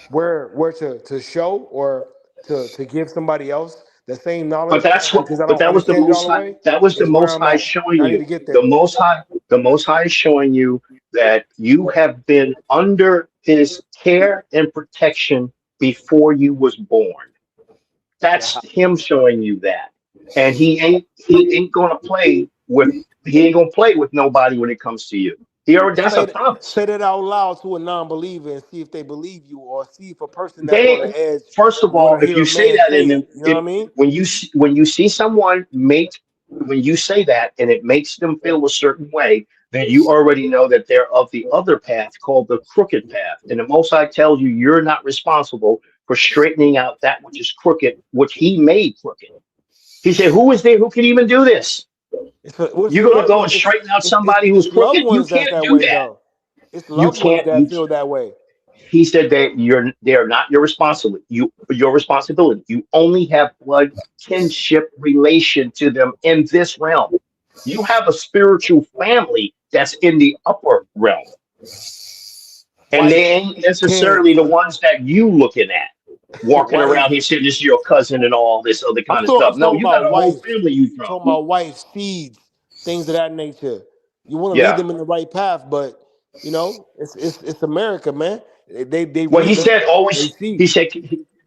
where to show or to give somebody else the same But knowledge that's what. because I But don't that was the understand it all most the high. way That was the is where Most I'm High at. showing And I need you. to get The there. Most High. The Most High is showing you that you have been under His care and protection before you was born. That's Him showing you that, and He ain't gonna play with. He ain't gonna play with nobody when it comes to you. That's a promise. Say that out loud to a non-believer and see if they believe you, or see if a person that's on They the edge first of want all, to if hear you a say man that say and it. then You know what I mean? when you see someone make when you say that and it makes them feel a certain way, then you already know that they're of the other path called the crooked path. And the Most High tells you you're not responsible for straightening out that which is crooked, which He made crooked. He said, "Who is there who can even do this?" You're gonna go and straighten out somebody who's It's loved crooked? You ones that's can't that do way that. though. It's You loved ones can't. that feel that way. He said that they are not your responsibility. Your responsibility. You only have blood kinship relation to them in this realm. You have a spiritual family that's in the upper realm, and they Wife, ain't necessarily kids. the ones that you looking at, walking Wife. around here saying this is your cousin and all this other kind of I'm stuff. No, talking you got about a whole wife. family you from. Talking about wife, seeds, things of that nature. You want to lead Yeah. them in the right path, but you know, it's America, man. They Well, he reap said they always. see. He said,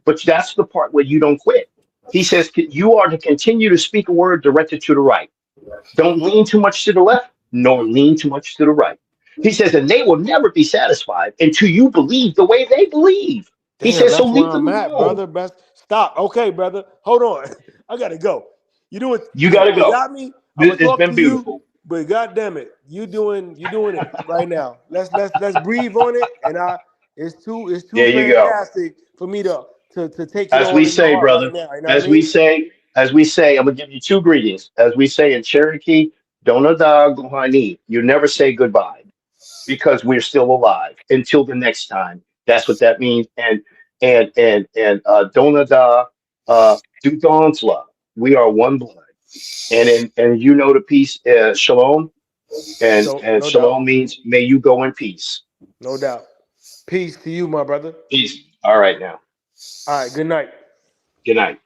but that's the part where you don't quit. He says you are to continue to speak a word directed to the right. Don't lean too much to the left, nor lean too much to the right. He says, and they will never be satisfied until you believe the way they believe. He Damn, says, so that's where leave them I'm at, alone. brother. Best stop. Okay, brother. Hold on. I gotta go. You doing? You gotta You go. got me. I'm gonna It's talk been to you, beautiful. but God damn it, you doing it right now. Let's breathe on it. And it's too There you go. fantastic for me to take it As all we in my say, heart right brother, now. You know what I as we mean? say, as we say, I'm gonna give you two greetings. As we say in Cherokee, Donada Gohani. You never say goodbye because we're still alive until the next time. That's what that means. And Donada Dudonsla. We are one blood. And you know the peace, shalom, So and no doubt, shalom means may you go in peace. no doubt. Peace to you, my brother. Peace. All right now. All right. Good night. Good night.